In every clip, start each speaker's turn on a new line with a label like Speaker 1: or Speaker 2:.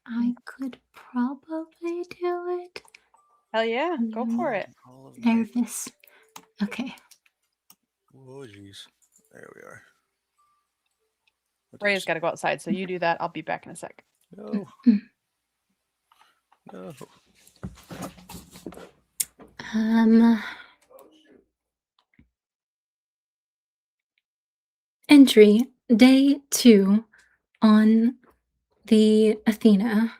Speaker 1: I could probably do it.
Speaker 2: Hell yeah, go
Speaker 1: I'm
Speaker 2: for it.
Speaker 3: Hall of Night.
Speaker 1: nervous. Okay.
Speaker 3: Oh, jeez. There we are.
Speaker 2: Ray's
Speaker 3: Oops.
Speaker 2: got to go outside, so you do that. I'll be back in a sec.
Speaker 3: No, no.
Speaker 1: Um, Entry day 2 on the Athena.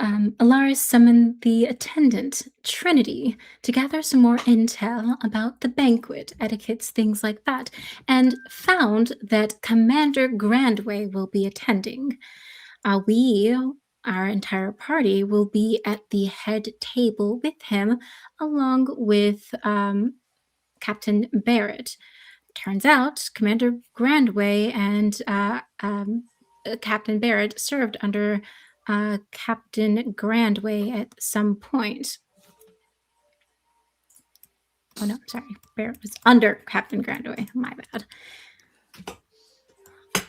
Speaker 1: Alaris summoned the attendant, Trinity, to gather some more intel about the banquet, etiquettes, things like that, and found that Commander Grandway will be attending. We, our entire party, will be at the head table with him, along with Captain Barrett. Turns out Commander Grandway and Captain Barrett served under Captain Grandway at some point. Oh no, sorry. Barrett was under Captain Grandway. My bad.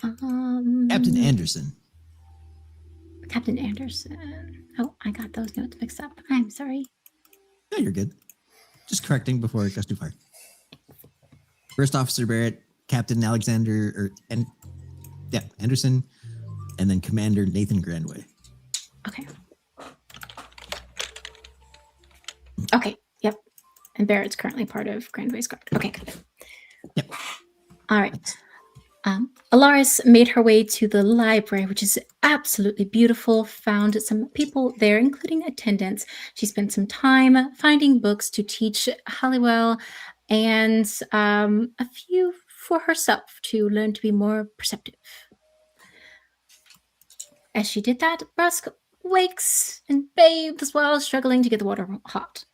Speaker 4: Captain Anderson.
Speaker 1: Captain Anderson. Oh, I got those notes mixed up. I'm sorry.
Speaker 4: No, you're good. Just correcting before it goes too far. First Officer Barrett, Captain Alexander, Anderson, and then Commander Nathan Grandway.
Speaker 1: Okay. Okay. Yep. And Barrett's currently part of Grandway's guard. Okay, good.
Speaker 4: Yep.
Speaker 1: All right. Alaris made her way to the library, which is absolutely beautiful, found some people there, including attendants. She spent some time finding books to teach Halliwell and a few for herself to learn to be more perceptive. As she did that, Brusk wakes and bathes while struggling to get the water hot.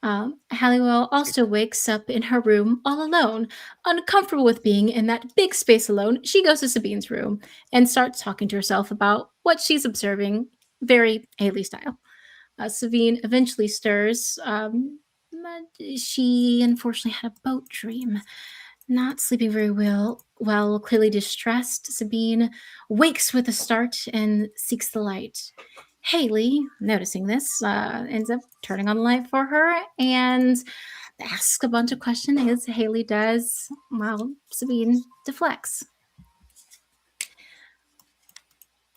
Speaker 1: Halliwell also wakes up in her room all alone. Uncomfortable with being in that big space alone, she goes to Sabine's room and starts talking to herself about what she's observing, very Haley style. Sabine eventually stirs. But she unfortunately had a boat dream. Not sleeping very well, clearly distressed, Sabine wakes with a start and seeks the light. Haley, noticing this, ends up turning on the light for her and asks a bunch of questions, as Haley does, while Sabine deflects.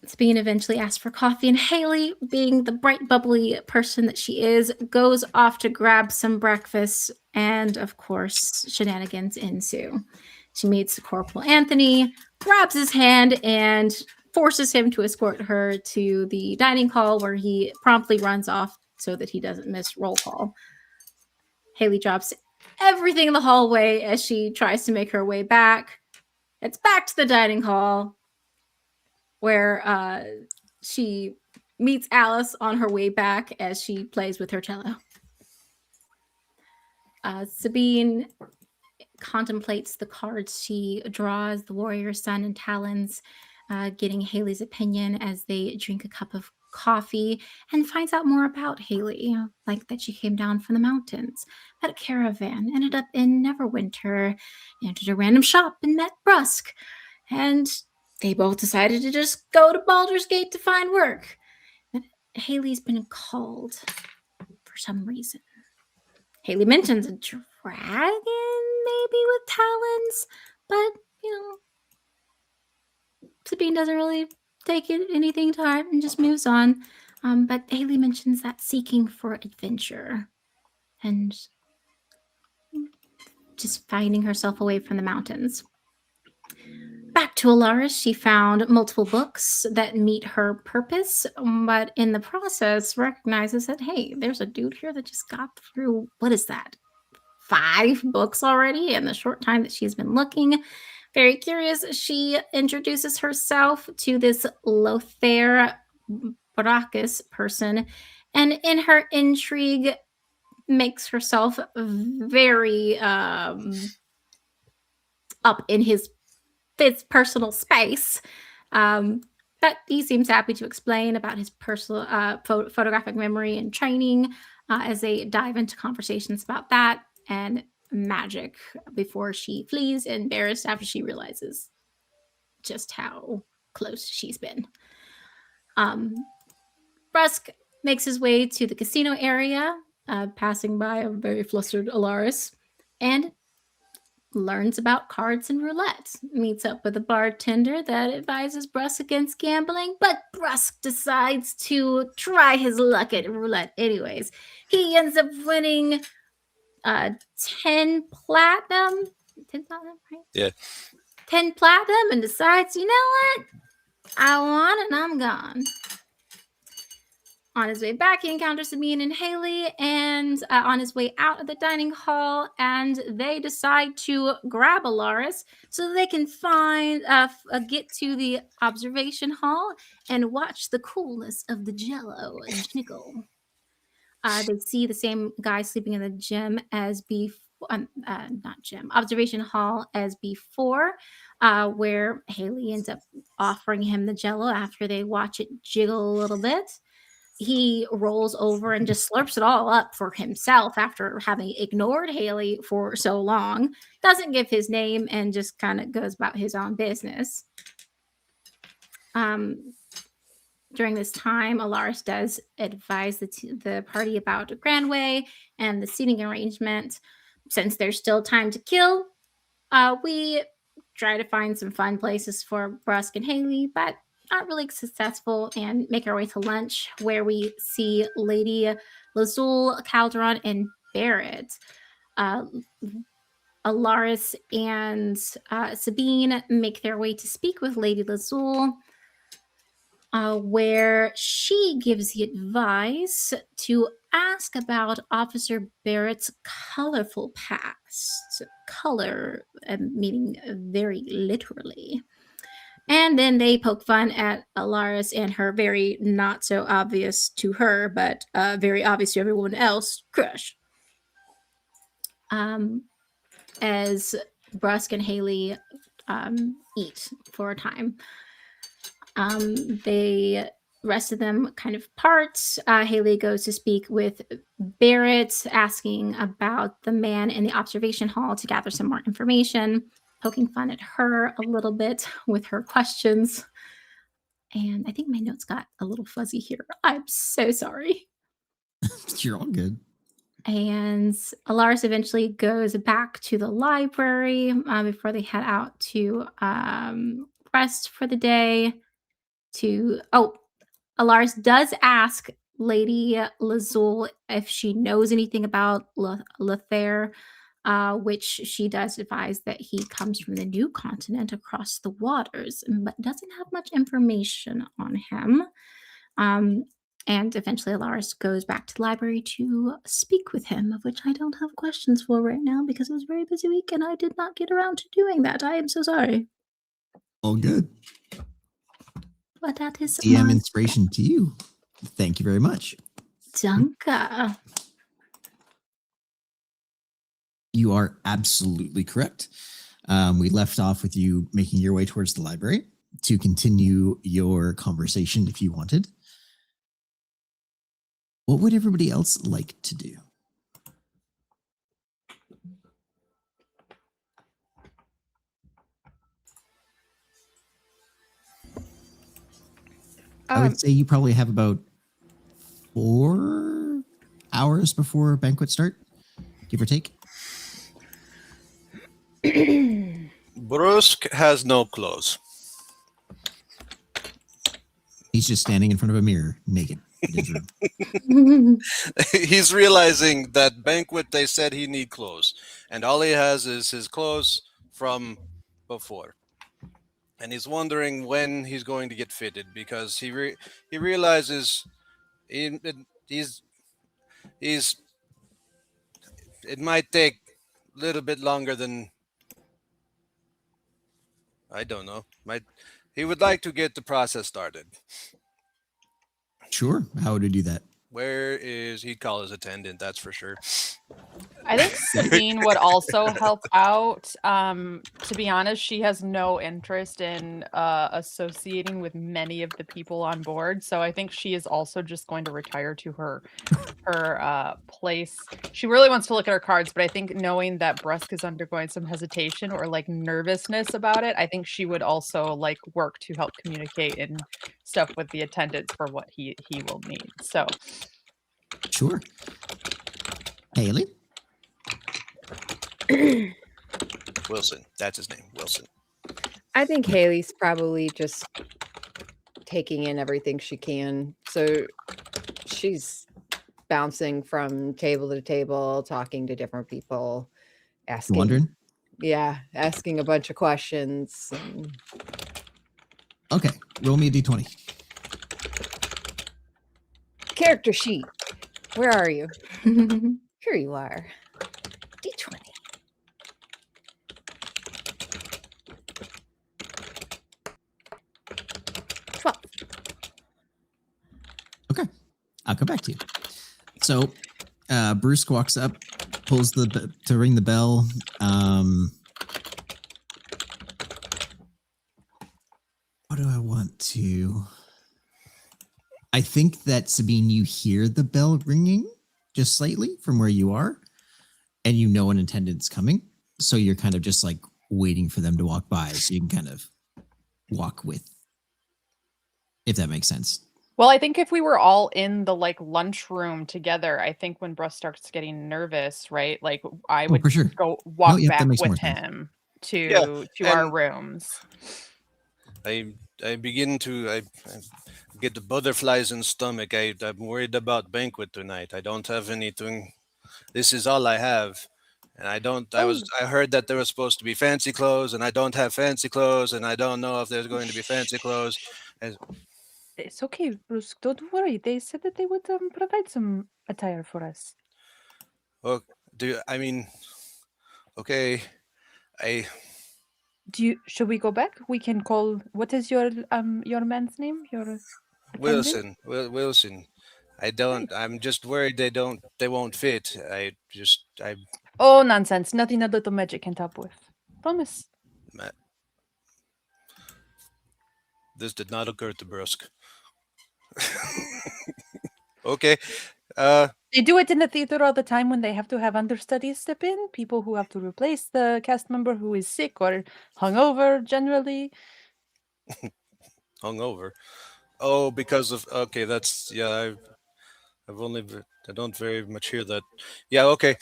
Speaker 1: Sabine eventually asks for coffee, and Haley, being the bright, bubbly person that she is, goes off to grab some breakfast, and of course, shenanigans ensue. She meets Corporal Anthony, grabs his hand, and forces him to escort her to the dining hall, where he promptly runs off so that he doesn't miss roll call. Haley drops everything in the hallway as she tries to make her way back. It's back to the dining hall, where she meets Alice on her way back as she plays with her cello. Sabine contemplates the cards she draws, the warrior sun and talons, getting Haley's opinion as they drink a cup of coffee, and finds out more about Haley, like that she came down from the mountains, had a caravan, ended up in Neverwinter, entered a random shop and met Brusk, and they both decided to just go to Baldur's Gate to find work. But Haley's been called for some reason. Haley mentions a dragon, maybe with talons, but Sabine doesn't really take anything to heart and just moves on. But Haley mentions that seeking for adventure and just finding herself away from the mountains. Back to Alaris, she found multiple books that meet her purpose, but in the process recognizes that, hey, there's a dude here that just got through, what is that, 5 books already in the short time that she's been looking. Very curious, she introduces herself to this Lothair Baracus person, and in her intrigue makes herself very up in his personal space. But he seems happy to explain about his personal photographic memory and training as they dive into conversations about that and magic before she flees, embarrassed after she realizes just how close she's been. Brusk makes his way to the casino area, passing by a very flustered Alaris, and learns about cards and roulette. Meets up with a bartender that advises Brusk against gambling, but Brusk decides to try his luck at roulette anyways. He ends up winning 10 platinum. 10 platinum, right?
Speaker 3: Yeah.
Speaker 1: 10 platinum and decides, you know what? I won and I'm gone. On his way back, he encounters Sabine and Haley, and on his way out of the dining hall, and they decide to grab Alaris so they can get to the observation hall and watch the coolness of the Jello jiggle. They see the same guy sleeping in the gym as before, not gym, observation hall as before, where Haley ends up offering him the Jello after they watch it jiggle a little bit. He rolls over and just slurps it all up for himself after having ignored Haley for so long. Doesn't give his name and just kind of goes about his own business. During this time, Alaris does advise the party about Grandway and the seating arrangement. Since there's still time to kill, we try to find some fun places for Brusk and Haley, but not really successful, and make our way to lunch, where we see Lady Lazul, Calderon, and Barrett. Alaris and Sabine make their way to speak with Lady Lazul, where she gives the advice to ask about Officer Barrett's colorful past. Color meaning very literally. And then they poke fun at Alaris and her very not so obvious to her, but very obvious to everyone else, crush. As Brusk and Haley eat for a time. The rest of them kind of part. Haley goes to speak with Barrett, asking about the man in the observation hall to gather some more information. Poking fun at her a little bit with her questions. And I think my notes got a little fuzzy here. I'm so sorry.
Speaker 4: You're all good.
Speaker 1: And Alaris eventually goes back to the library before they head out to rest for the day. Alaris does ask Lady Lazul if she knows anything about Lethair. Which she does advise that he comes from the new continent across the waters, but doesn't have much information on him. And eventually Alaris goes back to the library to speak with him, of which I don't have questions for right now because it was a very busy week and I did not get around to doing that. I am so sorry.
Speaker 4: All good.
Speaker 1: But that is
Speaker 4: DM inspiration to you. Thank you very much.
Speaker 1: Danke.
Speaker 4: You are absolutely correct. We left off with you making your way towards the library to continue your conversation if you wanted. What would everybody else like to do? I would say you probably have about 4 hours before banquet start, give or take.
Speaker 3: Brusk has no clothes.
Speaker 4: He's just standing in front of a mirror, naked. In his room.
Speaker 3: He's realizing that banquet, they said he need clothes. And all he has is his clothes from before. And he's wondering when he's going to get fitted because he realizes it might take a little bit longer than, I don't know. He would like to get the process started.
Speaker 4: Sure. How would we do that?
Speaker 3: Where is he'd call his attendant? That's for sure.
Speaker 2: I think Sabine would also help out. To be honest, she has no interest in associating with many of the people on board. So I think she is also just going to retire to her place. She really wants to look at her cards, but I think knowing that Brusk is undergoing some hesitation or like nervousness about it, I think she would also like work to help communicate and stuff with the attendants for what he will need. So
Speaker 4: Sure. Haley?
Speaker 3: Wilson. That's his name. Wilson.
Speaker 5: I think Haley's probably just taking in everything she can. So she's bouncing from table to table, talking to different people, asking.
Speaker 4: Wondering?
Speaker 5: Yeah, asking a bunch of questions.
Speaker 4: Okay, roll me a d20.
Speaker 5: Character sheet. Where are you? Here you are. D20.
Speaker 4: Okay, I'll come back to you. So, Bruce walks up, pulls to ring the bell. What do I want to? I think that Sabine, you hear the bell ringing just slightly from where you are, and you know an attendant's coming. So you're kind of just like waiting for them to walk by, so you can kind of walk with, if that makes sense.
Speaker 2: well, I think if we were all in the like lunchroom together, I think when Bruce starts getting nervous, right? Like I would
Speaker 4: for sure.
Speaker 2: go walk
Speaker 4: yeah, that
Speaker 2: back
Speaker 4: makes more
Speaker 2: with
Speaker 4: sense.
Speaker 2: him to our
Speaker 3: and-
Speaker 2: rooms.
Speaker 3: I begin to I get the butterflies in stomach. I'm worried about banquet tonight. I don't have anything. This is all I have. And I heard that there was supposed to be fancy clothes, and I don't have fancy clothes, and I don't know if there's going to be fancy clothes.
Speaker 2: It's okay, Bruce. Don't worry. They said that they would provide some attire for us.
Speaker 3: Well, okay.
Speaker 2: Should we go back? We can call. What is your man's name? Your attendant?
Speaker 3: Wilson. I'm just worried they won't fit.
Speaker 2: Oh, nonsense. Nothing a little magic can top with. Promise.
Speaker 3: This did not occur to Brusk. Okay.
Speaker 2: They do it in the theater all the time when they have to have understudies step in. People who have to replace the cast member who is sick or hungover generally.
Speaker 3: Hungover. Oh, because of that's I've only I don't very much hear that. Yeah, okay.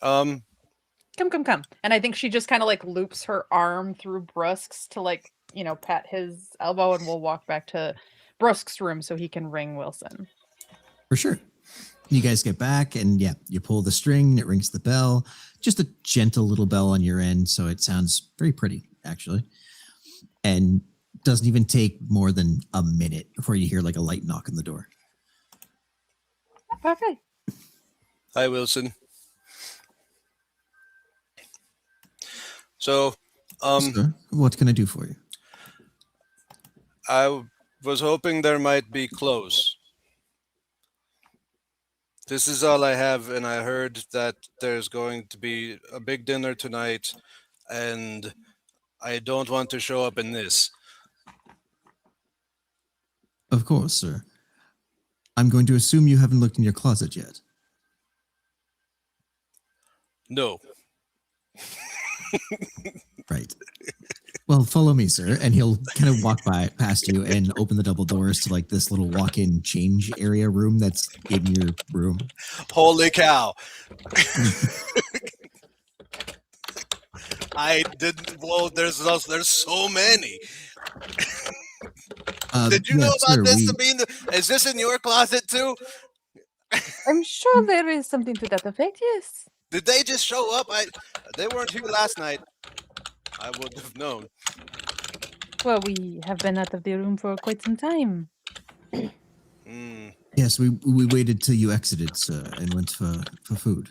Speaker 2: Come. And I think she just kind of like loops her arm through Brusk's to like, pat his elbow, and we'll walk back to Brusk's room so he can ring Wilson.
Speaker 4: For sure. You guys get back, and yeah, you pull the string, it rings the bell. Just a gentle little bell on your end, so it sounds very pretty, actually. And doesn't even take more than a minute before you hear like a light knock on the door.
Speaker 2: Okay.
Speaker 3: Hi, Wilson. So,
Speaker 4: Sir, what can I do for you?
Speaker 3: I was hoping there might be clothes. This is all I have, and I heard that there's going to be a big dinner tonight, and I don't want to show up in this.
Speaker 4: Of course, sir. I'm going to assume you haven't looked in your closet yet.
Speaker 3: No.
Speaker 4: Right. Well, follow me, sir. And he'll kind of walk past you and open the double doors to like this little walk-in change area room that's in your room.
Speaker 3: Holy cow. I didn't. Whoa, there's so many. Did you know about this, Sabine? Is this in your closet too?
Speaker 2: I'm sure there is something to that effect, yes.
Speaker 3: Did they just show up? They weren't here last night. I would have known.
Speaker 2: Well, we have been out of the room for quite some time.
Speaker 4: Yes, we waited till you exited, sir, and went for food.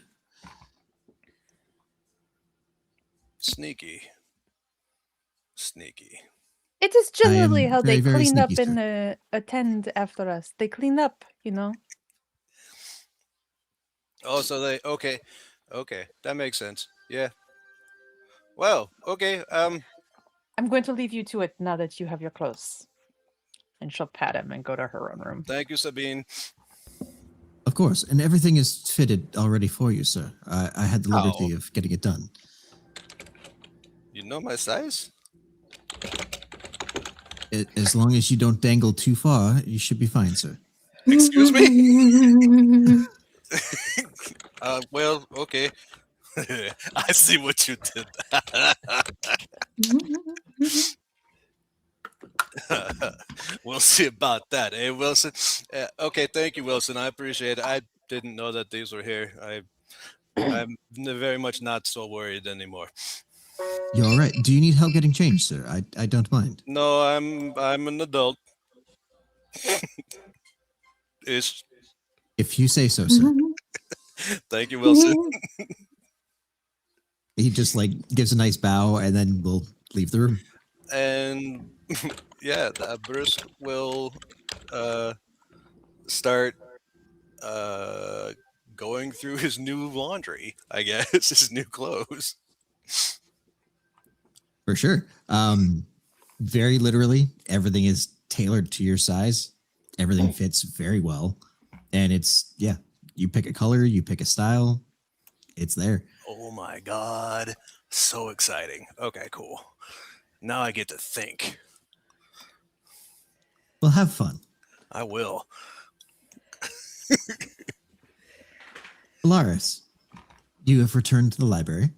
Speaker 3: Sneaky.
Speaker 2: It is generally
Speaker 4: am
Speaker 2: how they
Speaker 4: very, very
Speaker 2: clean up
Speaker 4: sneaky,
Speaker 2: and attend after us. They clean up,
Speaker 3: Oh, so they okay, okay, that makes sense. Yeah. Well, okay.
Speaker 2: I'm going to leave you to it now that you have your clothes. And she'll pat him and go to her own room.
Speaker 3: Thank you, Sabine.
Speaker 4: Of course, and everything is fitted already for you, sir. I had the liberty
Speaker 3: Oh.
Speaker 4: of getting it done.
Speaker 3: You know my size?
Speaker 4: As long as you don't dangle too far, you should be fine, sir.
Speaker 3: Excuse me? Well, okay. I see what you did. We'll see about that, eh, Wilson? Okay, thank you, Wilson. I appreciate it. I didn't know that these were here. I'm very much not so worried anymore.
Speaker 4: You're all right. Do you need help getting changed, sir? I don't mind.
Speaker 3: No, I'm an adult. Ish.
Speaker 4: If you say so, sir.
Speaker 3: Thank you, Wilson.
Speaker 4: He just like gives a nice bow and then we'll leave the room.
Speaker 3: And yeah, Bruce will start going through his new laundry, I guess, his new clothes.
Speaker 4: For sure. Very literally, everything is tailored to your size. Everything fits very well. And it's, yeah, you pick a color, you pick a style, it's there.
Speaker 3: Oh my god. So exciting. Okay, cool. Now I get to think.
Speaker 4: Well, have fun.
Speaker 3: I will.
Speaker 4: Alaris, you have returned to the library.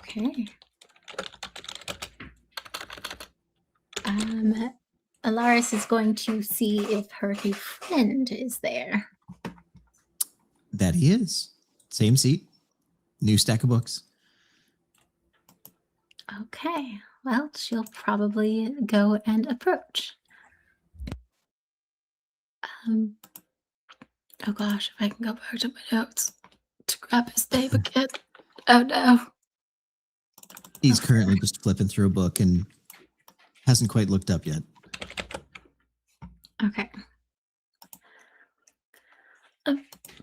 Speaker 1: Okay. Alaris is going to see if her new friend is there.
Speaker 4: That he is. Same seat, new stack of books.
Speaker 1: Okay. Well, she'll probably go and approach. Oh gosh, if I can go back to my notes to grab his name again. Oh no.
Speaker 4: He's currently just flipping through a book and hasn't quite looked up yet.
Speaker 1: Okay.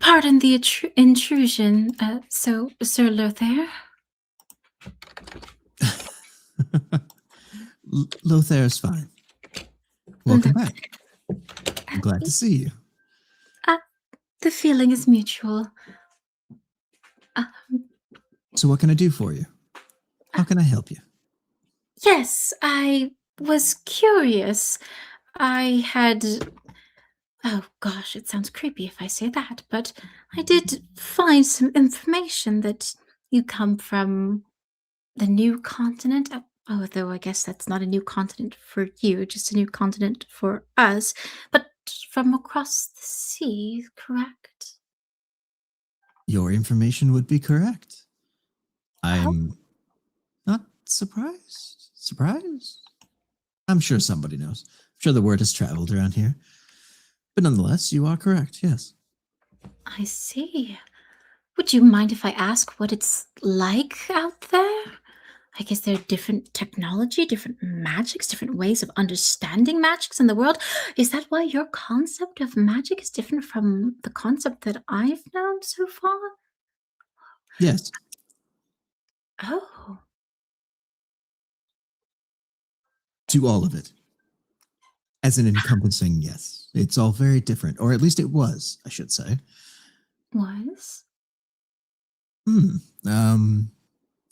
Speaker 1: Pardon the intrusion, so Sir Lothair?
Speaker 4: Lothair's fine. Welcome back. I'm glad to see you.
Speaker 1: The feeling is mutual.
Speaker 4: So what can I do for you? How can I help you?
Speaker 1: Yes, I was curious. I had. Oh gosh, it sounds creepy if I say that, but I did find some information that you come from the new continent. Although I guess that's not a new continent for you, just a new continent for us. But from across the sea, correct?
Speaker 4: Your information would be correct. I'm not surprised. Surprised? I'm sure somebody knows. I'm sure the word has traveled around here. But nonetheless, you are correct, yes.
Speaker 1: I see. Would you mind if I ask what it's like out there? I guess there are different technology, different magics, different ways of understanding magics in the world. Is that why your concept of magic is different from the concept that I've known so far?
Speaker 4: Yes.
Speaker 1: Oh,
Speaker 4: To all of it. As an encompassing, yes. It's all very different, or at least it was, I should say.
Speaker 1: was?
Speaker 4: An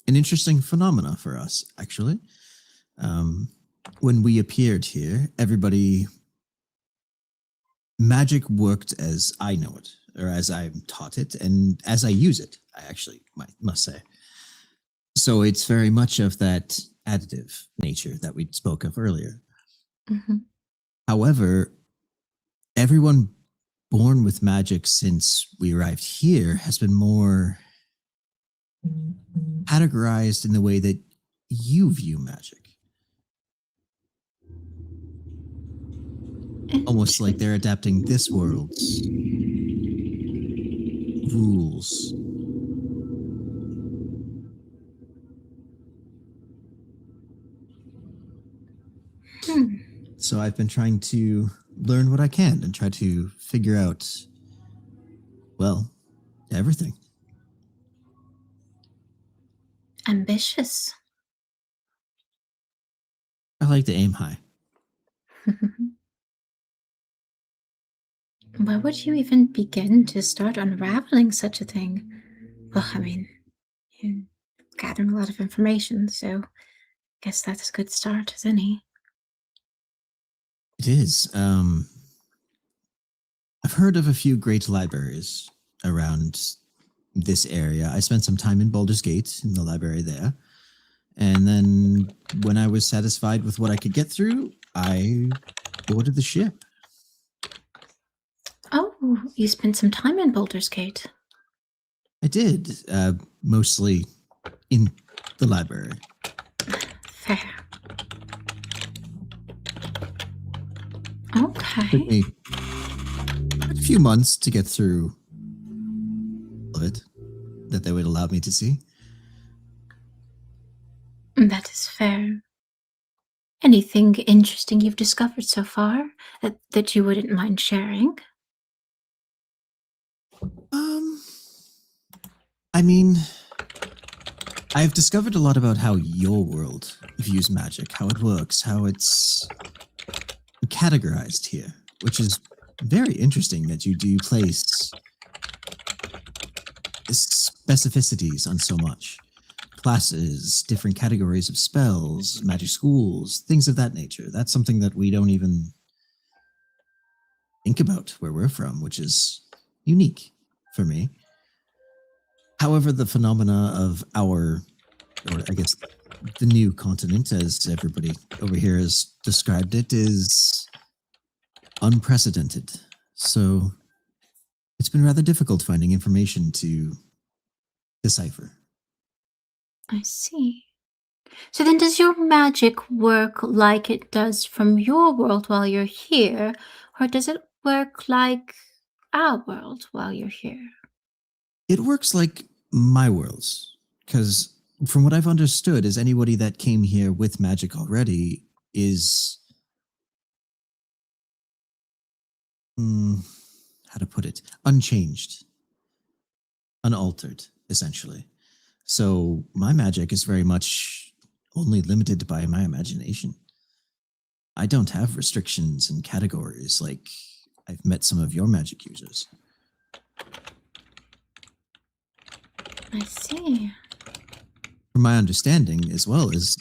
Speaker 4: interesting phenomena for us, actually. When we appeared here, magic worked as I know it, or as I'm taught it, and as I use it, I actually must say. So it's very much of that additive nature that we spoke of earlier.
Speaker 1: Mm-hmm.
Speaker 4: However, everyone born with magic since we arrived here has been more categorized in the way that you view magic. Almost like they're adapting this world's rules. So I've been trying to learn what I can and try to figure out, well, everything.
Speaker 1: Ambitious.
Speaker 4: I like to aim high.
Speaker 1: Where would you even begin to start unraveling such a thing? Well, I mean, you're gathering a lot of information, so I guess that's a good start as any.
Speaker 4: It is. I've heard of a few great libraries around this area. I spent some time in Baldur's Gate in the library there. And then when I was satisfied with what I could get through, I boarded the ship.
Speaker 1: Oh, you spent some time in Baldur's Gate.
Speaker 4: I did, mostly in the library.
Speaker 1: Fair.
Speaker 4: Took
Speaker 1: Okay.
Speaker 4: me a few months to get through all of it that they would allow me to see.
Speaker 1: That is fair. Anything interesting you've discovered so far that you wouldn't mind sharing?
Speaker 4: I mean, I've discovered a lot about how your world views magic, how it works, how it's categorized here, which is very interesting that you do place specificities on so much. Classes, different categories of spells, magic schools, things of that nature. That's something that we don't even think about where we're from, which is unique for me. However, the phenomena of our, or I guess the new continent, as everybody over here has described it, is unprecedented. So it's been rather difficult finding information to decipher.
Speaker 1: I see. So then, does your magic work like it does from your world while you're here, or does it work like our world while you're here?
Speaker 4: It works like my worlds, because from what I've understood is anybody that came here with magic already is how to put it, unchanged, unaltered, essentially. So my magic is very much only limited by my imagination. I don't have restrictions and categories like I've met some of your magic users.
Speaker 1: I see.
Speaker 4: From my understanding, as well as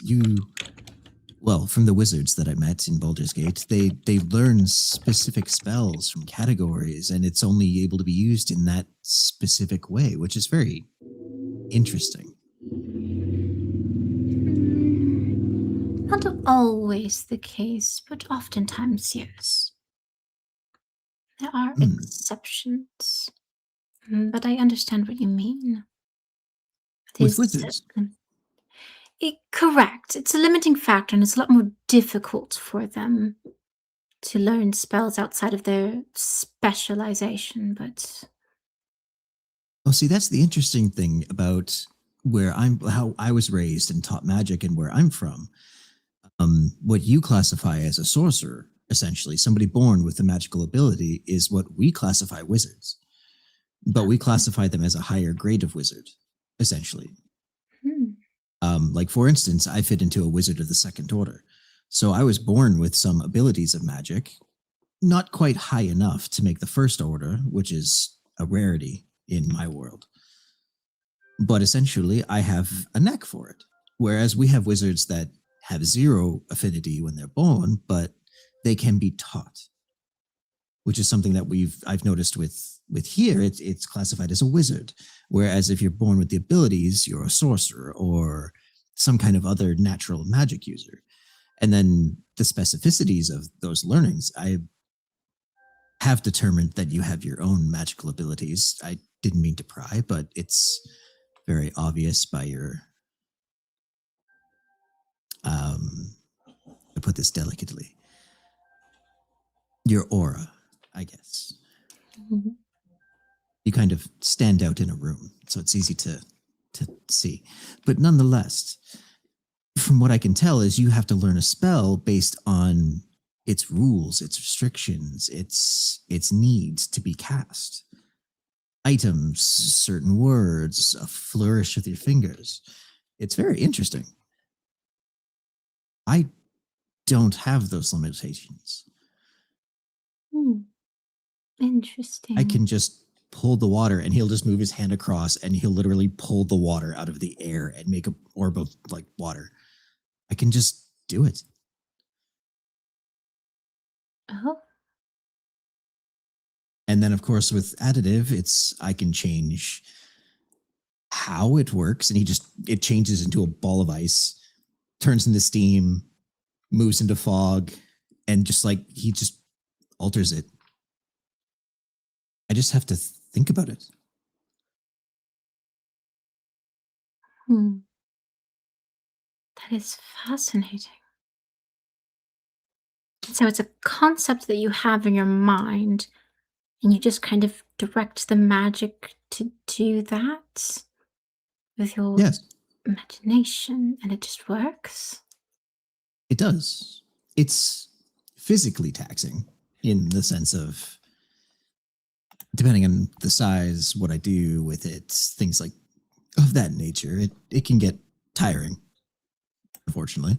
Speaker 4: from the wizards that I met in Baldur's Gate, they learn specific spells from categories, and it's only able to be used in that specific way, which is very interesting.
Speaker 1: Not always the case, but oftentimes, yes. There are exceptions. But I understand what you mean. It
Speaker 4: With
Speaker 1: is,
Speaker 4: wizards?
Speaker 1: Correct. It's a limiting factor, and it's a lot more difficult for them to learn spells outside of their specialization, but
Speaker 4: Well, see, that's the interesting thing about how I was raised and taught magic and where I'm from. What you classify as a sorcerer, essentially, somebody born with a magical ability, is what we classify wizards. But we classify them as a higher grade of wizard, essentially. Like, for instance, I fit into a wizard of the second order. So I was born with some abilities of magic, not quite high enough to make the first order, which is a rarity in my world. But essentially, I have a knack for it. Whereas we have wizards that have zero affinity when they're born, but they can be taught, which is something that I've noticed with here. It's classified as a wizard. Whereas if you're born with the abilities, you're a sorcerer or some kind of other natural magic user. And then the specificities of those learnings, I have determined that you have your own magical abilities. I didn't mean to pry, but it's very obvious by your, to put this delicately, your aura, I guess. You kind of stand out in a room, so it's easy to see. But nonetheless, from what I can tell is you have to learn a spell based on its rules, its restrictions, its needs to be cast. Items, certain words, a flourish with your fingers. It's very interesting. I don't have those limitations.
Speaker 1: Hmm. Interesting.
Speaker 4: I can just pull the water and he'll just move his hand across and he'll literally pull the water out of the air and make a orb of like water. I can just do it.
Speaker 1: Oh,
Speaker 4: And then of course with additive, I can change how it works and it changes into a ball of ice, turns into steam, moves into fog, and he just alters it. I just have to think about it.
Speaker 1: hmm. That is fascinating. So it's a concept that you have in your mind, and you just kind of direct the magic to do that with your
Speaker 4: Yes,
Speaker 1: imagination, and it just works.
Speaker 4: it does. It's physically taxing in the sense of, depending on the size, what I do with it, things like of that nature, it can get tiring, unfortunately.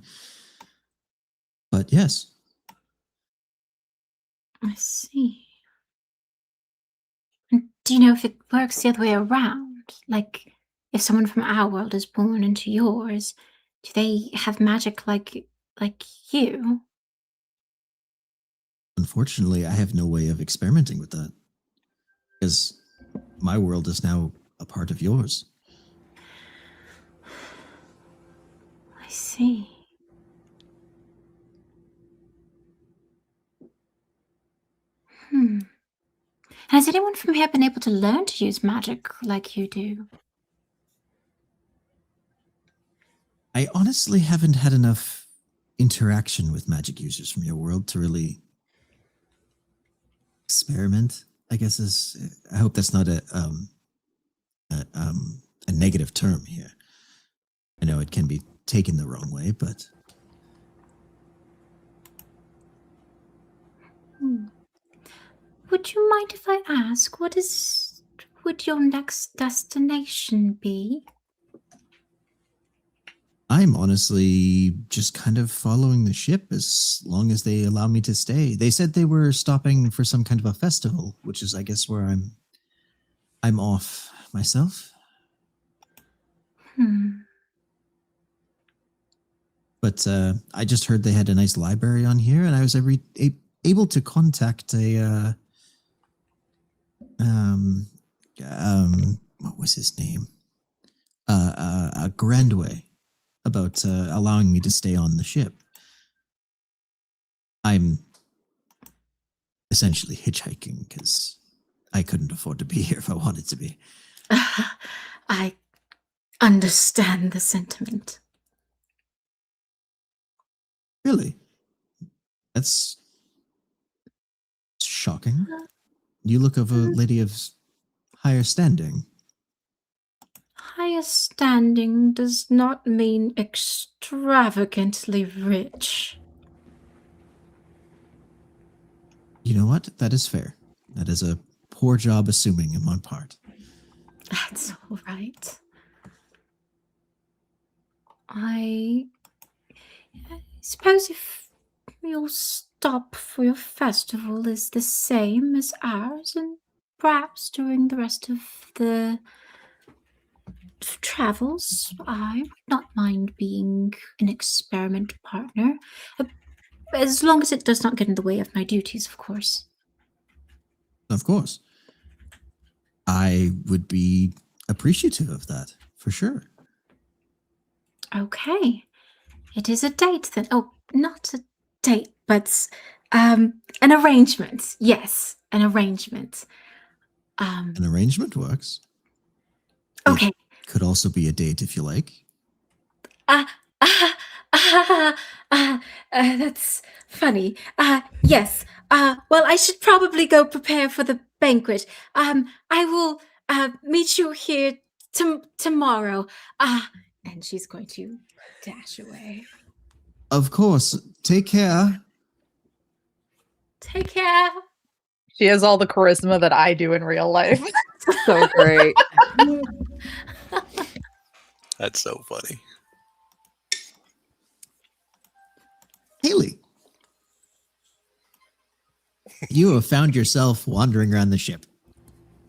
Speaker 4: But yes,
Speaker 1: I see. And do you know if it works the other way around? Like, if someone from our world is born into yours, do they have magic like you?
Speaker 4: unfortunately, I have no way of experimenting with that because my world is now a part of yours.
Speaker 1: I see. Hmm. Has anyone from here been able to learn to use magic like you do?
Speaker 4: I honestly haven't had enough interaction with magic users from your world to really experiment. I guess I hope that's not a negative term here. I know it can be taken the wrong way, but
Speaker 1: Hmm. Would you mind if I ask would your next destination be?
Speaker 4: I'm honestly just kind of following the ship as long as they allow me to stay. They said they were stopping for some kind of a festival, which is I guess where I'm off myself.
Speaker 1: Hmm.
Speaker 4: But I just heard they had a nice library on here, and I was able to contact what was his name? Grandway about allowing me to stay on the ship. I'm essentially hitchhiking because I couldn't afford to be here if I wanted to be.
Speaker 1: I understand the sentiment.
Speaker 4: Really? That's shocking. You look of a lady of higher standing.
Speaker 1: Higher standing does not mean extravagantly rich.
Speaker 4: You know what? That is fair. That is a poor job assuming on my part.
Speaker 1: That's all right. I suppose if your stop for your festival is the same as ours, and perhaps during the rest of the travels, I would not mind being an experiment partner, uh, as long as it does not get in the way of my duties, of course.
Speaker 4: Of course. I would be appreciative of that, for sure.
Speaker 1: Okay. It is a date then. Oh, not a date, but an arrangement. Yes, an arrangement.
Speaker 4: An arrangement works.
Speaker 1: Okay.
Speaker 4: Could also be a date if you like.
Speaker 1: Ah, ah, ah, that's funny. Yes. Well, I should probably go prepare for the banquet. I will meet you here tomorrow. And she's going to dash away.
Speaker 4: Of course. Take care.
Speaker 1: Take care.
Speaker 2: She has all the charisma that I do in real life.
Speaker 5: So great.
Speaker 3: That's so funny.
Speaker 4: Haley, you have found yourself wandering around the ship,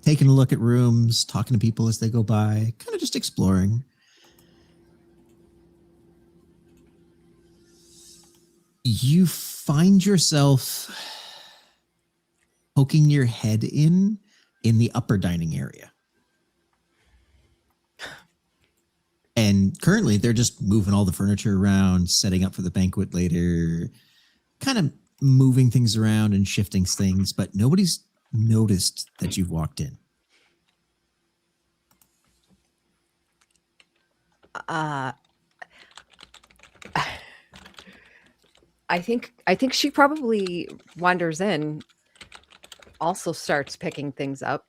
Speaker 4: taking a look at rooms, talking to people as they go by, kind of just exploring. You find yourself poking your head in the upper dining area. And currently they're just moving all the furniture around, setting up for the banquet later, kind of moving things around and shifting things, but nobody's noticed that you've walked in.
Speaker 5: I think she probably wanders in, also starts picking things up,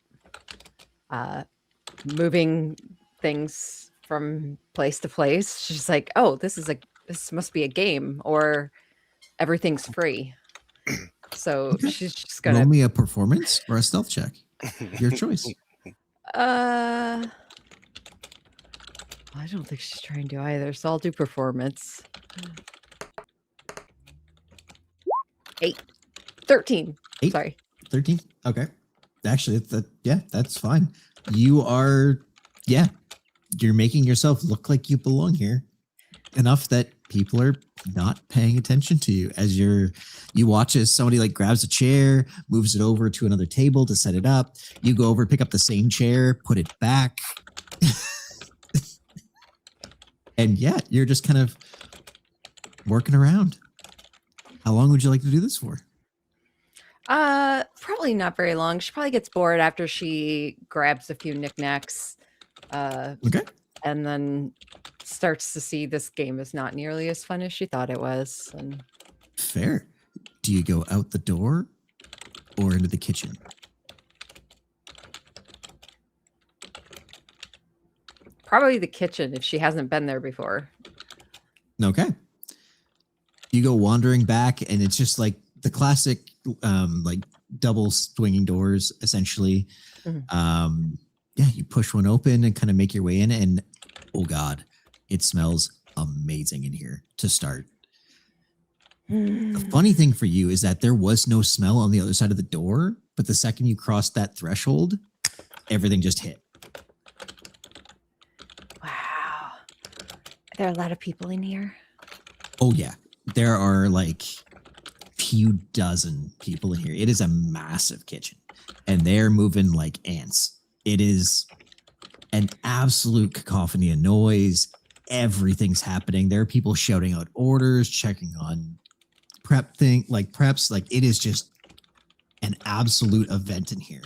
Speaker 5: moving things from place to place. She's like, "Oh, this must be a game, or everything's free." So
Speaker 4: Okay.
Speaker 5: she's just
Speaker 4: Roll
Speaker 5: gonna.
Speaker 4: me a performance or a stealth check. Your choice.
Speaker 5: I don't think she's trying to either, so I'll do performance. 13.
Speaker 4: Eight?
Speaker 5: Sorry.
Speaker 4: 13? Okay. Actually, that's fine. You're making yourself look like you belong here enough that people are not paying attention to you as you watch as somebody like grabs a chair, moves it over to another table to set it up. You go over, pick up the same chair, put it back. And yeah, you're just kind of working around. How long would you like to do this for?
Speaker 5: Probably not very long. She probably gets bored after she grabs a few knickknacks,
Speaker 4: Okay.
Speaker 5: and then starts to see this game is not nearly as fun as she thought it was. And
Speaker 4: Fair. Do you go out the door or into the kitchen?
Speaker 5: probably the kitchen if she hasn't been there before.
Speaker 4: Okay. You go wandering back, and it's just like the classic, like double swinging doors, essentially.
Speaker 5: Mhm.
Speaker 4: Yeah, you push one open and kind of make your way in, and oh god, it smells amazing in here to start. The funny thing for you is that there was no smell on the other side of the door, but the second you crossed that threshold, everything just hit.
Speaker 5: Wow. Are there a lot of people in here?
Speaker 4: Oh yeah, there are like few dozen people in here. It is a massive kitchen, and they're moving like ants. It is an absolute cacophony of noise. Everything's happening. There are people shouting out orders, checking on preps. Like it is just an absolute event in here.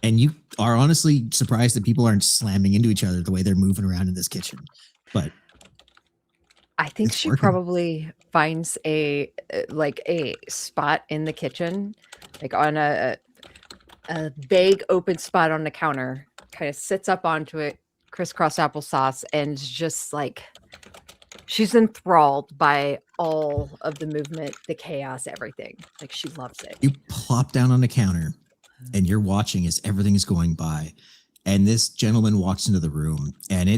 Speaker 4: And you are honestly surprised that people aren't slamming into each other the way they're moving around in this kitchen. But
Speaker 5: I think
Speaker 4: It's
Speaker 5: she
Speaker 4: working.
Speaker 5: probably finds a spot in the kitchen, like on a big open spot on the counter, kind of sits up onto it, crisscross applesauce, and just like she's enthralled by all of the movement, the chaos, everything. Like she loves it.
Speaker 4: you plop down on the counter and you're watching as everything is going by. And this gentleman walks into the room, and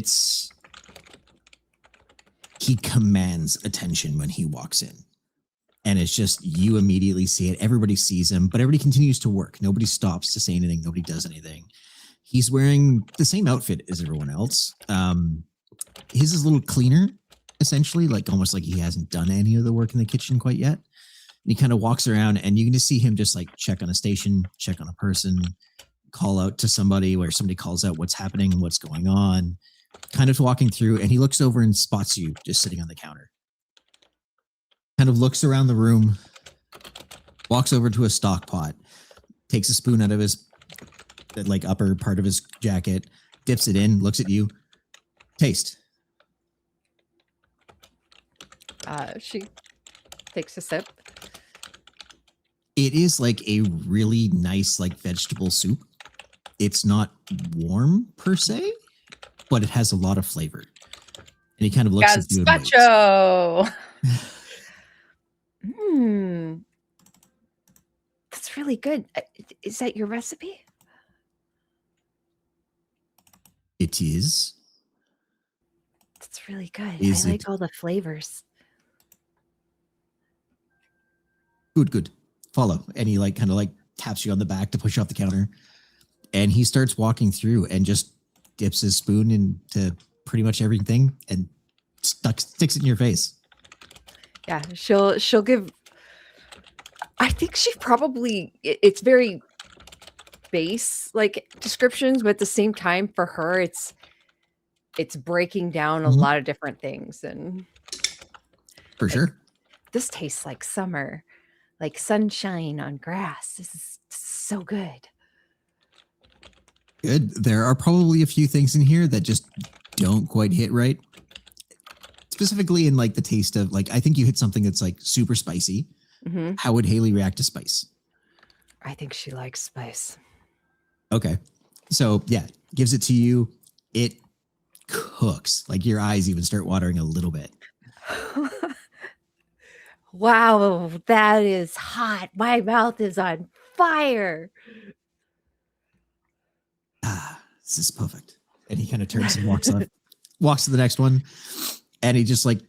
Speaker 4: he commands attention when he walks in. And it's just, you immediately see it. Everybody sees him, but everybody continues to work. Nobody stops to say anything. Nobody does anything. He's wearing the same outfit as everyone else. His is a little cleaner, essentially, like almost like he hasn't done any of the work in the kitchen quite yet. And he kind of walks around, and you can just see him just like check on a station, check on a person, call out to somebody where somebody calls out what's happening and what's going on, kind of walking through, and he looks over and spots you just sitting on the counter. Kind of looks around the room, walks over to a stock pot, takes a spoon out of his like upper part of his jacket, dips it in, looks at you, taste.
Speaker 5: She takes a sip.
Speaker 4: It is like a really nice like vegetable soup. It's not warm per se, but it has a lot of flavor. And he kind of looks at you and waits.
Speaker 2: Gazpacho.
Speaker 5: really good. Is that your recipe?
Speaker 4: It is.
Speaker 5: It's really good.
Speaker 4: Is
Speaker 5: I like
Speaker 4: it?
Speaker 5: all the flavors.
Speaker 4: Good. Follow. And he like kind of like taps you on the back to push you off the counter. And he starts walking through and just dips his spoon into pretty much everything and sticks it in your face.
Speaker 5: Yeah, she'll give. I think she probably it's very base like descriptions, but at the same time for her it's breaking down a
Speaker 4: Mhm.
Speaker 5: lot of different things. And
Speaker 4: For sure.
Speaker 5: this tastes like summer, like sunshine on grass. This is so good.
Speaker 4: Good. There are probably a few things in here that just don't quite hit right. Specifically in like the taste of like, I think you hit something that's like super spicy.
Speaker 5: Hmm.
Speaker 4: How would Haley react to spice?
Speaker 5: I think she likes spice.
Speaker 4: Okay. So yeah, gives it to you. It cooks. Like your eyes even start watering a little bit.
Speaker 5: Wow, that is hot. My mouth is on fire.
Speaker 4: Ah, this is perfect. And he kind of turns and walks off, walks to the next one. And he just like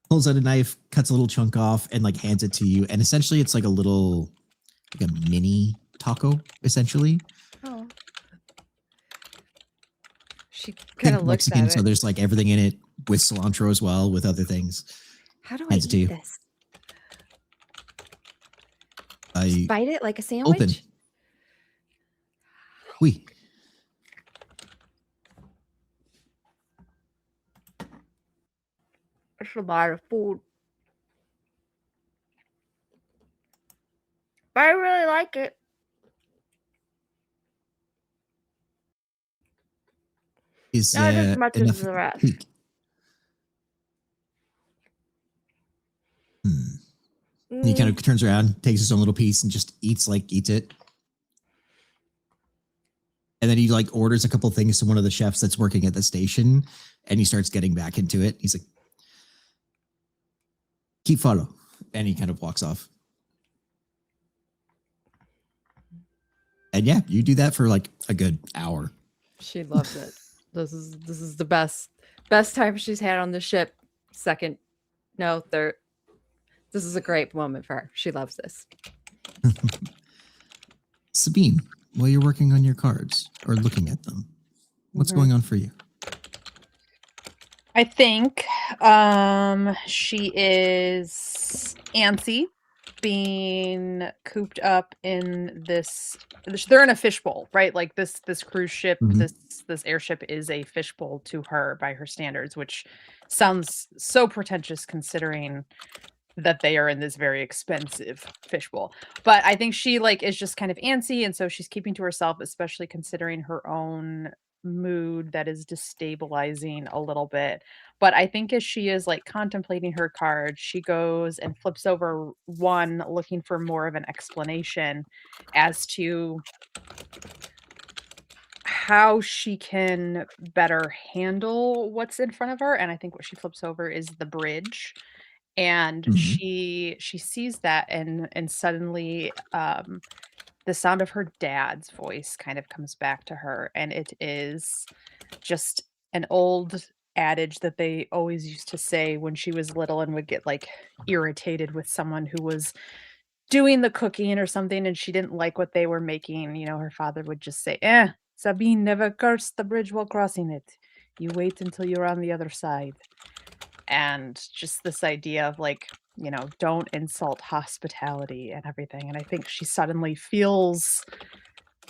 Speaker 4: pulls out a knife, cuts a little chunk off, and like hands it to you. And essentially it's like a mini taco, essentially.
Speaker 5: Oh. She
Speaker 4: Think
Speaker 5: kind of looks
Speaker 4: Mexican,
Speaker 5: at
Speaker 4: so
Speaker 5: it.
Speaker 4: there's like everything in it with cilantro as well, with other things.
Speaker 5: How do I
Speaker 4: hands it to
Speaker 5: eat
Speaker 4: you.
Speaker 5: this?
Speaker 4: I
Speaker 5: Bite it like a sandwich?
Speaker 4: open. Oui.
Speaker 5: It's a lot of food. But I really like it.
Speaker 4: Is
Speaker 5: Not as much as
Speaker 4: enough
Speaker 5: the rest.
Speaker 4: tweak? And he kind of turns around, takes his own little piece, and just eats it. And then he like orders a couple things to one of the chefs that's working at the station, and he starts getting back into it. He's like, "Keep follow," and he kind of walks off. And yeah, you do that for like a good hour.
Speaker 5: She loves it. This is the best time she's had on the ship. Second, no, third. This is a great moment for her. She loves this.
Speaker 4: Sabine, while you're working on your cards or looking at them, what's
Speaker 2: Mhm.
Speaker 4: going on for you?
Speaker 2: I think she is antsy being cooped up in this. They're in a fishbowl, right? Like this cruise ship,
Speaker 4: Mhm.
Speaker 2: this airship is a fishbowl to her by her standards, which sounds so pretentious considering that they are in this very expensive fishbowl. But I think she like is just kind of antsy, and so she's keeping to herself, especially considering her own mood that is destabilizing a little bit. But I think as she is like contemplating her card, she goes and flips over one looking for more of an explanation as to how she can better handle what's in front of her. And I think what she flips over is the bridge. And
Speaker 4: Mhm.
Speaker 2: she sees that, and suddenly the sound of her dad's voice kind of comes back to her, and it is just an old adage that they always used to say when she was little and would get like irritated with someone who was doing the cooking or something and she didn't like what they were making. You know, her father would just say, Sabine, never curse the bridge while crossing it. You wait until you're on the other side." And just this idea of like, don't insult hospitality and everything. And I think she suddenly feels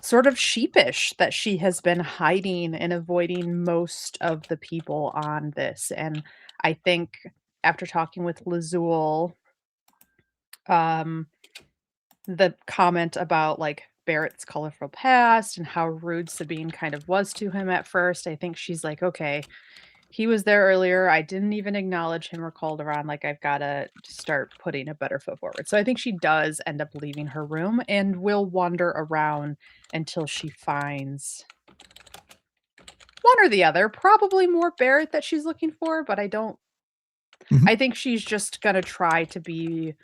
Speaker 2: sort of sheepish that she has been hiding and avoiding most of the people on this. And I think after talking with Lazul, um, the comment about like Barrett's colorful past and how rude Sabine kind of was to him at first, I think she's like, okay, he was there earlier. I didn't even acknowledge him or called her on. Like, I've got to start putting a better foot forward. So I think she does end up leaving her room and will wander around until she finds one or the other. Probably more Barrett that she's looking for, but I don't.
Speaker 4: Mhm.
Speaker 2: I think she's just going to try to be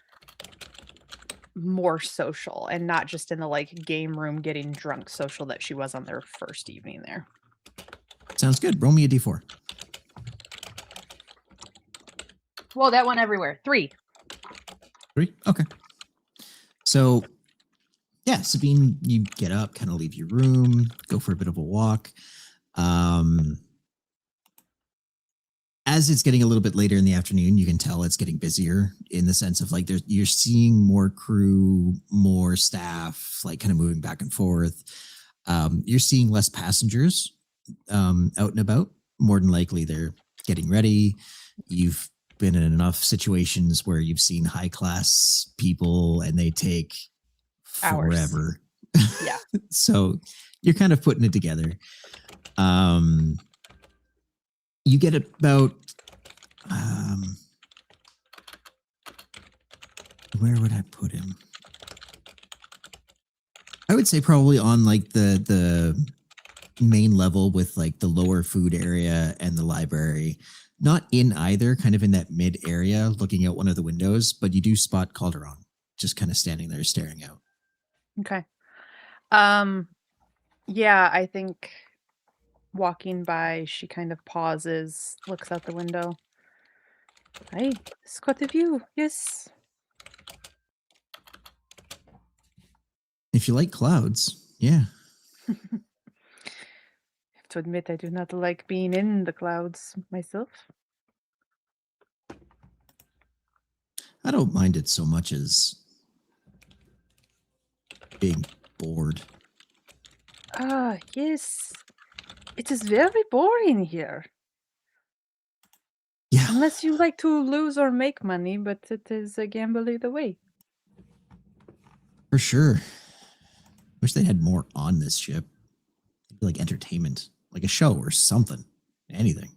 Speaker 2: more social and not just in the like game room getting drunk social that she was on their first evening there.
Speaker 4: Sounds good. Roll me a d4.
Speaker 2: Whoa, that went everywhere. 3.
Speaker 4: 3? Okay. So, yeah, Sabine, you get up, kind of leave your room, go for a bit of a walk. As it's getting a little bit later in the afternoon, you can tell it's getting busier in the sense of like you're seeing more crew, more staff, like kind of moving back and forth. You're seeing less passengers out and about. More than likely, they're getting ready. You've been in enough situations where you've seen high class people and they take
Speaker 2: Hours.
Speaker 4: forever.
Speaker 2: Yeah.
Speaker 4: So you're kind of putting it together. You get about where would I put him? I would say probably on like the main level with like the lower food area and the library. Not in either, kind of in that mid area, looking out one of the windows, but you do spot Calderon just kind of standing there staring out.
Speaker 2: Okay. Yeah, I think walking by, she kind of pauses, looks out the window. Hey, it's quite a view. Yes.
Speaker 4: If you like clouds, yeah.
Speaker 2: I have to admit, I do not like being in the clouds myself.
Speaker 4: I don't mind it so much as being bored.
Speaker 2: Ah, yes. It is very boring here.
Speaker 4: Yeah.
Speaker 2: Unless you like to lose or make money, but it is a gamble either way.
Speaker 4: For sure. Wish they had more on this ship. Like entertainment, like a show or something. Anything.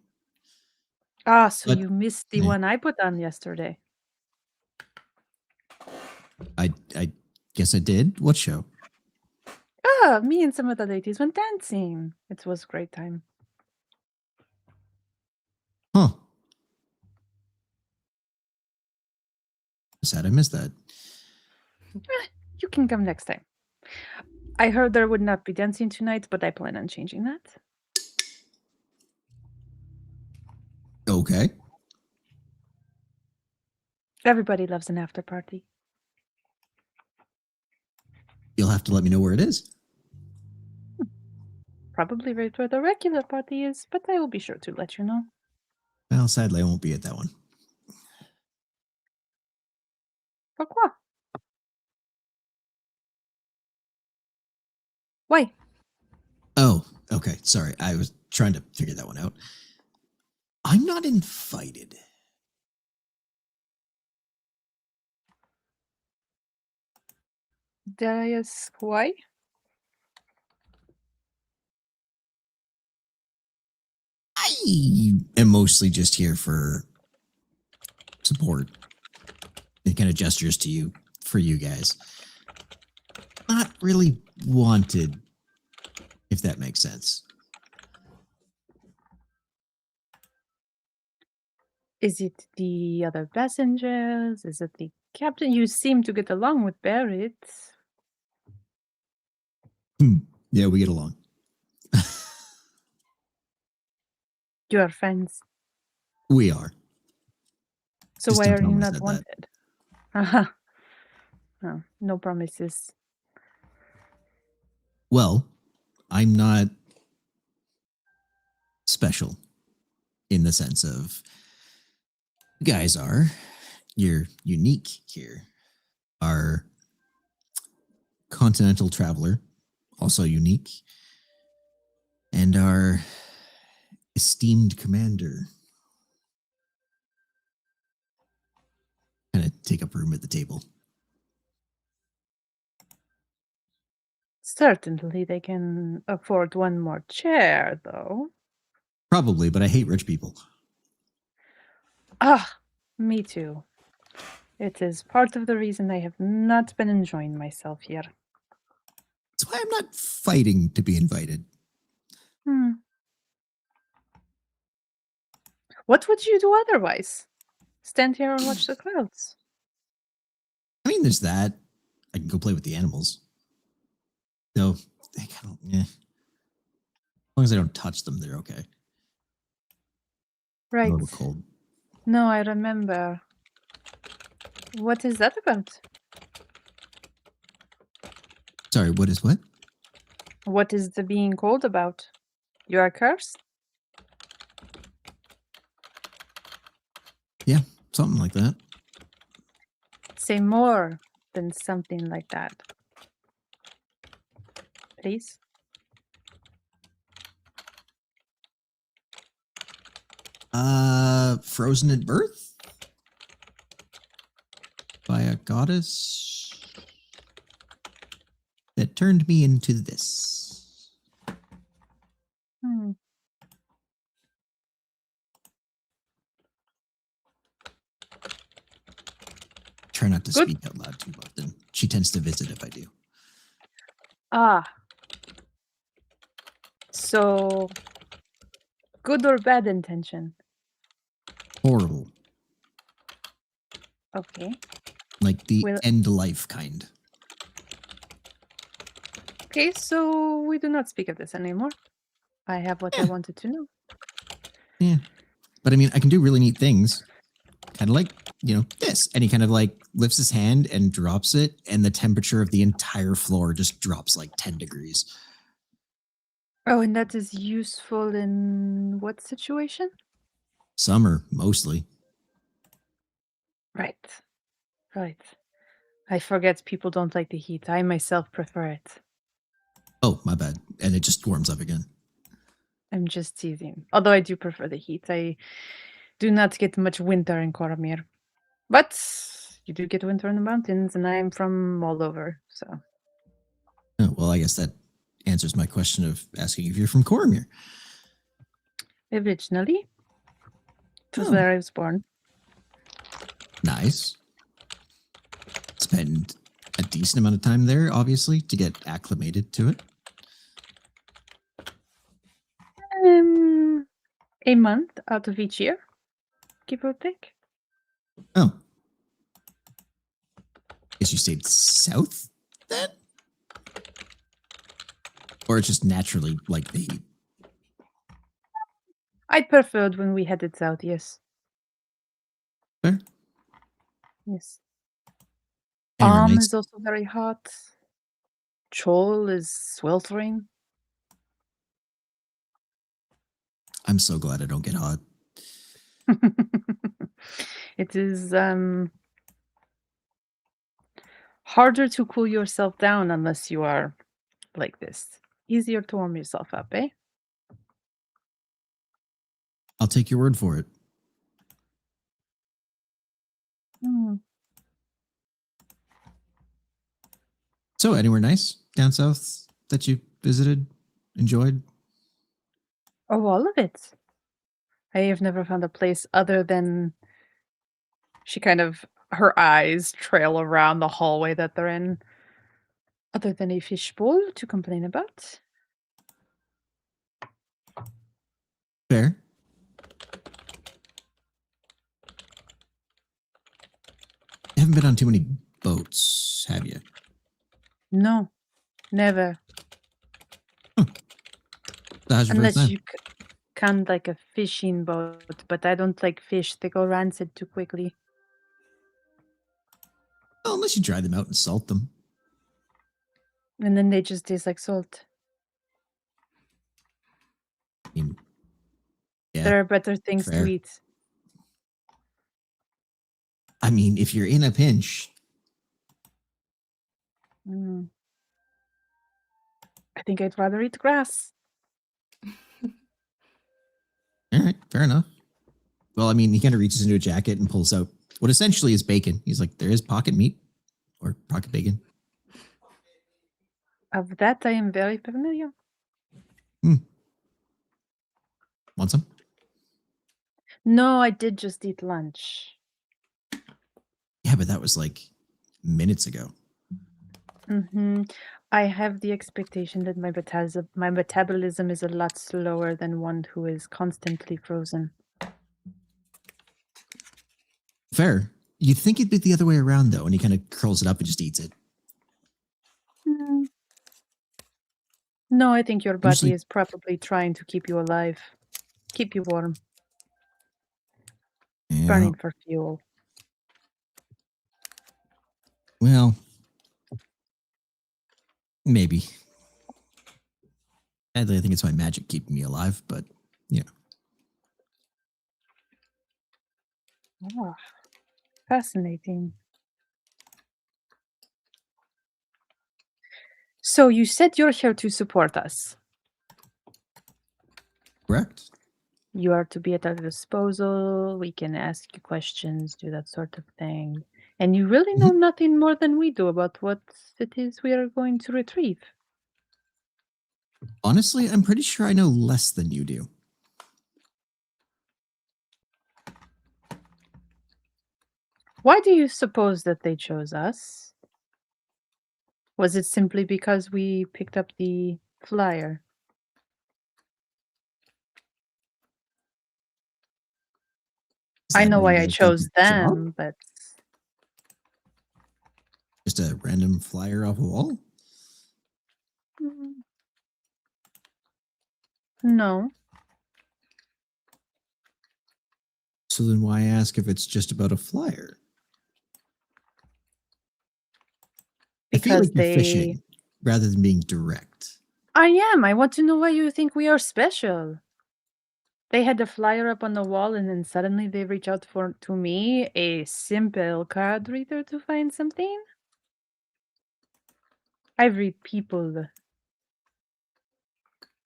Speaker 2: Ah, so
Speaker 4: But-
Speaker 2: you missed the
Speaker 4: yeah.
Speaker 2: one I put on yesterday.
Speaker 4: I guess I did. What show?
Speaker 2: Ah, me and some of the ladies went dancing. It was a great time.
Speaker 4: Huh. Sad I missed that.
Speaker 2: You can come next time. I heard there would not be dancing tonight, but I plan on changing that.
Speaker 4: Okay.
Speaker 2: Everybody loves an after party.
Speaker 4: You'll have to let me know where it is.
Speaker 2: Probably right where the regular party is, but I will be sure to let you know.
Speaker 4: Well, sadly, I won't be at that one.
Speaker 2: Pourquoi? Why?
Speaker 4: Oh, okay. Sorry. I was trying to figure that one out. I'm not invited.
Speaker 2: Dare I ask why?
Speaker 4: I am mostly just here for support and kind of gestures to you for you guys. Not really wanted, if that makes sense.
Speaker 2: Is it the other passengers? Is it the captain? You seem to get along with Barrett.
Speaker 4: Yeah, we get along.
Speaker 2: You are friends.
Speaker 4: We are.
Speaker 2: So
Speaker 4: Just
Speaker 2: why
Speaker 4: don't
Speaker 2: are
Speaker 4: tell
Speaker 2: you
Speaker 4: him I
Speaker 2: not
Speaker 4: said that.
Speaker 2: wanted? Uh-huh. No, no promises.
Speaker 4: Well, I'm not special in the sense of you guys are. You're unique here. Our continental traveler, also unique. And our esteemed commander. Kind of take up room at the table.
Speaker 2: Certainly they can afford one more chair, though.
Speaker 4: Probably, but I hate rich people.
Speaker 2: Ah, me too. It is part of the reason I have not been enjoying myself here.
Speaker 4: That's why I'm not fighting to be invited.
Speaker 2: Hmm. What would you do otherwise? Stand here and watch the clouds.
Speaker 4: I mean, there's that. I can go play with the animals. So, they kind of, yeah. As long as I don't touch them, they're okay. I'm
Speaker 2: Right.
Speaker 4: a little cold.
Speaker 2: No, I remember. What is that about?
Speaker 4: Sorry, what is what?
Speaker 2: What is the being cold about? You are cursed?
Speaker 4: Yeah, something like that.
Speaker 2: Say more than something like that. Please.
Speaker 4: Frozen at birth by a goddess that turned me into this.
Speaker 2: Hmm.
Speaker 4: Try not to
Speaker 2: Good.
Speaker 4: speak out loud too often. She tends to visit if I do.
Speaker 2: Ah. So, good or bad intention?
Speaker 4: Horrible.
Speaker 2: Okay.
Speaker 4: Like the
Speaker 2: Well-
Speaker 4: end life kind.
Speaker 2: Okay, so we do not speak of this anymore. I have what I wanted to know.
Speaker 4: Yeah. But I mean, I can do really neat things. Kind of like, this. And he kind of like lifts his hand and drops it, and the temperature of the entire floor just drops like 10 degrees.
Speaker 2: Oh, and that is useful in what situation?
Speaker 4: Summer, mostly.
Speaker 2: Right. Right. I forget people don't like the heat. I myself prefer it.
Speaker 4: Oh, my bad. And it just warms up again.
Speaker 2: I'm just teasing. Although I do prefer the heat. I do not get much winter in Coromir. But you do get winter in the mountains, and I'm from all over, so.
Speaker 4: Oh, well, I guess that answers my question of asking if you're from Coromir.
Speaker 2: Originally, it was
Speaker 4: Oh.
Speaker 2: where I was born.
Speaker 4: Nice. Spend a decent amount of time there, obviously, to get acclimated to it.
Speaker 2: A month out of each year, give or take.
Speaker 4: Oh. Guess you stayed south then? Or it's just naturally like the heat?
Speaker 2: I preferred when we headed south, yes.
Speaker 4: Fair.
Speaker 2: Yes.
Speaker 4: Anywhere nice?
Speaker 2: Is also very hot. Chol is sweltering.
Speaker 4: I'm so glad I don't get hot.
Speaker 2: It is harder to cool yourself down unless you are like this. Easier to warm yourself up, eh?
Speaker 4: I'll take your word for it.
Speaker 2: Hmm.
Speaker 4: So, anywhere nice down south that you visited, enjoyed?
Speaker 2: Oh, all of it. I have never found a place other than her eyes trail around the hallway that they're in, other than a fishbowl to complain about.
Speaker 4: Fair. You haven't been on too many boats, have you?
Speaker 2: No, never.
Speaker 4: So how's your first
Speaker 2: Unless
Speaker 4: time?
Speaker 2: you count like a fishing boat, but I don't like fish. They go rancid too quickly.
Speaker 4: Well, unless you dry them out and salt them.
Speaker 2: And then they just taste like salt.
Speaker 4: I mean, yeah.
Speaker 2: There are better things
Speaker 4: fair.
Speaker 2: to eat.
Speaker 4: I mean, if you're in a pinch,
Speaker 2: Mm. I think I'd rather eat grass.
Speaker 4: all right, fair enough. Well, I mean, he kind of reaches into a jacket and pulls out what essentially is bacon. He's like, there is pocket meat or pocket bacon.
Speaker 2: Of that, I am very familiar.
Speaker 4: Want some?
Speaker 2: No, I did just eat lunch.
Speaker 4: Yeah, but that was like minutes ago.
Speaker 2: I have the expectation that my metabolism is a lot slower than one who is constantly frozen.
Speaker 4: Fair. You'd think it'd be the other way around, though, and he kind of curls it up and just eats it.
Speaker 2: No, I think your body
Speaker 4: Usually-
Speaker 2: is probably trying to keep you alive, keep you warm,
Speaker 4: Yeah,
Speaker 2: burning for fuel.
Speaker 4: well, maybe. I think it's my magic keeping me alive, but
Speaker 2: Ah, fascinating. So you said you're here to support us.
Speaker 4: correct.
Speaker 2: You are to be at our disposal. We can ask you questions, do that sort of thing. And you really know nothing more than we do about what it is we are going to retrieve.
Speaker 4: Honestly, I'm pretty sure I know less than you do.
Speaker 2: Why do you suppose that they chose us? Was it simply because we picked up the flyer?
Speaker 4: Does
Speaker 2: I
Speaker 4: that
Speaker 2: know
Speaker 4: mean
Speaker 2: why
Speaker 4: you
Speaker 2: I
Speaker 4: guys did
Speaker 2: chose
Speaker 4: your job?
Speaker 2: them, but
Speaker 4: Just a random flyer off a wall?
Speaker 2: Mm, no.
Speaker 4: So then why ask if it's just about a flyer? I feel
Speaker 2: Because
Speaker 4: like you're
Speaker 2: they
Speaker 4: fishing rather than being direct.
Speaker 2: I am. I want to know why you think we are special. They had the flyer up on the wall and then suddenly they reach out to me, a simple card reader, to find something? I read people.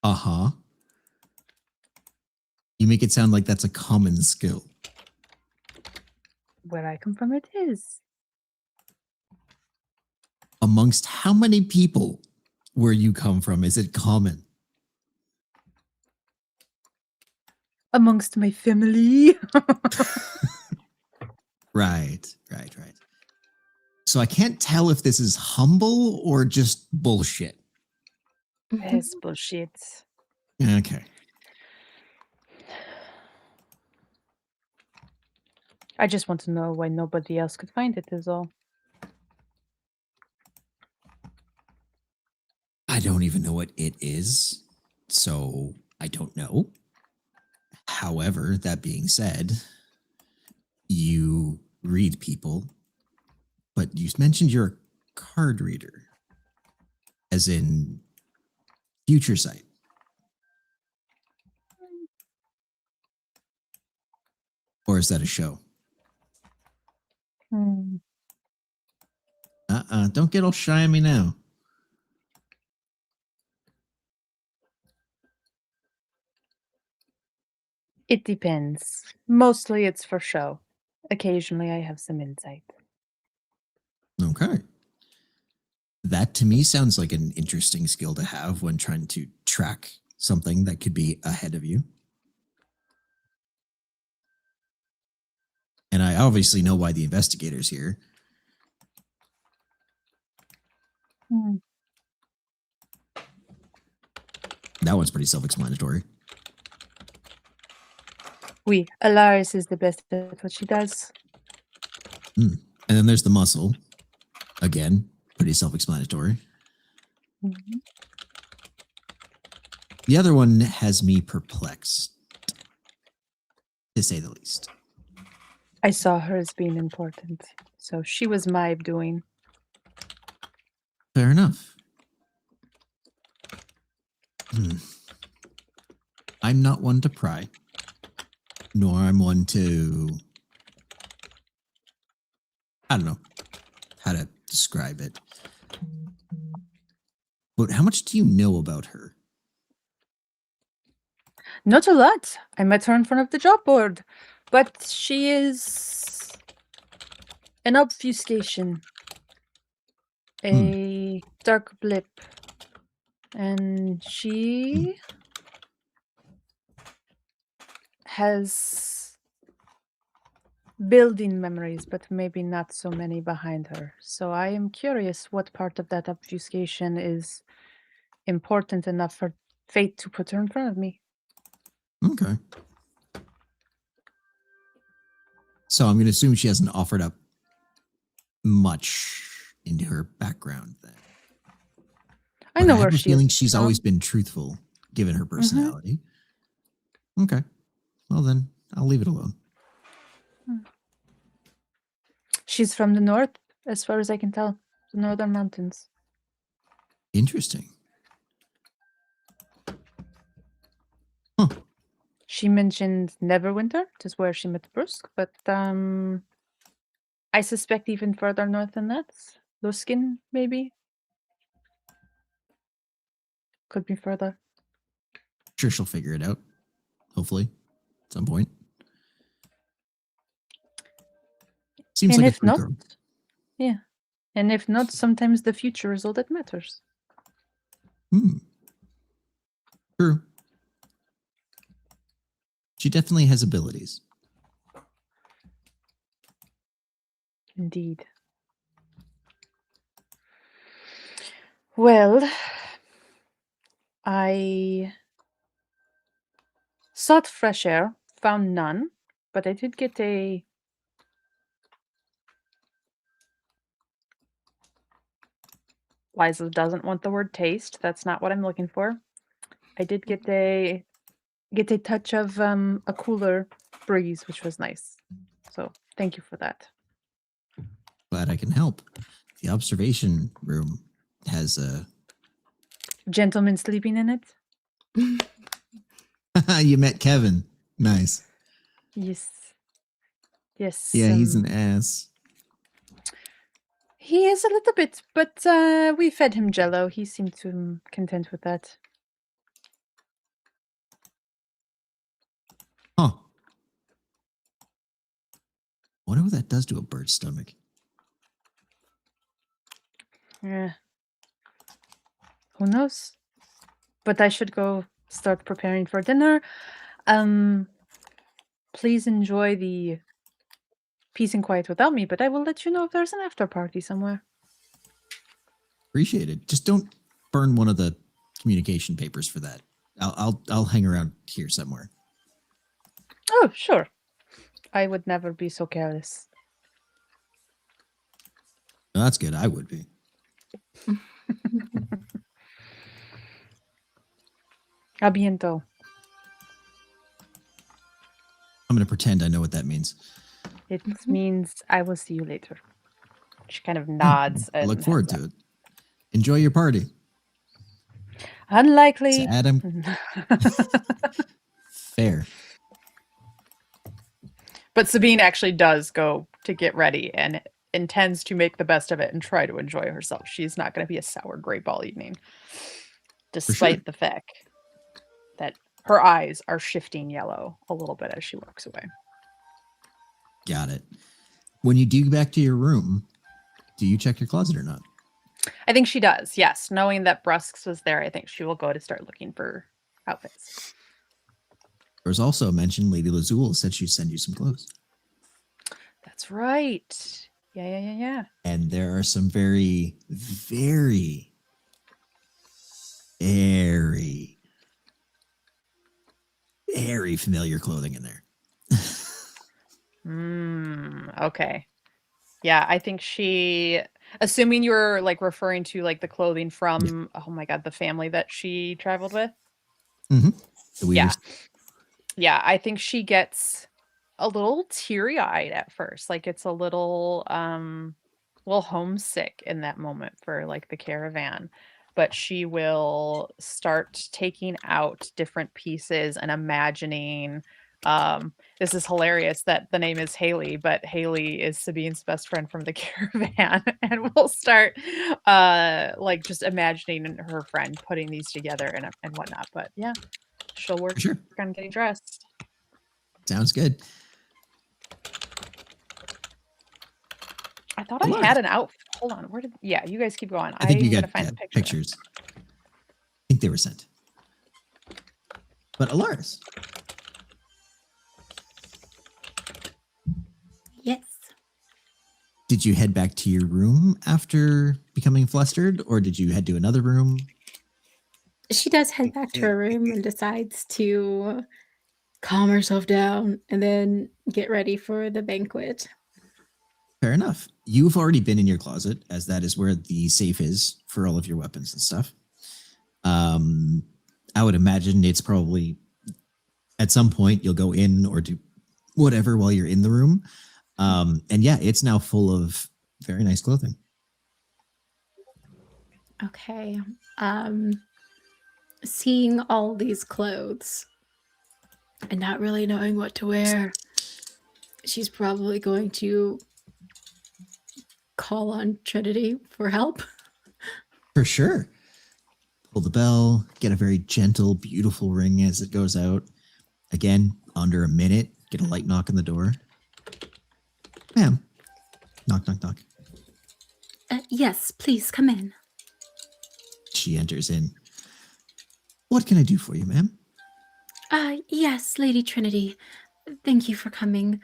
Speaker 4: Uh-huh. You make it sound like that's a common skill.
Speaker 2: Where I come from, it is.
Speaker 4: Amongst how many people where you come from is it common?
Speaker 2: Amongst my family.
Speaker 4: Right. So I can't tell if this is humble or just bullshit.
Speaker 2: It's bullshit.
Speaker 4: Okay.
Speaker 2: I just want to know why nobody else could find it, is all.
Speaker 4: I don't even know what it is, so I don't know. However, that being said, you read people, but you mentioned you're a card reader, as in future sight. Or is that a show?
Speaker 2: Hmm.
Speaker 4: Don't get all shy on me now.
Speaker 2: It depends. Mostly it's for show. Occasionally I have some insight.
Speaker 4: Okay. That to me sounds like an interesting skill to have when trying to track something that could be ahead of you. And I obviously know why the investigator's here.
Speaker 2: Hmm.
Speaker 4: That one's pretty self-explanatory.
Speaker 2: Alaris is the best at what she does.
Speaker 4: And then there's the muscle. Again, pretty self-explanatory.
Speaker 2: Mhm.
Speaker 4: The other one has me perplexed, to say the least.
Speaker 2: I saw her as being important, so she was my doing.
Speaker 4: Fair enough. I'm not one to pry, nor I'm one to, I don't know how to describe it. But how much do you know about her?
Speaker 2: Not a lot. I met her in front of the job board, but she is an obfuscation, a dark blip, and she has building memories, but maybe not so many behind her. So I am curious what part of that obfuscation is important enough for fate to put her in front of me.
Speaker 4: Okay. So I'm going to assume she hasn't offered up much into her background then.
Speaker 2: I
Speaker 4: But
Speaker 2: know
Speaker 4: I
Speaker 2: where
Speaker 4: have a
Speaker 2: she
Speaker 4: feeling
Speaker 2: is.
Speaker 4: she's always been truthful, given her personality. Okay. Well, then I'll leave it alone.
Speaker 2: She's from the north, as far as I can tell. The northern mountains.
Speaker 4: Interesting. Huh.
Speaker 2: She mentioned Neverwinter, just where she met Brusk, but I suspect even further north than that. Luskin, maybe? Could be further.
Speaker 4: Sure, she'll figure it out. Hopefully, at some point. Seems
Speaker 2: And
Speaker 4: like a
Speaker 2: if
Speaker 4: sweet
Speaker 2: not,
Speaker 4: girl.
Speaker 2: yeah. And if not, sometimes the future is all that matters.
Speaker 4: True. She definitely has abilities.
Speaker 2: Indeed. Well, I sought fresh air, found none, but I did get a Liza doesn't want the word taste. That's not what I'm looking for. I did get a touch of a cooler breeze, which was nice. So thank you for that.
Speaker 4: Glad I can help. The observation room has a.
Speaker 2: Gentleman sleeping in it?
Speaker 4: You met Kevin. Nice.
Speaker 2: Yes. Yes.
Speaker 4: Yeah, he's an ass.
Speaker 2: He is a little bit, but we fed him jello. He seemed to content with that.
Speaker 4: Huh. Wonder what that does to a bird's stomach.
Speaker 2: Yeah. Who knows? But I should go start preparing for dinner. Please enjoy the peace and quiet without me, but I will let you know if there's an after party somewhere.
Speaker 4: Appreciate it. Just don't burn one of the communication papers for that. I'll hang around here somewhere.
Speaker 2: Oh, sure. I would never be so careless.
Speaker 4: No, that's good. I would be.
Speaker 2: A bientôt.
Speaker 4: I'm going to pretend I know what that means.
Speaker 2: It means I will see you later. She kind of nods.
Speaker 4: I
Speaker 2: and
Speaker 4: look forward
Speaker 2: heads
Speaker 4: to it. Enjoy your party.
Speaker 2: up. Unlikely.
Speaker 4: It's Adam. Fair.
Speaker 2: But Sabine actually does go to get ready and intends to make the best of it and try to enjoy herself. She's not going to be a sour grape all evening, despite the fact that her eyes are shifting yellow a little bit as she walks away.
Speaker 4: Got it. When you do back to your room, do you check your closet or not?
Speaker 2: I think she does, yes. Knowing that Brusks was there, I think she will go to start looking for outfits.
Speaker 4: There was also a mention Lady Lazul said she'd send you some clothes.
Speaker 2: That's right. Yeah.
Speaker 4: And there are some very, very, very familiar clothing in there.
Speaker 2: Okay. Yeah, I think she, assuming you're like referring to like the clothing from, oh my God, the family that she traveled with.
Speaker 4: Mm-hmm.
Speaker 2: Yeah, I think she gets a little teary-eyed at first. Like it's a little homesick in that moment for like the caravan. But she will start taking out different pieces and imagining. This is hilarious that the name is Haley, but Haley is Sabine's best friend from the caravan. And we'll start like just imagining her friend putting these together and whatnot. But yeah, she'll work on getting dressed.
Speaker 4: Sounds good.
Speaker 2: I thought I had an outfit. Hold on. Where did? Yeah, you guys keep going.
Speaker 4: I think you got
Speaker 2: find
Speaker 4: pictures. I think they were sent. But Alaris.
Speaker 1: Yes.
Speaker 4: Did you head back to your room after becoming flustered, or did you head to another room?
Speaker 1: She does head back to her room and decides to calm herself down and then get ready for the banquet.
Speaker 4: Fair enough. You've already been in your closet, as that is where the safe is for all of your weapons and stuff. I would imagine it's probably at some point you'll go in or do whatever while you're in the room. And yeah, it's now full of very nice clothing.
Speaker 1: Okay. Seeing all these clothes and not really knowing what to wear, she's probably going to call on Trinity for help.
Speaker 4: For sure. Pull the bell, get a very gentle, beautiful ring as it goes out. Again, under a minute, get a light knock on the door. Ma'am. Knock, knock, knock.
Speaker 1: Yes, please come in.
Speaker 4: She enters in. What can I do for you, ma'am?
Speaker 1: Yes, Lady Trinity. Thank you for coming.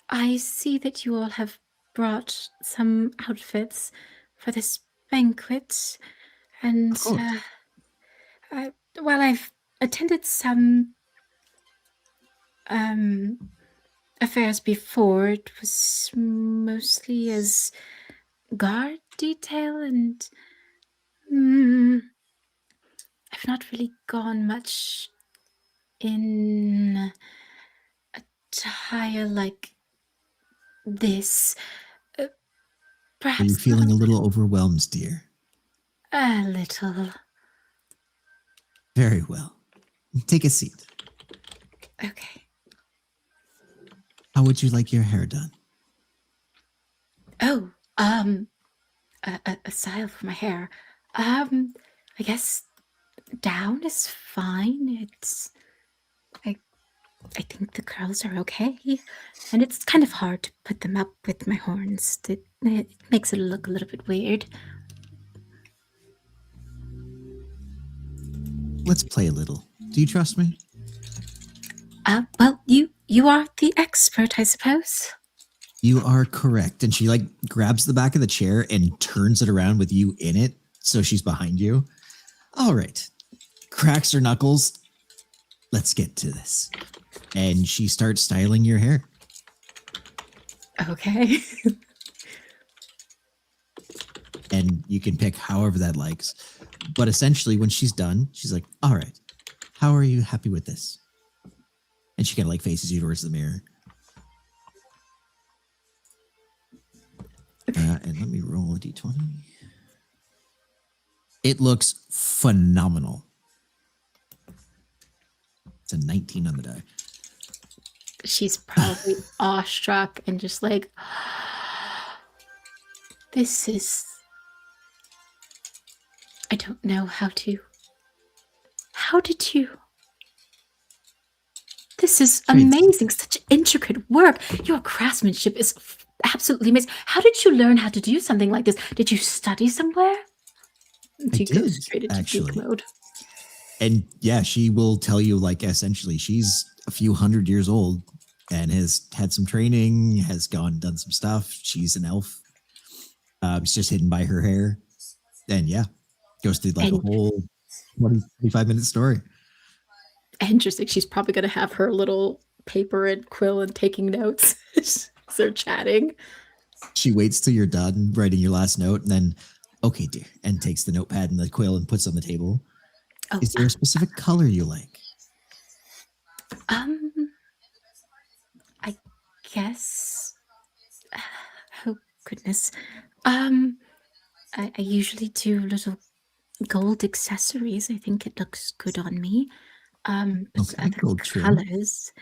Speaker 1: I see that you all have brought some outfits for this banquet, and
Speaker 4: Of course.
Speaker 1: well, I've attended some affairs before. It was mostly as guard detail, and I've not really gone much in attire like this.
Speaker 4: Are
Speaker 1: Perhaps
Speaker 4: you feeling a little overwhelmed, dear?
Speaker 1: a little.
Speaker 4: Very well. Take a seat.
Speaker 1: Okay.
Speaker 4: How would you like your hair done?
Speaker 1: Oh, a style for my hair. I guess down is fine. I think the curls are okay, and it's kind of hard to put them up with my horns. It makes it look a little bit weird.
Speaker 4: Let's play a little. Do you trust me?
Speaker 1: Well, you are the expert, I suppose.
Speaker 4: You are correct. And she like grabs the back of the chair and turns it around with you in it, so she's behind you. All right. Cracks her knuckles. Let's get to this. And she starts styling your hair.
Speaker 1: Okay.
Speaker 4: And you can pick however that likes. But essentially, when she's done, she's like, all right, how are you happy with this? And she kind of like faces you towards the mirror. And let me roll a d20. It looks phenomenal. It's a 19 on the die.
Speaker 1: She's probably awestruck and just like, this is. I don't know how to. How did you? This is amazing. Such intricate work. Your craftsmanship is absolutely amazing. How did you learn how to do something like this? Did you study somewhere? She
Speaker 4: did,
Speaker 1: goes straight into
Speaker 4: actually.
Speaker 1: geek mode.
Speaker 4: And yeah, she will tell you, like, essentially, she's a few hundred years old and has had some training, has gone done some stuff. She's an elf. It's just hidden by her hair. And yeah, goes through like a whole 25-minute story.
Speaker 1: Interesting. She's probably going to have her little paper and quill and taking notes as they're chatting.
Speaker 4: She waits till you're done writing your last note and then, okay, dear, and takes the notepad and the quill and puts it on the table.
Speaker 1: Oh,
Speaker 4: Is there a specific color you like?
Speaker 1: I guess. Oh goodness. I usually do little gold accessories. I think it looks good on me. But
Speaker 4: Okay,
Speaker 1: other
Speaker 4: gold trim.
Speaker 1: colors.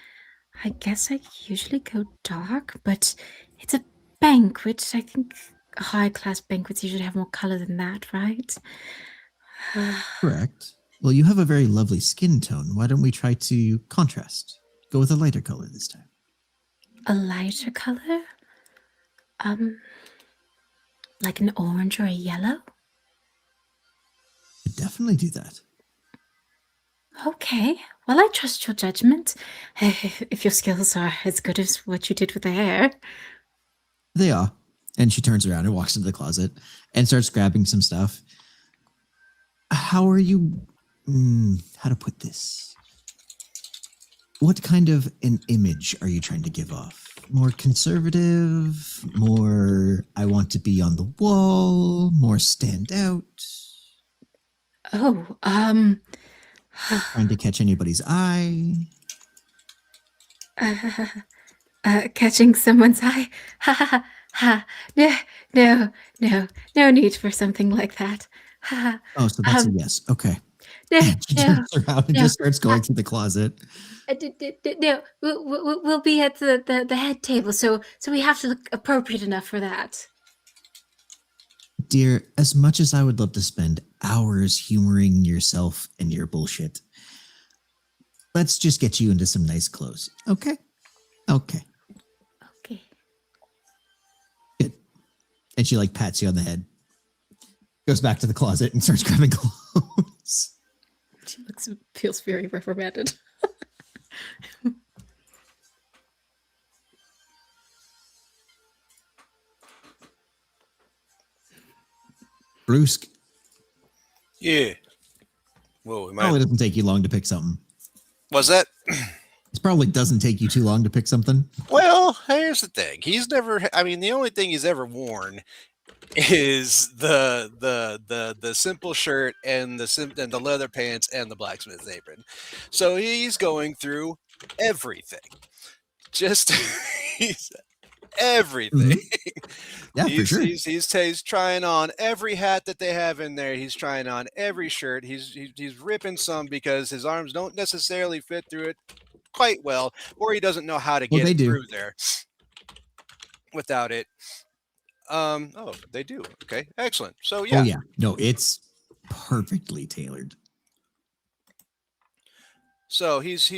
Speaker 1: I guess I usually go dark, but it's a banquet. I think high class banquets usually have more color than that, right?
Speaker 4: Correct. Well, you have a very lovely skin tone. Why don't we try to contrast? Go with a lighter color this time.
Speaker 1: A lighter color? Like an orange or a yellow?
Speaker 4: Could definitely do that.
Speaker 1: Okay. Well, I trust your judgment. If your skills are as good as what you did with the hair.
Speaker 4: They are. And she turns around and walks into the closet and starts grabbing some stuff. How are you? How to put this? What kind of an image are you trying to give off? More conservative? More I want to be on the wall? More stand out?
Speaker 1: Oh,
Speaker 4: Trying to catch anybody's eye.
Speaker 1: catching someone's eye. Ha ha ha. Ha. No, no, no, no need for something like that. Ha ha.
Speaker 4: Oh, so that's a
Speaker 1: Um,
Speaker 4: yes. Okay.
Speaker 1: No,
Speaker 4: She
Speaker 1: no,
Speaker 4: turns around and
Speaker 1: no.
Speaker 4: just starts going through the closet.
Speaker 1: No, we'll be at the head table, so we have to look appropriate enough for that.
Speaker 4: Dear, as much as I would love to spend hours humoring yourself and your bullshit, let's just get you into some nice clothes. Okay? Okay.
Speaker 1: Okay.
Speaker 4: Good. And she like pats you on the head, goes back to the closet and starts grabbing clothes.
Speaker 1: She feels very reprimanded.
Speaker 4: Brusque,
Speaker 3: Yeah. Whoa, am
Speaker 4: probably
Speaker 3: I?
Speaker 4: doesn't take you long to pick something.
Speaker 3: Was that?
Speaker 4: It probably doesn't take you too long to pick something.
Speaker 3: Well, here's the thing. He's never. I mean, the only thing he's ever worn is the simple shirt and and the leather pants and the blacksmith's apron. So he's going through everything. Just he's everything.
Speaker 4: Yeah, for sure.
Speaker 3: He's trying on every hat that they have in there. He's trying on every shirt. He's ripping some because his arms don't necessarily fit through it quite well, or he doesn't know how to
Speaker 4: Well,
Speaker 3: get
Speaker 4: they do.
Speaker 3: through there without it. Oh, they do. Okay, excellent. So yeah,
Speaker 4: Oh, yeah. No, it's perfectly tailored.
Speaker 3: so he's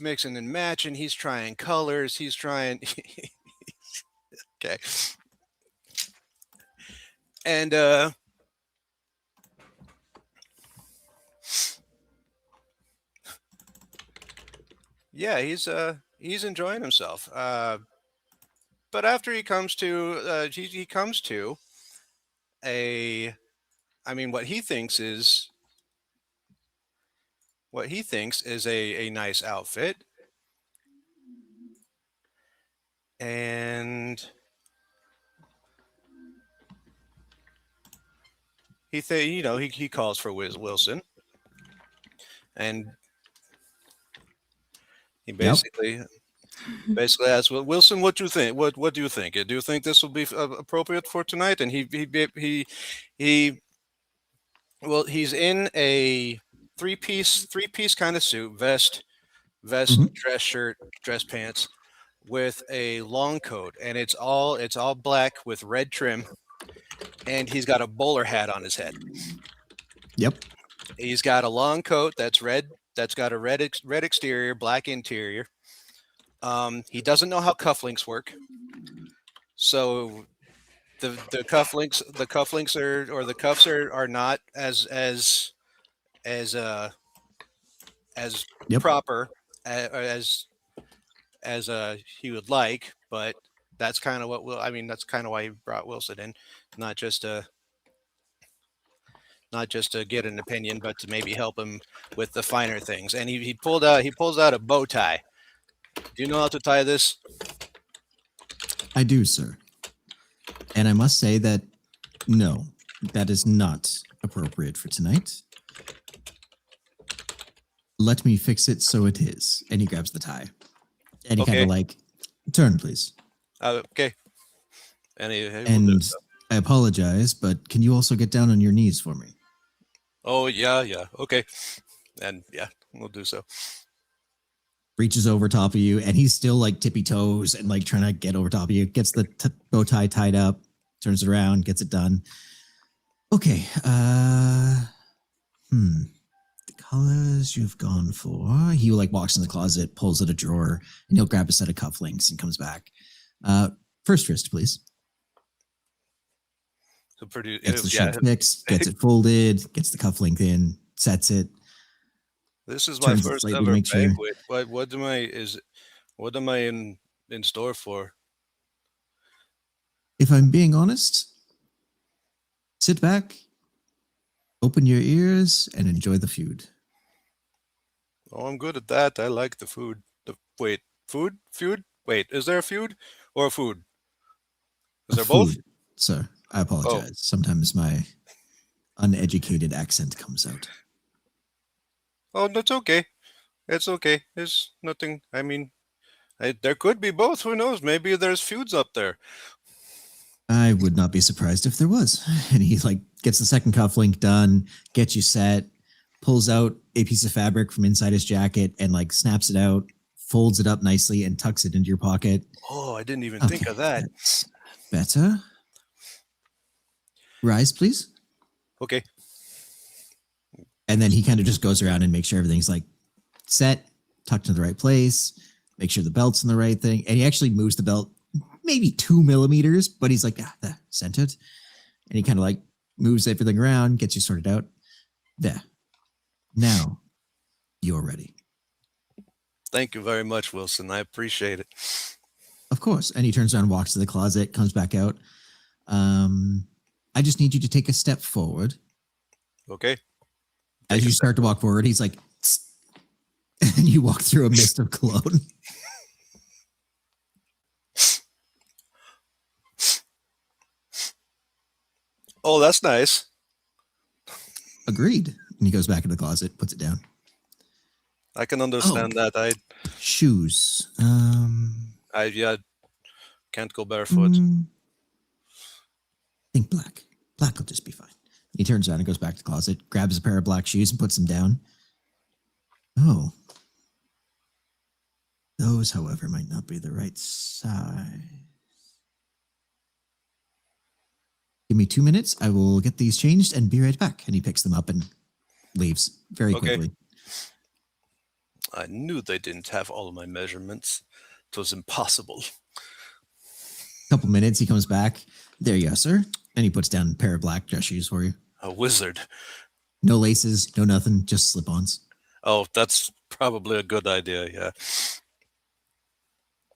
Speaker 3: mixing and matching. He's trying colors. He's trying. Okay, and yeah, he's enjoying himself. But after he comes to he comes to a, I mean, what he thinks is a nice outfit, and he calls for Wilson, and he basically asks, "Well, Wilson, what do you think? What do you think? Do you think this will be appropriate for tonight?" And he well, he's in a three piece kind of suit, vest,
Speaker 4: Mhm.
Speaker 3: dress shirt, dress pants, with a long coat, and it's all black with red trim, and he's got a bowler hat on his head.
Speaker 4: Yep.
Speaker 3: He's got a long coat that's red, that's got a red exterior, black interior. He doesn't know how cufflinks work, so the cufflinks are, or the cuffs are not as
Speaker 4: Yep.
Speaker 3: proper as he would like, but that's kind of what that's kind of why he brought Wilson in, not just to get an opinion, but to maybe help him with the finer things. And he pulls out a bow tie. Do you know how to tie this?
Speaker 4: I do, sir. And I must say that no, that is not appropriate for tonight. Let me fix it so it is. And he grabs the tie. And he kind
Speaker 3: Okay.
Speaker 4: of like, turn, please.
Speaker 3: Okay. And he will do
Speaker 4: And
Speaker 3: so.
Speaker 4: I apologize, but can you also get down on your knees for me?
Speaker 3: Oh yeah, okay. And yeah, we'll do so.
Speaker 4: Reaches over top of you, and he's still like tippy toes and like trying to get over top of you. Gets the bow tie tied up, turns it around, gets it done. Okay. The colors you've gone for. He like walks in the closet, pulls out a drawer, and he'll grab a set of cufflinks and comes back. First wrist, please.
Speaker 3: So pretty.
Speaker 4: Gets the
Speaker 3: Yeah,
Speaker 4: shirt fixed, gets it folded, gets the cufflink in, sets it.
Speaker 3: this is my
Speaker 4: Turns it
Speaker 3: first
Speaker 4: slightly,
Speaker 3: ever
Speaker 4: make sure.
Speaker 3: banquet. What am I in store for?
Speaker 4: If I'm being honest, sit back, open your ears, and enjoy the food.
Speaker 3: Oh, I'm good at that. I like the food. Food? Feud? Wait, is there a feud or a food? Is there both?
Speaker 4: Food, sir. I apologize. Sometimes my uneducated accent comes out.
Speaker 3: Oh, that's okay. It's okay. There's nothing. I mean, there could be both. Who knows? Maybe there's feuds up there.
Speaker 4: I would not be surprised if there was. And he like gets the second cufflink done, gets you set, pulls out a piece of fabric from inside his jacket and like snaps it out, folds it up nicely and tucks it into your pocket.
Speaker 3: Oh, I didn't even think of that.
Speaker 4: That's better. Rise, please.
Speaker 3: Okay.
Speaker 4: And then he kind of just goes around and makes sure everything's like set, tucked in the right place, make sure the belt's in the right thing. And he actually moves the belt maybe 2 millimeters, but he's like, centered. And he kind of like moves everything around, gets you sorted out. There. Now you're ready.
Speaker 3: Thank you very much, Wilson. I appreciate it.
Speaker 4: Of course. And he turns around, walks to the closet, comes back out. I just need you to take a step forward.
Speaker 3: Okay.
Speaker 4: As you start to walk forward, he's like, "Tsk." And you walk through a mist of cologne.
Speaker 3: Oh, that's nice.
Speaker 4: Agreed. And he goes back in the closet, puts it down.
Speaker 3: I can understand that.
Speaker 4: Shoes.
Speaker 3: Yeah, can't go barefoot.
Speaker 4: Think black. Black will just be fine. He turns around and goes back to the closet, grabs a pair of black shoes and puts them down. Oh. Those, however, might not be the right size. Give me 2 minutes. I will get these changed and be right back. And he picks them up and leaves very
Speaker 3: Okay.
Speaker 4: quickly.
Speaker 3: I knew they didn't have all my measurements. It was impossible.
Speaker 4: Couple minutes, he comes back. There you are, sir. And he puts down a pair of black dress shoes for you.
Speaker 3: A wizard.
Speaker 4: No laces, no nothing, just slip-ons.
Speaker 3: Oh, that's probably a good idea. Yeah.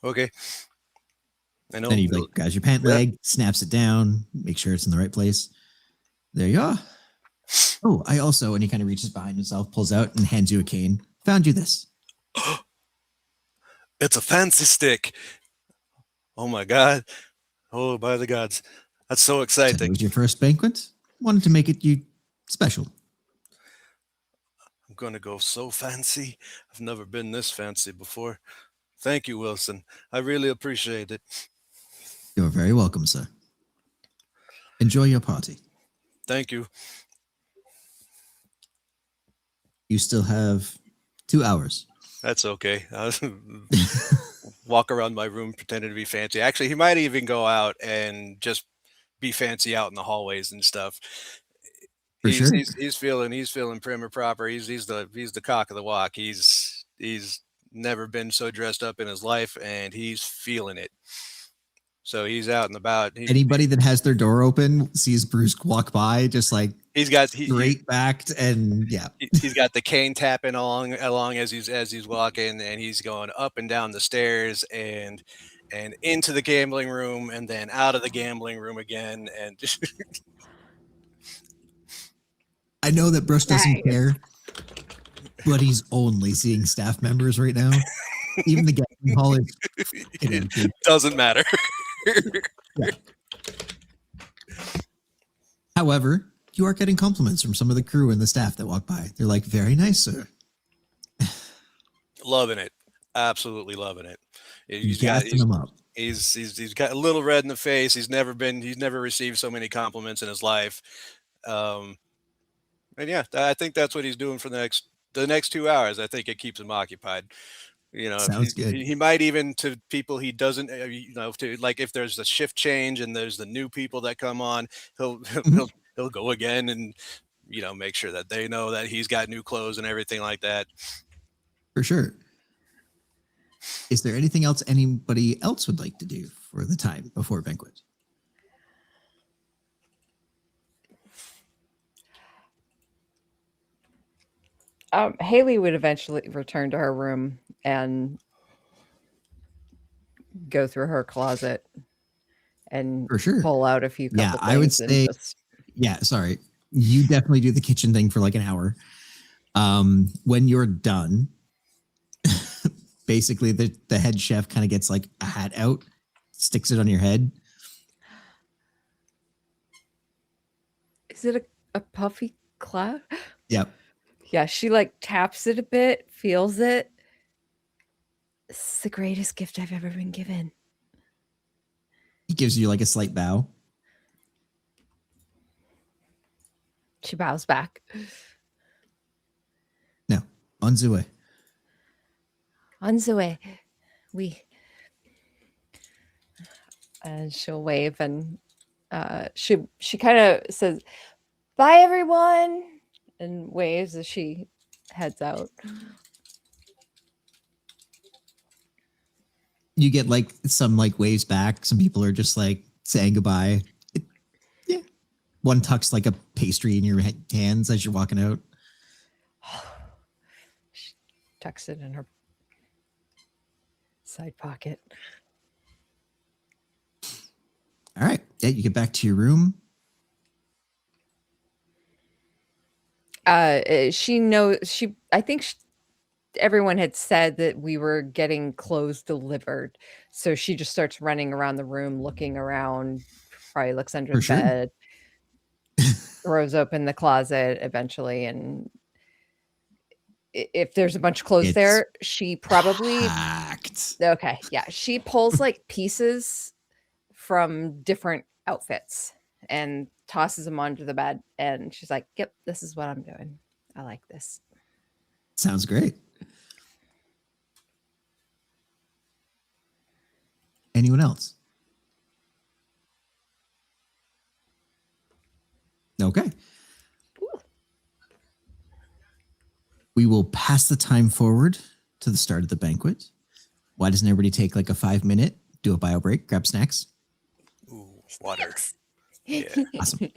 Speaker 3: Okay. I know.
Speaker 4: Then he like grabs your pant leg, snaps it down, make sure it's in the right place. There you are. Oh, I also, and he kind of reaches behind himself, pulls out and hands you a cane. Found you this.
Speaker 3: It's a fancy stick. Oh my God. Oh, by the gods. That's so
Speaker 4: Said it
Speaker 3: exciting.
Speaker 4: was your first banquet. Wanted to make it you special.
Speaker 3: I'm going to go so fancy. I've never been this fancy before. Thank you, Wilson. I really appreciate it.
Speaker 4: You're very welcome, sir. Enjoy your party.
Speaker 3: Thank you.
Speaker 4: You still have 2 hours.
Speaker 3: That's okay. I'll walk around my room pretending to be fancy. Actually, he might even go out and just be fancy out in the hallways and stuff.
Speaker 4: For
Speaker 3: he's,
Speaker 4: sure.
Speaker 3: he's feeling prim and proper. He's the cock of the walk. He's never been so dressed up in his life, and he's feeling it. So he's out and about.
Speaker 4: Anybody that has their door open sees Bruce walk by, just like
Speaker 3: He's got
Speaker 4: straight backed, and yeah.
Speaker 3: he's got the cane tapping along as he's walking, and he's going up and down the stairs and into the gambling room and then out of the gambling room again. And
Speaker 4: I know that Bruce doesn't
Speaker 5: Nice.
Speaker 4: care, but he's only seeing staff members right now. Even the gambling hall is fucking empty.
Speaker 3: it doesn't matter.
Speaker 4: However, you are getting compliments from some of the crew and the staff that walk by. They're like, very nice, sir.
Speaker 3: Loving it. Absolutely loving it.
Speaker 4: He's gassing them up.
Speaker 3: He's got a little red in the face. He's never received so many compliments in his life. And yeah, I think that's what he's doing for the next 2 hours. I think it keeps him occupied. You know,
Speaker 4: Sounds good.
Speaker 3: He might even, to people he doesn't, to like if there's a shift change and there's the new people that come on, he'll go again and make sure that they know that he's got new clothes and everything like that.
Speaker 4: For sure. Is there anything else anybody else would like to do for the time before banquet?
Speaker 5: Haley would eventually return to her room and go through her closet and
Speaker 4: For sure.
Speaker 5: pull out a few couple
Speaker 4: Yeah,
Speaker 5: things.
Speaker 4: I would
Speaker 5: and
Speaker 4: say-
Speaker 5: just-
Speaker 4: Yeah, sorry. You definitely do the kitchen thing for like an hour. When you're done, basically the head chef kind of gets like a hat out, sticks it on your head.
Speaker 5: is it A puffy cloud?
Speaker 4: Yep.
Speaker 5: Yeah, she like taps it a bit, feels it. This is the greatest gift I've ever been given.
Speaker 4: He gives you like a slight bow.
Speaker 5: She bows back.
Speaker 4: No, on the way.
Speaker 5: On the way. We and she'll wave and she kind of says, "Bye everyone," and waves as she heads out.
Speaker 4: You get like some like waves back. Some people are just like saying goodbye. Yeah. One tucks like a pastry in your hands as you're walking out.
Speaker 5: She tucks it in her side pocket.
Speaker 4: All right. Yeah, you get back to your room.
Speaker 5: She knows I think everyone had said that we were getting clothes delivered, so she just starts running around the room looking around, probably looks under
Speaker 4: For
Speaker 5: the
Speaker 4: sure.
Speaker 5: bed, throws open the closet eventually, and if there's a bunch of clothes
Speaker 4: It's
Speaker 5: there, she probably
Speaker 4: packed.
Speaker 5: okay, yeah, she pulls like pieces from different outfits and tosses them onto the bed, and she's like, "Yep, this is what I'm doing. I like this."
Speaker 4: Sounds great. Anyone else? Okay. We will pass the time forward to the start of the banquet. Why doesn't everybody take like a 5-minute, do a bio break, grab snacks?
Speaker 3: Ooh, water.
Speaker 5: Thanks.
Speaker 3: Yeah.
Speaker 4: Awesome.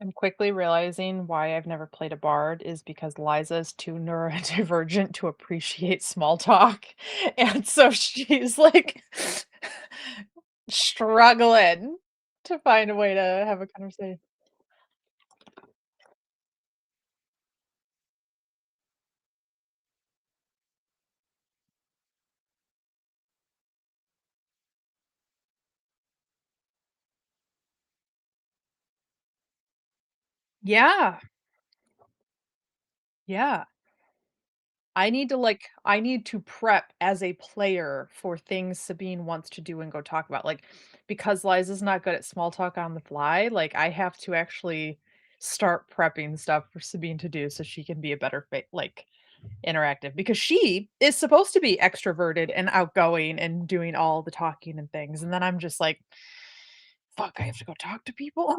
Speaker 2: I'm quickly realizing why I've never played a bard is because Liza is too neurodivergent to appreciate small talk. And so she's like struggling to find a way to have a conversation. Yeah. Yeah. I need to prep as a player for things Sabine wants to do and go talk about. Like, because Liza's not good at small talk on the fly, like I have to actually start prepping stuff for Sabine to do so she can be a better like interactive because she is supposed to be extroverted and outgoing and doing all the talking and things. And then I'm just like, fuck, I have to go talk to people.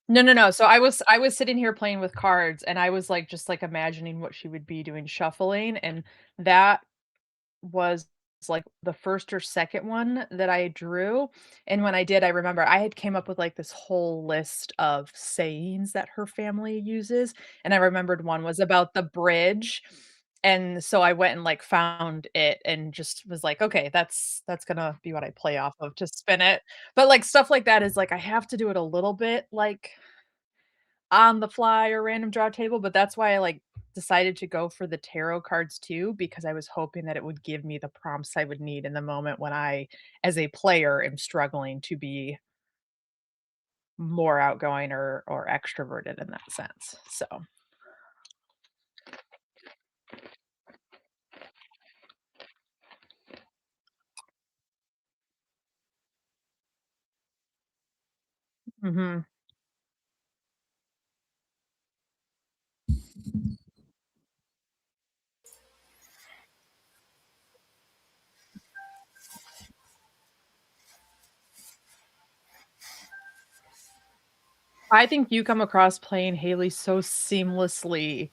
Speaker 2: No, no, no. So I was sitting here playing with cards and I was like just like imagining what she would be doing shuffling and that was like the first or second one that I drew. And when I did, I remember I had came up with like this whole list of sayings that her family uses. And I remembered one was about the bridge. And so I went and like found it and just was like, okay, that's gonna be what I play off of to spin it. But like stuff like that is like I have to do it a little bit like on the fly or random draw table, but that's why I, like, decided to go for the tarot cards too, because I was hoping that it would give me the prompts I would need in the moment when I, as a player, am struggling to be more outgoing or extroverted in that sense, so Mhm. I think you come across playing Haley so seamlessly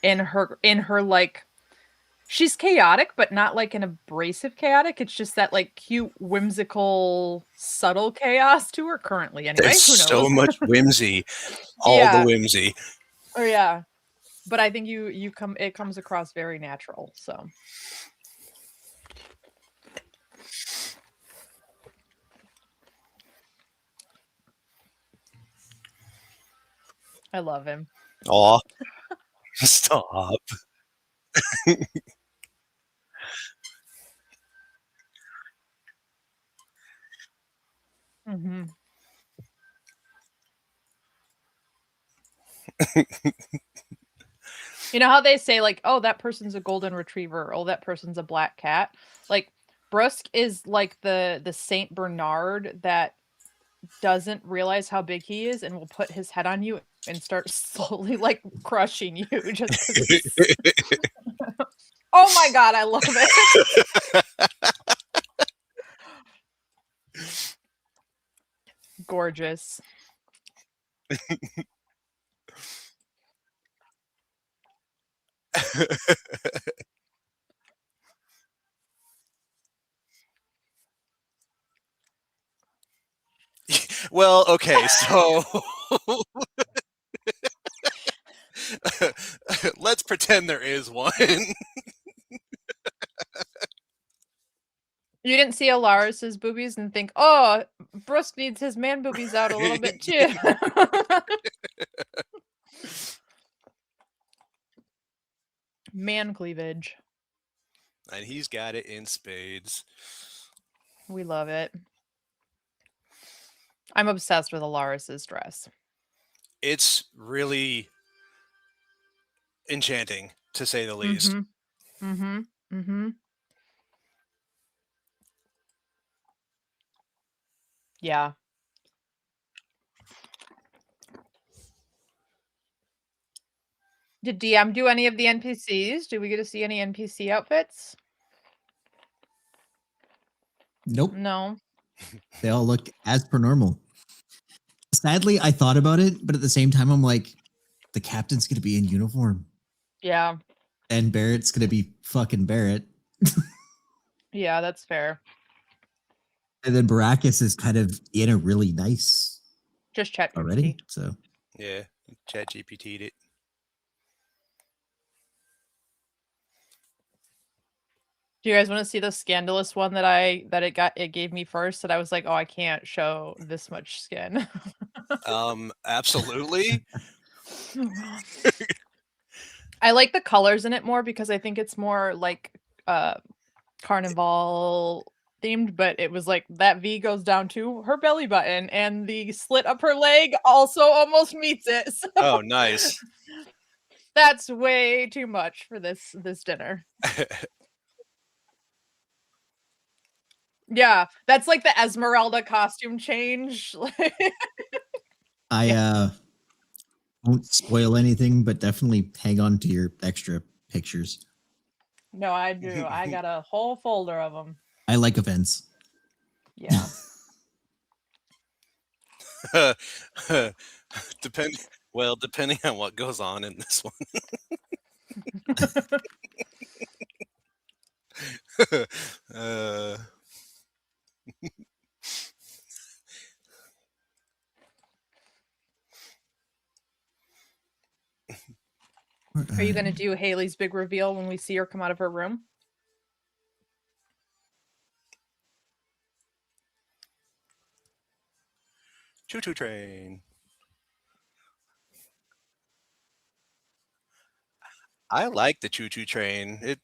Speaker 2: in her, like she's chaotic, but not like an abrasive chaotic, it's just that, like, cute, whimsical, subtle chaos to her currently anyway,
Speaker 3: There's
Speaker 2: who
Speaker 3: so
Speaker 2: knows?
Speaker 3: much whimsy, all the
Speaker 2: Yeah.
Speaker 3: whimsy.
Speaker 2: Oh, yeah. But I think you come it comes across very natural, so I love him.
Speaker 3: Aw, stop.
Speaker 2: Mhm. You know how they say, like, "Oh, that person's a golden retriever. Oh, that person's a black cat." Like, Brusque is like the Saint Bernard that doesn't realize how big he is and will put his head on you and start slowly, like, crushing you just 'cause it's Oh my god, I love it. Gorgeous.
Speaker 3: Well, okay, so let's pretend there is one.
Speaker 2: You didn't see Alaris's boobies and think, "Oh, Brusque needs his man boobies out a little bit too." Man cleavage.
Speaker 3: And he's got it in spades.
Speaker 2: We love it. I'm obsessed with Alaris's dress.
Speaker 3: It's really enchanting, to say the least.
Speaker 2: Mhm. Mhm. Mhm. Yeah. Did DM do any of the NPCs? Did we get to see any NPC outfits?
Speaker 4: Nope.
Speaker 2: No.
Speaker 4: They all look as per normal. Sadly, I thought about it, but at the same time, I'm like, the captain's gonna be in uniform,
Speaker 2: Yeah.
Speaker 4: and Barrett's gonna be fucking Barrett,
Speaker 2: Yeah, that's fair.
Speaker 4: and then Baracus is kind of in a really nice
Speaker 2: Just chat
Speaker 4: already. So
Speaker 3: Yeah, Chat GPT'd it.
Speaker 2: Do you guys want to see the scandalous one that it gave me first? That I was like, oh, I can't show this much skin.
Speaker 3: Absolutely.
Speaker 2: I like the colors in it more because I think it's more like carnival themed, but it was like that V goes down to her belly button and the slit up her leg also almost meets it. So
Speaker 3: Oh, nice.
Speaker 2: that's way too much for this dinner. Yeah, that's like the Esmeralda costume change.
Speaker 4: I won't spoil anything, but definitely hang on to your extra pictures.
Speaker 2: No, I do. I got a whole folder of them.
Speaker 4: I like events.
Speaker 2: Yeah.
Speaker 3: Depending on what goes on in this one.
Speaker 2: Are you going to do Haley's big reveal when we see her come out of her room?
Speaker 3: Choo-choo train. I like the choo-choo train. It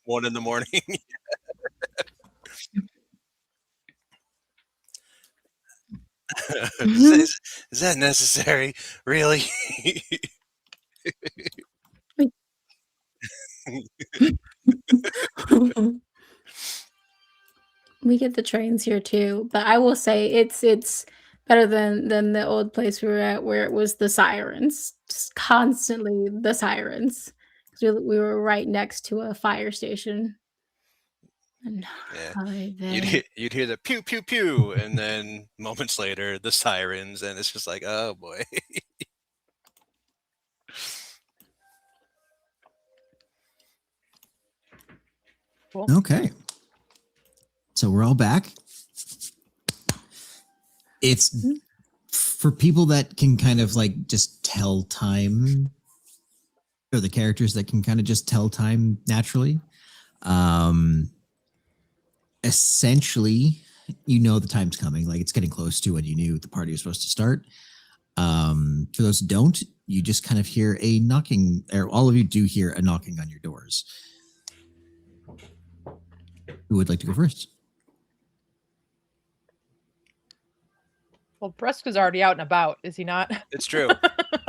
Speaker 3: 1 in the morning. Is that necessary? Really?
Speaker 1: We get the trains here too, but I will say it's better than the old place we were at where it was the sirens, just constantly the sirens. 'Cause we were right next to a fire station. And
Speaker 3: Yeah.
Speaker 1: right
Speaker 3: You'd
Speaker 1: there.
Speaker 3: you'd hear the pew pew pew, and then moments later the sirens, and it's just like, oh boy.
Speaker 2: Cool.
Speaker 4: Okay. So we're all back. It's for people that can kind of like just tell time, or the characters that can kind of just tell time naturally. Essentially, you know the time's coming, like it's getting close to when you knew the party was supposed to start. For those who don't, you just kind of hear a knocking, or all of you do hear a knocking on your doors. Who would like to go first?
Speaker 2: Well, Bresca's already out and about, is he not?
Speaker 3: It's true.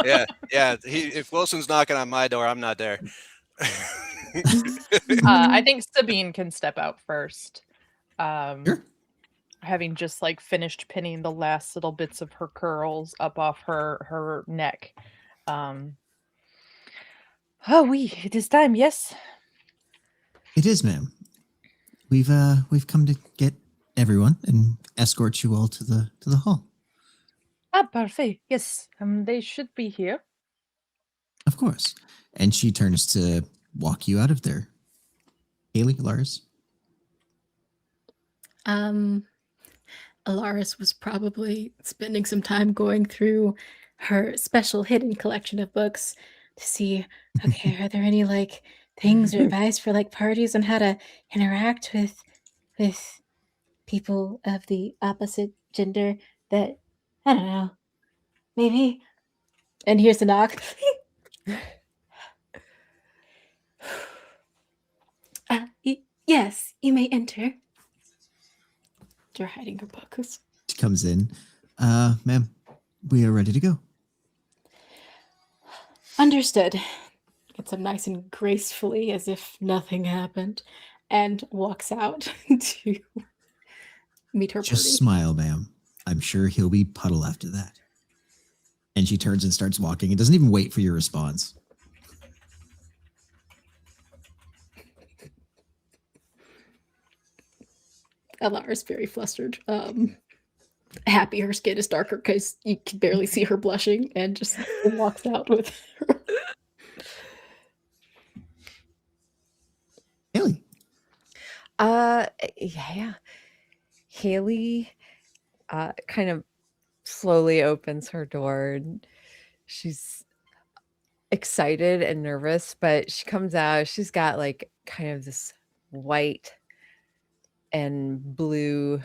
Speaker 3: Yeah. If Wilson's knocking on my door, I'm not there.
Speaker 2: I think Sabine can step out first.
Speaker 4: Sure.
Speaker 2: Having just like finished pinning the last little bits of her curls up off her neck. Oh, it is time, yes.
Speaker 4: It is, ma'am. We've come to get everyone and escort you all to the hall.
Speaker 2: Ah, parfait. Yes, they should be here.
Speaker 4: Of course. And she turns to walk you out of there. Haley, Lars.
Speaker 1: Alaris was probably spending some time going through her special hidden collection of books to see, okay, are there any like things or advice for like parties on how to interact with people of the opposite gender that I don't know, maybe. And here's the knock. Yes, you may enter. You're hiding her books.
Speaker 4: She comes in. Ma'am, we are ready to go.
Speaker 1: Understood. Gets up nice and gracefully as if nothing happened and walks out to meet her
Speaker 4: Just
Speaker 1: party.
Speaker 4: smile, ma'am. I'm sure he'll be puddle after that. And she turns and starts walking. It doesn't even wait for your response.
Speaker 1: Alar is very flustered. happy her skin is darker because you can barely see her blushing, and just walks out with her.
Speaker 4: Haley.
Speaker 5: Yeah. Haley kind of slowly opens her door and she's excited and nervous, but she comes out, she's got like kind of this white and blue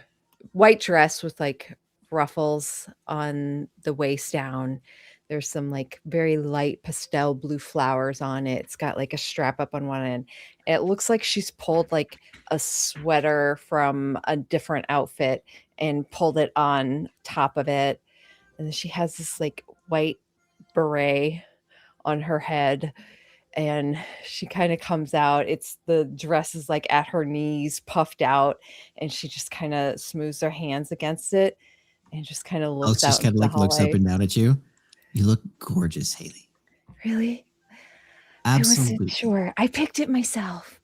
Speaker 5: white dress with like ruffles on the waist down. There's some like very light pastel blue flowers on it. It's got like a strap up on one end. It looks like she's pulled like a sweater from a different outfit and pulled it on top of it. And then she has this like white beret on her head. And she kind of comes out. It's the dress is like at her knees, puffed out, and she just kind of smooths her hands against it and just kind of
Speaker 4: Alex
Speaker 5: looks out
Speaker 4: just kind
Speaker 5: into
Speaker 4: of
Speaker 5: the
Speaker 4: like looks up
Speaker 5: hallway.
Speaker 4: and down at you. You look gorgeous, Haley.
Speaker 5: Really? I
Speaker 4: Absolutely.
Speaker 5: wasn't sure. I picked it myself.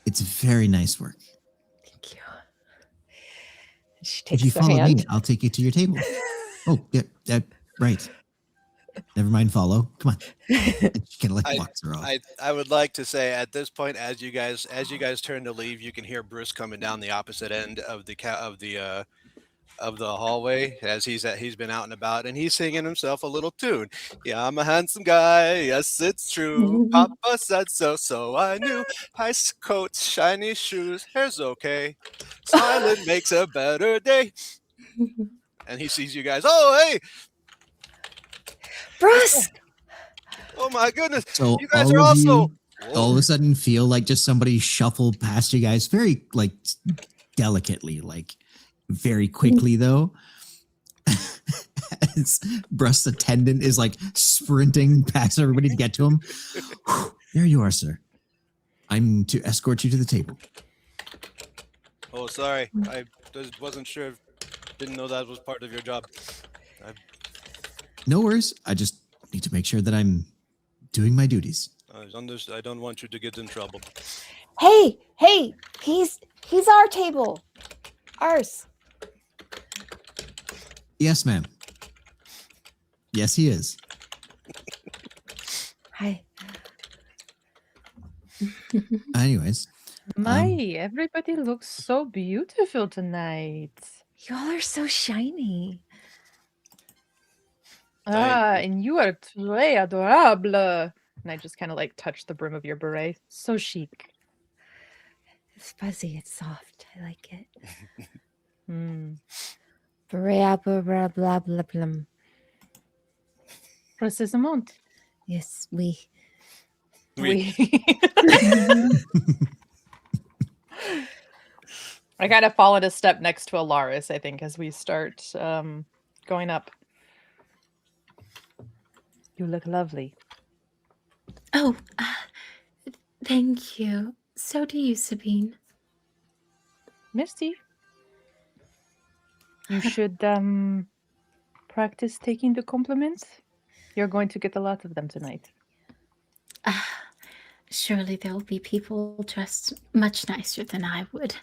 Speaker 4: It's very nice work.
Speaker 5: Thank you. And she
Speaker 4: If
Speaker 5: takes
Speaker 4: you
Speaker 5: her
Speaker 4: follow
Speaker 5: hand.
Speaker 4: me, I'll take you to your table. Oh, yeah, right. Never mind, follow. Come on. And she kind of like walks her off.
Speaker 3: I would like to say at this point, as you guys turn to leave, you can hear Bruce coming down the opposite end of the hallway as he's been out and about, and he's singing himself a little tune. Yeah, I'm a handsome guy. Yes, it's true. Papa said so, so I knew. Nice coat, shiny shoes, hair's okay. Smiling makes a better day. And he sees you guys. Oh, hey!
Speaker 5: Bruce!
Speaker 3: Oh my goodness!
Speaker 4: So
Speaker 3: You guys
Speaker 4: all
Speaker 3: are
Speaker 4: of
Speaker 3: also.
Speaker 4: you all of a sudden feel like just somebody shuffled past you guys very like delicately, like very quickly though. As Brust's attendant is like sprinting past everybody to get to him. There you are, sir. I'm to escort you to the table.
Speaker 3: Oh, sorry. I wasn't sure. Didn't know that was part of your job.
Speaker 4: No worries. I just need to make sure that I'm doing my duties.
Speaker 3: I don't want you to get in trouble.
Speaker 5: Hey, he's our table. Ours.
Speaker 4: Yes, ma'am. Yes, he is.
Speaker 5: Hi.
Speaker 4: Anyways,
Speaker 2: Everybody looks so beautiful tonight.
Speaker 5: Y'all are so shiny.
Speaker 3: Thank
Speaker 2: And you are très adorable. And I just kind of like touch the brim of your beret. So chic.
Speaker 5: It's fuzzy, it's soft. I like it.
Speaker 2: Mm.
Speaker 5: Blah blah blah blah blah blah.
Speaker 2: Precisement.
Speaker 5: Yes, we.
Speaker 3: We-
Speaker 2: I kind of fall into step next to Alaris, I think, as we start going up. You look lovely.
Speaker 1: Oh, thank you. So do you, Sabine.
Speaker 2: Merci. You should practice taking the compliments. You're going to get a lot of them tonight.
Speaker 1: Surely there will be people dressed much nicer than I would.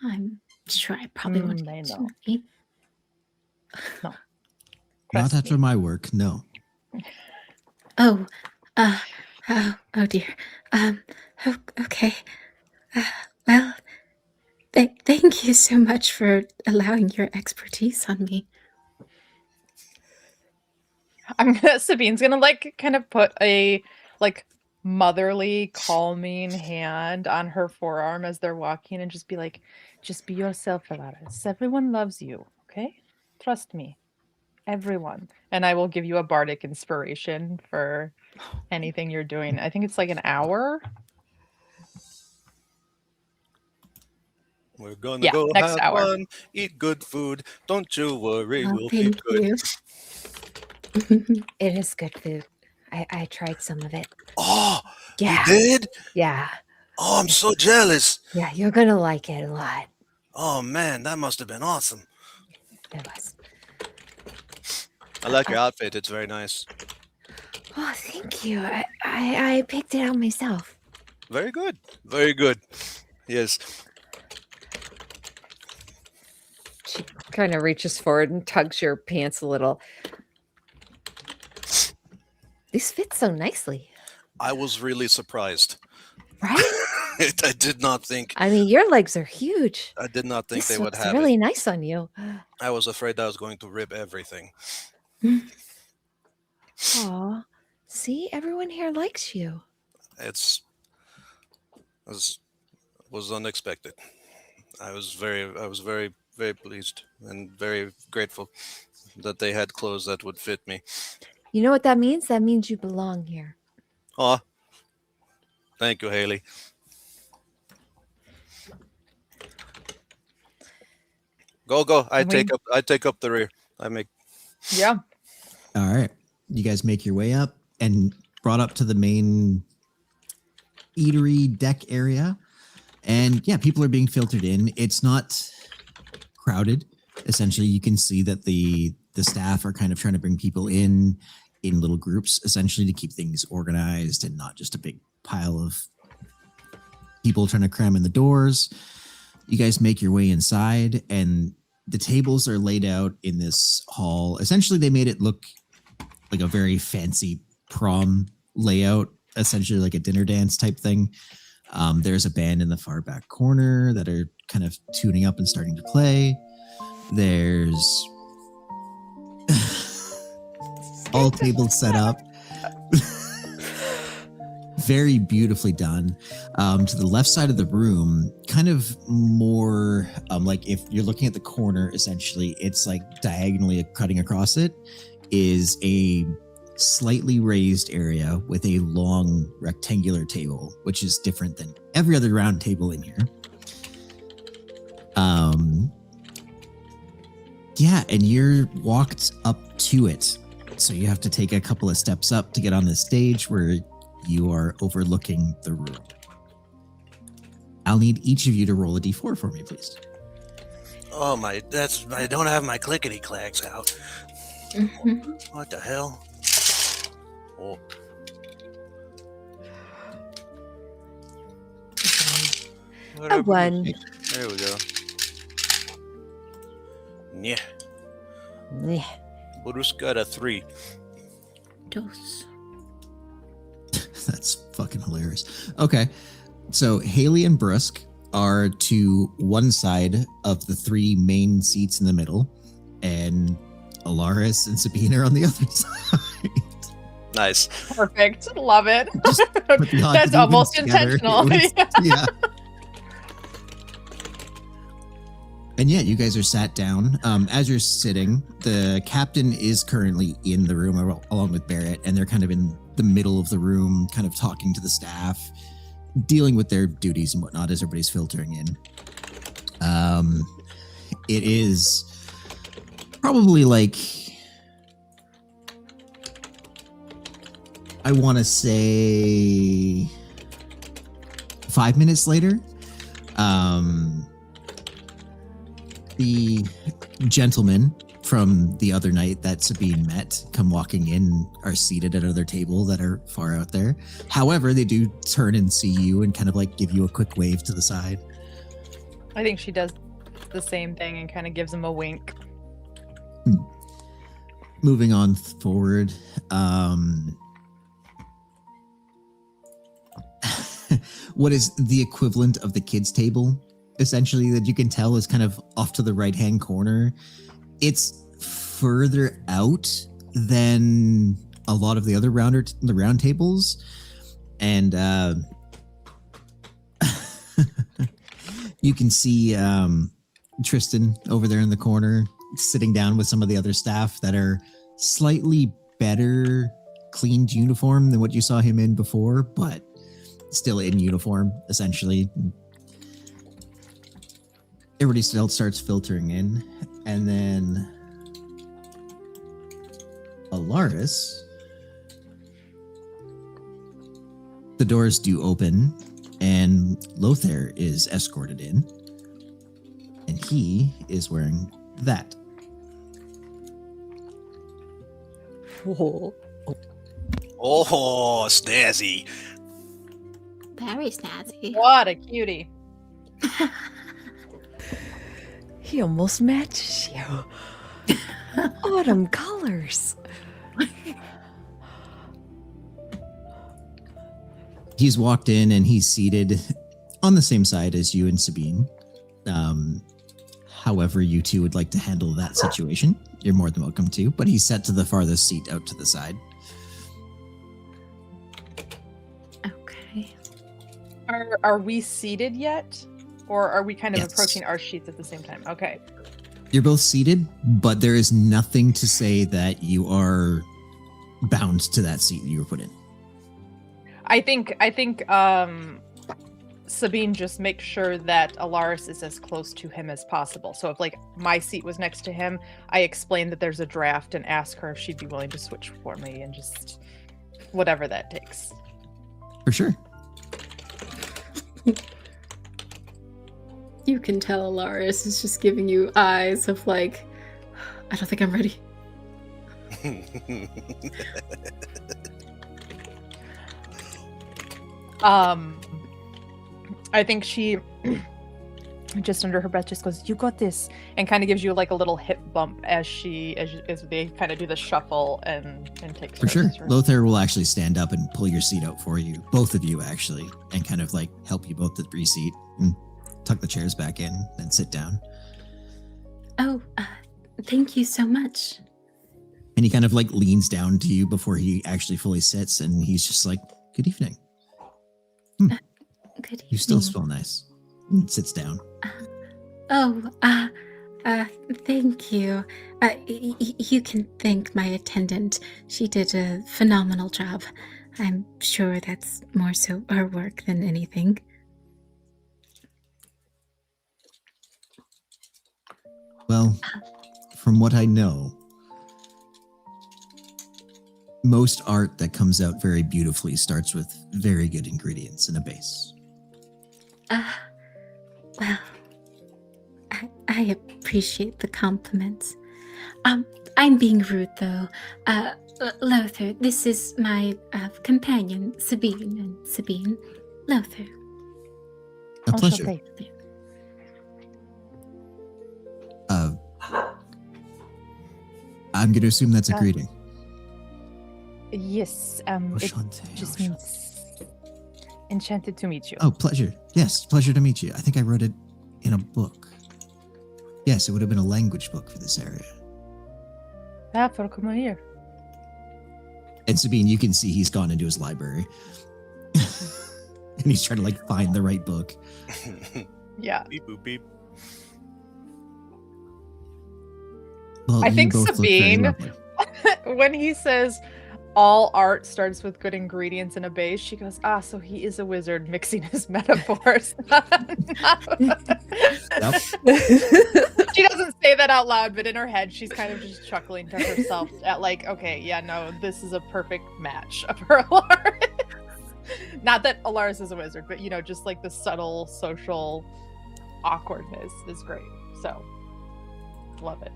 Speaker 1: I'm sure I probably won't
Speaker 2: I
Speaker 1: get to
Speaker 2: know.
Speaker 1: meet.
Speaker 4: not
Speaker 2: Trust
Speaker 4: after
Speaker 2: me.
Speaker 4: my work. No.
Speaker 1: Oh, oh dear. Okay. Well, thank you so much for allowing your expertise on me.
Speaker 2: Sabine's gonna like kind of put a like motherly, calming hand on her forearm as they're walking and just be like, just be yourself, Alaris. Everyone loves you, okay? Trust me. Everyone. And I will give you a bardic inspiration for anything you're doing. I think it's like an hour.
Speaker 3: We're gonna
Speaker 2: Yeah,
Speaker 3: go
Speaker 2: next
Speaker 3: have
Speaker 2: hour.
Speaker 3: fun, eat good food. Don't you worry,
Speaker 1: Well,
Speaker 3: we'll be
Speaker 1: thank
Speaker 3: good.
Speaker 1: you.
Speaker 5: It is good food. I tried some of it.
Speaker 3: Oh,
Speaker 5: Yeah.
Speaker 3: you did?
Speaker 5: Yeah.
Speaker 3: Oh, I'm so jealous.
Speaker 5: Yeah, you're gonna like it a lot.
Speaker 3: Oh man, that must have been awesome.
Speaker 5: It was.
Speaker 3: I like your outfit. It's very nice.
Speaker 5: Oh, thank you. I picked it out myself.
Speaker 3: Very good. Very good. Yes.
Speaker 5: She kind of reaches forward and tugs your pants a little. These fit so nicely,
Speaker 3: I was really surprised.
Speaker 5: right?
Speaker 3: I did not think.
Speaker 5: I mean, your legs are huge.
Speaker 3: I did not think
Speaker 5: This
Speaker 3: they would
Speaker 5: looks
Speaker 3: have
Speaker 5: really
Speaker 3: it.
Speaker 5: nice on you.
Speaker 3: I was afraid I was going to rip everything.
Speaker 5: Aw, see, everyone here likes you.
Speaker 3: It's was unexpected. I was very very pleased and very grateful that they had clothes that would fit me.
Speaker 5: You know what that means? That means you belong here.
Speaker 3: Aw, thank you, Haley. Go. I
Speaker 5: And
Speaker 3: take up the rear. I make
Speaker 2: Yeah.
Speaker 4: All right. You guys make your way up and brought up to the main eatery deck area. And yeah, people are being filtered in. It's not crowded. Essentially, you can see that the staff are kind of trying to bring people in little groups, essentially to keep things organized and not just a big pile of people trying to cram in the doors. You guys make your way inside, and the tables are laid out in this hall. Essentially, they made it look like a very fancy prom layout, essentially like a dinner dance type thing. There's a band in the far back corner that are kind of tuning up and starting to play. There's all tables set up. Very beautifully done. To the left side of the room, kind of more like if you're looking at the corner, essentially, it's like diagonally cutting across it is a slightly raised area with a long rectangular table, which is different than every other round table in here. Yeah, and you're walked up to it. So you have to take a couple of steps up to get on the stage where you are overlooking the room. I'll need each of you to roll a d4 for me, please.
Speaker 3: Oh my! I don't have my clickety clacks out.
Speaker 1: Mhm.
Speaker 3: What the hell? Oh.
Speaker 5: A one.
Speaker 3: There we go. Yeah.
Speaker 5: Yeah.
Speaker 3: Bruce got a 3.
Speaker 1: Dos.
Speaker 4: That's fucking hilarious. Okay. So Haley and Brusk are to one side of the 3 main seats in the middle, and Alaris and Sabine are on the other side.
Speaker 3: Nice.
Speaker 2: Perfect. Love it.
Speaker 4: Just put the odds
Speaker 2: That's
Speaker 4: and
Speaker 2: almost
Speaker 4: evens together.
Speaker 2: intentional.
Speaker 4: It was- yeah. And yeah, you guys are sat down. As you're sitting, the captain is currently in the room along with Barrett, and they're kind of in the middle of the room, kind of talking to the staff, dealing with their duties and whatnot as everybody's filtering in. It is probably like, I want to say 5 minutes later. The gentlemen from the other night that Sabine met come walking in, are seated at another table that are far out there. However, they do turn and see you and kind of like give you a quick wave to the side.
Speaker 2: I think she does the same thing and kind of gives him a wink.
Speaker 4: Moving on forward. What is the equivalent of the kids' table? Essentially, that you can tell is kind of off to the right-hand corner. It's further out than a lot of the other round tables, and you can see Tristan over there in the corner, sitting down with some of the other staff that are slightly better cleaned uniform than what you saw him in before, but still in uniform, essentially. Everybody still starts filtering in, and then Alaris, the doors do open, and Lothar is escorted in, and he is wearing that.
Speaker 5: Whoa.
Speaker 3: Oh, snazzy.
Speaker 1: Very snazzy.
Speaker 2: What a cutie.
Speaker 5: He almost matches you. Autumn colors.
Speaker 4: He's walked in and he's seated on the same side as you and Sabine. However you two would like to handle that situation, you're more than welcome to, but he's set to the farthest seat out to the side.
Speaker 1: Okay.
Speaker 2: Are we seated yet? Or are we kind of
Speaker 4: Yes.
Speaker 2: approaching our sheets at the same time? Okay.
Speaker 4: You're both seated, but there is nothing to say that you are bound to that seat you were put in.
Speaker 2: I think Sabine just makes sure that Alaris is as close to him as possible. So if like my seat was next to him, I explain that there's a draft and ask her if she'd be willing to switch for me and just whatever that takes.
Speaker 4: For sure.
Speaker 1: You can tell Alaris is just giving you eyes of like, I don't think I'm ready.
Speaker 2: I think she just under her breath just goes, "You got this," and kind of gives you like a little hip bump as they kind of do the shuffle and takes
Speaker 4: For
Speaker 2: her
Speaker 4: sure.
Speaker 2: to this room.
Speaker 4: Lothar will actually stand up and pull your seat out for you, both of you actually, and kind of like help you both to reseat and tuck the chairs back in and sit down.
Speaker 1: Oh, thank you so much.
Speaker 4: And he kind of like leans down to you before he actually fully sits, and he's just like, "Good evening.
Speaker 1: Good evening.
Speaker 4: You still smell nice." And sits down.
Speaker 1: Thank you. You can thank my attendant. She did a phenomenal job. I'm sure that's more so her work than anything.
Speaker 4: Well, from what I know, most art that comes out very beautifully starts with very good ingredients in a base.
Speaker 1: Well, I appreciate the compliments. I'm being rude though. Lothar, this is my companion, Sabine, and Sabine, Lothar.
Speaker 4: A pleasure.
Speaker 2: Enchanté.
Speaker 4: I'm going to assume that's a greeting.
Speaker 2: Yes, it
Speaker 4: Enchanté,
Speaker 2: just
Speaker 4: enchanté.
Speaker 2: means enchanted to meet you.
Speaker 4: Oh, pleasure. Yes, pleasure to meet you. I think I wrote it in a book. Yes, it would have been a language book for this area.
Speaker 2: Come on here.
Speaker 4: And Sabine, you can see he's gone into his library. And he's trying to like find the right book.
Speaker 2: Yeah.
Speaker 3: Beep boop beep.
Speaker 4: Well,
Speaker 2: I
Speaker 4: you
Speaker 2: think
Speaker 4: both look very
Speaker 2: Sabine-
Speaker 4: lovely.
Speaker 2: When he says all art starts with good ingredients in a base, she goes, so he is a wizard mixing his metaphors.
Speaker 4: Yep.
Speaker 2: She doesn't say that out loud, but in her head, she's kind of just chuckling to herself at like, okay, yeah, no, this is a perfect match of her Alaris. Not that Alaris is a wizard, but you know, just like the subtle social awkwardness is great. So, love it.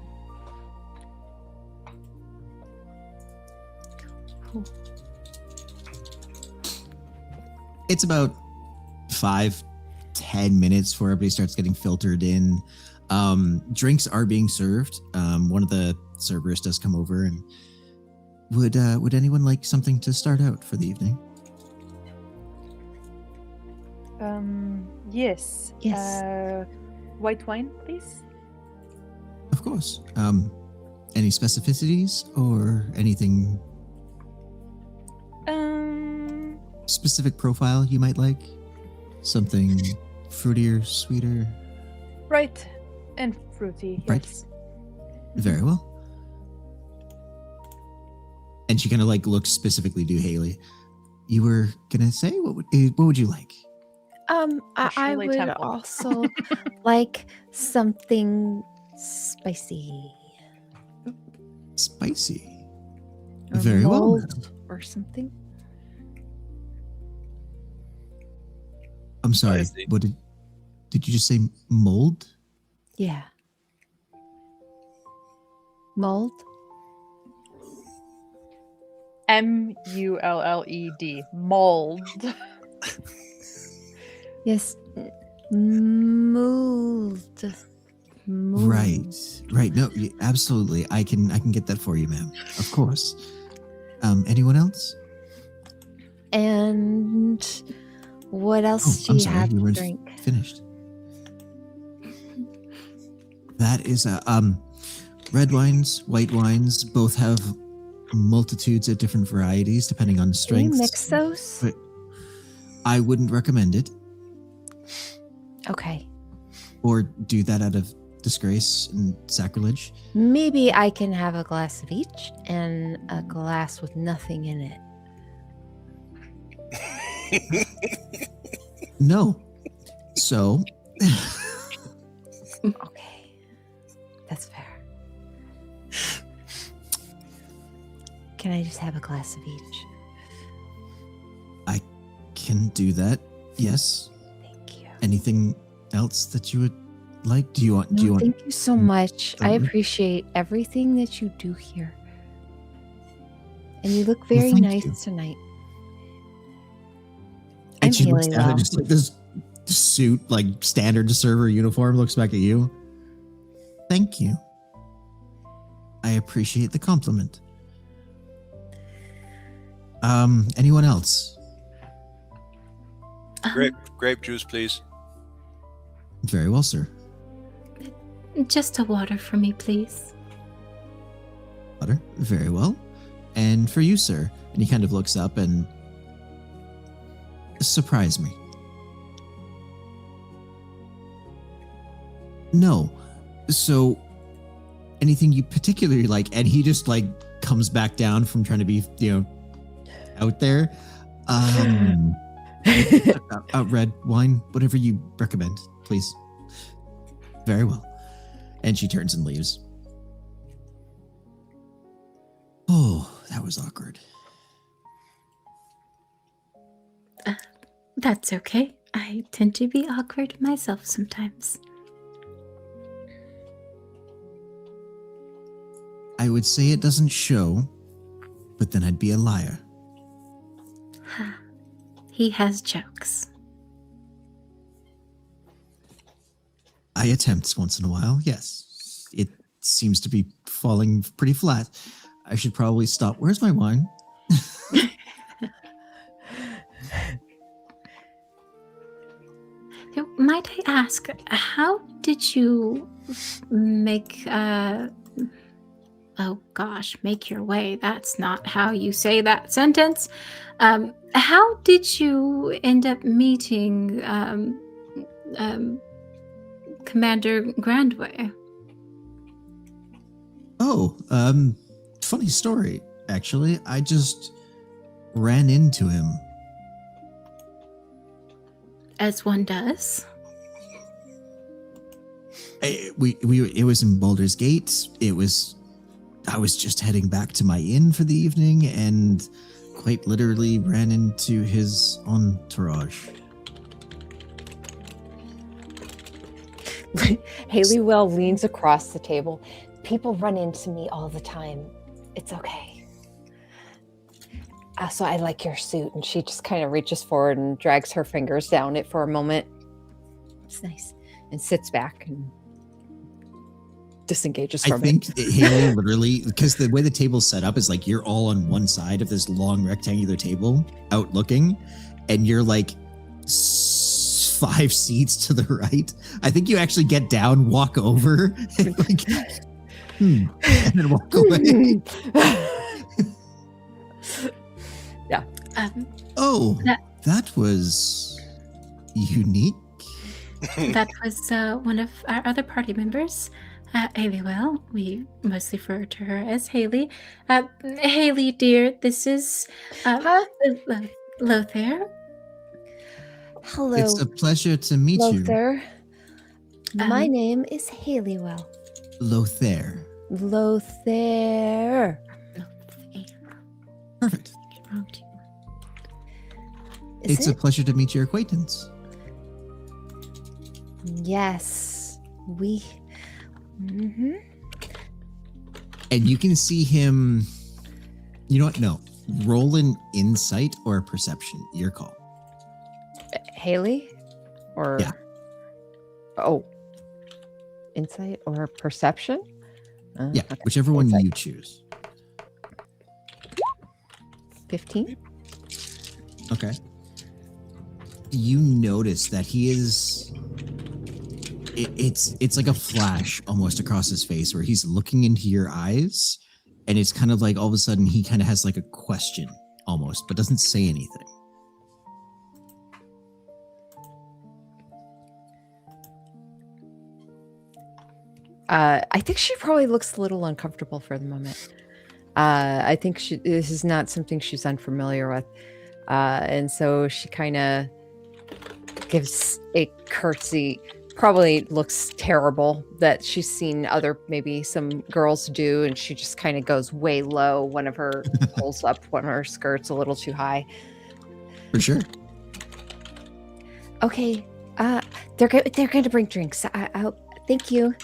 Speaker 4: It's about 5-10 minutes before everybody starts getting filtered in. Drinks are being served. One of the servers does come over and would anyone like something to start out for the evening?
Speaker 2: Yes.
Speaker 1: Yes.
Speaker 2: White wine, please.
Speaker 4: Of course. Any specificities or anything specific profile you might like? Something fruitier, sweeter?
Speaker 2: Bright and fruity.
Speaker 4: Bright.
Speaker 2: Yes.
Speaker 4: Very well. And she kind of like looks specifically to Haley. You were gonna say what would you like?
Speaker 5: I
Speaker 2: Shirley
Speaker 5: would
Speaker 2: Temple.
Speaker 5: also like something spicy.
Speaker 4: Spicy.
Speaker 5: Or
Speaker 4: Very well.
Speaker 5: mold
Speaker 4: Madam.
Speaker 5: or something.
Speaker 4: I'm sorry.
Speaker 3: Spicy.
Speaker 4: What did you just say? Mold?
Speaker 5: Yeah. Mold.
Speaker 2: MULLED. Mold.
Speaker 5: Yes. Mold.
Speaker 4: Right. No, absolutely. I can get that for you, ma'am. Of course. Anyone else?
Speaker 5: And what else do
Speaker 4: I'm
Speaker 5: you
Speaker 4: sorry,
Speaker 5: have
Speaker 4: you
Speaker 5: to
Speaker 4: weren't
Speaker 5: drink?
Speaker 4: finished. That is red wines, white wines, both have multitudes of different varieties depending on
Speaker 5: Can you
Speaker 4: strengths.
Speaker 5: mix those?
Speaker 4: But I wouldn't recommend it
Speaker 5: Okay.
Speaker 4: or do that out of disgrace and sacrilege.
Speaker 5: Maybe I can have a glass of each and a glass with nothing in it.
Speaker 4: No. So
Speaker 5: Okay. That's fair. Can I just have a glass of each?
Speaker 4: can do that. Yes.
Speaker 5: Thank you.
Speaker 4: Anything else that you would like? Do you want
Speaker 5: Thank you so much. I
Speaker 4: something?
Speaker 5: appreciate everything that you do here. And you look very
Speaker 4: thank
Speaker 5: nice
Speaker 4: you.
Speaker 5: tonight. I'm
Speaker 4: And she looks
Speaker 5: feeling
Speaker 4: down
Speaker 5: well.
Speaker 4: at just like this suit, like standard server uniform, looks back at you. Thank you. I appreciate the compliment. Anyone else?
Speaker 3: Grape juice, please.
Speaker 4: Very well, sir.
Speaker 1: Just a water for me, please.
Speaker 4: Butter. Very well. And for you, sir. And he kind of looks up and surprise me. No. So anything you particularly like, and he just like comes back down from trying to be, out there. Red wine, whatever you recommend, please. Very well. And she turns and leaves. Oh, that was awkward.
Speaker 1: That's okay. I tend to be awkward myself sometimes.
Speaker 4: I would say it doesn't show, but then I'd be a liar.
Speaker 1: He has jokes.
Speaker 4: I attempt once in a while, yes. It seems to be falling pretty flat. I should probably stop. Where's my wine?
Speaker 1: So, might I ask, how did you make oh gosh, make your way? That's not how you say that sentence. How did you end up meeting Commander Grandway?
Speaker 4: Oh, funny story, actually. I just ran into him.
Speaker 1: As one does.
Speaker 4: It was in Baldur's Gate. I was just heading back to my inn for the evening and quite literally ran into his entourage.
Speaker 5: Haley Well leans across the table. People run into me all the time. It's okay. So I like your suit. And she just kind of reaches forward and drags her fingers down it for a moment. It's nice. And sits back and disengages
Speaker 4: I
Speaker 5: from
Speaker 4: think
Speaker 5: it.
Speaker 4: Haley literally, because the way the table's set up is like you're all on one side of this long rectangular table out looking, and you're like 5 seats to the right. I think you actually get down, walk over, and like, and then walk away. Oh, that was unique.
Speaker 1: That was one of our other party members, Haley Well. We mostly refer to her as Haley. Haley, dear, this is Lothar.
Speaker 5: Hello,
Speaker 4: It's a pleasure to meet you,
Speaker 5: Lothar. My
Speaker 1: Um,
Speaker 5: name is Haley Well.
Speaker 4: Lothair.
Speaker 5: Lothar.
Speaker 4: Perfect.
Speaker 5: Is
Speaker 4: It's
Speaker 5: it?
Speaker 4: a pleasure to meet your acquaintance.
Speaker 5: Yes. We. Mm-hmm.
Speaker 4: And you can see him. You know what? No. Roll an insight or a perception. Your call.
Speaker 5: Haley? Or.
Speaker 4: Yeah.
Speaker 5: Oh. Insight or perception?
Speaker 4: Yeah,
Speaker 5: Okay.
Speaker 4: whichever one
Speaker 5: Insight.
Speaker 4: you choose.
Speaker 5: 15.
Speaker 4: Okay. You notice that he is. It's like a flash almost across his face where he's looking into your eyes, and it's kind of like all of a sudden he kind of has like a question almost, but doesn't say anything.
Speaker 5: I think she probably looks a little uncomfortable for the moment. I think this is not something she's unfamiliar with. And so she kind of gives a curtsy. Probably looks terrible that she's seen maybe some girls do. And she just kind of goes way low. Pulls up one of her skirts a little too high.
Speaker 4: For sure.
Speaker 5: Okay. They're going to bring drinks. Thank you.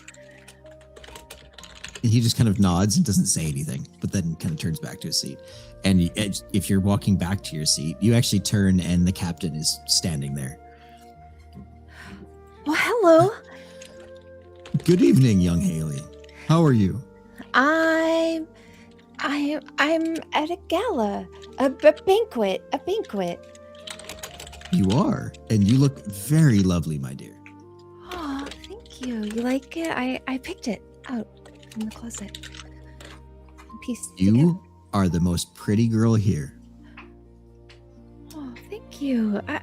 Speaker 4: And he just kind of nods and doesn't say anything, but then kind of turns back to his seat. And if you're walking back to your seat, you actually turn and the captain is standing there.
Speaker 5: Well, hello.
Speaker 4: Good evening, young Haley. How are you?
Speaker 5: I'm at a gala, a banquet.
Speaker 4: You are, and you look very lovely, my dear.
Speaker 5: Oh, thank you. You like it? I picked it out from the closet. Piece.
Speaker 4: You are the most pretty girl here.
Speaker 5: Oh, thank you. I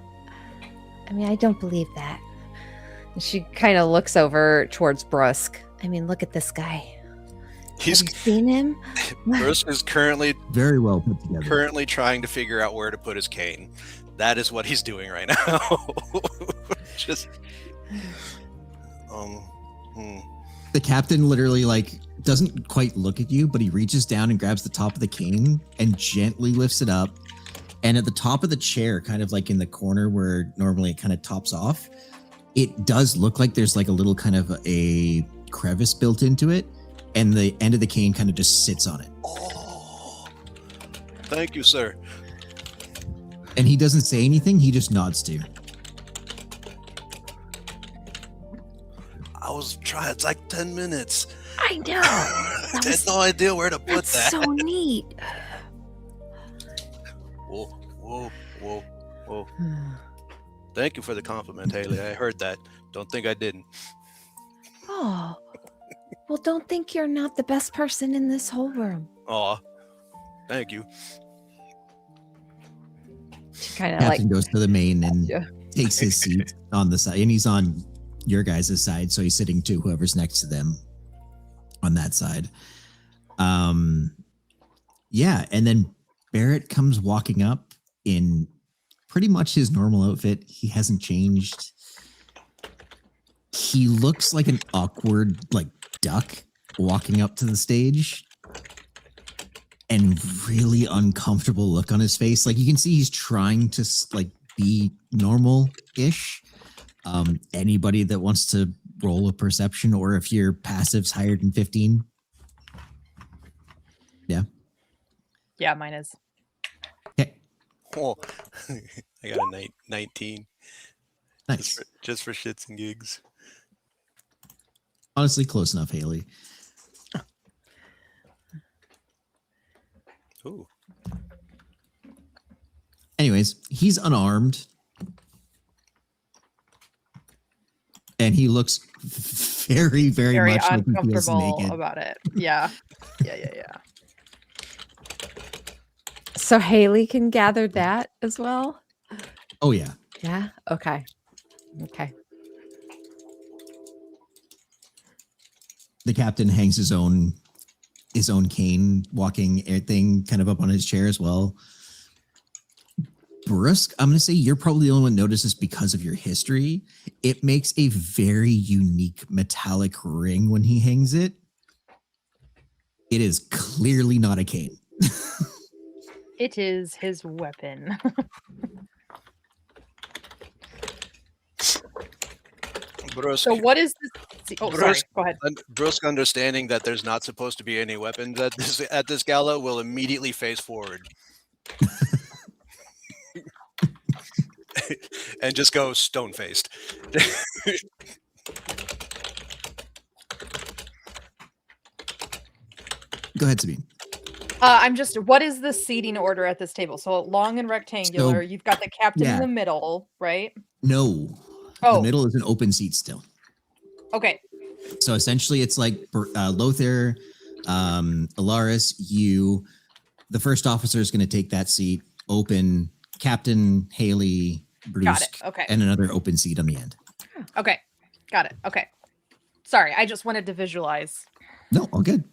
Speaker 5: mean, I don't believe that. And she kind of looks over towards Brusque. I mean, look at this guy.
Speaker 3: He's
Speaker 5: Have you seen him?
Speaker 3: Bruce is currently
Speaker 4: Very well put together.
Speaker 3: trying to figure out where to put his cane. That is what he's doing right now. Just
Speaker 4: The captain literally doesn't quite look at you, but he reaches down and grabs the top of the cane and gently lifts it up. And at the top of the chair, kind of like in the corner where normally it kind of tops off, it does look like there's like a little kind of a crevice built into it, and the end of the cane kind of just sits on it.
Speaker 3: Oh, thank you, sir.
Speaker 4: And he doesn't say anything, he just nods to you.
Speaker 3: I was trying. It's like 10 minutes.
Speaker 5: I know.
Speaker 3: I had no idea where to put
Speaker 5: That's
Speaker 3: that.
Speaker 5: so neat.
Speaker 3: Whoa. Thank you for the compliment, Haley. I heard that. Don't think I didn't.
Speaker 5: Oh, well, don't think you're not the best person in this whole room.
Speaker 3: Aw, thank you.
Speaker 5: She kind of
Speaker 4: Captain goes to the main and
Speaker 5: Yeah.
Speaker 4: takes his seat on the side, and he's on your guys' side, so he's sitting to whoever's next to them on that side. Yeah, and then Barrett comes walking up in pretty much his normal outfit. He hasn't changed. He looks like an awkward duck walking up to the stage, and really uncomfortable look on his face. Like you can see he's trying to be normal-ish. Anybody that wants to roll a perception, or if your passive's higher than 15.
Speaker 2: Yeah, mine is.
Speaker 4: Okay,
Speaker 3: Oh, I got a 19.
Speaker 4: nice.
Speaker 3: Just for shits and gigs.
Speaker 4: Honestly, close enough, Haley.
Speaker 3: Ooh.
Speaker 4: Anyways, he's unarmed. And he looks very, very,
Speaker 2: Very
Speaker 4: much like he feels
Speaker 2: uncomfortable
Speaker 4: naked.
Speaker 2: about it. Yeah. Yeah.
Speaker 5: So Haley can gather that as well.
Speaker 4: Oh, yeah.
Speaker 5: Yeah. Okay.
Speaker 4: The captain hangs his own cane walking thing kind of up on his chair as well. Brusque, I'm going to say you're probably the only one notices because of your history. It makes a very unique metallic ring when he hangs it. It is clearly not a cane.
Speaker 2: It is his weapon.
Speaker 3: Brusque,
Speaker 2: So what is this? Oh, sorry.
Speaker 3: Brusque-
Speaker 2: Go ahead.
Speaker 3: Brusque understanding that there's not supposed to be any weapons at this gala will immediately face forward. And just go stone-faced.
Speaker 4: Go ahead, Sabine.
Speaker 2: What is the seating order at this table? So long and rectangular. You've got the captain in
Speaker 4: yeah.
Speaker 2: the middle, right?
Speaker 4: No.
Speaker 2: Oh.
Speaker 4: The middle is an open seat still.
Speaker 2: Okay.
Speaker 4: So essentially, it's like Lothar, Alaris, you. The first officer is going to take that seat. Open. Captain, Haley, Bruce,
Speaker 2: Got it. Okay.
Speaker 4: and another open seat on the end.
Speaker 2: Okay. Got it. Okay. Sorry, I just wanted to visualize.
Speaker 4: No, all good.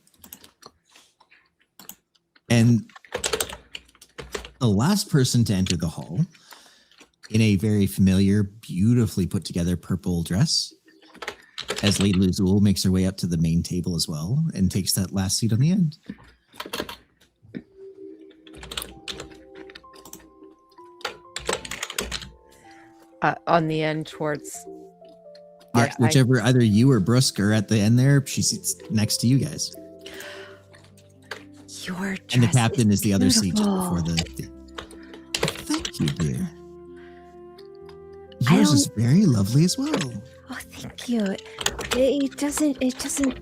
Speaker 4: And the last person to enter the hall in a very familiar, beautifully put together purple dress, as Lady Luzul makes her way up to the main table as well and takes that last seat on the end.
Speaker 5: On the end towards.
Speaker 4: Yeah, whichever either you or Brusque are at the end there, she sits next to you guys.
Speaker 5: Your dress
Speaker 4: And the captain is the other seat just
Speaker 5: beautiful.
Speaker 4: before the. Thank you, dear.
Speaker 6: I
Speaker 4: Yours is
Speaker 6: don't-
Speaker 4: very lovely as well.
Speaker 6: Oh, thank you. It doesn't.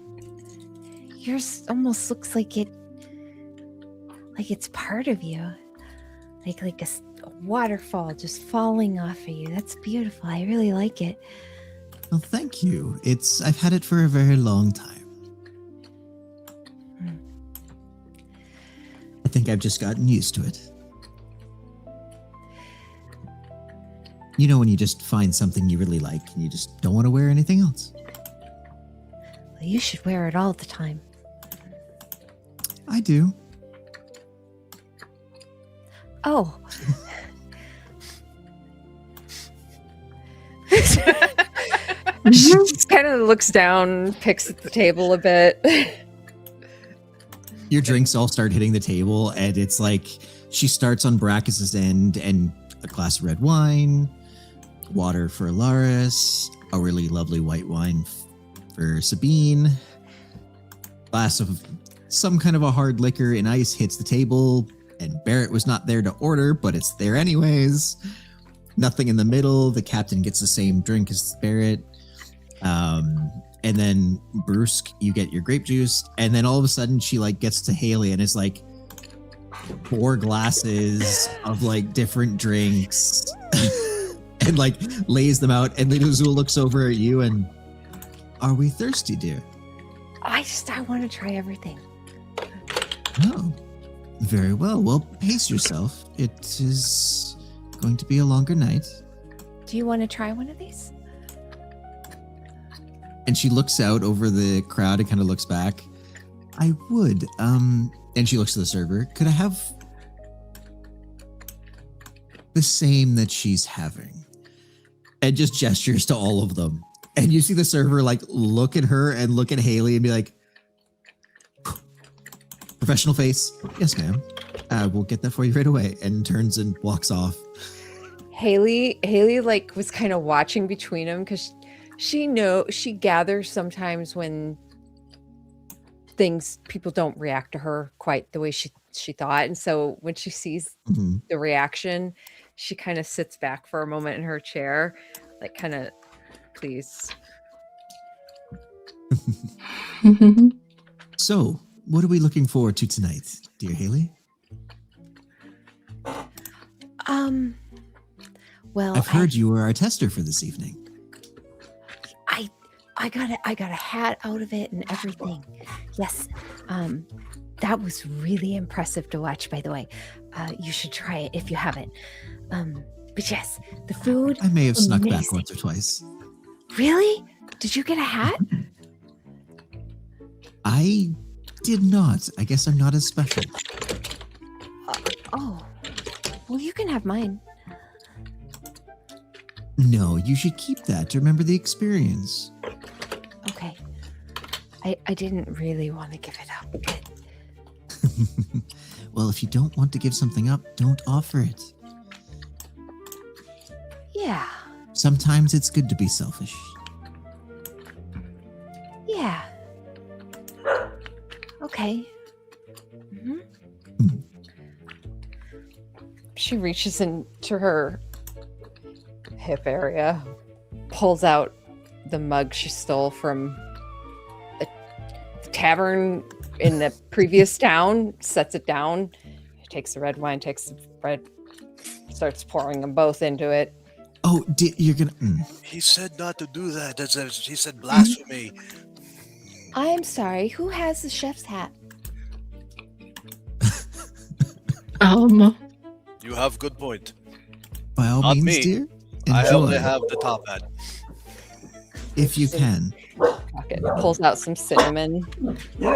Speaker 6: Yours almost looks like it's part of you, like a waterfall just falling off of you. That's beautiful. I really like it.
Speaker 4: Well, thank you. I've had it for a very long time. I think I've just gotten used to it. You know when you just find something you really like and you just don't want to wear anything else?
Speaker 6: Well, you should wear it all the time.
Speaker 4: I do.
Speaker 6: Oh.
Speaker 5: She just kind of looks down, picks at the table a bit.
Speaker 4: Your drinks all start hitting the table, and it's like she starts on Brachus's end, and a glass of red wine, water for Alaris, a really lovely white wine for Sabine, glass of some kind of a hard liquor and ice hits the table, and Barrett was not there to order, but it's there anyways. Nothing in the middle. The captain gets the same drink as Barrett. And then Brusque, you get your grape juice, and then all of a sudden she like gets to Haley and it's like 4 glasses of like different drinks and like lays them out, and Lady Azul looks over at you and, are we thirsty, dear?
Speaker 6: I want to try everything.
Speaker 4: Oh, very well. Well, pace yourself. It is going to be a longer night.
Speaker 6: Do you want to try one of these?
Speaker 4: And she looks out over the crowd and kind of looks back. I would. And she looks to the server. Could I have the same that she's having? And just gestures to all of them. And you see the server like look at her and look at Haley and be like, professional face. Yes, ma'am. We'll get that for you right away. And turns and walks off.
Speaker 5: Haley like was kind of watching between them because she gathers sometimes when people don't react to her quite the way she thought. And so when she sees
Speaker 4: Mhm.
Speaker 5: the reaction, she kind of sits back for a moment in her chair, like kind of, please.
Speaker 4: So, what are we looking forward to tonight, dear Haley?
Speaker 6: Well,
Speaker 4: I've heard you were our tester for this evening.
Speaker 6: I got a hat out of it and everything. Yes. That was really impressive to watch, by the way. You should try it if you haven't. But yes, the food.
Speaker 4: I may have snuck back
Speaker 6: Amazing.
Speaker 4: once or twice.
Speaker 6: Really? Did you get a hat?
Speaker 4: I did not. I guess I'm not as special.
Speaker 6: Oh. Well, you can have mine.
Speaker 4: No, you should keep that to remember the experience.
Speaker 6: Okay. I didn't really want to give it up. Good.
Speaker 4: Well, if you don't want to give something up, don't offer it.
Speaker 6: Yeah.
Speaker 4: Sometimes it's good to be selfish.
Speaker 6: Yeah. Okay. hmm
Speaker 5: She reaches into her hip area, pulls out the mug she stole from the tavern in the previous town, sets it down, takes the red wine, takes the red, starts pouring them both into it.
Speaker 4: Oh, you're gonna.
Speaker 3: He said not to do that. He said blasphemy.
Speaker 6: I'm sorry. Who has the chef's hat?
Speaker 3: You have good point.
Speaker 4: By all
Speaker 3: Not
Speaker 4: means,
Speaker 3: me.
Speaker 4: dear,
Speaker 3: I only
Speaker 4: enjoy
Speaker 3: have the top hat.
Speaker 4: if you can.
Speaker 5: Pocket pulls out some cinnamon.
Speaker 4: You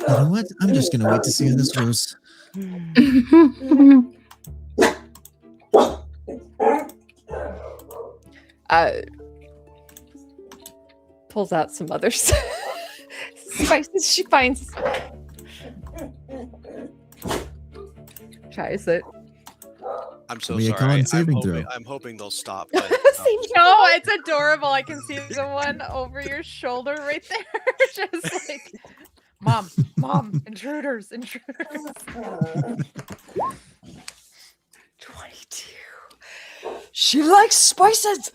Speaker 4: know what? I'm just gonna wait to see how this goes.
Speaker 5: Pulls out some other spices she finds. Tries it.
Speaker 3: I'm so
Speaker 4: What do you call
Speaker 3: sorry.
Speaker 4: it? Saving throw.
Speaker 3: I'm hoping they'll stop. but,
Speaker 2: No, it's adorable. I can see the one over your shoulder right there. Just like, mom, intruders.
Speaker 5: 22. She likes spices.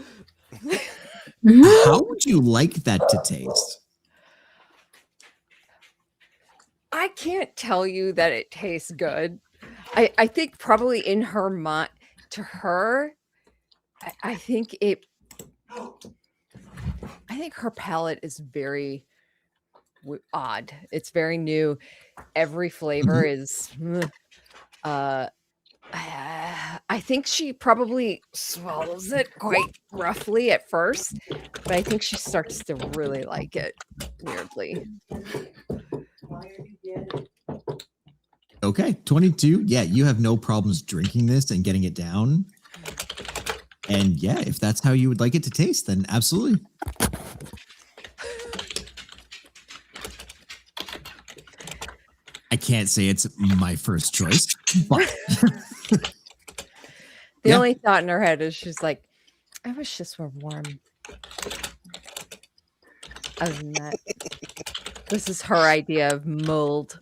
Speaker 4: How would you like that to taste?
Speaker 5: I can't tell you that it tastes good. I think probably in her mind, to her, I think her palate is very odd. It's very new. Every flavor is. I think she probably swallows it quite roughly at first, but I think she starts to really like it. Weirdly.
Speaker 4: Okay, 22. Yeah, you have no problems drinking this and getting it down. And yeah, if that's how you would like it to taste, then absolutely. I can't say it's my first choice, but
Speaker 5: The
Speaker 4: Yeah.
Speaker 5: only thought in her head is she's like, I wish this were warm. Other than that, this is her idea of mold.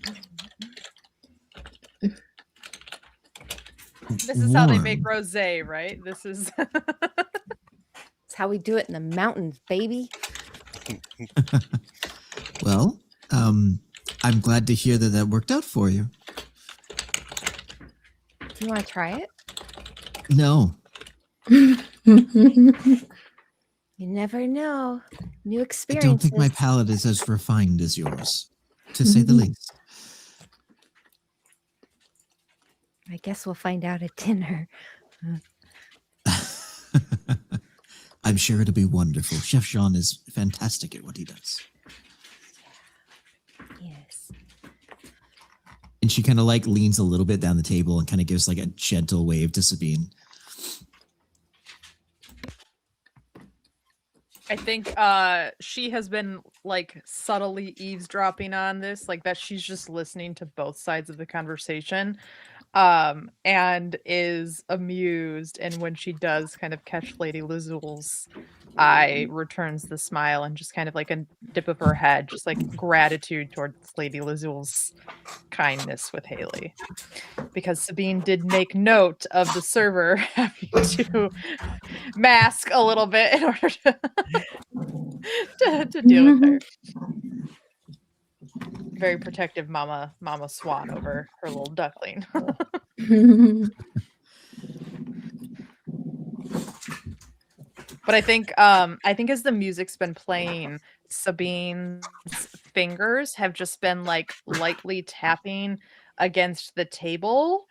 Speaker 2: This is how they
Speaker 4: warm.
Speaker 2: make rosé, right? This is
Speaker 6: It's how we do it in the mountains, baby.
Speaker 4: Well, I'm glad to hear that that worked out for you.
Speaker 6: Do you want to try it?
Speaker 4: No,
Speaker 6: You never know. New
Speaker 4: I
Speaker 6: experiences.
Speaker 4: don't think my palate is as refined as yours, to say the least.
Speaker 6: I guess we'll find out at dinner.
Speaker 4: I'm sure it'll be wonderful. Chef Jean is fantastic at what he does.
Speaker 6: Yes.
Speaker 4: And she kind of like leans a little bit down the table and kind of gives like a gentle wave to Sabine.
Speaker 2: I think she has been like subtly eavesdropping on this, like that she's just listening to both sides of the conversation, and is amused. And when she does kind of catch Lady Lazul's eye, returns the smile and just kind of like a dip of her head, just like gratitude towards Lady Lazul's kindness with Haley. Because Sabine did make note of the server having to mask a little bit in order to deal with her. Very protective mama swan over her little duckling. But I think as the music's been playing, Sabine's fingers have just been like lightly tapping against the table.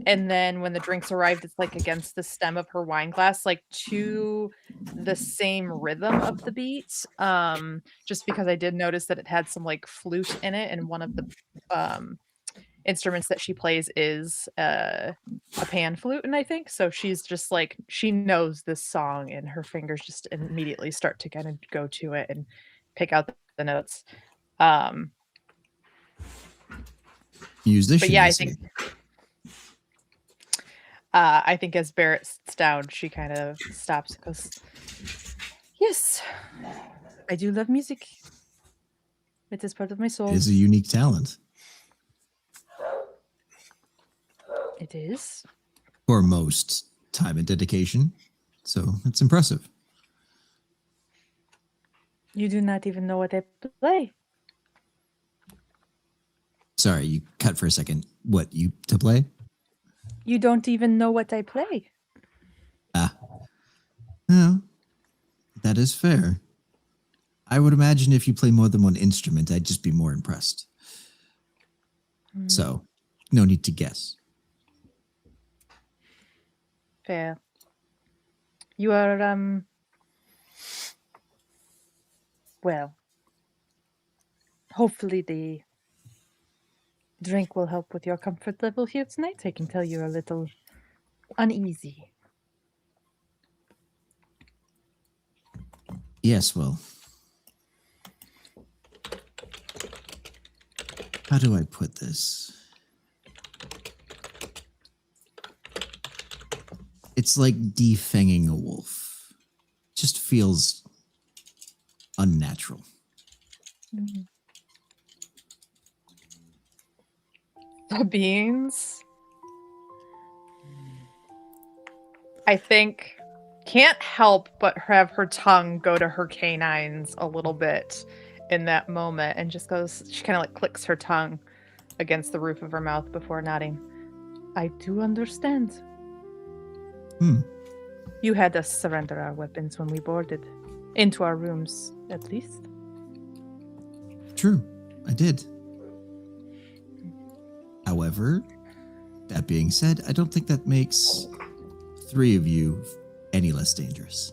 Speaker 2: And then when the drinks arrived, it's like against the stem of her wine glass, like to the same rhythm of the beat. Just because I did notice that it had some like flute in it, and one of the instruments that she plays is a pan flute, and I think so. She's just like, she knows this song, and her fingers just immediately start to kind of go to it and pick out the notes.
Speaker 4: Musician.
Speaker 2: But yeah,
Speaker 4: you see.
Speaker 2: I think as Barrett sits down, she kind of stops and goes, yes, I do love music. It is part of my soul.
Speaker 4: It is a unique talent
Speaker 2: It is.
Speaker 4: for most time and dedication. So it's impressive.
Speaker 2: You do not even know what I play.
Speaker 4: Sorry, you cut for a second. What, you to play?
Speaker 2: You don't even know what I play.
Speaker 4: No, that is fair. I would imagine if you play more than one instrument, I'd just be more impressed. So, no need to guess.
Speaker 2: Fair. You are, well, hopefully the drink will help with your comfort level here tonight. I can tell you're a little uneasy.
Speaker 4: Yes, well. How do I put this? It's like defanging a wolf. Just feels unnatural.
Speaker 2: The beans, I think, can't help but have her tongue go to her canines a little bit in that moment and just goes, she kind of like clicks her tongue against the roof of her mouth before nodding. I do understand. You had us surrender our weapons when we boarded. Into our rooms, at least.
Speaker 4: True, I did. However, that being said, I don't think that makes 3 of you any less dangerous.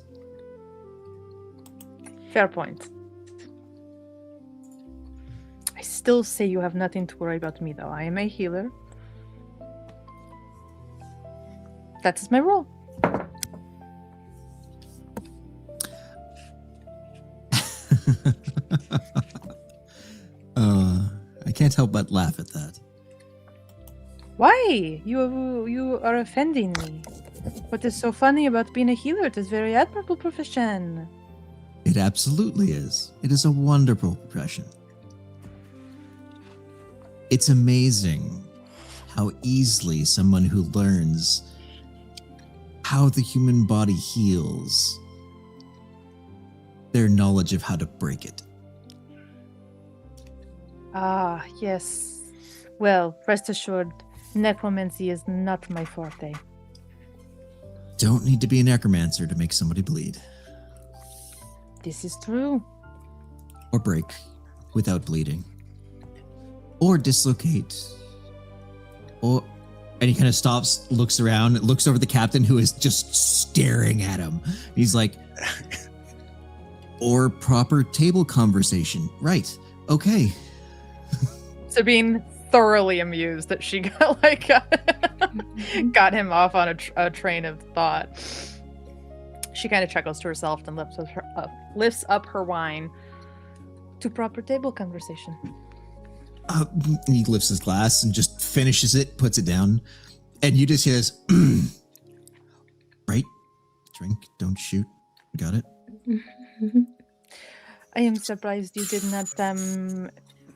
Speaker 2: Fair point. I still say you have nothing to worry about me, though. I am a healer. That is my role.
Speaker 4: I can't help but laugh at that.
Speaker 2: Why? You are offending me. What is so funny about being a healer? It is a very admirable profession.
Speaker 4: It absolutely is. It is a wonderful profession. It's amazing how easily someone who learns how the human body heals, their knowledge of how to break it.
Speaker 2: Ah, yes. Well, rest assured, necromancy is not my forte.
Speaker 4: Don't need to be a necromancer to make somebody bleed.
Speaker 2: This is true.
Speaker 4: Or break without bleeding. Or dislocate. Or... And he kind of stops, looks around, looks over the captain who is just staring at him. He's like... Or proper table conversation. Right. Okay.
Speaker 2: Sabine thoroughly amused that she got got him off on a train of thought. She kind of chuckles to herself and lifts up her wine to proper table conversation.
Speaker 4: He lifts his glass and just finishes it, puts it down, and you just hear this, right? Drink, don't shoot. Got it?
Speaker 2: I am surprised you did not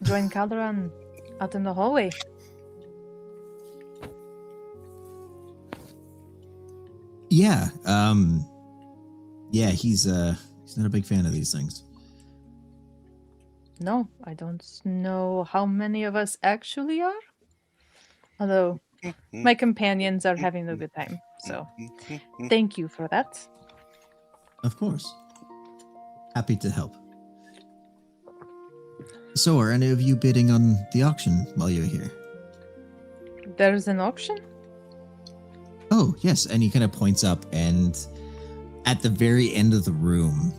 Speaker 2: join Calderon out in the hallway.
Speaker 4: Yeah. Yeah, he's not a big fan of these things.
Speaker 2: No, I don't know how many of us actually are. Although my companions are having a good time. So thank you for that.
Speaker 4: Of course. Happy to help. So, are any of you bidding on the auction while you're here?
Speaker 2: There's an auction?
Speaker 4: Oh, yes. And he kind of points up, and at the very end of the room,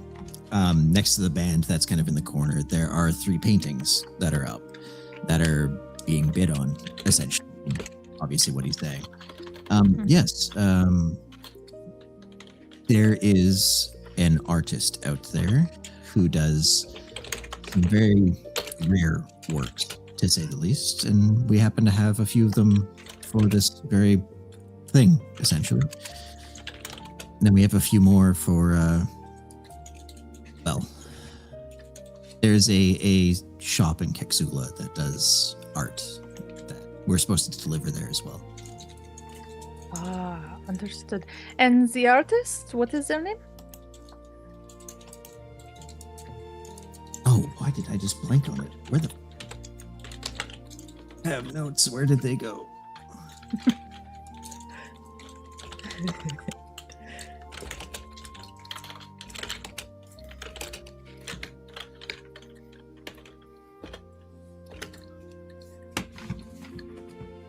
Speaker 4: next to the band that's kind of in the corner, there are 3 paintings that are up that are being bid on, essentially. Obviously, what he's saying. Yes. There is an artist out there who does some very rare works, to say the least, and we happen to have a few of them for this very thing, essentially. And then we have a few more for, well, there's a shop in Kexula that does art that we're supposed to deliver there as well.
Speaker 2: Ah, understood. And the artist, what is their name?
Speaker 4: Why did I just blank on it? Where the? I have notes. Where did they go?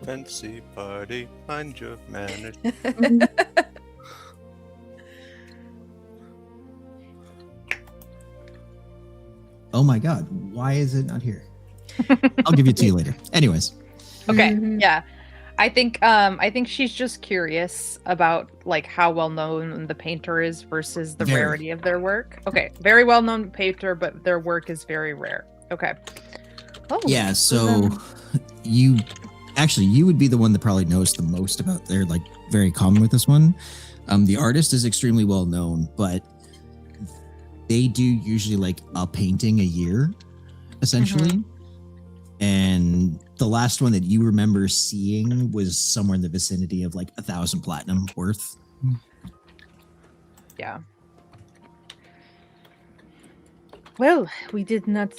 Speaker 3: Fancy party, mind your manners.
Speaker 4: Oh my god, why is it not here? I'll give it to you later. Anyways,
Speaker 2: Okay,
Speaker 1: Mhm.
Speaker 2: yeah. I think she's just curious about like how well known the painter is versus the
Speaker 4: Very.
Speaker 2: rarity of their work. Okay, very well known painter, but their work is very rare. Okay. Oh,
Speaker 4: yeah, so you would be the one that probably knows the most about. They're like very common with this one. The artist is extremely well known, but they do usually like a painting a year, essentially. And the last one that you remember seeing was somewhere in the vicinity of like 1,000 platinum worth.
Speaker 2: yeah. Well, we did not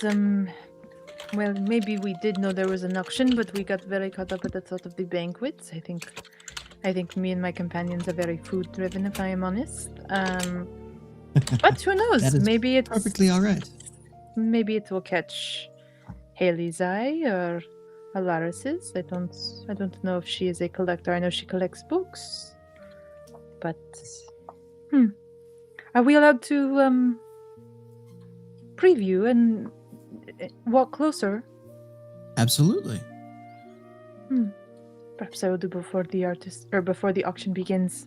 Speaker 2: well, maybe we did know there was an auction, but we got very caught up at the thought of the banquet. I think me and my companions are very food driven, if I am honest. But who knows?
Speaker 4: That is
Speaker 2: Maybe it's
Speaker 4: Perfectly all right.
Speaker 2: maybe it will catch Haley's eye or Alaris's. I don't know if she is a collector. I know she collects books. But are we allowed to preview and walk closer?
Speaker 4: Absolutely.
Speaker 2: Perhaps I will do before the auction begins.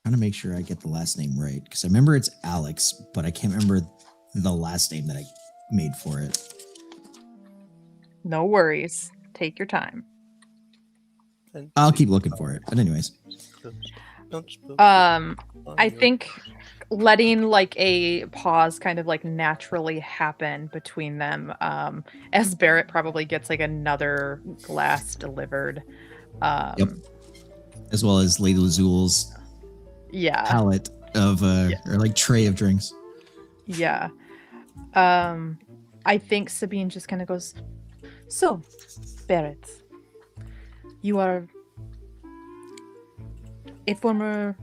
Speaker 4: Trying to make sure I get the last name right because I remember it's Alex, but I can't remember the last name that I made for it.
Speaker 2: No worries. Take your time.
Speaker 4: I'll keep looking for it. But anyways,
Speaker 2: I think letting like a pause kind of like naturally happen between them, as Barrett probably gets like another glass delivered.
Speaker 4: Yep. As well as Lady Lazul's
Speaker 2: Yeah.
Speaker 4: palette of or like tray of drinks.
Speaker 2: Yeah. I think Sabine just kind of goes, so, Barrett, you are a former,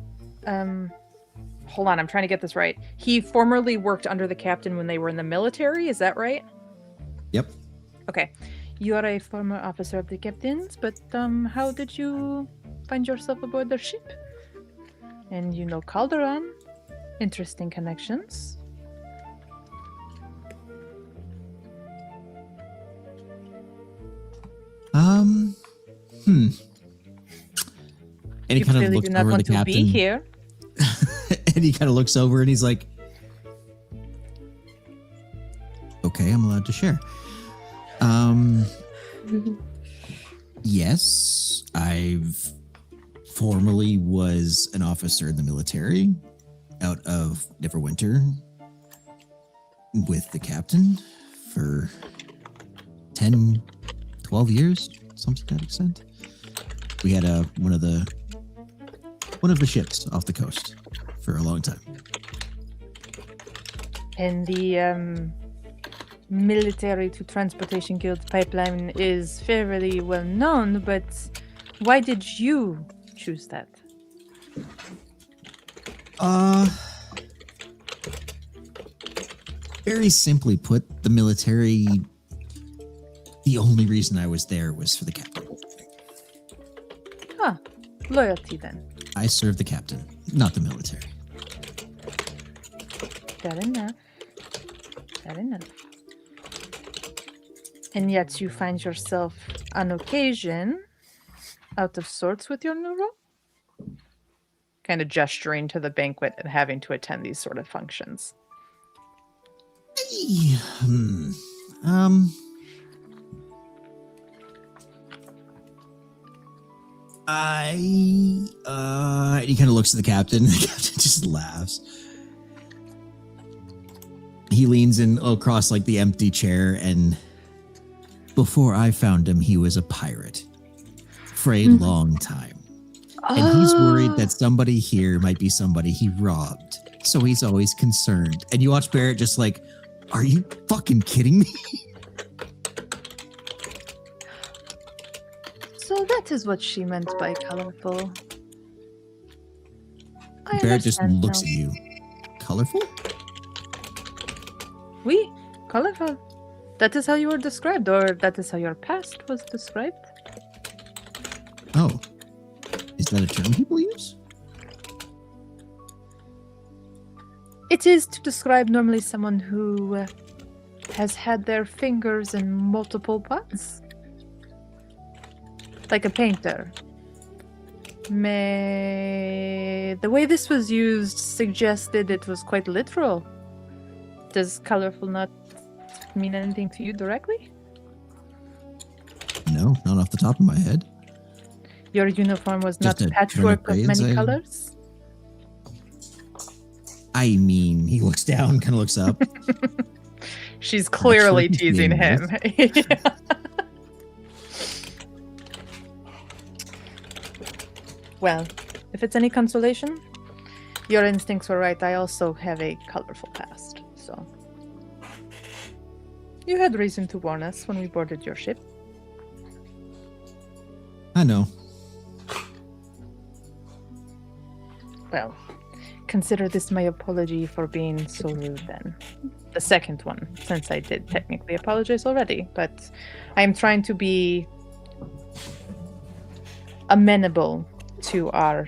Speaker 2: hold on, I'm trying to get this right. He formerly worked under the captain when they were in the military, is that right?
Speaker 4: Yep.
Speaker 2: Okay. You are a former officer of the captain's, but how did you find yourself aboard their ship? And you know Calderon. Interesting connections.
Speaker 4: And he
Speaker 2: You
Speaker 4: kind of
Speaker 2: clearly
Speaker 4: looks
Speaker 2: do not
Speaker 4: over
Speaker 2: want
Speaker 4: the
Speaker 2: to be
Speaker 4: captain.
Speaker 2: here.
Speaker 4: And he kind of looks over and he's like, okay, I'm allowed to share. Yes, I've formerly was an officer in the military out of Neverwinter with the captain for 10, 12 years, something to that extent. We had one of the ships off the coast for a long time.
Speaker 2: And the military to transportation guild pipeline is fairly well known, but why did you choose that?
Speaker 4: Very simply put, the military, the only reason I was there was for the captain.
Speaker 2: Huh. Loyalty then.
Speaker 4: I served the captain, not the military.
Speaker 2: Fair enough. Fair enough. And yet you find yourself on occasion out of sorts with your new role? Kind of gesturing to the banquet and having to attend these sort of functions.
Speaker 4: He kind of looks at the captain. The captain just laughs. He leans in across like the empty chair, and before I found him, he was a pirate for a long time. And he's worried that somebody here might be somebody he robbed. So he's always concerned. And you watch Barrett just like, are you fucking kidding me?
Speaker 7: So that is what she meant by colorful. I
Speaker 4: Barrett just
Speaker 7: understand
Speaker 4: looks
Speaker 7: now.
Speaker 4: at you. Colorful?
Speaker 7: Oui, colorful. That is how you were described, or that is how your past was described.
Speaker 4: Oh. Is that a term people use?
Speaker 7: It is to describe normally someone who has had their fingers in multiple pots. Like a painter. The way this was used suggested it was quite literal. Does colorful not mean anything to you directly?
Speaker 4: No, not off the top of my head.
Speaker 7: Your uniform was
Speaker 4: Just
Speaker 7: not
Speaker 4: a
Speaker 7: a patchwork of
Speaker 4: turnip
Speaker 7: many
Speaker 4: braids,
Speaker 7: colors?
Speaker 4: I mean, he looks down, kind of looks up.
Speaker 2: She's clearly
Speaker 4: Patchwork is
Speaker 2: teasing
Speaker 4: being
Speaker 2: him. Yeah.
Speaker 7: Well, if it's any consolation, your instincts were right. I also have a colorful past, so. You had reason to warn us when we boarded your ship.
Speaker 4: I know.
Speaker 7: Well, consider this my apology for being so rude then. The second one, since I did technically apologize already, but I am trying to be amenable to our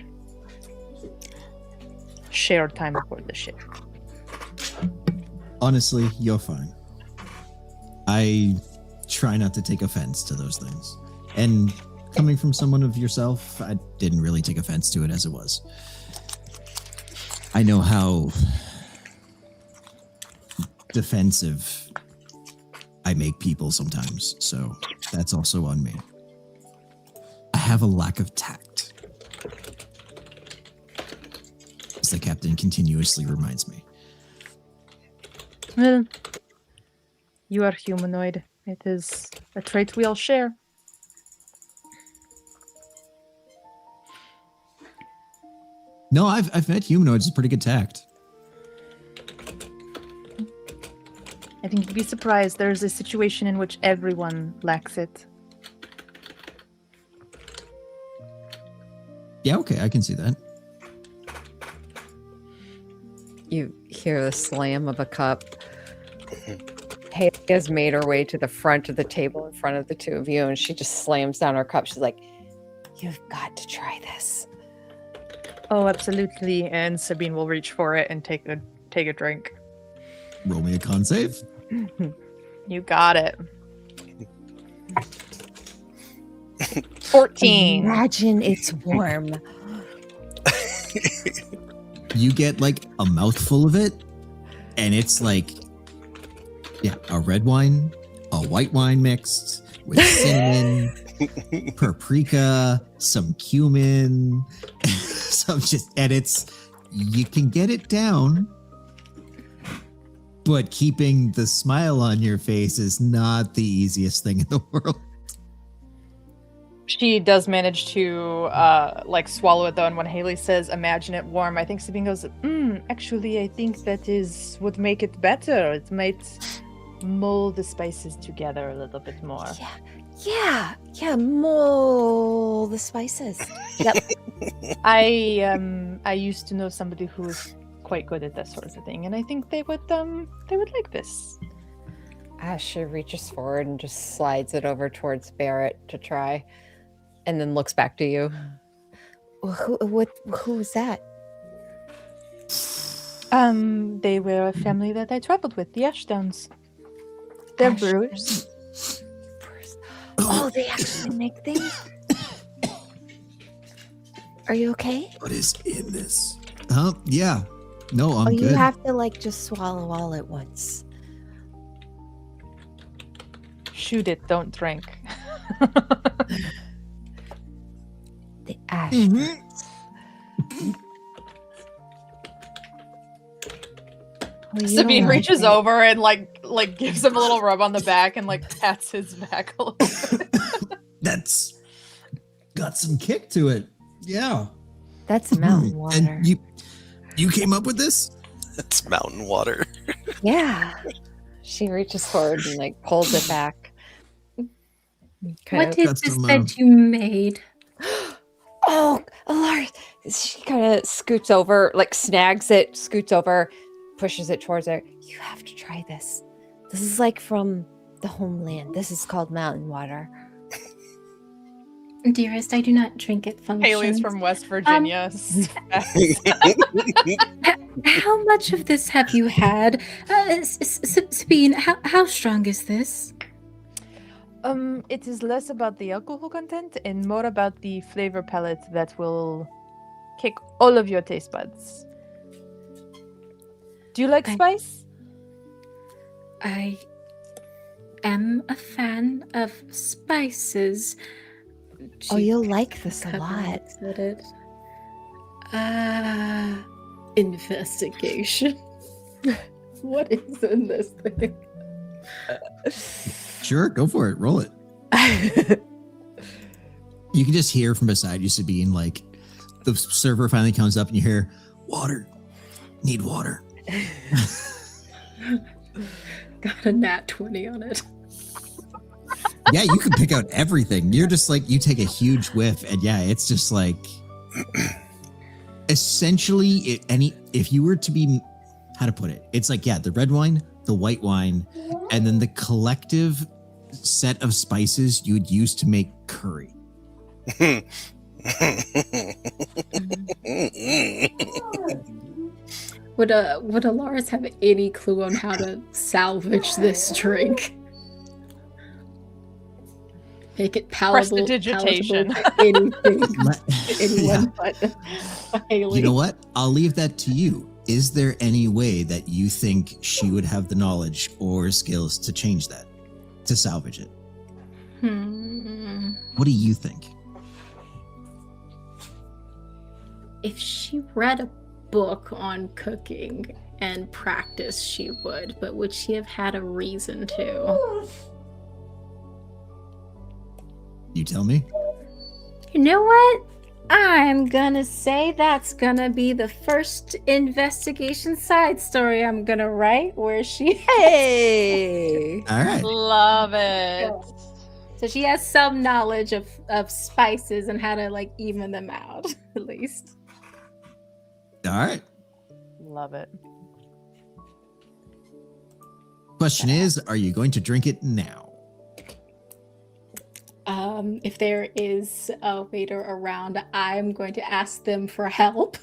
Speaker 7: shared time aboard the ship.
Speaker 4: Honestly, you're fine. I try not to take offense to those things. And coming from someone of yourself, I didn't really take offense to it as it was. I know how defensive I make people sometimes, so that's also on me. I have a lack of tact. As the captain continuously reminds me.
Speaker 7: Well, you are humanoid. It is a trait we all share.
Speaker 4: No, I've met humanoids with pretty good tact.
Speaker 7: I think you'd be surprised. There's a situation in which everyone lacks it.
Speaker 4: Yeah, okay, I can see that.
Speaker 5: You hear the slam of a cup. Haley has made her way to the front of the table in front of the two of you, and she just slams down her cup. She's like, "You've got to try this."
Speaker 2: Oh, absolutely. And Sabine will reach for it and take a drink.
Speaker 4: Roll me a con save.
Speaker 2: You got it. 14.
Speaker 6: Imagine it's warm.
Speaker 4: You get like a mouthful of it, and it's like, yeah, a red wine, a white wine mixed with cinnamon, paprika, some cumin, some and you can get it down, but keeping the smile on your face is not the easiest thing in the world.
Speaker 2: She does manage to swallow it though, and when Haley says imagine it warm, I think Sabine goes, actually I think that would make it better. It might mold the spices together a little bit more.
Speaker 6: Yeah, mold the spices. Yep.
Speaker 2: I used to know somebody who was quite good at that sort of thing, and I think they would like this.
Speaker 5: Asher reaches forward and just slides it over towards Barrett to try, and then looks back to you.
Speaker 6: Who was that?
Speaker 7: They were a family that I traveled with, the Ashdowns. They're brewers.
Speaker 6: Oh, they actually make things? Are you okay?
Speaker 4: What is in this? Huh? Yeah. No, I'm
Speaker 6: Oh, you
Speaker 4: good.
Speaker 6: have to just swallow all at once.
Speaker 7: Shoot it, don't drink.
Speaker 6: The ash. Well, you
Speaker 2: Sabine
Speaker 6: don't
Speaker 2: reaches
Speaker 6: like it.
Speaker 2: over and like gives him a little rub on the back and like pats his back a little bit.
Speaker 4: That's got some kick to it. Yeah.
Speaker 6: That's mountain water.
Speaker 4: And you came up with this?
Speaker 3: It's mountain water.
Speaker 6: Yeah.
Speaker 5: She reaches forward and like pulls it back. Kind
Speaker 1: What
Speaker 5: of,
Speaker 1: is
Speaker 4: That's
Speaker 1: this
Speaker 4: some,
Speaker 1: that you made?
Speaker 5: oh, Alara. She kind of scoots over, like snags it, scoots over, pushes it towards her.
Speaker 6: You have to try this. This is like from the homeland. This is called mountain water.
Speaker 1: Dearest, I do not drink it functions.
Speaker 2: Haley's from West Virginia.
Speaker 1: How much of this have you had? Sabine, how strong is this?
Speaker 7: It is less about the alcohol content and more about the flavor palette that will kick all of your taste buds. Do you like
Speaker 1: I-
Speaker 7: spice?
Speaker 1: I am a fan of spices.
Speaker 6: Oh,
Speaker 1: She
Speaker 6: you'll like this a
Speaker 1: cover
Speaker 6: lot.
Speaker 1: looks at it. Investigation. What is in this thing?
Speaker 4: Sure, go for it. Roll it. You can just hear from beside you, Sabine, like the server finally comes up and you hear, water. Need water.
Speaker 1: Got a nat 20 on it.
Speaker 4: Yeah, you can pick out everything. You're just like, you take a huge whiff, and yeah, it's just like essentially if you were to be, how to put it, it's like, yeah, the red wine, the white wine, and then the collective set of spices you would use to make curry.
Speaker 1: Would Alaris have any clue on how to salvage this drink? Make it palatable,
Speaker 2: Prestidigitation.
Speaker 1: palatable to anything,
Speaker 4: Let-
Speaker 1: anyone but Haley.
Speaker 4: You know what? I'll leave that to you. Is there any way that you think she would have the knowledge or skills to change that, to salvage it? What do you think?
Speaker 1: If she read a book on cooking and practice, she would, but would she have had a reason to?
Speaker 4: You tell me.
Speaker 1: You know what? I'm gonna say that's gonna be the first investigation side story I'm gonna write where she
Speaker 5: Hey.
Speaker 4: All right.
Speaker 2: Love it.
Speaker 1: so she has some knowledge of spices and how to like even them out at least.
Speaker 4: All right.
Speaker 2: Love it.
Speaker 4: Question is, are you going to drink it now?
Speaker 1: If there is a waiter around, I'm going to ask them for help.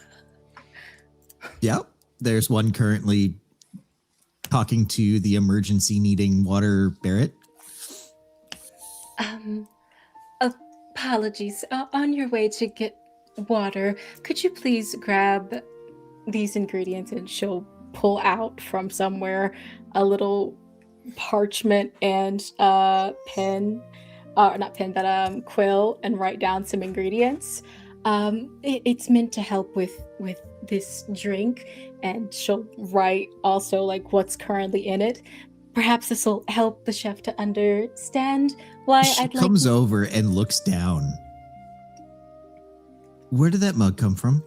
Speaker 4: Yep. There's one currently talking to the emergency needing water Barrett.
Speaker 1: Apologies. On your way to get water, could you please grab these ingredients? And she'll pull out from somewhere a little parchment and pen, not pen, but quill, and write down some ingredients. It's meant to help with this drink, and she'll write also like what's currently in it. Perhaps this will help the chef to understand why
Speaker 4: She
Speaker 1: I'd
Speaker 4: comes
Speaker 1: like.
Speaker 4: over and looks down. Where did that mug come from?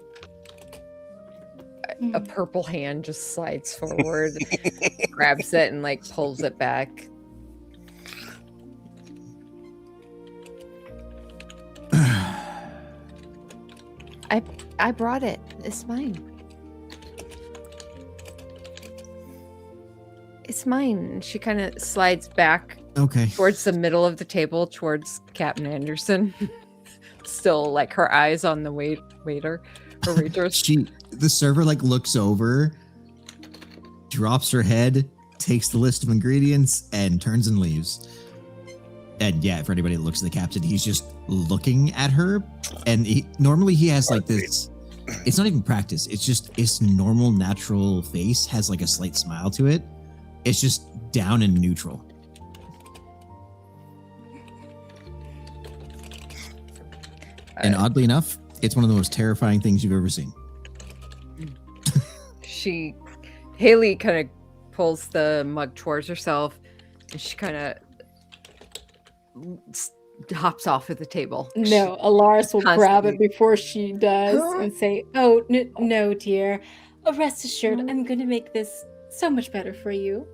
Speaker 5: A purple hand just slides forward, grabs it, and like pulls it back.
Speaker 6: I brought it. It's mine. It's mine.
Speaker 5: She kind of slides back
Speaker 4: Okay.
Speaker 5: towards the middle of the table, towards Captain Anderson. Still, like her eyes on the waiter or waitress.
Speaker 4: The server like looks over, drops her head, takes the list of ingredients, and turns and leaves. And yeah, for anybody that looks at the captain, he's just looking at her. And normally he has like this, it's not even practice. It's just his normal natural face has like a slight smile to it. It's just down and neutral. And oddly enough, it's one of the most terrifying things you've ever seen.
Speaker 5: Haley kind of pulls the mug towards herself, and she kind of hops off of the table.
Speaker 1: No, Alaris will grab it
Speaker 5: Constantly.
Speaker 1: before she does and say, "Oh, no, dear. Rest assured, I'm going to make this so much better for you.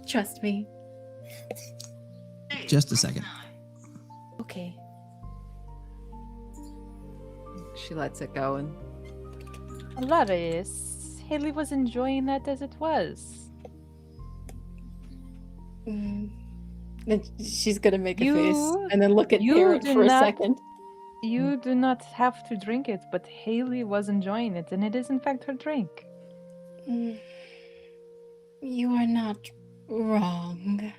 Speaker 1: Trust me."
Speaker 4: Just a second.
Speaker 6: Okay.
Speaker 5: She lets it go and
Speaker 7: Alaris, Haley was enjoying that as it was.
Speaker 1: Mm. Then she's going to make a face
Speaker 7: You-
Speaker 1: and then look at
Speaker 7: you
Speaker 1: Barrett
Speaker 7: do
Speaker 1: for a
Speaker 7: not-
Speaker 1: second.
Speaker 7: You do not have to drink it, but Haley was enjoying it, and it is in fact her drink.
Speaker 1: Mm. You are not wrong.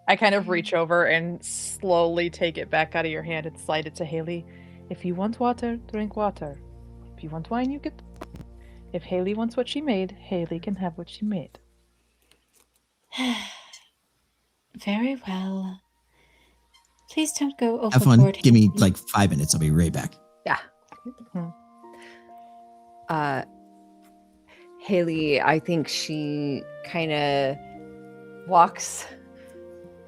Speaker 2: I kind of reach over and slowly take it back out of your hand and slide it to Haley.
Speaker 7: If you want water, drink water. If you want wine, you get. If Haley wants what she made, Haley can have what she made.
Speaker 1: Very well. Please don't go overboard.
Speaker 4: Have fun. Give me
Speaker 1: Haley.
Speaker 4: like 5 minutes. I'll be right back.
Speaker 5: Haley, I think she kind of walks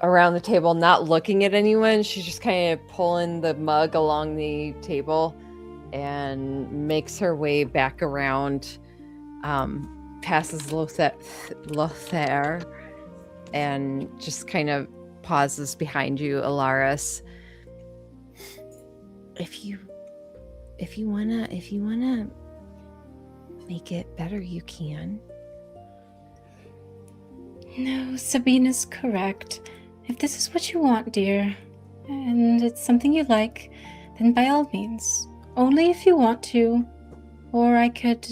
Speaker 5: around the table, not looking at anyone. She's just kind of pulling the mug along the table and makes her way back around, passes Lothair, and just kind of pauses behind you, Alaris.
Speaker 6: If you wanna make it better, you can.
Speaker 1: No, Sabine is correct. If this is what you want, dear, and it's something you like, then by all means. Only if you want to. Or I could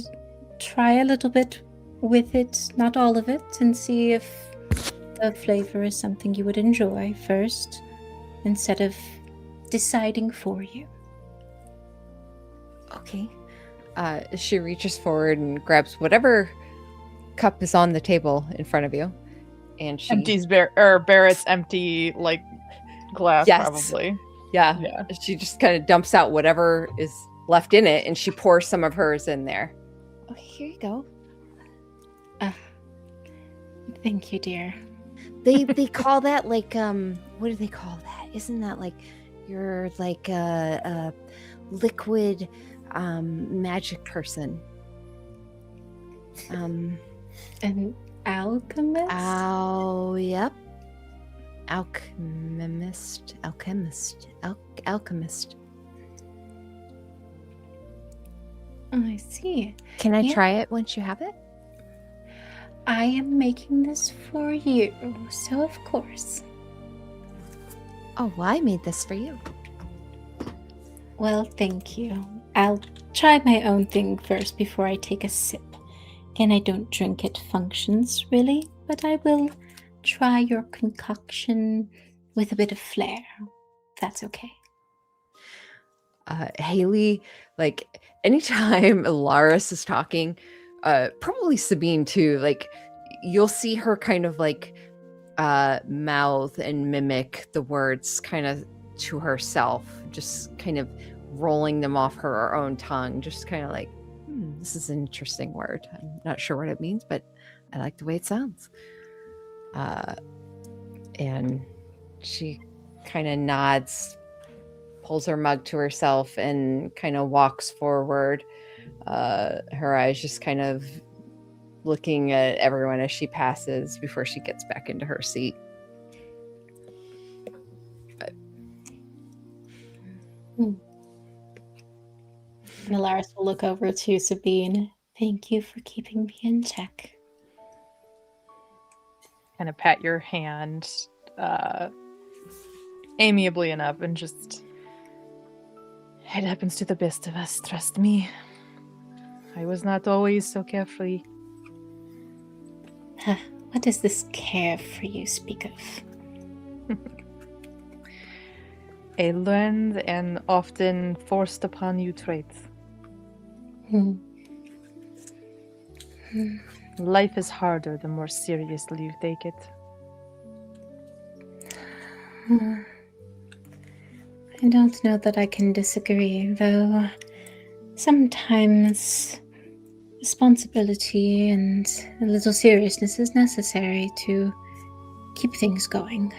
Speaker 1: try a little bit with it, not all of it, and see if the flavor is something you would enjoy first, instead of deciding for you.
Speaker 6: Okay.
Speaker 5: She reaches forward and grabs whatever cup is on the table in front of you, and she
Speaker 2: Empties Barrett's empty glass,
Speaker 5: Yes.
Speaker 2: probably.
Speaker 5: yeah,
Speaker 2: Yeah.
Speaker 5: she just kind of dumps out whatever is left in it, and she pours some of hers in there.
Speaker 6: Okay, here you go.
Speaker 1: Thank you, dear.
Speaker 6: They call that like what do they call that? Isn't that like you're like a liquid magic person?
Speaker 1: An alchemist?
Speaker 6: Oh, yep. Alchemist.
Speaker 1: Oh, I see.
Speaker 6: Can I
Speaker 1: Yeah.
Speaker 6: try it once you have it?
Speaker 1: I am making this for you, so of course.
Speaker 6: Oh, well, I made this for you.
Speaker 1: Well, thank you. I'll try my own thing first before I take a sip. Again, I don't drink it functions, really, but I will try your concoction with a bit of flair. That's okay.
Speaker 5: Haley, like anytime Alaris is talking, probably Sabine too, like you'll see her kind of like mouth and mimic the words kind of to herself, just kind of rolling them off her own tongue, just kind of like, this is an interesting word. I'm not sure what it means, but I like the way it sounds. And she kind of nods, pulls her mug to herself, and kind of walks forward. Her eyes just kind of looking at everyone as she passes before she gets back into her seat.
Speaker 1: Alaris will look over to Sabine. Thank you for keeping me in check.
Speaker 2: Kind of pat your hand amiably enough and just.
Speaker 7: It happens to the best of us, trust me. I was not always so carefree.
Speaker 1: What does this carefree you speak of?
Speaker 7: A learned and often forced upon you trait.
Speaker 1: Hmm.
Speaker 7: Life is harder the more seriously you take it.
Speaker 1: I don't know that I can disagree, though sometimes responsibility and a little seriousness is necessary to keep things going.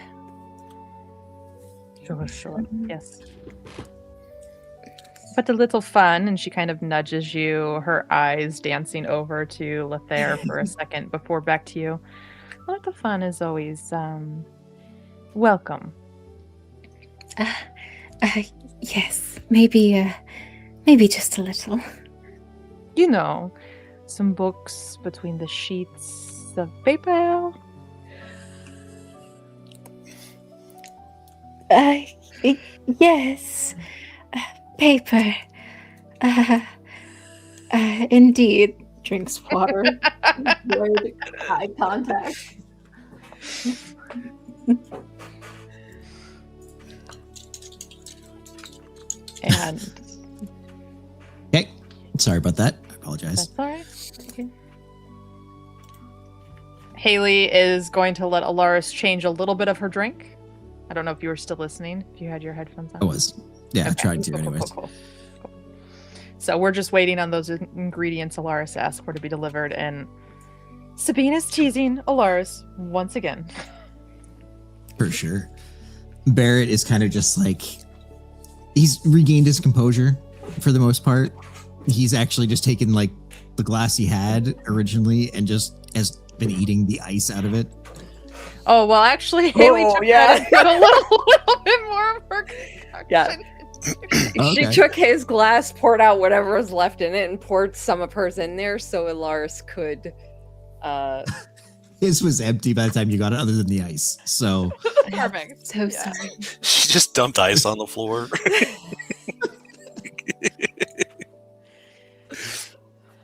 Speaker 7: Sure. Yes. But a little fun, and she kind of nudges you, her eyes dancing over to Lethair for a second before back to you. A little fun is always welcome.
Speaker 6: Yes, maybe just a little.
Speaker 7: You know, some books between the sheets of paper.
Speaker 6: Yes, paper. Indeed.
Speaker 1: Drinks water. Avoid eye contact.
Speaker 7: And
Speaker 4: Okay. Sorry about that. I apologize.
Speaker 7: that's all right. Okay. Haley is going to let Alaris change a little bit of her drink. I don't know if you were still listening, if you had your headphones on.
Speaker 4: I was. Yeah, I
Speaker 7: Okay.
Speaker 4: tried to
Speaker 7: Cool, cool,
Speaker 4: anyways.
Speaker 7: cool. So we're just waiting on those ingredients Alaris asked for to be delivered, and Sabine is teasing Alaris once again.
Speaker 4: For sure. Barrett is kind of just like, he's regained his composure for the most part. He's actually just taken like the glass he had originally and just has been eating the ice out of it.
Speaker 7: Oh well, actually, Haley took that and put a little bit more of her.
Speaker 5: Yeah. She
Speaker 4: Okay.
Speaker 5: took his glass, poured out whatever was left in it, and poured some of hers in there so Alaris could.
Speaker 4: His was empty by the time you got it, other than the ice. So
Speaker 2: Perfect.
Speaker 1: So
Speaker 2: Yeah.
Speaker 1: sorry.
Speaker 3: She just dumped ice on the floor.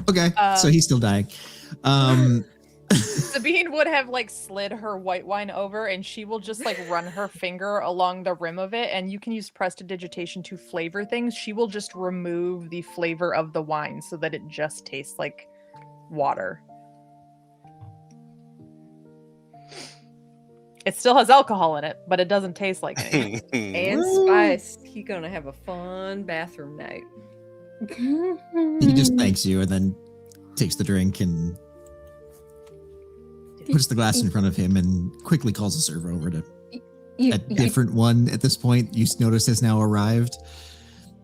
Speaker 4: okay, so he's still dying.
Speaker 2: Sabine would have like slid her white wine over, and she will just like run her finger along the rim of it, and you can use prestidigitation to flavor things. She will just remove the flavor of the wine so that it just tastes like water. It still has alcohol in it, but it doesn't taste like anything.
Speaker 5: And Spice, he gonna have a fun bathroom night.
Speaker 4: He just thanks you and then takes the drink and puts the glass in front of him and quickly calls the server over to a different one at this point. You notice has now arrived,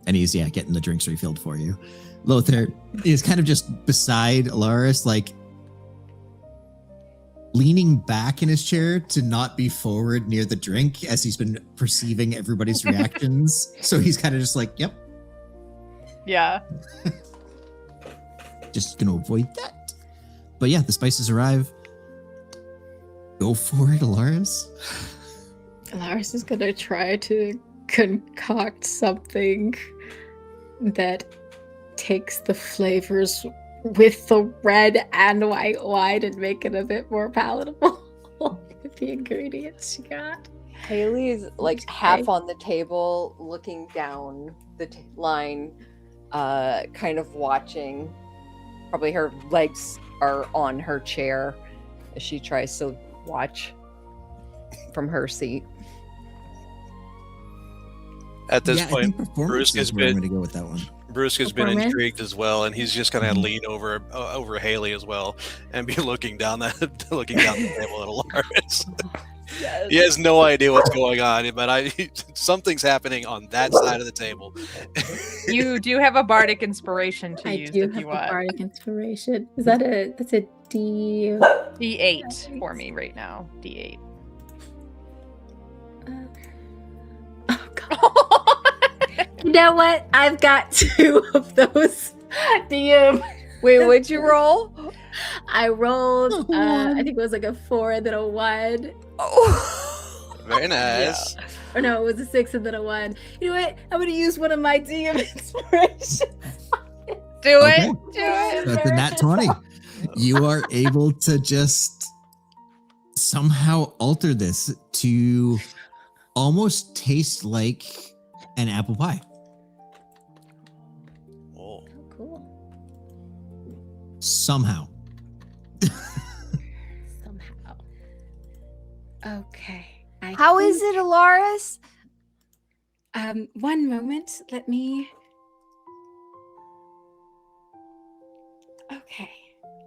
Speaker 4: and he's getting the drinks refilled for you. Lothar is kind of just beside Alaris, like leaning back in his chair to not be forward near the drink as he's been perceiving everybody's reactions. So he's kind of just like, yep,
Speaker 2: Yeah.
Speaker 4: just gonna avoid that. But yeah, the spices arrive. Go for it, Alaris.
Speaker 1: Lars is gonna try to concoct something that takes the flavors with the red and white wine and make it a bit more palatable with the ingredients she got.
Speaker 5: Haley's like half on the table, looking down the line, kind of watching. Probably her legs are on her chair as she tries to watch from her seat.
Speaker 3: At this
Speaker 4: I
Speaker 3: point,
Speaker 4: think performance
Speaker 3: Bruce has
Speaker 4: is where I'm
Speaker 3: been
Speaker 4: going to go with that one.
Speaker 3: Brusque has been
Speaker 1: Performance?
Speaker 3: intrigued as well, and he's just gonna
Speaker 4: Mhm.
Speaker 3: lean over Haley as well, and be looking down the table at Alaris.
Speaker 5: Yes.
Speaker 3: He has no idea what's going on, but something's happening on that side of the table.
Speaker 2: You do have a bardic inspiration to
Speaker 1: I
Speaker 2: use
Speaker 1: do
Speaker 2: if
Speaker 1: have
Speaker 2: you
Speaker 1: a
Speaker 2: want.
Speaker 1: bardic inspiration. Is that that's a D?
Speaker 2: D8 for me right now. D8.
Speaker 1: Oh god. You know what? I've got 2 of those. DM.
Speaker 5: Wait, what'd you roll?
Speaker 1: I rolled
Speaker 4: A
Speaker 1: I
Speaker 4: one.
Speaker 1: think it was like a 4 and then a 1.
Speaker 5: Oh.
Speaker 3: Very nice.
Speaker 1: Or no, it was a 6 and then a 1. You know what? I'm gonna use one of my DM inspirations.
Speaker 2: Do
Speaker 4: Okay.
Speaker 2: it. Do it.
Speaker 4: That's a nat 20. You are able to just somehow alter this to almost taste like an apple pie.
Speaker 3: Oh.
Speaker 1: Cool.
Speaker 4: Somehow.
Speaker 1: Somehow. Okay.
Speaker 6: How is it, Alaris?
Speaker 1: One moment. Let me. Okay.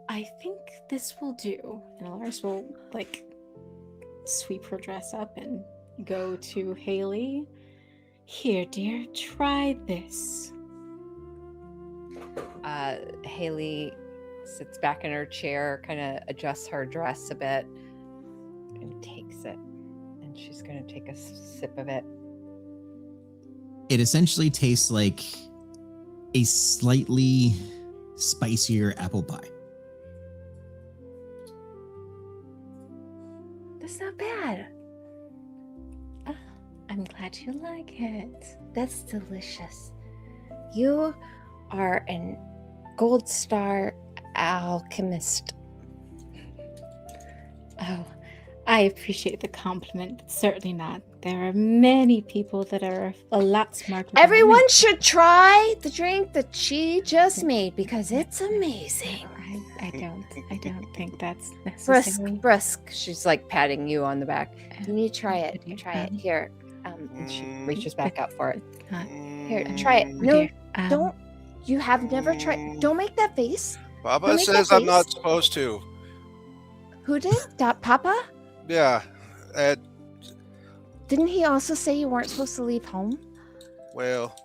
Speaker 1: I think this will do. And Alaris will like sweep her dress up and go to Haley Here, dear, try this.
Speaker 5: Haley sits back in her chair, kind of adjusts her dress a bit, and takes it. And she's going to take a sip of it.
Speaker 4: It essentially tastes like a slightly spicier apple pie.
Speaker 6: That's not bad.
Speaker 1: I'm glad you like it.
Speaker 6: That's delicious. You are an gold star alchemist.
Speaker 1: Oh, I appreciate the compliment, but certainly not. There are many people that are a lot smarter. than
Speaker 6: Everyone
Speaker 1: me.
Speaker 6: should try the drink that she just made because it's amazing.
Speaker 1: I don't think that's
Speaker 6: Brusque,
Speaker 1: necessary.
Speaker 6: brusque.
Speaker 5: She's like patting you on the back.
Speaker 6: You need to try it.
Speaker 1: Dear,
Speaker 6: Try it here.
Speaker 5: And she reaches back out for it.
Speaker 6: Here, try it. No,
Speaker 1: Dear,
Speaker 6: don't. You have never tried. Don't make that face.
Speaker 3: Papa
Speaker 6: Don't make that
Speaker 3: says I'm not
Speaker 6: face.
Speaker 3: supposed to.
Speaker 6: Who did? Papa?
Speaker 3: Yeah.
Speaker 6: Didn't he also say you weren't supposed to leave home?
Speaker 3: Well,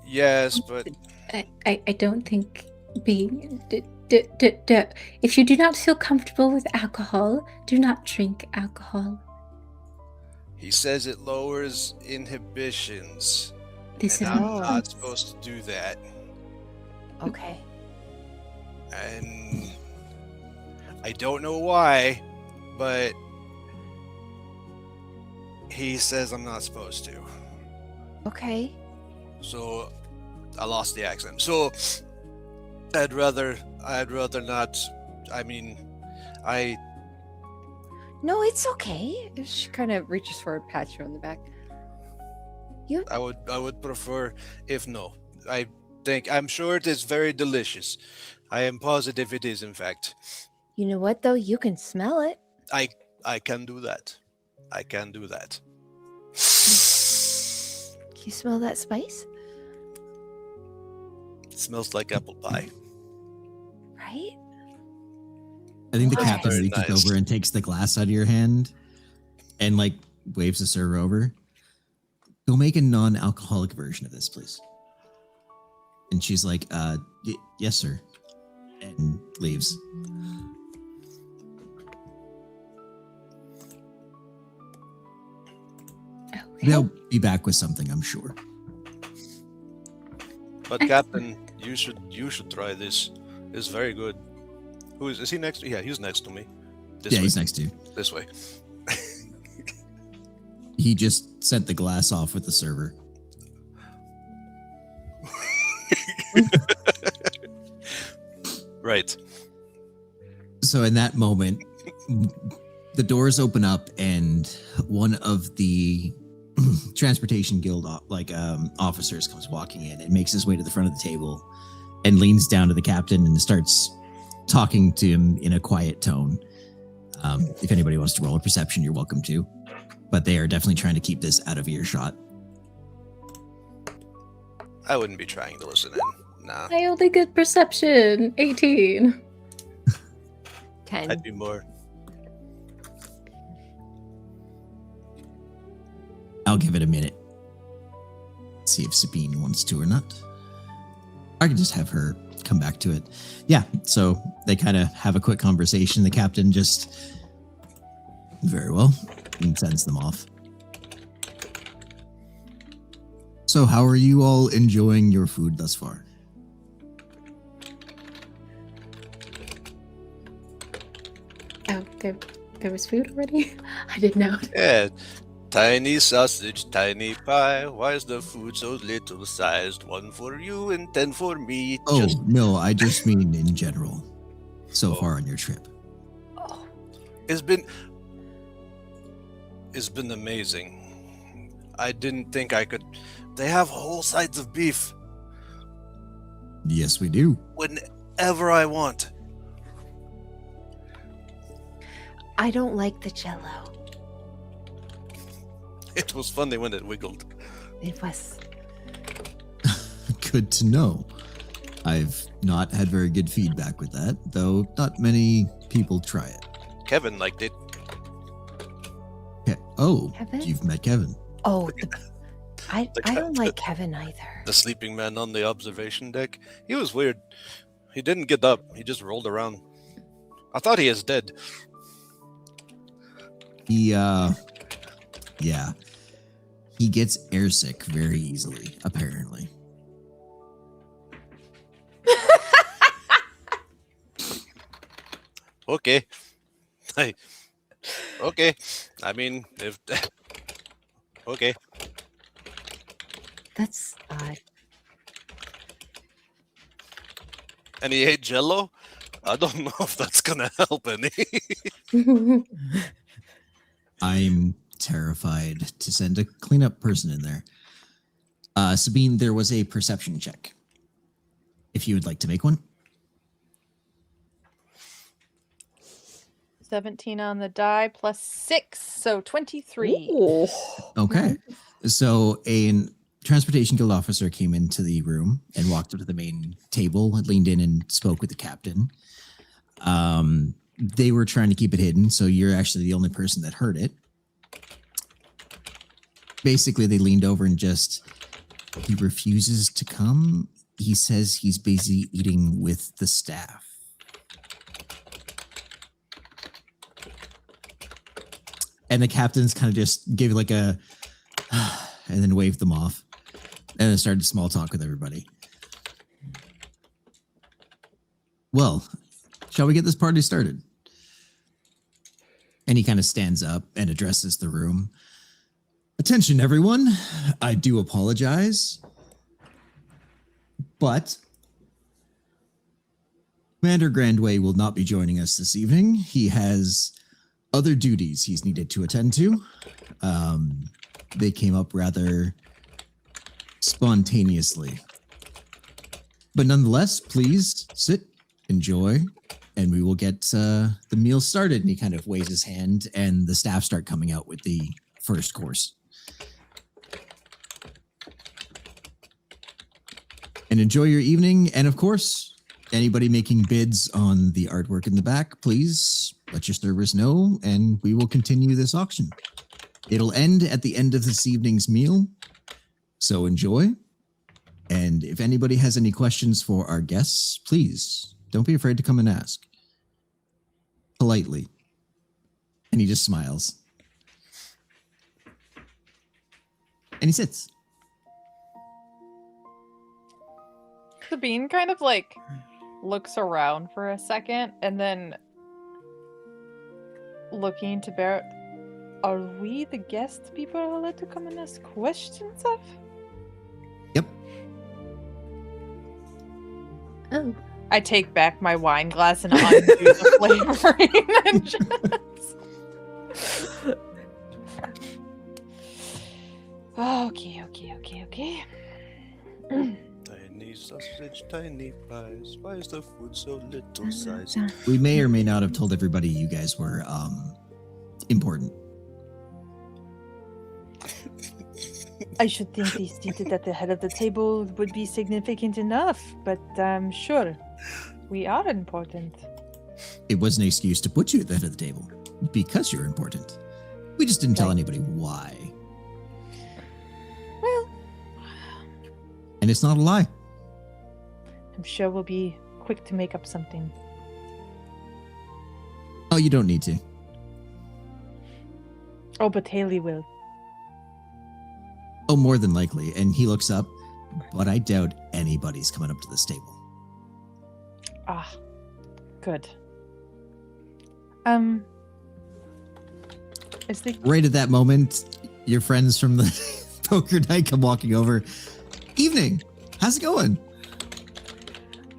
Speaker 3: yes, but
Speaker 1: I don't think being. If you do not feel comfortable with alcohol, do not drink alcohol.
Speaker 3: he says it lowers inhibitions.
Speaker 1: This
Speaker 3: And
Speaker 1: is
Speaker 3: I'm
Speaker 6: Oh.
Speaker 3: not supposed to do that.
Speaker 6: Okay.
Speaker 3: And I don't know why, but he says I'm not supposed to.
Speaker 6: Okay.
Speaker 3: So I lost the accent. So I'd rather not. I mean,
Speaker 6: No, it's okay.
Speaker 5: She kind of reaches for and pats you on the back.
Speaker 3: I would prefer if no. I'm sure it is very delicious. I am positive it is, in fact.
Speaker 6: You know what though? You can smell it.
Speaker 3: I can do that. I can do that.
Speaker 6: Can you smell that spice?
Speaker 3: It smells like apple pie.
Speaker 6: Right?
Speaker 4: I think the
Speaker 6: Why?
Speaker 4: captain
Speaker 3: Very
Speaker 4: reaches
Speaker 3: nice.
Speaker 4: over and takes the glass out of your hand and like waves the server over. Go make a non-alcoholic version of this, please. And she's like, yes, sir. And leaves.
Speaker 1: okay.
Speaker 4: They'll be back with something, I'm sure.
Speaker 3: But Captain, you should try this. It's very good. Is he next? Yeah, he's next to me. This
Speaker 4: Yeah,
Speaker 3: way.
Speaker 4: he's next to you.
Speaker 3: This way.
Speaker 4: He just sent the glass off with the server.
Speaker 3: Right.
Speaker 4: So in that moment, the doors open up and one of the transportation guild officers comes walking in and makes his way to the front of the table and leans down to the captain and starts talking to him in a quiet tone. If anybody wants to roll a perception, you're welcome to, but they are definitely trying to keep this out of earshot.
Speaker 3: I wouldn't be trying to listen in. Nah.
Speaker 1: I only get perception 18.
Speaker 5: 10.
Speaker 3: I'd be more.
Speaker 4: I'll give it a minute. See if Sabine wants to or not. I can just have her come back to it. Yeah, so they kind of have a quick conversation. The captain just, very well, and sends them off. So how are you all enjoying your food thus far?
Speaker 1: Oh, there was food already? I didn't know.
Speaker 3: Yeah. Tiny sausage, tiny pie. Why is the food so little sized? 1 for you and 10 for me.
Speaker 4: Oh,
Speaker 3: Just
Speaker 4: no, I just mean in general. So
Speaker 3: Oh.
Speaker 4: far on your trip.
Speaker 3: it's been amazing. I didn't think I could. They have whole sides of beef
Speaker 4: Yes, we do.
Speaker 3: whenever I want.
Speaker 6: I don't like the jello.
Speaker 3: It was funny when it wiggled.
Speaker 6: It was.
Speaker 4: Good to know. I've not had very good feedback with that, though not many people try it.
Speaker 3: Kevin liked it.
Speaker 4: Oh,
Speaker 6: Kevin?
Speaker 4: you've met Kevin.
Speaker 6: Oh, I
Speaker 3: The
Speaker 6: don't
Speaker 3: cat-
Speaker 6: like Kevin either.
Speaker 3: The sleeping man on the observation deck. He was weird. He didn't get up. He just rolled around. I thought he is dead.
Speaker 4: He yeah. He gets airsick very easily, apparently.
Speaker 3: Okay. Okay. I mean, if okay.
Speaker 6: That's odd.
Speaker 3: And he ate Jello. I don't know if that's gonna help any.
Speaker 4: I'm terrified to send a cleanup person in there. Sabine, there was a perception check. If you would like to make one.
Speaker 2: 17 on the die plus 6, so 23.
Speaker 5: Ooh.
Speaker 4: Okay. So a transportation guild officer came into the room and walked up to the main table, leaned in and spoke with the captain. They were trying to keep it hidden, so you're actually the only person that heard it. Basically, they leaned over and he refuses to come. He says he's busy eating with the staff. And the captains kind of just gave like a, and then waved them off. And then started small talk with everybody. Well, shall we get this party started? And he kind of stands up and addresses the room. Attention, everyone. I do apologize. But Commander Grandway will not be joining us this evening. He has other duties he's needed to attend to. They came up rather spontaneously. But nonetheless, please sit, enjoy, and we will get the meal started. And he kind of waves his hand, and the staff start coming out with the first course. And enjoy your evening. And of course, anybody making bids on the artwork in the back, please let your servers know, and we will continue this auction. It'll end at the end of this evening's meal, so enjoy. And if anybody has any questions for our guests, please don't be afraid to come and ask. Politely. And he just smiles. And he sits.
Speaker 2: Sabine kind of like looks around for a second and then looking to Barrett. Are we the guest people are allowed to come and ask questions of?
Speaker 4: Yep.
Speaker 6: Oh,
Speaker 2: I take back my wine glass and undo the flavoring and just... Okay.
Speaker 3: Tiny sausage, tiny pies. Why is the food so little sized?
Speaker 4: We may or may not have told everybody you guys were important.
Speaker 7: I should think the seated at the head of the table would be significant enough, but sure, we are important.
Speaker 4: It was an excuse to put you at the head of the table because you're important. We just didn't tell
Speaker 7: Right.
Speaker 4: anybody why.
Speaker 7: Well,
Speaker 4: And it's not a lie.
Speaker 7: I'm sure we'll be quick to make up something.
Speaker 4: Oh, you don't need to.
Speaker 7: Oh, but Haley will.
Speaker 4: Oh, more than likely. And he looks up, but I doubt anybody's coming up to this table.
Speaker 7: Ah, good. Is the
Speaker 4: Right at that moment, your friends from the poker night come walking over. Evening. How's it going?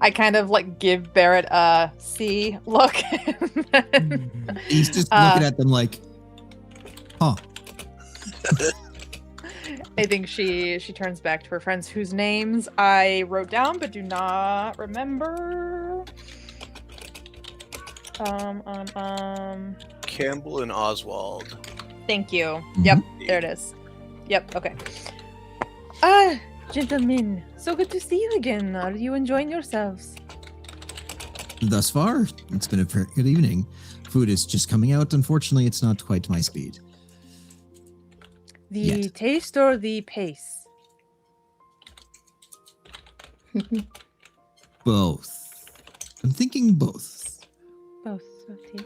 Speaker 2: I kind of like give Barrett a C look.
Speaker 4: He's just looking at them like, huh.
Speaker 2: I think she turns back to her friends whose names I wrote down but do not remember.
Speaker 3: Campbell and Oswald.
Speaker 2: Thank you.
Speaker 4: Mm-hmm.
Speaker 2: Yep, there it is. Yep, okay.
Speaker 7: gentlemen, so good to see you again. Are you enjoying yourselves?
Speaker 4: Thus far, it's been a very good evening. Food is just coming out. Unfortunately, it's not quite my speed.
Speaker 7: The
Speaker 4: Yet.
Speaker 7: taste or the pace?
Speaker 4: Both. I'm thinking both.
Speaker 7: Both. Okay.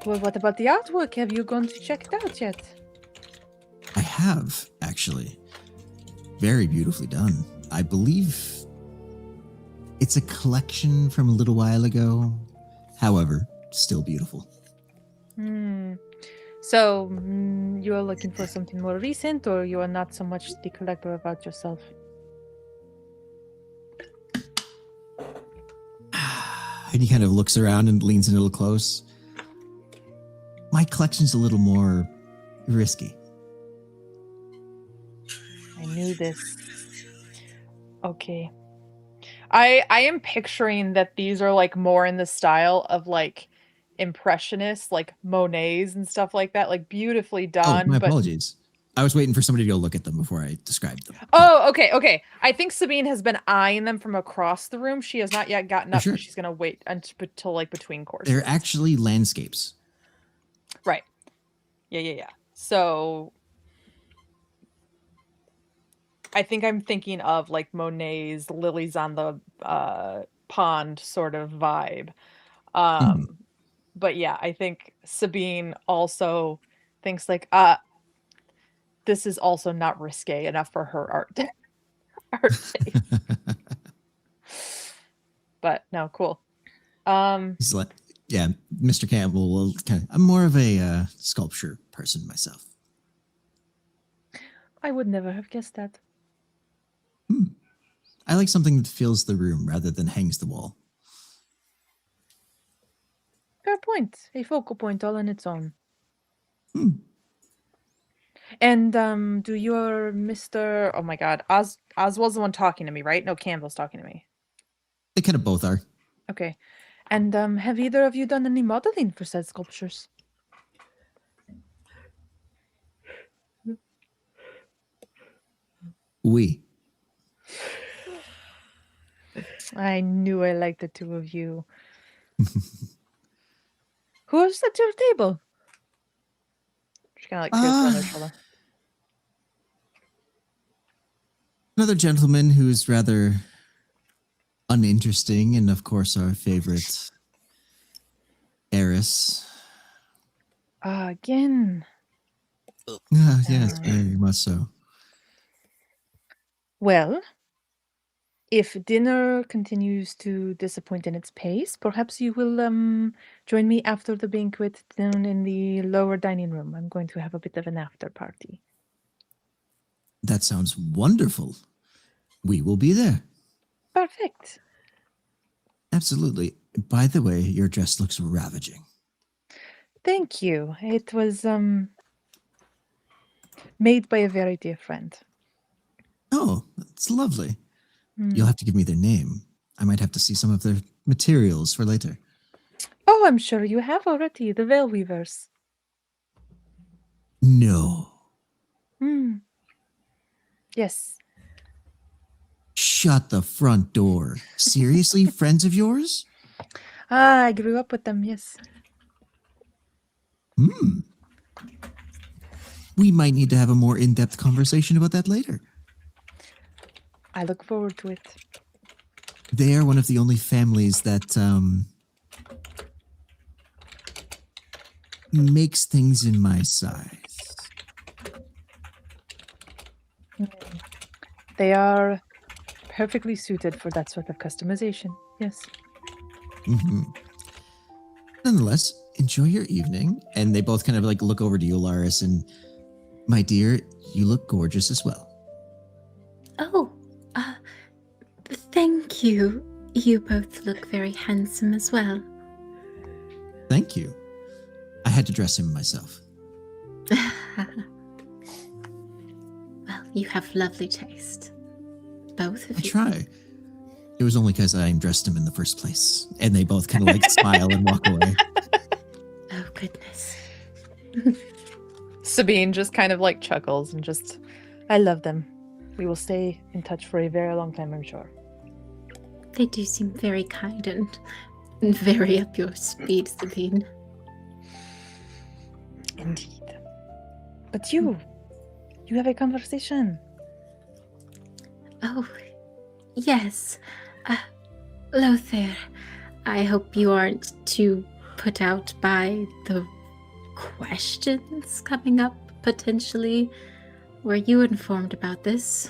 Speaker 7: Well, what about the artwork? Have you gone to check it out yet?
Speaker 4: I have, actually. Very beautifully done. I believe it's a collection from a little while ago. However, still beautiful.
Speaker 7: So, you are looking for something more recent, or you are not so much the collector about yourself?
Speaker 4: And he kind of looks around and leans in a little close. My collection's a little more risky.
Speaker 7: I knew this. Okay. I am picturing that these are like more in the style of like impressionists, like Monets and stuff like that, like beautifully done.
Speaker 4: Oh, my
Speaker 7: but
Speaker 4: apologies. I was waiting for somebody to go look at them before I described them.
Speaker 7: Oh, okay. I think Sabine has been eyeing them from across the room. She has not yet gotten up,
Speaker 4: sure.
Speaker 7: but she's gonna wait until like between courses.
Speaker 4: They're actually landscapes.
Speaker 7: Right. Yeah. So I think I'm thinking of like Monet's lilies on the pond sort of vibe. But yeah, I think Sabine also thinks like, this is also not risque enough for her art taste. But no, cool.
Speaker 4: He's like, yeah, Mr. Campbell will I'm more of a sculpture person myself.
Speaker 7: I would never have guessed that.
Speaker 4: I like something that fills the room rather than hangs the wall.
Speaker 7: Fair point. A focal point all on its own. And do your Mr. Oh my god, Oswald's the one talking to me, right? No, Campbell's talking to me.
Speaker 4: They kind of both are.
Speaker 7: Okay. And have either of you done any modeling for said sculptures?
Speaker 4: We.
Speaker 7: I knew I liked the two of you. Who's at your table? She kind of like feels on their shoulder.
Speaker 4: Another gentleman who's rather uninteresting, and of course our favorite heiress.
Speaker 7: Again.
Speaker 4: Yes, very much so.
Speaker 7: Well, if dinner continues to disappoint in its pace, perhaps you will join me after the banquet down in the lower dining room. I'm going to have a bit of an after party.
Speaker 4: That sounds wonderful. We will be there.
Speaker 7: Perfect.
Speaker 4: Absolutely. By the way, your dress looks ravaging.
Speaker 7: Thank you. It was made by a very dear friend.
Speaker 4: Oh, that's lovely. You'll have to give me their name. I might have to see some of their materials for later.
Speaker 7: Oh, I'm sure you have already. The Veil Weavers.
Speaker 4: No.
Speaker 7: Yes.
Speaker 4: Shut the front door. Seriously, friends of yours?
Speaker 7: I grew up with them, yes.
Speaker 4: We might need to have a more in-depth conversation about that later.
Speaker 7: I look forward to it.
Speaker 4: They are one of the only families that makes things in my size.
Speaker 7: They are perfectly suited for that sort of customization, yes.
Speaker 4: Nonetheless, enjoy your evening. And they both kind of like look over to you, Laris, and my dear, you look gorgeous as well.
Speaker 1: Oh, thank you. You both look very handsome as well.
Speaker 4: Thank you. I had to dress him myself.
Speaker 1: Well, you have lovely taste. Both of
Speaker 4: I
Speaker 1: you.
Speaker 4: try. It was only because I dressed him in the first place. And they both kind of like smile and walk away.
Speaker 1: Oh, goodness.
Speaker 7: Sabine just kind of like chuckles and just, I love them. We will stay in touch for a very long time, I'm sure.
Speaker 1: They do seem very kind and very up your speed, Sabine.
Speaker 7: Indeed. But you, You have a conversation.
Speaker 1: Oh, yes. Lothar, I hope you aren't too put out by the questions coming up, potentially. Were you informed about this?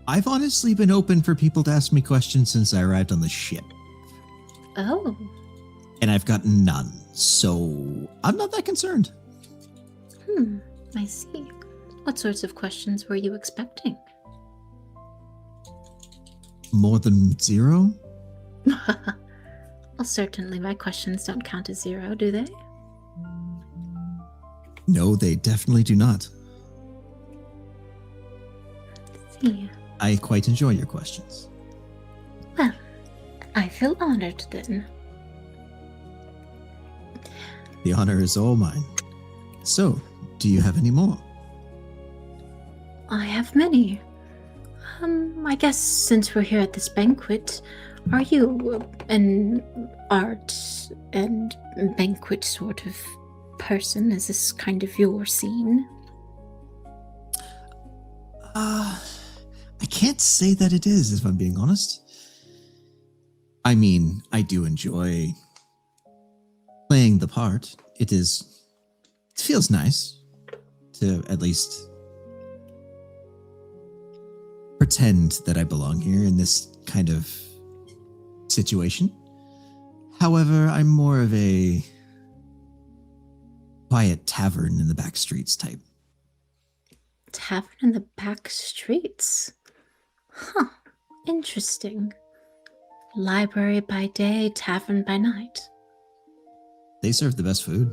Speaker 4: I've honestly been open for people to ask me questions since I arrived on the ship,
Speaker 1: Oh,
Speaker 4: and I've gotten none, so I'm not that concerned.
Speaker 1: I see. What sorts of questions were you expecting?
Speaker 4: More than 0?
Speaker 1: Well, certainly my questions don't count as 0, do they?
Speaker 4: No, they definitely do not.
Speaker 1: See.
Speaker 4: I quite enjoy your questions.
Speaker 1: Well, I feel honored then.
Speaker 4: The honor is all mine. So, do you have any more?
Speaker 1: I have many. I guess since we're here at this banquet, are you an art and banquet sort of person? Is this kind of your scene?
Speaker 4: I can't say that it is, if I'm being honest. I mean, I do enjoy playing the part. It feels nice to at least pretend that I belong here in this kind of situation. However, I'm more of a quiet tavern in the back streets type.
Speaker 1: Tavern in the back streets. Huh. Interesting. Library by day, tavern by night.
Speaker 4: They serve the best food.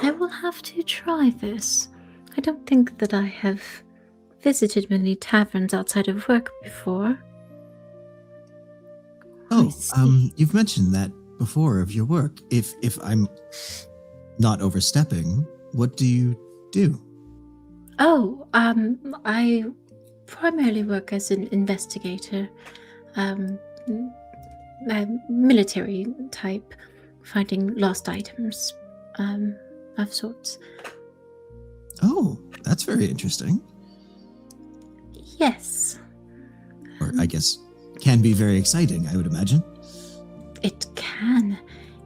Speaker 1: I will have to try this. I don't think that I have visited many taverns outside of work before. I
Speaker 4: Oh,
Speaker 1: see.
Speaker 4: you've mentioned that before of your work. If I'm not overstepping, what do you do?
Speaker 1: Oh, I primarily work as an investigator, military type, finding lost items, of sorts.
Speaker 4: Oh, that's very interesting.
Speaker 1: Yes,
Speaker 4: Or I guess can be very exciting, I would imagine.
Speaker 1: it can.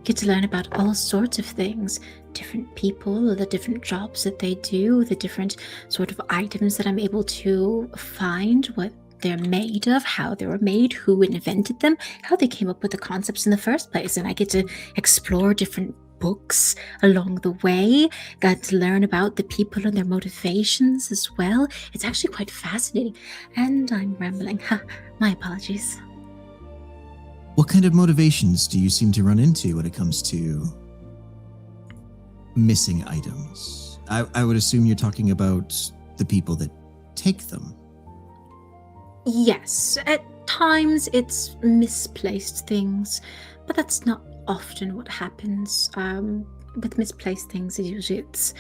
Speaker 1: Get to learn about all sorts of things, different people, the different jobs that they do, the different sort of items that I'm able to find, what they're made of, how they were made, who invented them, how they came up with the concepts in the first place. And I get to explore different books along the way, got to learn about the people and their motivations as well. It's actually quite fascinating. And I'm rambling. My apologies.
Speaker 4: What kind of motivations do you seem to run into when it comes to missing items? I would assume you're talking about the people that take them.
Speaker 1: Yes, at times it's misplaced things, but that's not often what happens. With misplaced things, usually it's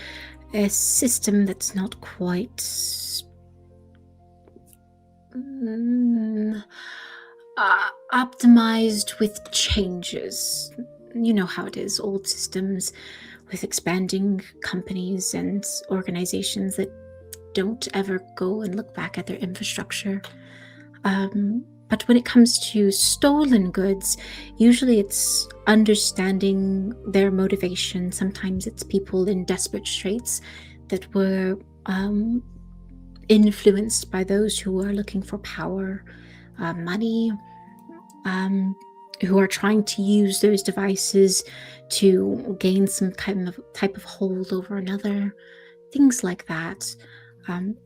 Speaker 1: a system that's not quite optimized with changes. You know how it is, old systems with expanding companies and organizations that don't ever go and look back at their infrastructure. But when it comes to stolen goods, usually it's understanding their motivation. Sometimes it's people in desperate straits that were influenced by those who are looking for power, money, who are trying to use those devices to gain some type of hold over another. Things like that.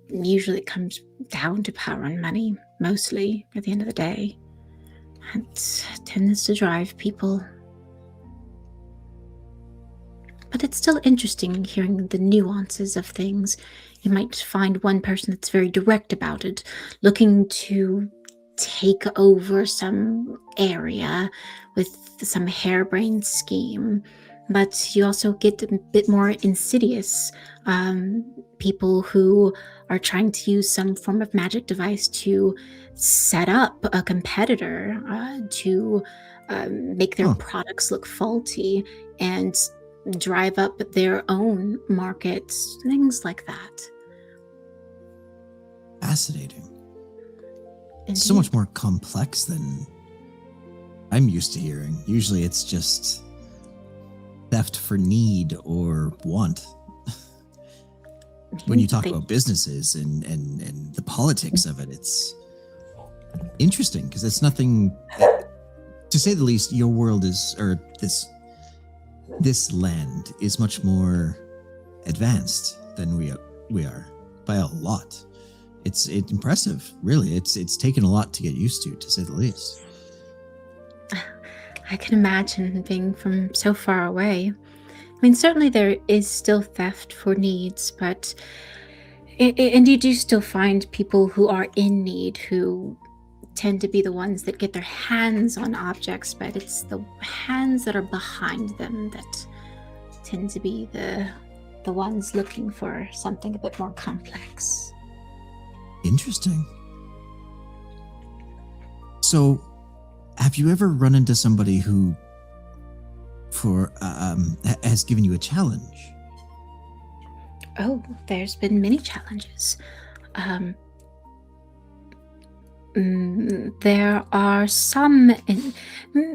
Speaker 1: Usually it comes down to power and money, mostly, at the end of the day. It tends to drive people. But it's still interesting hearing the nuances of things. You might find one person that's very direct about it, looking to take over some area with some harebrained scheme. But you also get a bit more insidious people who are trying to use some form of magic device to set up a competitor to make their
Speaker 4: Huh.
Speaker 1: products look faulty and drive up their own markets, things like that.
Speaker 4: Fascinating. So
Speaker 1: Indeed.
Speaker 4: much more complex than I'm used to hearing. Usually it's just theft for need or want. When you talk
Speaker 1: They-
Speaker 4: about businesses and the politics of it, it's interesting because it's nothing, to say the least. Your world is, or this land is much more advanced than we are by a lot. It's impressive, really. It's taken a lot to get used to say the least.
Speaker 1: I can imagine being from so far away. I mean, certainly there is still theft for needs, but and you do still find people who are in need who tend to be the ones that get their hands on objects, but it's the hands that are behind them that tend to be the ones looking for something a bit more complex.
Speaker 4: Interesting. So, have you ever run into somebody who has given you a challenge?
Speaker 1: Oh, there's been many challenges. There are some, and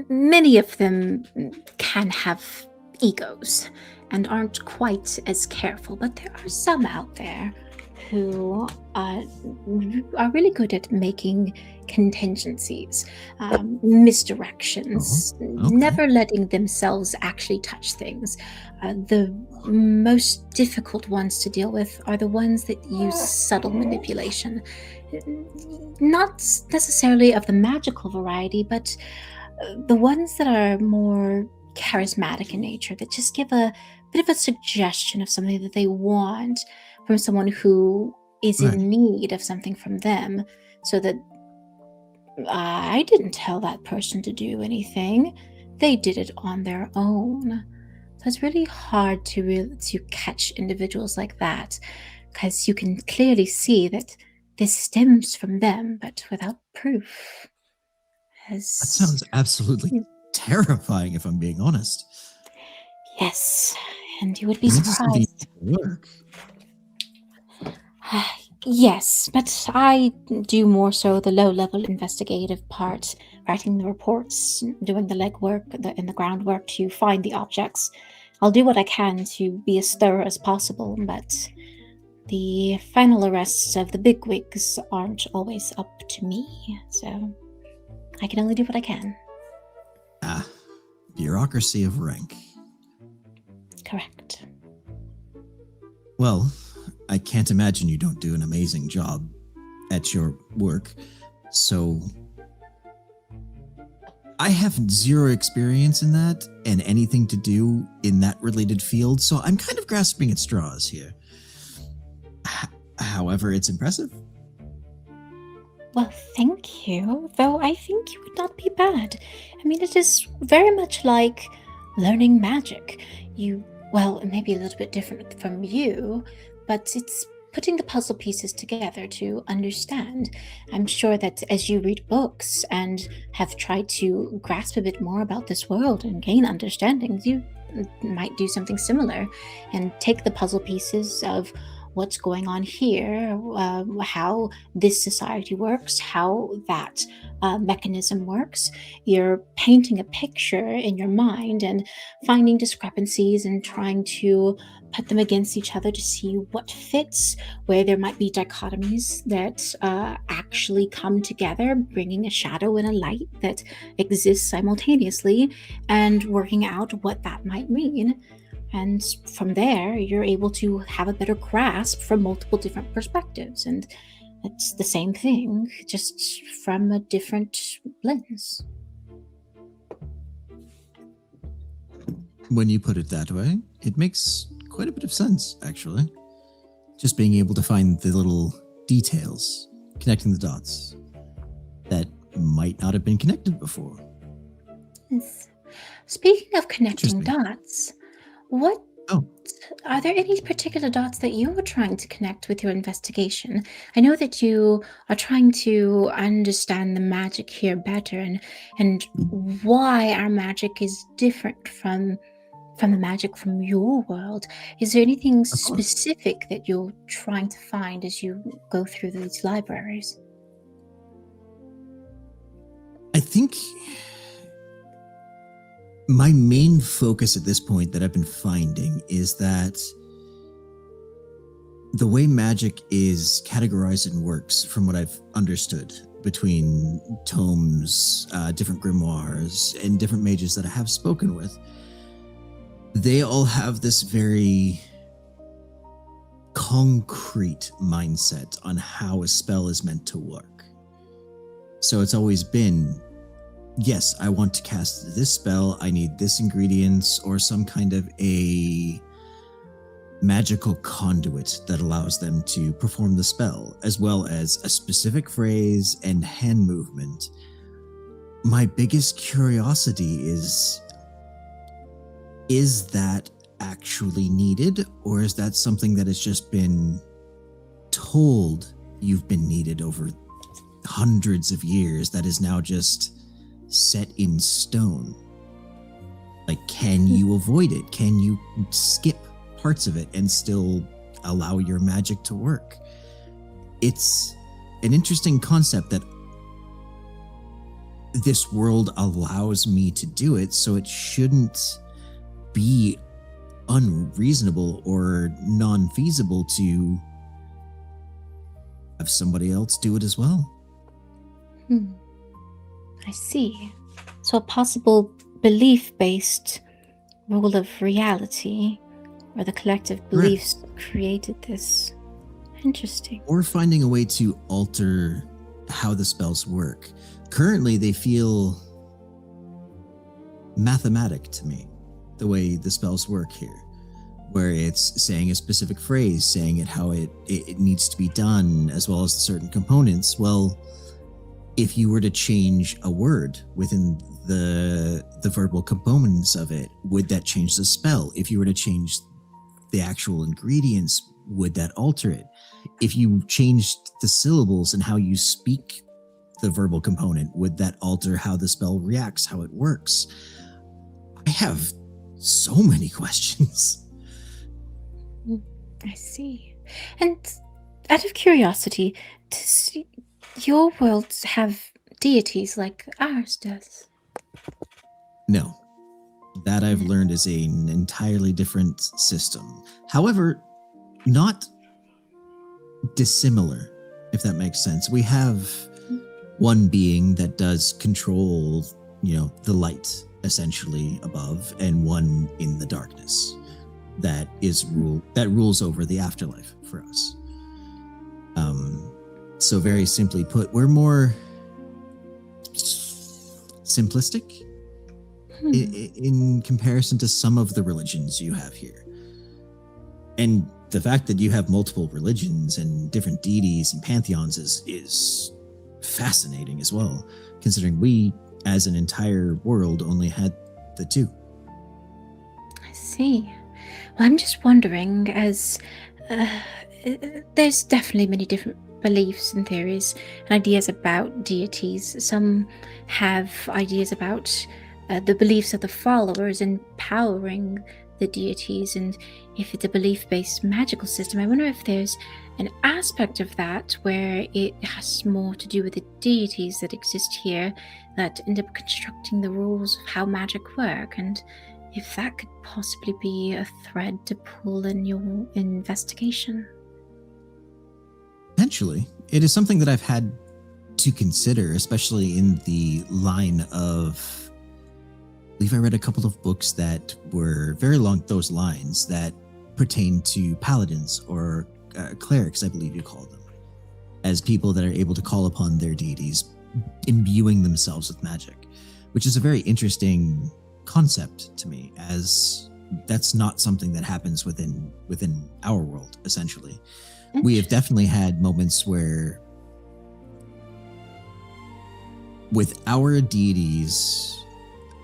Speaker 1: many of them can have egos and aren't quite as careful, but there are some out there who are really good at making contingencies, misdirections,
Speaker 4: okay.
Speaker 1: never letting themselves actually touch things. The most difficult ones to deal with are the ones that use subtle manipulation. Not necessarily of the magical variety, but the ones that are more charismatic in nature, that just give a bit of a suggestion of something that they want from someone who is
Speaker 4: Right.
Speaker 1: in need of something from them, so that I didn't tell that person to do anything. They did it on their own. So it's really hard to catch individuals like that, because you can clearly see that this stems from them, but without proof.
Speaker 4: That sounds absolutely terrifying, if I'm being honest.
Speaker 1: Yes, and you would be
Speaker 4: This is something
Speaker 1: surprised.
Speaker 4: work.
Speaker 1: Yes, but I do more so the low-level investigative part, writing the reports, doing the legwork and the groundwork to find the objects. I'll do what I can to be as thorough as possible, but the final arrests of the bigwigs aren't always up to me, so I can only do what I can.
Speaker 4: Bureaucracy of rank.
Speaker 1: Correct.
Speaker 4: Well, I can't imagine you don't do an amazing job at your work. So I have zero experience in that and anything to do in that related field, so I'm kind of grasping at straws here. However, it's impressive.
Speaker 1: Well, thank you, though I think you would not be bad. I mean, it is very much like learning magic. Well, it may be a little bit different from you, but it's putting the puzzle pieces together to understand. I'm sure that as you read books and have tried to grasp a bit more about this world and gain understanding, you might do something similar and take the puzzle pieces of what's going on here, how this society works, how that mechanism works. You're painting a picture in your mind and finding discrepancies and trying to put them against each other to see what fits, where there might be dichotomies that actually come together, bringing a shadow and a light that exists simultaneously, and working out what that might mean. And from there, you're able to have a better grasp from multiple different perspectives. And it's the same thing, just from a different lens.
Speaker 4: When you put it that way, it makes quite a bit of sense, actually. Just being able to find the little details, connecting the dots that might not have been connected before.
Speaker 1: Yes. Speaking of connecting
Speaker 4: Interesting.
Speaker 1: dots, what
Speaker 4: Oh.
Speaker 1: Are there any particular dots that you were trying to connect with your investigation? I know that you are trying to understand the magic here better, and why our magic is different from the magic from your world. Is there anything
Speaker 4: Of course.
Speaker 1: specific that you're trying to find as you go through these libraries?
Speaker 4: I think my main focus at this point that I've been finding is that the way magic is categorized and works, from what I've understood between tomes, different grimoires, and different mages that I have spoken with, they all have this very concrete mindset on how a spell is meant to work. So it's always been, yes, I want to cast this spell, I need this ingredients or some kind of a magical conduit that allows them to perform the spell, as well as a specific phrase and hand movement. My biggest curiosity is that actually needed, or is that something that has just been told you've been needed over hundreds of years that is now just set in stone? Like, can you avoid it? Can you skip parts of it and still allow your magic to work? It's an interesting concept that this world allows me to do it, so it shouldn't be unreasonable or non-feasible to have somebody else do it as well.
Speaker 1: I see. So a possible belief-based rule of reality, or the collective beliefs that created this. Interesting.
Speaker 4: Or finding a way to alter how the spells work. Currently, they feel mathematic to me, the way the spells work here, where it's saying a specific phrase, saying it how it needs to be done, as well as certain components. Well, if you were to change a word within the verbal components of it, would that change the spell? If you were to change the actual ingredients, would that alter it? If you changed the syllables and how you speak the verbal component, would that alter how the spell reacts, how it works? I have so many questions.
Speaker 1: I see. And out of curiosity, does your world have deities like ours does?
Speaker 4: No. That I've learned is an entirely different system. However, not dissimilar, if that makes sense. We have one being that does control, the light essentially above, and one in the darkness that rules over the afterlife for us. So very simply put, we're more simplistic in comparison to some of the religions you have here. And the fact that you have multiple religions and different deities and pantheons is fascinating as well, considering we, as an entire world, only had the two.
Speaker 1: I see. Well, I'm just wondering, as there's definitely many different beliefs and theories and ideas about deities. Some have ideas about the beliefs of the followers empowering the deities, and if it's a belief-based magical system, I wonder if there's an aspect of that where it has more to do with the deities that exist here that end up constructing the rules of how magic work, and if that could possibly be a thread to pull in your investigation.
Speaker 4: Potentially. It is something that I've had to consider, especially in the line of, I believe I read a couple of books that were very along those lines that pertain to paladins or clerics, I believe you call them, as people that are able to call upon their deities, imbuing themselves with magic, which is a very interesting concept to me, as that's not something that happens within our world, essentially. We have definitely had moments where with our deities,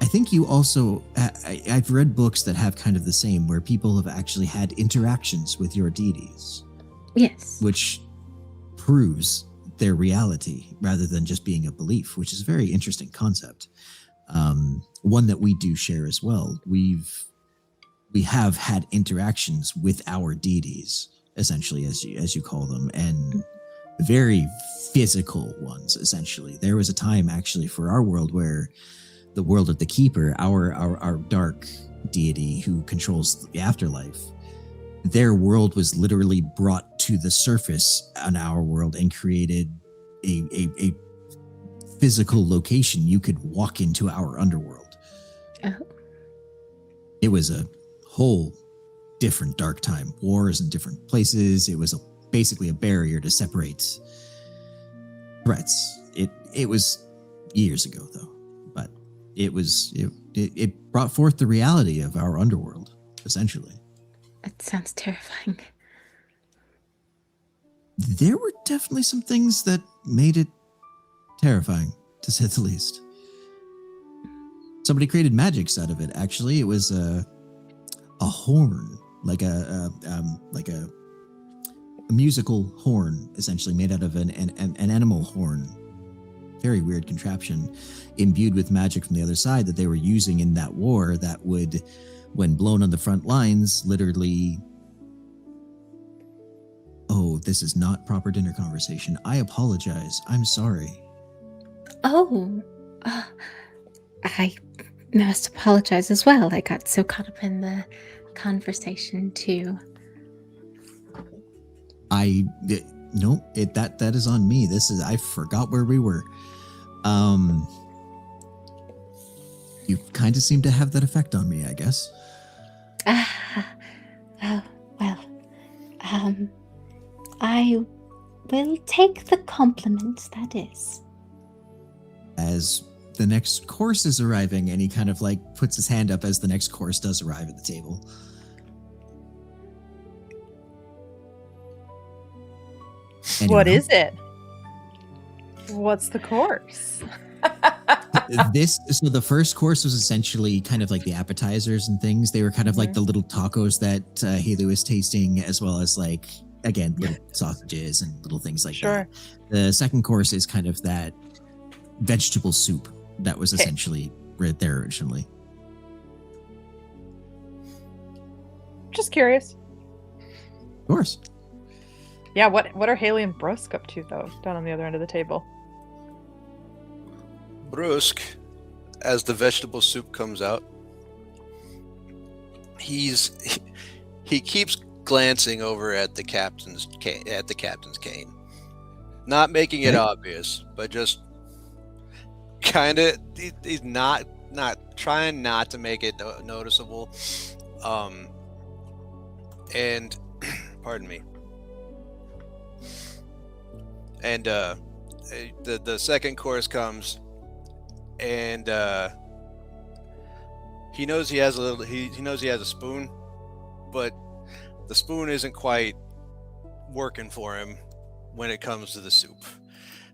Speaker 4: I think you also, I've read books that have kind of the same, where people have actually had interactions with your deities,
Speaker 1: Yes.
Speaker 4: which proves their reality rather than just being a belief, which is a very interesting concept. One that we do share as well. We have had interactions with our deities, essentially, as you call them, and very physical ones. Essentially, there was a time actually for our world where the world of the Keeper, our dark deity who controls the afterlife, their world was literally brought to the surface on our world and created a physical location you could walk into our underworld.
Speaker 1: Oh.
Speaker 4: It was a whole different dark time. Wars in different places. It was basically a barrier to separate threats. It was years ago though, but it brought forth the reality of our underworld, essentially.
Speaker 1: That sounds terrifying.
Speaker 4: There were definitely some things that made it terrifying, to say the least. Somebody created magics out of it. Actually, it was a horn, like a musical horn, essentially made out of an animal horn. Very weird contraption, imbued with magic from the other side that they were using in that war. That would, when blown on the front lines, literally. Oh, this is not proper dinner conversation. I apologize. I'm sorry.
Speaker 1: Oh, I must apologize as well. I got so caught up in the conversation too.
Speaker 4: That is on me. I forgot where we were. You kind of seem to have that effect on me, I guess.
Speaker 1: Oh, well, I will take the compliment, that is.
Speaker 4: As the next course is arriving, and he kind of like puts his hand up as the next course does arrive at the table.
Speaker 7: What
Speaker 4: Anyone
Speaker 7: is it? What's the course?
Speaker 4: So the first course was essentially kind of like the appetizers and things. They were kind of like the little tacos that Haley was tasting, as well as like, again, little sausages and little things like that. The second course is kind of that vegetable soup that was essentially right there originally.
Speaker 7: Just curious.
Speaker 4: Of course.
Speaker 7: Yeah, what are Haley and Brusque up to though, down on the other end of the table?
Speaker 3: Brusque, as the vegetable soup comes out, he keeps glancing over at the captain's cane, not making it obvious, but just kind of he's not trying not to make it noticeable. And pardon me. And the second course comes, and he knows he has a spoon, but the spoon isn't quite working for him when it comes to the soup.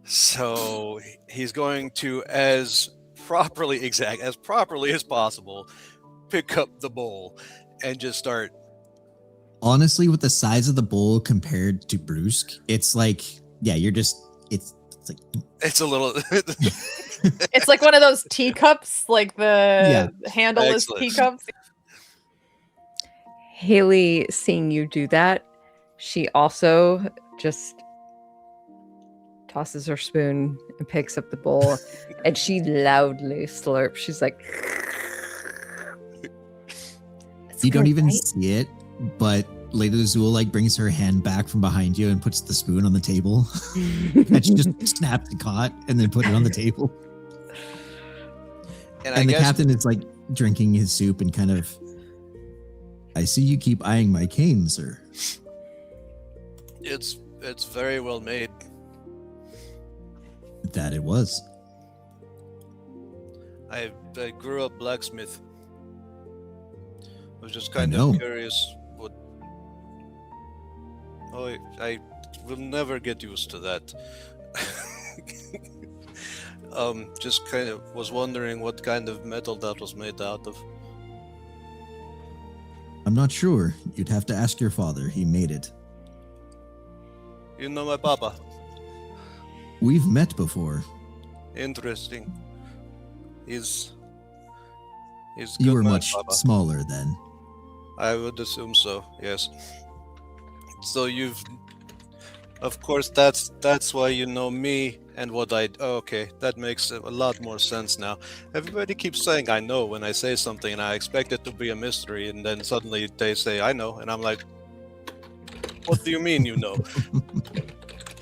Speaker 3: So he's going to, as properly as possible, pick up the bowl and just start.
Speaker 4: Honestly, with the size of the bowl compared to Brusque, it's like, yeah, it's like,
Speaker 3: it's a little.
Speaker 7: It's like one of those teacups, like the handleless
Speaker 3: Excellent.
Speaker 7: teacups.
Speaker 5: Haley, seeing you do that, she also just tosses her spoon and picks up the bowl, and she loudly slurps. She's like,
Speaker 4: you don't even see it, but Lady Azul like brings her hand back from behind you and puts the spoon on the table. And she just snapped and caught and then put it on the table. And the captain is like drinking his soup and kind of, I see you keep eyeing my cane, sir.
Speaker 3: It's very well made.
Speaker 4: That it was.
Speaker 3: I grew up blacksmith. I was just kind of curious what. Oh, I will never get used to that. Just kind of was wondering what kind of metal that was made out of.
Speaker 4: I'm not sure. You'd have to ask your father. He made it.
Speaker 3: You know my papa.
Speaker 4: We've met before.
Speaker 3: Interesting. He's good
Speaker 4: You were
Speaker 3: man,
Speaker 4: much
Speaker 3: papa.
Speaker 4: smaller then.
Speaker 3: I would assume so. Yes. So you've, of course, that's why you know me and what I. Oh, okay, that makes a lot more sense now. Everybody keeps saying I know when I say something, and I expect it to be a mystery, and then suddenly they say I know, and I'm like, what do you mean you know?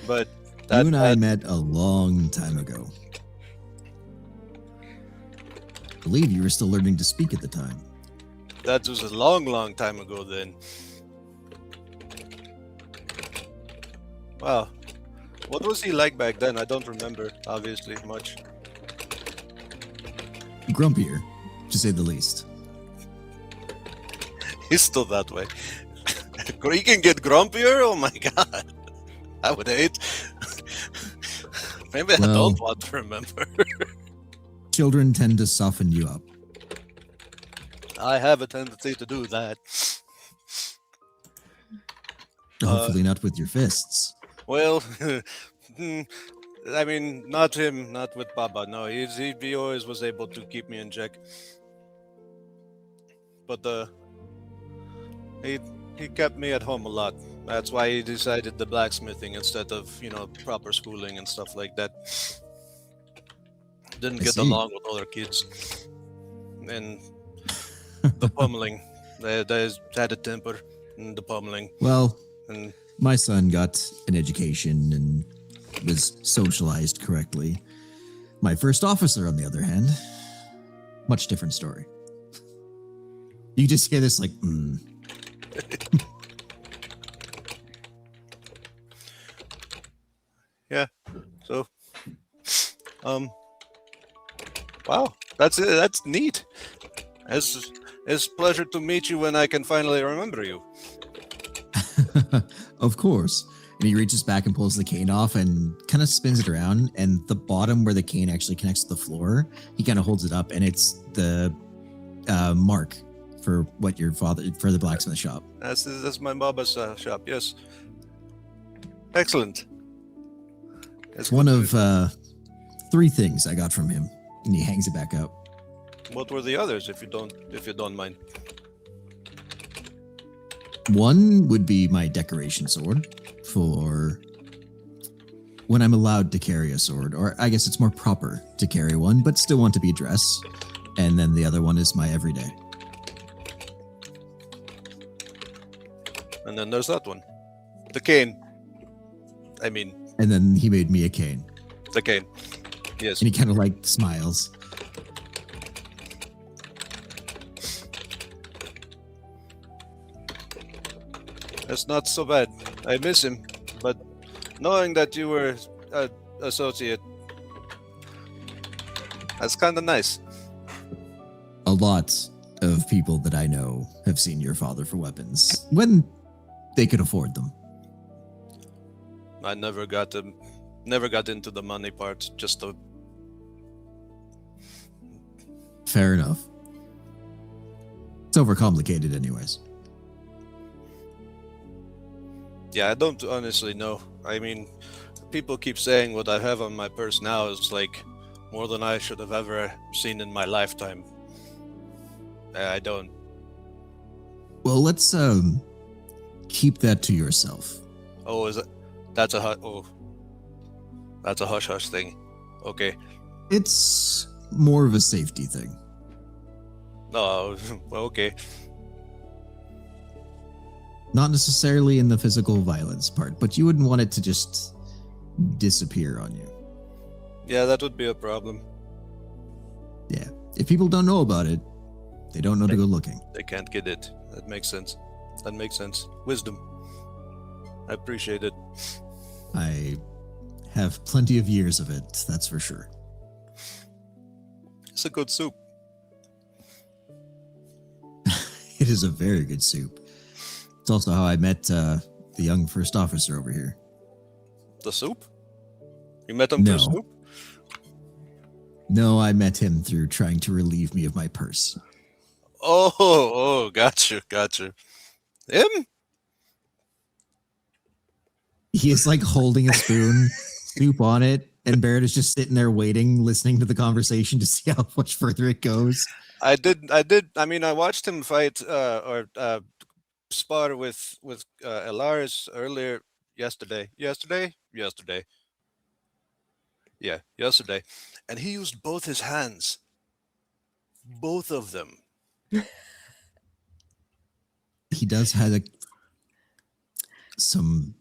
Speaker 3: But that,
Speaker 4: You and I
Speaker 3: that-
Speaker 4: met a long time ago. I believe you were still learning to speak at the time.
Speaker 3: that was a long, long time ago then. Wow. What was he like back then? I don't remember, obviously, much.
Speaker 4: Grumpier, to say the least.
Speaker 3: He's still that way. He can get grumpier? Oh my god. I would hate. Maybe I
Speaker 4: Well-
Speaker 3: don't want to remember.
Speaker 4: Children tend to soften you up.
Speaker 3: I have a tendency to do that.
Speaker 4: Hopefully not with your fists.
Speaker 3: Well, I mean, not him, not with Baba. No, he always was able to keep me in check. But he kept me at home a lot. That's why he decided the blacksmithing instead of proper schooling and stuff like that. Didn't
Speaker 4: I
Speaker 3: get
Speaker 4: see.
Speaker 3: along with other kids, and the pummeling. They had a temper, and the pummeling,
Speaker 4: Well,
Speaker 3: and
Speaker 4: my son got an education and was socialized correctly. My first officer, on the other hand, much different story. You just hear this like,
Speaker 3: so, wow, that's it. That's neat. It's pleasure to meet you when I can finally remember you.
Speaker 4: Of course. And he reaches back and pulls the cane off and kind of spins it around. And the bottom where the cane actually connects to the floor, he kind of holds it up, and it's the mark for what your father for the blacksmith shop.
Speaker 3: That's my Baba's shop. Yes. Excellent.
Speaker 4: It's one of 3 things I got from him, and he hangs it back up.
Speaker 3: What were the others, if you don't mind?
Speaker 4: One would be my decoration sword for when I'm allowed to carry a sword, or I guess it's more proper to carry one, but still want to be dressed. And then the other one is my everyday.
Speaker 3: And then there's that one, the cane. I mean,
Speaker 4: And then he made me a cane,
Speaker 3: the cane. Yes.
Speaker 4: and he kind of like smiles.
Speaker 3: That's not so bad. I miss him, but knowing that you were an associate, that's kind of nice.
Speaker 4: A lot of people that I know have seen your father for weapons when they could afford them.
Speaker 3: I never got into the money part. Just the
Speaker 4: Fair enough. It's overcomplicated, anyways.
Speaker 3: yeah. I don't honestly know. I mean, people keep saying what I have on my purse now is like more than I should have ever seen in my lifetime. I don't.
Speaker 4: Well, let's keep that to yourself.
Speaker 3: Oh, is it? That's a that's a hush hush thing. Okay.
Speaker 4: It's more of a safety thing.
Speaker 3: No. Well, okay.
Speaker 4: Not necessarily in the physical violence part, but you wouldn't want it to just disappear on you.
Speaker 3: Yeah, that would be a problem.
Speaker 4: Yeah. If people don't know about it, they don't know to go looking.
Speaker 3: They can't get it. That makes sense. That makes sense. Wisdom. I appreciate it.
Speaker 4: I have plenty of years of it, that's for sure.
Speaker 3: It's a good soup.
Speaker 4: It is a very good soup. It's also how I met the young first officer over here.
Speaker 3: The soup? You met him
Speaker 4: No.
Speaker 3: through soup?
Speaker 4: No, I met him through trying to relieve me of my purse.
Speaker 3: Oh, gotcha. Him?
Speaker 4: He is like holding a spoon, soup on it, and Barrett is just sitting there waiting, listening to the conversation to see how much further it goes.
Speaker 3: I did. I mean, I watched him fight or spar with Elaris earlier yesterday. Yesterday. Yeah, yesterday, and he used both his hands, both of them.
Speaker 4: He does have some.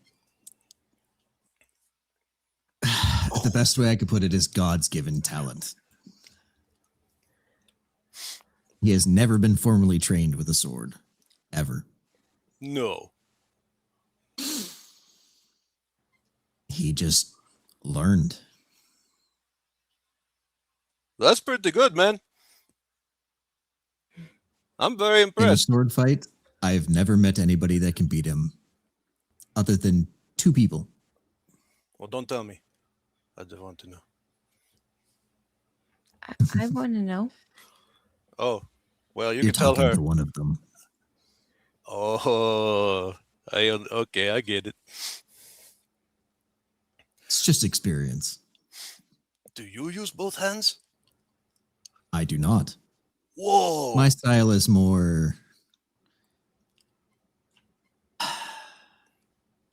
Speaker 4: The best way I could put it is God's given talent. He has never been formally trained with a sword, ever.
Speaker 3: No.
Speaker 4: He just learned.
Speaker 3: That's pretty good, man. I'm very
Speaker 4: In a
Speaker 3: impressed.
Speaker 4: sword fight, I've never met anybody that can beat him, other than 2 people.
Speaker 3: Well, don't tell me. I just want to know.
Speaker 6: I want to know.
Speaker 3: Oh, well, you
Speaker 4: You're
Speaker 3: can tell
Speaker 4: talking
Speaker 3: her.
Speaker 4: to one of them.
Speaker 3: Oh, okay, I get it.
Speaker 4: It's just experience.
Speaker 3: Do you use both hands?
Speaker 4: I do not.
Speaker 3: Whoa.
Speaker 4: My style is more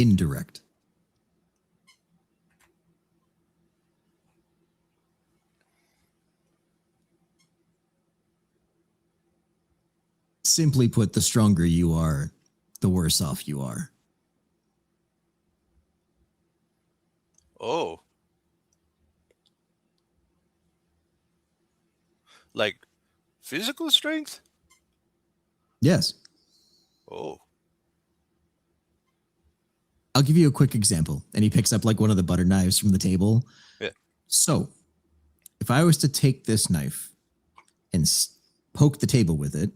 Speaker 4: indirect. Simply put, the stronger you are, the worse off you are.
Speaker 3: Oh. Like physical strength?
Speaker 4: Yes.
Speaker 3: Oh.
Speaker 4: I'll give you a quick example. And he picks up like one of the butter knives from the table.
Speaker 3: Yeah.
Speaker 4: So, if I was to take this knife and poke the table with it,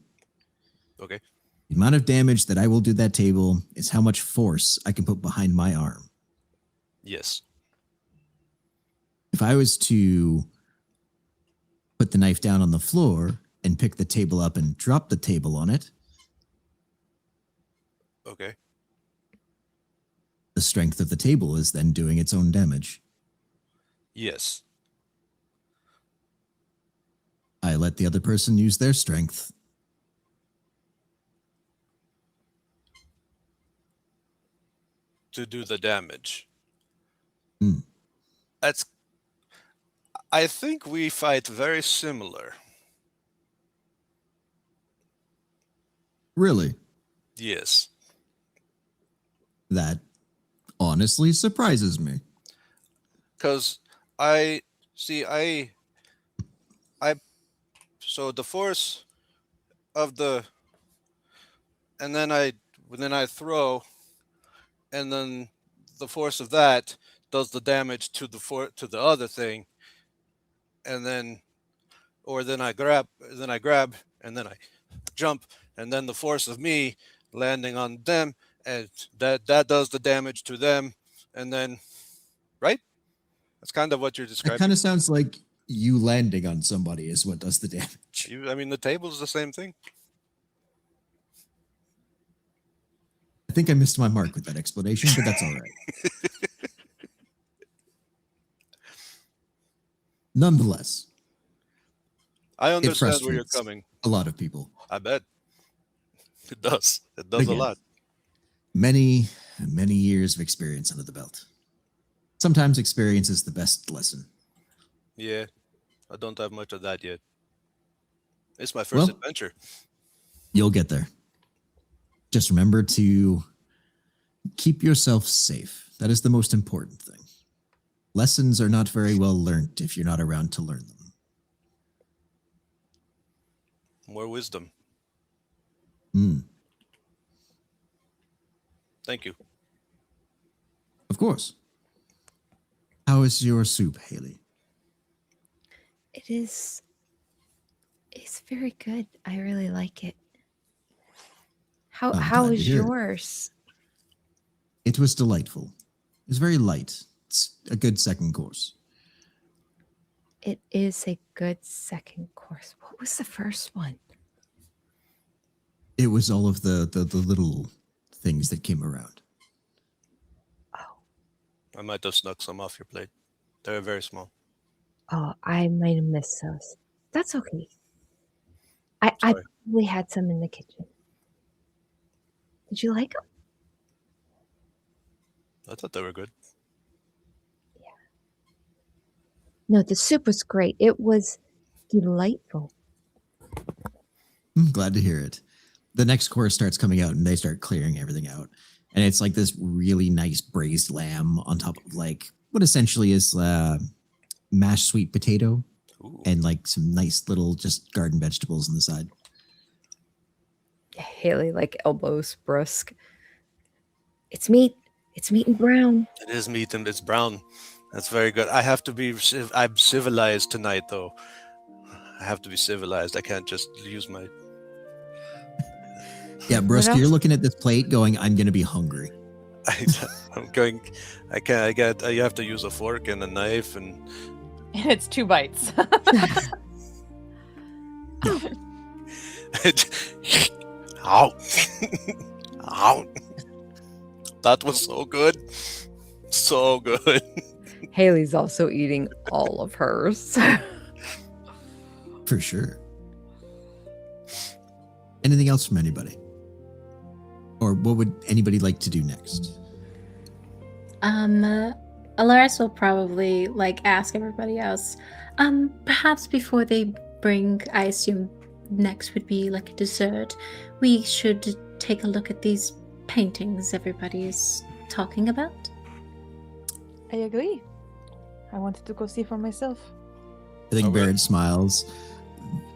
Speaker 3: Okay.
Speaker 4: the amount of damage that I will do that table is how much force I can put behind my arm.
Speaker 3: Yes.
Speaker 4: If I was to put the knife down on the floor and pick the table up and drop the table on it,
Speaker 3: Okay.
Speaker 4: the strength of the table is then doing its own damage.
Speaker 3: Yes.
Speaker 4: I let the other person use their strength.
Speaker 3: To do the damage.
Speaker 4: Hmm.
Speaker 3: That's. I think we fight very similar.
Speaker 4: Really?
Speaker 3: Yes.
Speaker 4: That honestly surprises me.
Speaker 3: Because I see, so the force of the, and then I throw, and then the force of that does the damage to the other thing, and then, or then I grab, and then I jump, and then the force of me landing on them, and that does the damage to them, and then, right? That's kind of what you're
Speaker 4: That
Speaker 3: describing.
Speaker 4: kind of sounds like you landing on somebody is what does the damage.
Speaker 3: I mean, the table's the same thing.
Speaker 4: I think I missed my mark with that explanation, but that's all right. Nonetheless,
Speaker 3: I
Speaker 4: it
Speaker 3: understand where you're
Speaker 4: frustrates
Speaker 3: coming.
Speaker 4: a lot of people.
Speaker 3: I bet it does. It does
Speaker 4: Again.
Speaker 3: a lot.
Speaker 4: Many, many years of experience under the belt. Sometimes experience is the best lesson.
Speaker 3: Yeah, I don't have much of that yet. It's my first
Speaker 4: Well-
Speaker 3: adventure.
Speaker 4: You'll get there. Just remember to keep yourself safe. That is the most important thing. Lessons are not very well learnt if you're not around to learn them.
Speaker 3: More wisdom.
Speaker 4: Hmm.
Speaker 3: Thank you.
Speaker 4: Of course. How is your soup, Haley?
Speaker 6: It's very good. I really like it. How
Speaker 4: I'm
Speaker 6: how
Speaker 4: glad to
Speaker 6: is
Speaker 4: hear it.
Speaker 6: yours?
Speaker 4: It was delightful. It was very light. It's a good second course.
Speaker 6: it is a good second course. What was the first one?
Speaker 4: It was all of the little things that came around.
Speaker 3: I might have snuck some off your plate. They're very small.
Speaker 6: Oh, I might have missed those. That's okay. I
Speaker 3: Sorry.
Speaker 6: probably had some in the kitchen. Did you like them?
Speaker 3: I thought they were good.
Speaker 6: No, the soup was great. It was delightful.
Speaker 4: Glad to hear it. The next course starts coming out and they start clearing everything out. And it's like this really nice braised lamb on top of like what essentially is mashed sweet potato
Speaker 3: Ooh.
Speaker 4: and like some nice little just garden vegetables on the side.
Speaker 5: Haley like elbows Brusk. It's meat. It's meat and brown.
Speaker 3: It is meat and it's brown. That's very good. I have to be. I'm civilized tonight, though. I have to be civilized. I can't just use my.
Speaker 4: Yeah, Brusk,
Speaker 6: else?
Speaker 4: you're looking at this plate going, I'm going to be hungry.
Speaker 3: I'm going. I can't. I get. You have to use a fork and a knife, and
Speaker 2: And it's 2 bites.
Speaker 3: Ow! Ow! That was so good. So good.
Speaker 5: Haley's also eating all of hers.
Speaker 4: For sure. Anything else from anybody? Or what would anybody like to do next?
Speaker 1: Alaris will probably like ask everybody else. Perhaps before they bring, I assume next would be like a dessert. We should take a look at these paintings everybody's talking about.
Speaker 7: I agree. I wanted to go see for myself.
Speaker 4: I think
Speaker 3: Oh, really?
Speaker 4: Barrett smiles.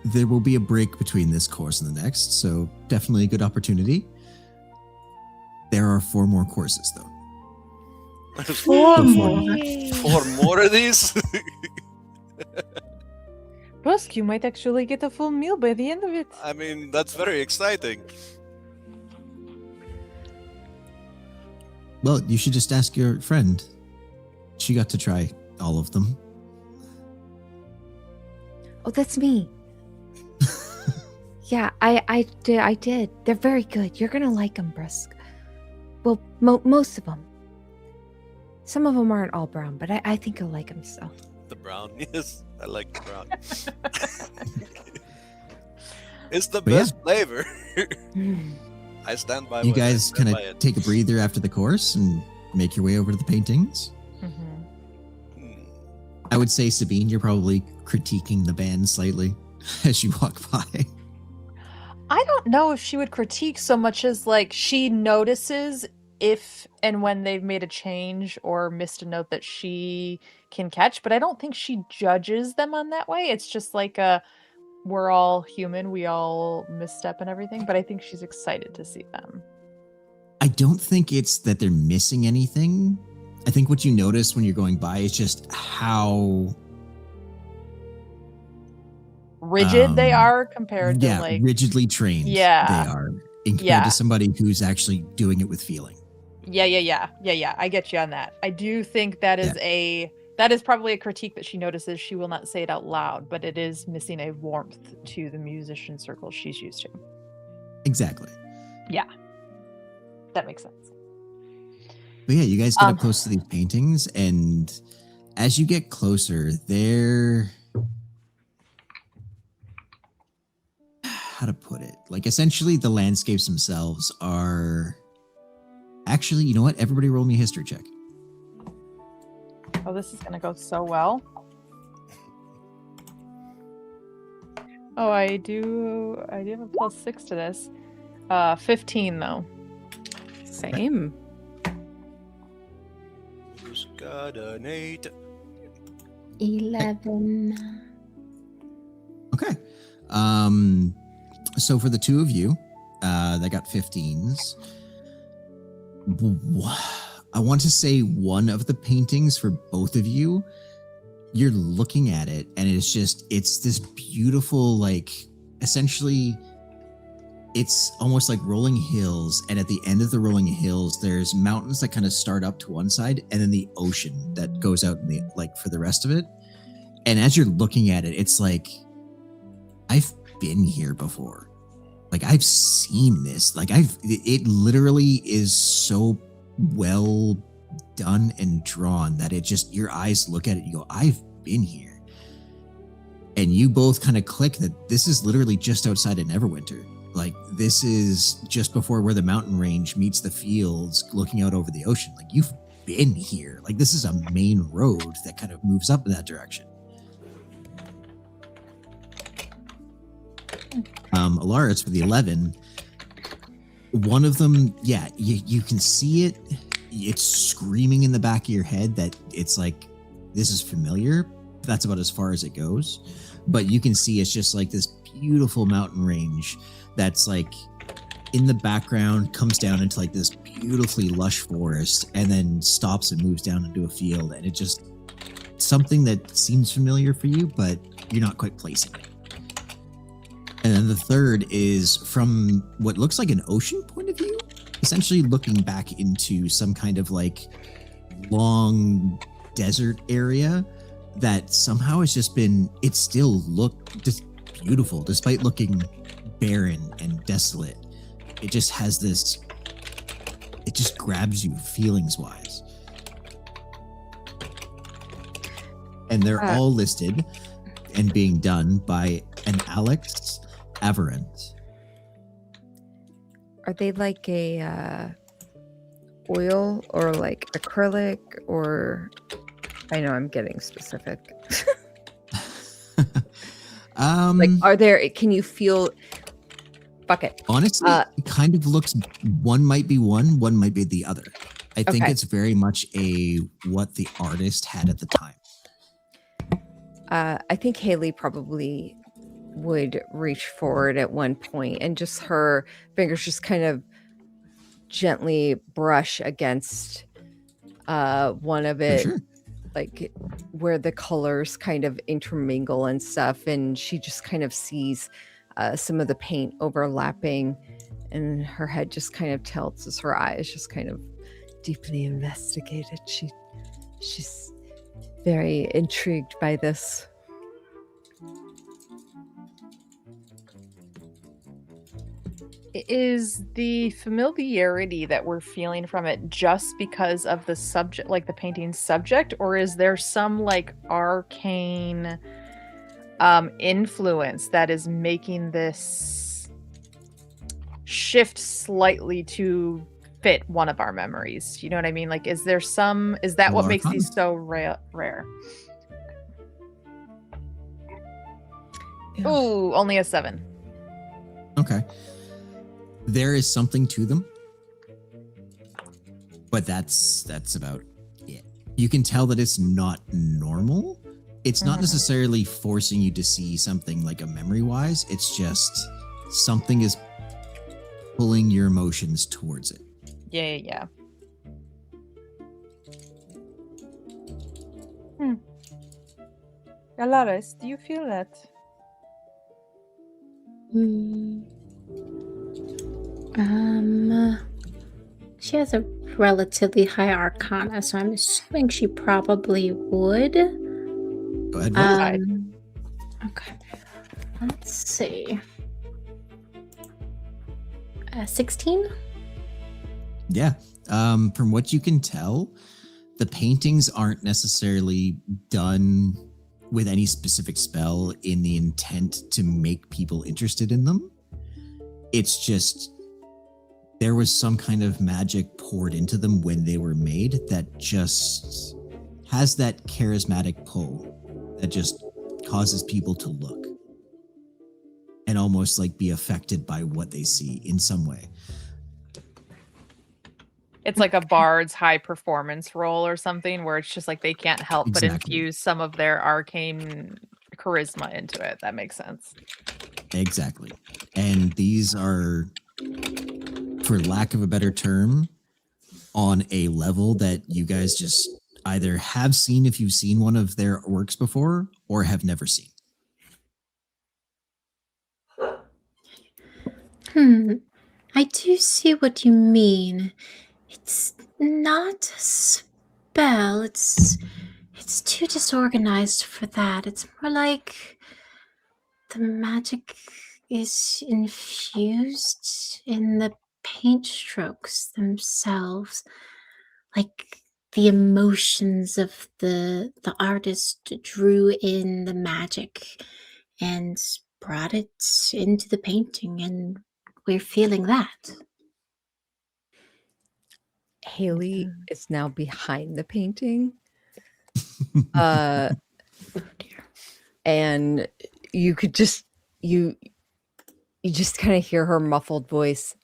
Speaker 4: There will be a break between this course and the next, so definitely a good opportunity. There are 4 more courses, though.
Speaker 1: 4 more.
Speaker 3: 4 more of these?
Speaker 7: Brusk, you might actually get a full meal by the end of it.
Speaker 3: I mean, that's very exciting.
Speaker 4: Well, you should just ask your friend. She got to try all of them.
Speaker 6: Oh, that's me. Yeah, I did. They're very good. You're gonna like them, Brusk. Well, most of them. Some of them aren't all brown, but I think you'll like them still.
Speaker 3: The brown, yes. I like the brown. It's the
Speaker 4: But yeah.
Speaker 3: best flavor. I stand by
Speaker 4: You
Speaker 3: what I
Speaker 4: guys
Speaker 3: said
Speaker 4: kind
Speaker 3: by
Speaker 4: of
Speaker 3: it.
Speaker 4: take a breather after the course and make your way over to the paintings.
Speaker 7: Mm-hmm.
Speaker 3: Hmm.
Speaker 4: I would say, Sabine, you're probably critiquing the band slightly as you walk by.
Speaker 2: I don't know if she would critique so much as like she notices if and when they've made a change or missed a note that she can catch, but I don't think she judges them on that way. It's just like we're all human, we all misstep and everything, but I think she's excited to see them.
Speaker 4: I don't think it's that they're missing anything. I think what you notice when you're going by is just how
Speaker 2: Rigid they
Speaker 4: Um,
Speaker 2: are compared to like
Speaker 4: rigidly trained
Speaker 2: Yeah.
Speaker 4: they are in compared
Speaker 2: Yeah.
Speaker 4: to somebody who's actually doing it with feeling.
Speaker 2: Yeah. I get you on that. I do think that is that is probably a critique that she notices. She will not say it out loud, but it is missing a warmth to the musician circle she's used to.
Speaker 4: Exactly.
Speaker 2: That makes sense.
Speaker 4: But yeah, you guys get
Speaker 2: Um,
Speaker 4: up close to these paintings, and as you get closer, they're how to put it? Like essentially the landscapes themselves are actually, you know what? Everybody roll me a history check.
Speaker 2: Oh, this is gonna go so well. Oh, I do have a +6 to this. 15 though.
Speaker 5: Same.
Speaker 3: Who's got an 8?
Speaker 1: 11.
Speaker 4: Okay. So for the 2 of you, that got 15s. I want to say one of the paintings for both of you, you're looking at it and it's this beautiful, like essentially it's almost like rolling hills. And at the end of the rolling hills, there's mountains that kind of start up to one side and then the ocean that goes out in the, like for the rest of it. And as you're looking at it, it's like, I've been here before. Like, I've seen this. Like, it literally is so well done and drawn that it just, your eyes look at it, you go, I've been here. And you both kind of click that this is literally just outside of Neverwinter. Like, this is just before where the mountain range meets the fields, looking out over the ocean. Like, you've been here. Like, this is a main road that kind of moves up in that direction. Alaris with the 11. One of them, yeah, you can see it. It's screaming in the back of your head that it's like, this is familiar. That's about as far as it goes. But you can see it's just like this beautiful mountain range that's like in the background, comes down into like this beautifully lush forest, and then stops and moves down into a field. And it just, something that seems familiar for you, but you're not quite placing it. And then the third is from what looks like an ocean point of view, essentially looking back into some kind of like long desert area that somehow has just been, it still looked just beautiful despite looking barren and desolate. It just has this, it just grabs you feelings wise. And they're all listed and being done by an Alex Averant.
Speaker 6: Are they like a oil or like acrylic, or I know I'm getting specific. Like, are there, can you feel, fuck it.
Speaker 4: Honestly, it kind of looks, one might be one might be the other. I think
Speaker 6: Okay.
Speaker 4: it's very much what the artist had at the time.
Speaker 6: I think Haley probably would reach forward at one point and just her fingers just kind of gently brush against one of
Speaker 4: For
Speaker 6: it,
Speaker 4: sure.
Speaker 6: like where the colors kind of intermingle and stuff, and she just kind of sees some of the paint overlapping, and her head just kind of tilts as her eyes just kind of deeply investigated. She's very intrigued by this.
Speaker 2: Is the familiarity that we're feeling from it just because of the subject, like the painting's subject, or is there some like arcane influence that is making this shift slightly to fit one of our memories? You know what I mean? Like, is there some, is that what makes these so rare?
Speaker 6: Yeah.
Speaker 2: Ooh, only a 7.
Speaker 4: Okay. There is something to them, but that's about it. You can tell that it's not normal. It's not necessarily forcing you to see something like a memory wise. It's just something is pulling your emotions towards it.
Speaker 2: Yeah. Alaris, do you feel that?
Speaker 1: She has a relatively high arcana, so I'm assuming she probably would.
Speaker 4: Go ahead. Roll.
Speaker 1: Okay. Let's see. 16?
Speaker 4: Yeah. From what you can tell, the paintings aren't necessarily done with any specific spell in the intent to make people interested in them. It's just there was some kind of magic poured into them when they were made that just has that charismatic pull that just causes people to look and almost like be affected by what they see in some way.
Speaker 2: It's like a bard's high performance role or something where it's just like they can't help but
Speaker 4: Exactly.
Speaker 2: infuse some of their arcane charisma into it. That makes sense.
Speaker 4: Exactly. And these are, for lack of a better term, on a level that you guys just either have seen if you've seen one of their works before or have never seen.
Speaker 1: I do see what you mean. It's not a spell. It's too disorganized for that. It's more like the magic is infused in the paint strokes themselves, like the emotions of the artist drew in the magic and brought it into the painting, and we're feeling that.
Speaker 5: Haley is now behind the painting. Uh,
Speaker 1: Oh dear.
Speaker 5: and you could just you just kind of hear her muffled voice.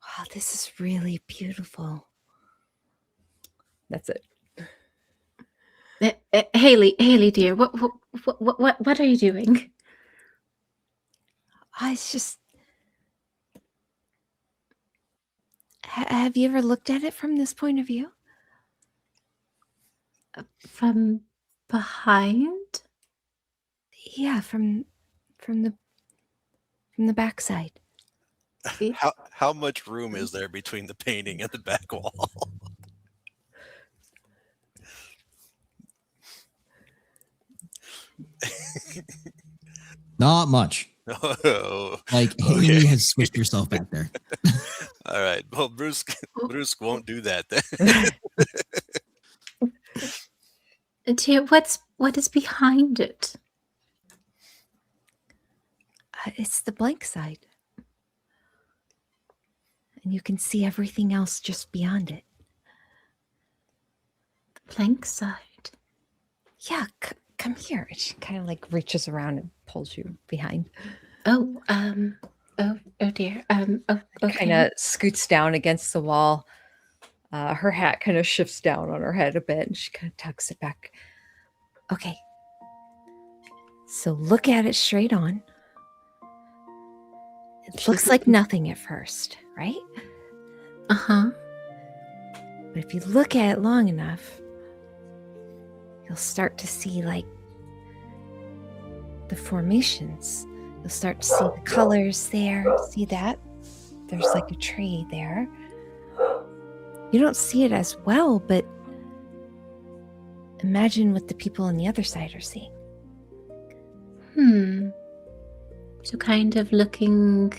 Speaker 5: Wow, this is really beautiful. That's it.
Speaker 1: Haley, dear, what are you doing?
Speaker 6: It's just. Have you ever looked at it from this point of view?
Speaker 1: From behind?
Speaker 6: Yeah, from the backside.
Speaker 3: How much room is there between the painting and the back wall?
Speaker 4: Not much.
Speaker 3: Oh,
Speaker 4: Like
Speaker 3: Okay.
Speaker 4: Haley has squished herself back there.
Speaker 3: all right. Well, Bruce won't do that then.
Speaker 1: Dear, what is behind it?
Speaker 6: It's the blank side. And you can see everything else just beyond it.
Speaker 1: The blank side.
Speaker 6: Yeah, come here.
Speaker 5: She kind of like reaches around and pulls you behind.
Speaker 1: Oh, oh dear. Oh, okay.
Speaker 5: Kind of scoots down against the wall. Her hat kind of shifts down on her head a bit, and she kind of tucks it back.
Speaker 6: Okay. So look at it straight on. It looks like nothing at first, right?
Speaker 1: Uh-huh.
Speaker 6: But if you look at it long enough, you'll start to see like the formations. You'll start to see the colors there. See that? There's like a tree there. You don't see it as well, but imagine what the people on the other side are seeing.
Speaker 1: So kind of looking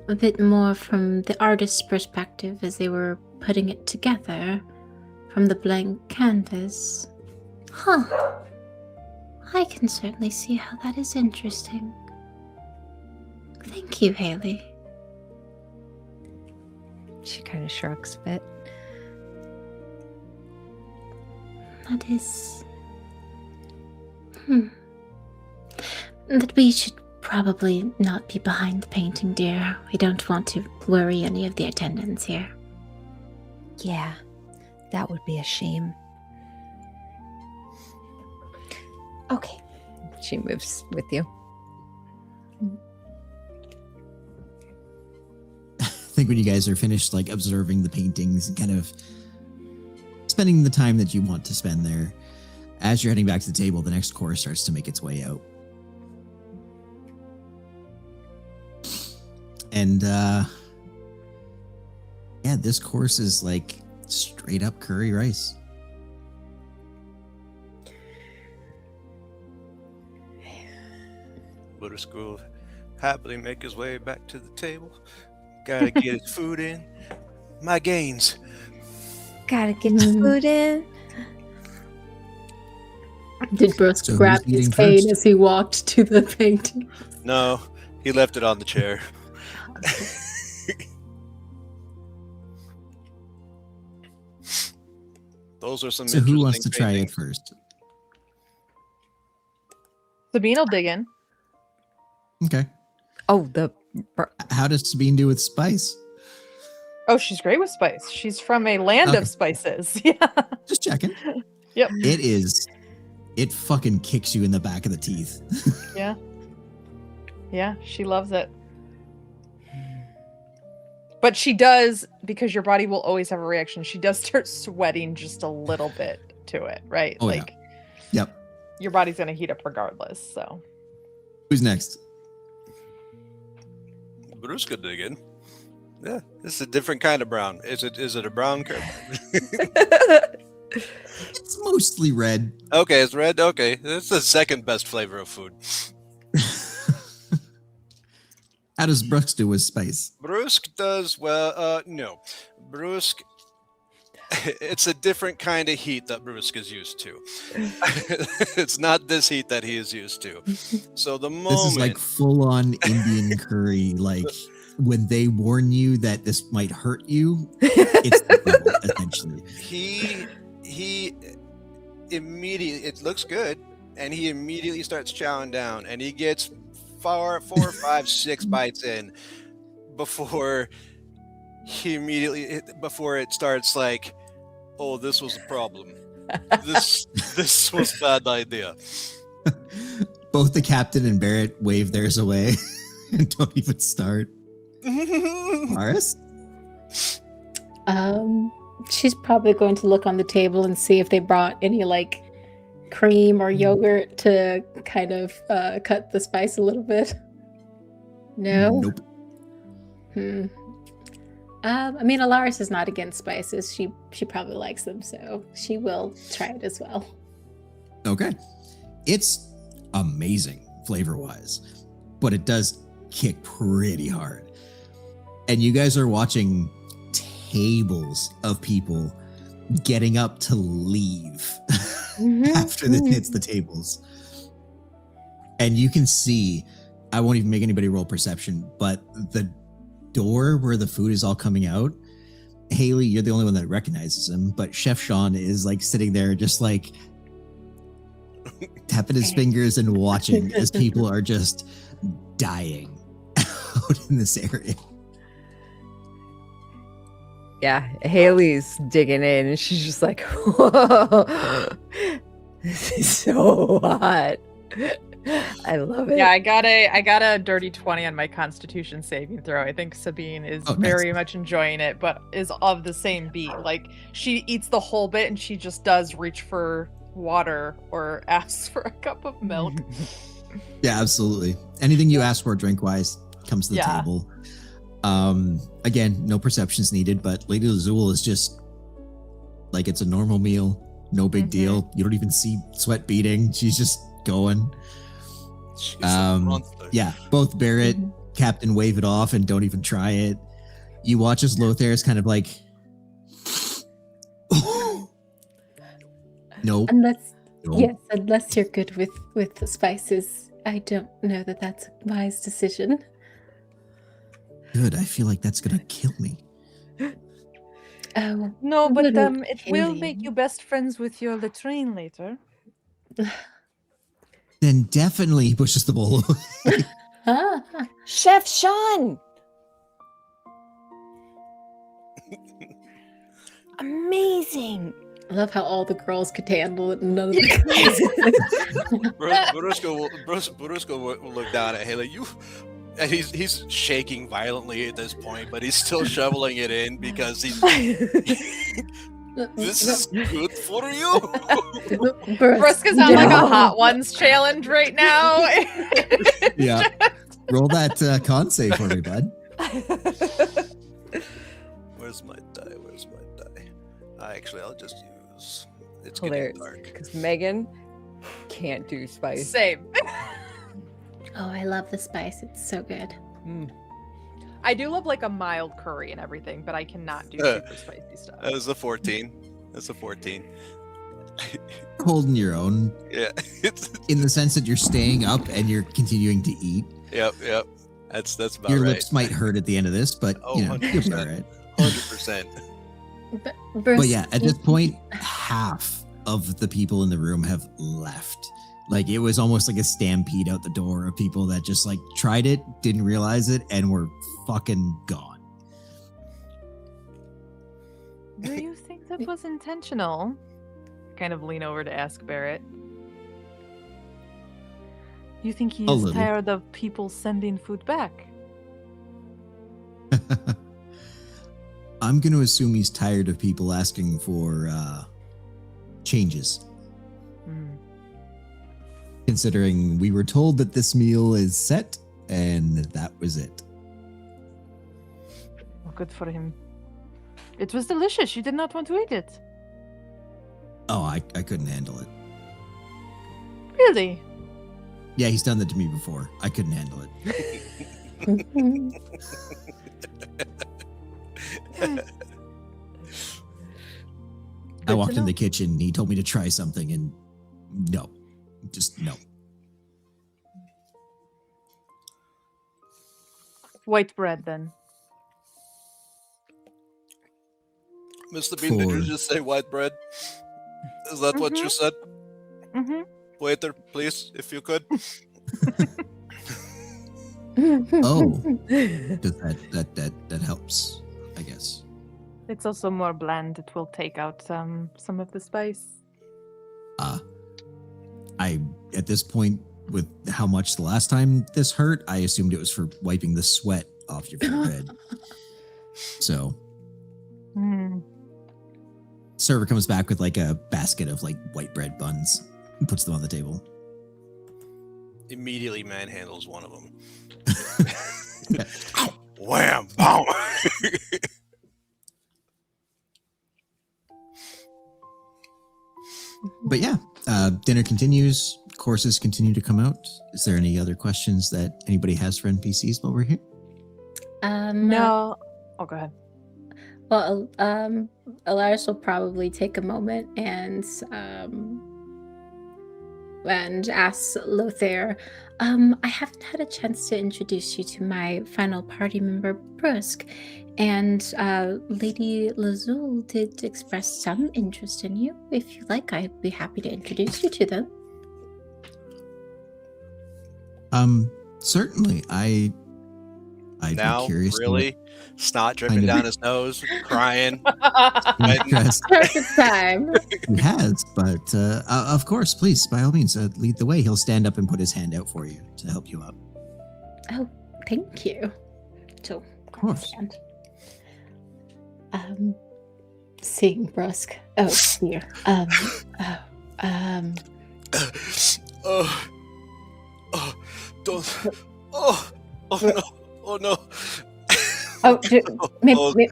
Speaker 1: a bit more from the artist's perspective as they were putting it together from the blank canvas. Huh. I can certainly see how that is interesting. Thank you, Haley.
Speaker 5: She kind of shrugs a bit.
Speaker 1: That is... That we should probably not be behind the painting, dear. We don't want to worry any of the attendants here.
Speaker 6: Yeah, that would be a shame. Okay.
Speaker 5: She moves with you.
Speaker 4: I think when you guys are finished, like observing the paintings and kind of spending the time that you want to spend there, as you're heading back to the table, the next course starts to make its way out. And yeah, this course is like straight up curry rice.
Speaker 3: Buddhist will happily make his way back to the table. Gotta get his food in. My gains.
Speaker 6: Gotta get your food in.
Speaker 1: Did Bruce
Speaker 4: So
Speaker 1: grab
Speaker 4: who's
Speaker 1: his
Speaker 4: eating
Speaker 1: cane
Speaker 4: first?
Speaker 1: as he walked to the painting?
Speaker 3: No, he left it on the chair. Those are some
Speaker 4: So who wants to
Speaker 3: interesting
Speaker 4: try it
Speaker 3: paintings.
Speaker 4: first?
Speaker 7: Sabine will dig in.
Speaker 4: Okay.
Speaker 5: Oh,
Speaker 4: How does Sabine do with spice?
Speaker 7: Oh, she's great with spice. She's from a land
Speaker 4: Okay.
Speaker 7: of spices. Yeah.
Speaker 4: Just checking.
Speaker 7: Yep.
Speaker 4: It fucking kicks you in the back of the teeth.
Speaker 7: Yeah. Yeah, she loves it. But she does, because your body will always have a reaction, she does start sweating just a little bit to it, right?
Speaker 4: Oh, yeah.
Speaker 7: Like
Speaker 4: Yep.
Speaker 7: your body's gonna heat up regardless. So
Speaker 4: Who's next?
Speaker 3: Bruce could dig in. Yeah, this is a different kind of brown. Is it a brown?
Speaker 4: It's mostly red.
Speaker 3: Okay, it's red. Okay, that's the second best flavor of food.
Speaker 4: How does Brooks do with spice?
Speaker 3: Brusque does well. No, Brusque. It's a different kind of heat that Brusque is used to. It's not this heat that he is used to. So the moment
Speaker 4: This is like full on Indian curry. Like when they warn you that this might hurt you, it's the level, essentially.
Speaker 3: he immediately, it looks good, and he immediately starts chowing down, and he gets 4, 5, 6 bites in before before it starts like, oh, this was a problem. This was a bad idea.
Speaker 4: Both the captain and Barrett wave theirs away and don't even start. Morris?
Speaker 1: She's probably going to look on the table and see if they brought any like cream or yogurt to kind of cut the spice a little bit. No.
Speaker 4: Nope.
Speaker 1: I mean, Alaris is not against spices. She probably likes them, so she will try it as well.
Speaker 4: Okay. It's amazing flavor wise, but it does kick pretty hard. And you guys are watching tables of people getting up to leave after this hits the tables. And you can see, I won't even make anybody roll perception, but the door where the food is all coming out, Haley, you're the only one that recognizes him, but Chef Sean is like sitting there just like tapping his fingers and watching as people are just dying out in this area.
Speaker 5: Yeah, Haley's digging in and she's just like, whoa, this is so hot. I love it.
Speaker 2: Yeah, I got a dirty 20 on my Constitution saving throw. I think Sabine is very much enjoying it, but is of the same beat. Like she eats the whole bit and she just does reach for water or asks for a cup of milk.
Speaker 4: Yeah, absolutely. Anything you ask for drink wise comes to the table. Again, no perceptions needed, but Lady Lazul is just like it's a normal meal, no big deal. You don't even see sweat beading. She's just going.
Speaker 3: She's a monster.
Speaker 4: Yeah, both Barrett, Captain wave it off and don't even try it. You watch as Lothair is kind of like, nope.
Speaker 1: Unless
Speaker 4: nope.
Speaker 1: yes, unless you're good with the spices, I don't know that that's a wise decision.
Speaker 4: Good. I feel like that's gonna kill me.
Speaker 1: Oh
Speaker 7: No, but
Speaker 1: wouldn't
Speaker 7: it
Speaker 1: kill
Speaker 7: will
Speaker 1: you.
Speaker 7: make you best friends with your latrine later.
Speaker 4: Then definitely he pushes the bowl away.
Speaker 1: Ah,
Speaker 5: Chef Sean! Amazing!
Speaker 1: I love how all the girls could handle it and none of the guys.
Speaker 3: Brusco will look down at Haley. And he's shaking violently at this point, but he's still shoveling it in because he's. This is good for you.
Speaker 2: Brisk is on like a Hot Ones challenge right now.
Speaker 4: Yeah. Roll that con save for me, bud.
Speaker 3: Where's my die? Actually, I'll just use. It's
Speaker 5: Hilarious.
Speaker 3: getting dark.
Speaker 5: Because Megan can't do spice.
Speaker 2: Same.
Speaker 1: Oh, I love the spice. It's so good.
Speaker 2: I do love like a mild curry and everything, but I cannot do super spicy stuff.
Speaker 3: That was a 14. That's a 14.
Speaker 4: Holding your own
Speaker 3: Yeah.
Speaker 4: in the sense that you're staying up and you're continuing to eat.
Speaker 3: Yep. That's about
Speaker 4: Your
Speaker 3: right.
Speaker 4: lips might hurt at the end of this, but
Speaker 3: Oh,
Speaker 4: you know, you'll be
Speaker 3: 100%.
Speaker 4: all right.
Speaker 3: 100%.
Speaker 4: But yeah, at this point, half of the people in the room have left. Like it was almost like a stampede out the door of people that just like tried it, didn't realize it, and were fucking gone.
Speaker 7: Do you think that was intentional?
Speaker 2: Kind of lean over to ask Barrett.
Speaker 7: You think he
Speaker 4: A
Speaker 7: is
Speaker 4: little.
Speaker 7: tired of people sending food back?
Speaker 4: I'm going to assume he's tired of people asking for changes. Considering we were told that this meal is set, and that was it.
Speaker 7: Well, good for him. It was delicious. You did not want to eat it.
Speaker 4: Oh, I couldn't handle it.
Speaker 7: Really?
Speaker 4: Yeah, he's done that to me before. I couldn't handle it. I
Speaker 7: Good
Speaker 4: walked
Speaker 7: to
Speaker 4: in
Speaker 7: know.
Speaker 4: the kitchen. He told me to try something, and no, just no.
Speaker 7: White bread, then.
Speaker 3: Mr. Bean, did you
Speaker 4: For-
Speaker 3: just say white bread? Is that what you
Speaker 7: Mhm.
Speaker 3: said?
Speaker 7: Mm-hmm.
Speaker 3: Waiter, please, if you could.
Speaker 4: Oh, does that helps? I guess.
Speaker 7: It's also more bland. It will take out some of the spice.
Speaker 4: I at this point, with how much the last time this hurt, I assumed it was for wiping the sweat off your forehead. So,
Speaker 7: Hmm.
Speaker 4: server comes back with like a basket of like white bread buns and puts them on the table.
Speaker 3: Immediately manhandles one of them.
Speaker 4: Yeah.
Speaker 3: Wham! Boom!
Speaker 4: But yeah, dinner continues. Courses continue to come out. Is there any other questions that anybody has for NPCs while we're here?
Speaker 7: No. Oh, go ahead.
Speaker 1: Well, Alaris will probably take a moment and ask Lothair, I haven't had a chance to introduce you to my final party member, Brusk, and Lady Lazul did express some interest in you. If you like, I'd be happy to introduce you to them.
Speaker 4: Certainly. I'd
Speaker 3: Now,
Speaker 4: be curious.
Speaker 3: really? Snot dripping
Speaker 4: kind of-
Speaker 3: down his nose, crying.
Speaker 4: Yes,
Speaker 1: Perfect time.
Speaker 4: he has, but of course, please, by all means, lead the way. He'll stand up and put his hand out for you to help you up.
Speaker 1: Oh, thank you. So,
Speaker 4: Of course.
Speaker 1: stand. Seeing Brusk. Oh dear.
Speaker 3: Don't. Oh no. Oh no.
Speaker 1: Oh, maybe,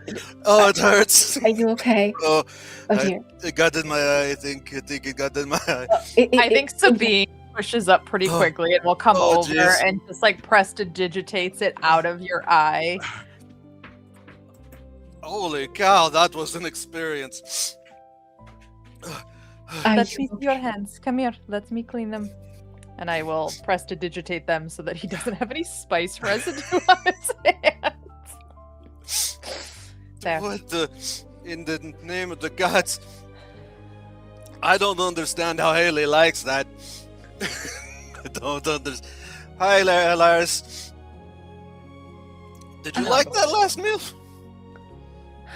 Speaker 3: Oh, it hurts.
Speaker 1: are you okay?
Speaker 3: Oh,
Speaker 1: Oh
Speaker 3: I-
Speaker 1: dear.
Speaker 3: it got in my eye. I think it got in my eye.
Speaker 2: I think Sabine pushes up pretty
Speaker 3: Oh.
Speaker 2: quickly and will come
Speaker 3: Oh,
Speaker 2: over
Speaker 3: jeez.
Speaker 2: and just like prestidigitates it out of your eye.
Speaker 3: Holy cow, that was an experience.
Speaker 1: Are
Speaker 7: Let
Speaker 1: you
Speaker 7: me see your hands. Come here. Let me clean them.
Speaker 2: And I will prestidigitate them so that he doesn't have any spice residue on his hands. There.
Speaker 3: What in the name of the gods? I don't understand how Haley likes that. I don't understand. Hi, Lars. Did you like that last meal?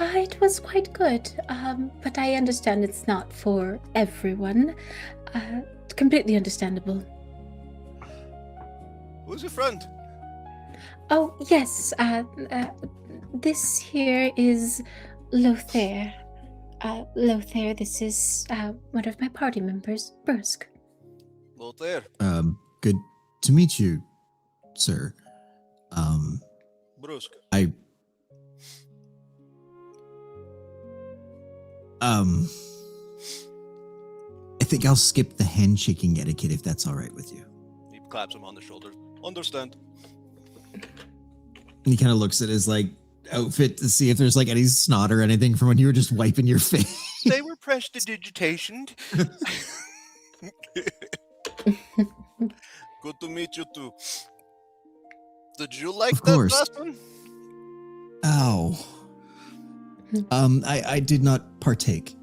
Speaker 1: It was quite good, but I understand it's not for everyone. Completely understandable.
Speaker 3: Who's your friend?
Speaker 1: Oh, yes, this here is Lothair. Lothair, this is one of my party members, Brusk.
Speaker 3: Lothair.
Speaker 4: Good to meet you, sir.
Speaker 3: Brusk.
Speaker 4: I think I'll skip the handshaking etiquette if that's all right with you.
Speaker 3: He claps him on the shoulder. Understand.
Speaker 4: And he kind of looks at his like outfit to see if there's like any snot or anything from when you were just wiping your face.
Speaker 3: They were prestidigitationed. Good to meet you too. Did you like
Speaker 4: Of
Speaker 3: that
Speaker 4: course.
Speaker 3: last one?
Speaker 4: Ow. I did not partake.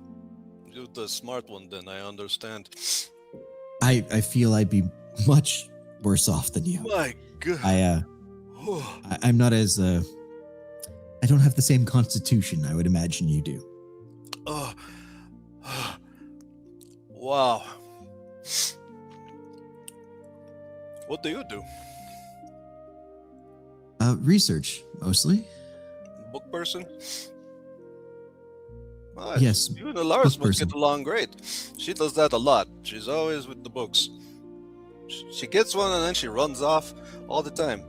Speaker 3: You're the smart one, then I understand.
Speaker 4: I feel I'd be much worse off than you.
Speaker 3: My God.
Speaker 4: I'm not as I don't have the same constitution I would imagine you do.
Speaker 3: Wow. What do you do?
Speaker 4: Research mostly.
Speaker 3: Book person? Ah,
Speaker 4: Yes,
Speaker 3: You and Alaris
Speaker 4: book
Speaker 3: must get
Speaker 4: person.
Speaker 3: along great. She does that a lot. She's always with the books. She gets one and then she runs off all the time.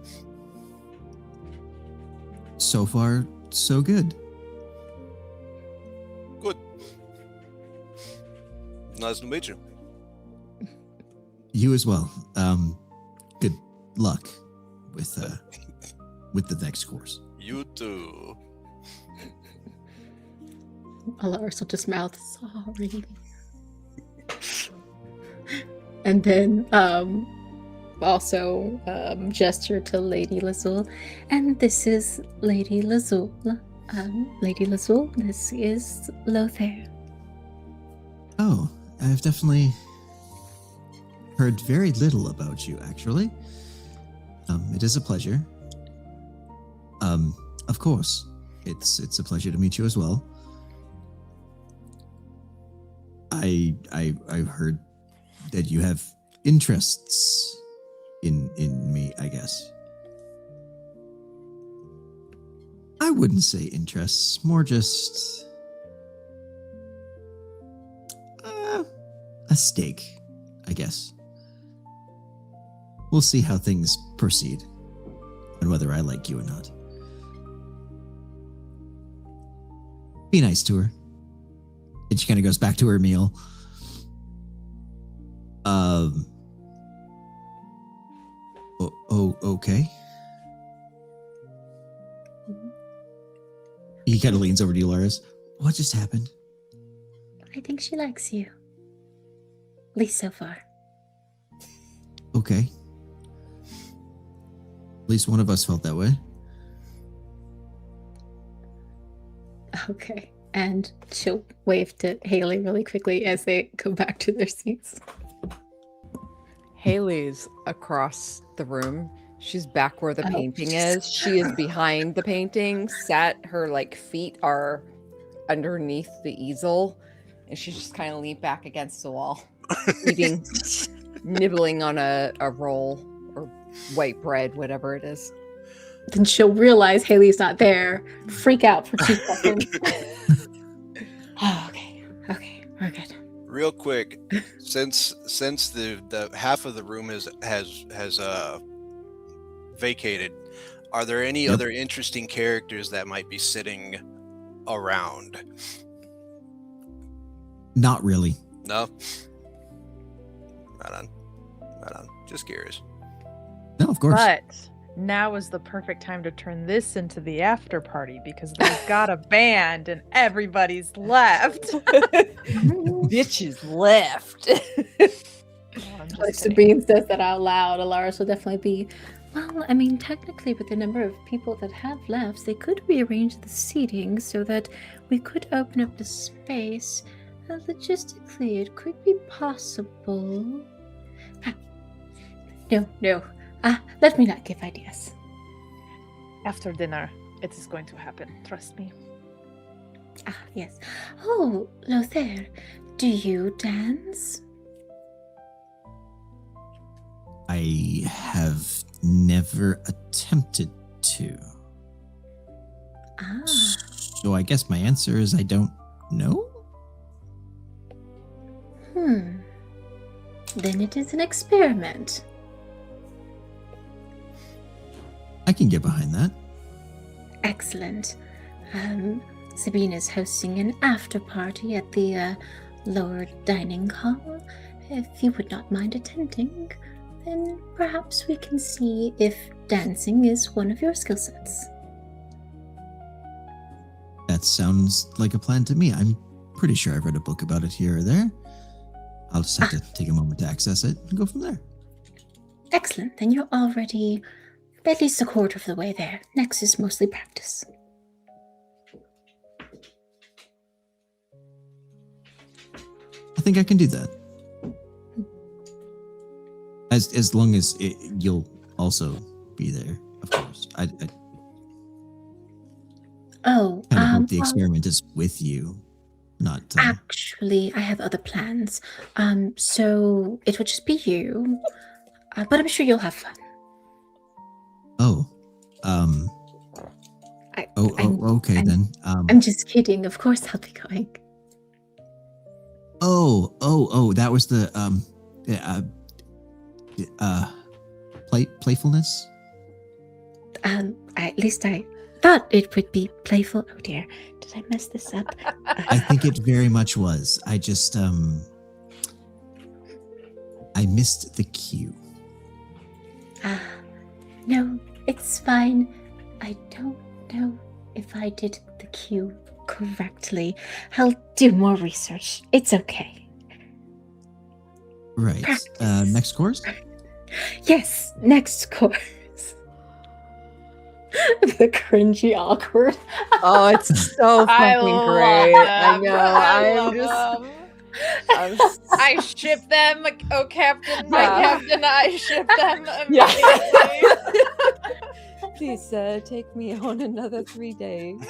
Speaker 4: So far, so good.
Speaker 3: Good. Nice to meet you.
Speaker 4: You as well. Good luck with the next course.
Speaker 3: You too.
Speaker 1: Alaris will just mouth sorry. And then also gesture to Lady Lazul. And this is Lady Lazul. Lady Lazul, this is Lothair.
Speaker 4: Oh, I've definitely heard very little about you, actually. It is a pleasure. Of course, it's a pleasure to meet you as well. I've heard that you have interests in me, I guess. I wouldn't say interests, more just a stake, I guess. We'll see how things proceed and whether I like you or not. Be nice to her. And she kind of goes back to her meal. Okay. He kind of leans over to you, Laris. What just happened?
Speaker 1: I think she likes you. At least so far.
Speaker 4: Okay. At least one of us felt that way.
Speaker 1: Okay. And she'll wave to Haley really quickly as they go back to their seats.
Speaker 5: Haley's across the room. She's back where the
Speaker 1: Oh.
Speaker 5: painting is. She is behind the painting. Her feet are underneath the easel, and she's just kind of leaned back against the wall, nibbling on a roll or white bread, whatever it is.
Speaker 1: Then she'll realize Haley's not there, freak out for 2 seconds. Oh, okay. Okay, we're good.
Speaker 3: Real quick, since the half of the room has vacated, are there any
Speaker 4: Yep.
Speaker 3: other interesting characters that might be sitting around?
Speaker 4: Not really.
Speaker 3: No. Right on. Just curious.
Speaker 4: No, of course.
Speaker 7: But now is the perfect time to turn this into the after party because they've got a band and everybody's left.
Speaker 5: Bitches left.
Speaker 7: I'm
Speaker 1: If
Speaker 7: just kidding.
Speaker 1: Sabine says that out loud, Alaris will definitely be, well, I mean, technically, with the number of people that have left, they could rearrange the seating so that we could open up the space. Logistically, it could be possible. No. Let me not give ideas.
Speaker 7: After dinner, it is going to happen. Trust me.
Speaker 1: Yes. Oh, Lothair, do you dance?
Speaker 4: I have never attempted to. So I guess my answer is I don't know?
Speaker 1: Then it is an experiment.
Speaker 4: I can get behind that.
Speaker 1: Excellent. Sabine is hosting an after party at the lower dining hall. If you would not mind attending, then perhaps we can see if dancing is one of your skill sets.
Speaker 4: That sounds like a plan to me. I'm pretty sure I've read a book about it here or there. I'll just have to take a moment to access it and go from there.
Speaker 1: Excellent. Then you're already at least a quarter of the way there. Next is mostly practice.
Speaker 4: I think I can do that. As long as you'll also be there, of course. I
Speaker 1: Oh,
Speaker 4: kind of hope the
Speaker 1: well,
Speaker 4: experiment is with you, not.
Speaker 1: actually, I have other plans. So it would just be you. But I'm sure you'll have fun.
Speaker 4: Oh.
Speaker 1: I'm-
Speaker 4: Okay then.
Speaker 1: I'm just kidding. Of course I'll be going.
Speaker 4: That was the playfulness.
Speaker 1: At least I thought it would be playful. Oh dear, did I mess this up?
Speaker 4: I think it very much was. I just I missed the cue.
Speaker 1: Ah, no, it's fine. I don't know if I did the cue correctly. I'll do more research. It's okay.
Speaker 4: Right.
Speaker 1: Practice.
Speaker 4: Next course?
Speaker 1: Yes, next course. The cringy, awkward.
Speaker 5: Oh, it's so fucking great. I know. I'm just.
Speaker 2: I ship them. Oh, Captain, my
Speaker 5: Yeah.
Speaker 2: Captain, I ship them
Speaker 5: Yeah.
Speaker 2: immediately.
Speaker 5: Please, take me on another 3 days.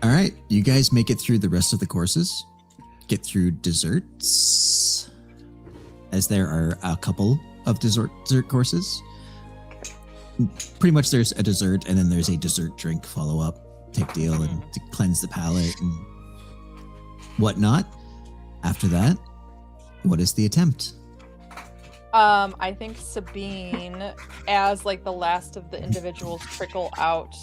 Speaker 4: All right. You guys make it through the rest of the courses. Get through desserts, as there are a couple of dessert courses. Pretty much there's a dessert and then there's a dessert drink follow-up type deal and to cleanse the palate and whatnot. After that, what is the attempt?
Speaker 2: I think Sabine, as like the last of the individuals trickle out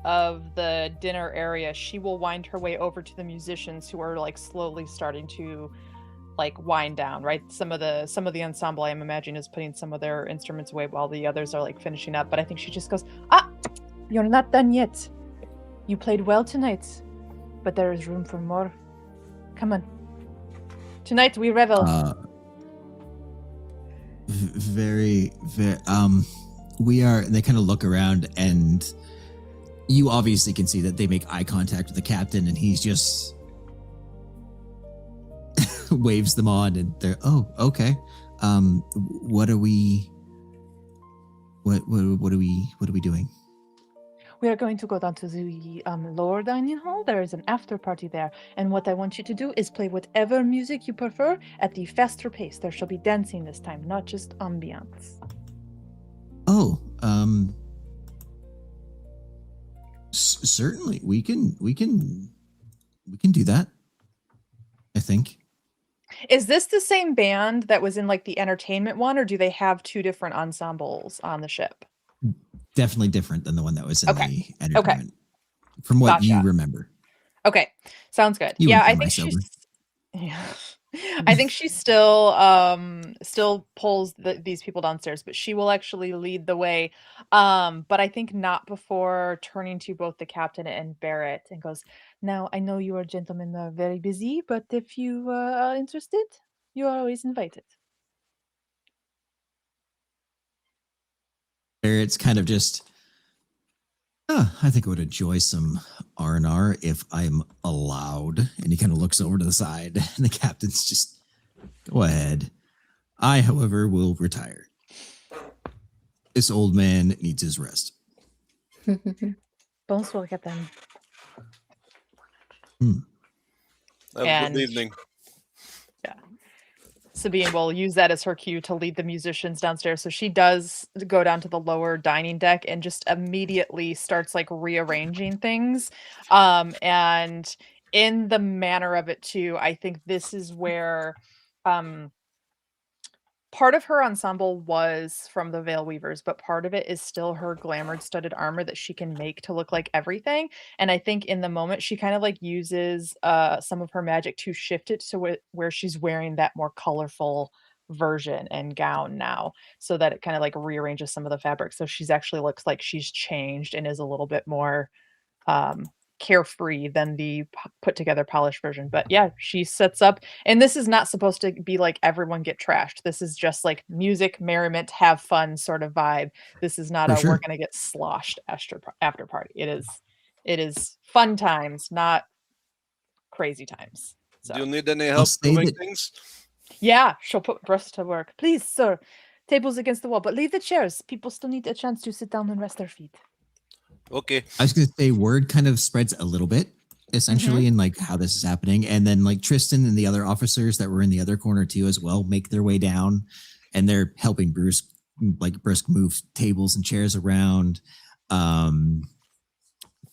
Speaker 2: of the dinner area, she will wind her way over to the musicians who are like slowly starting to like wind down, right? Some of the ensemble, I'm imagining, is putting some of their instruments away while the others are like finishing up. But I think she just goes, you're not done yet. You played well tonight, but there is room for more. Come on. Tonight we revel.
Speaker 4: Very. We are. They kind of look around, and you obviously can see that they make eye contact with the captain, and he's just waves them on, and they're okay. What are we? What are we doing?
Speaker 7: We are going to go down to the lower dining hall. There is an after party there. And what I want you to do is play whatever music you prefer at the faster pace. There shall be dancing this time, not just ambiance.
Speaker 4: Certainly. We can do that, I think.
Speaker 2: Is this the same band that was in like the entertainment one, or do they have two different ensembles on the ship?
Speaker 4: Definitely different than the one that was in
Speaker 2: Okay.
Speaker 4: the entertainment. From what you
Speaker 2: Gotcha.
Speaker 4: remember.
Speaker 2: Okay, sounds good.
Speaker 4: You
Speaker 2: Yeah,
Speaker 4: went
Speaker 2: I
Speaker 4: for
Speaker 2: think
Speaker 4: my
Speaker 2: she's. Yeah, I think she still pulls these people downstairs, but she will actually lead the way. But I think not before turning to both the captain and Barrett and goes, "Now I know you are gentlemen are very busy, but if you are interested, you are always invited."
Speaker 4: Barrett's kind of just, I think I would enjoy some R&R if I'm allowed. And he kind of looks over to the side, and the captain's just, go ahead. I, however, will retire. This old man needs his rest.
Speaker 7: Bonsoir, Captain.
Speaker 3: Have a
Speaker 2: And-
Speaker 3: good evening.
Speaker 2: Sabine will use that as her cue to lead the musicians downstairs. So she does go down to the lower dining deck and just immediately starts like rearranging things. And in the manner of it too, I think this is where part of her ensemble was from the Veil Weavers, but part of it is still her glamored studded armor that she can make to look like everything. And I think in the moment she kind of like uses some of her magic to shift it to where she's wearing that more colorful version and gown now, so that it kind of like rearranges some of the fabric. So she's actually looks like she's changed and is a little bit more carefree than the put together polished version. But yeah, she sets up, and this is not supposed to be like everyone get trashed. This is just like music, merriment, have fun sort of vibe. This is not
Speaker 4: For
Speaker 2: a
Speaker 4: sure.
Speaker 2: we're gonna get sloshed after party. It is fun times, not crazy times. So
Speaker 3: Do you need any help
Speaker 4: say
Speaker 3: moving
Speaker 4: that-
Speaker 3: things?
Speaker 2: yeah, she'll put Bruce to work.
Speaker 7: Please, sir. Tables against the wall, but leave the chairs. People still need a chance to sit down and rest their feet.
Speaker 3: Okay.
Speaker 4: I was going to say word kind of spreads a little bit, essentially, in like how this is happening. And then like Tristan and the other officers that were in the other corner too as well make their way down, and they're helping Bruce move tables and chairs around. Funny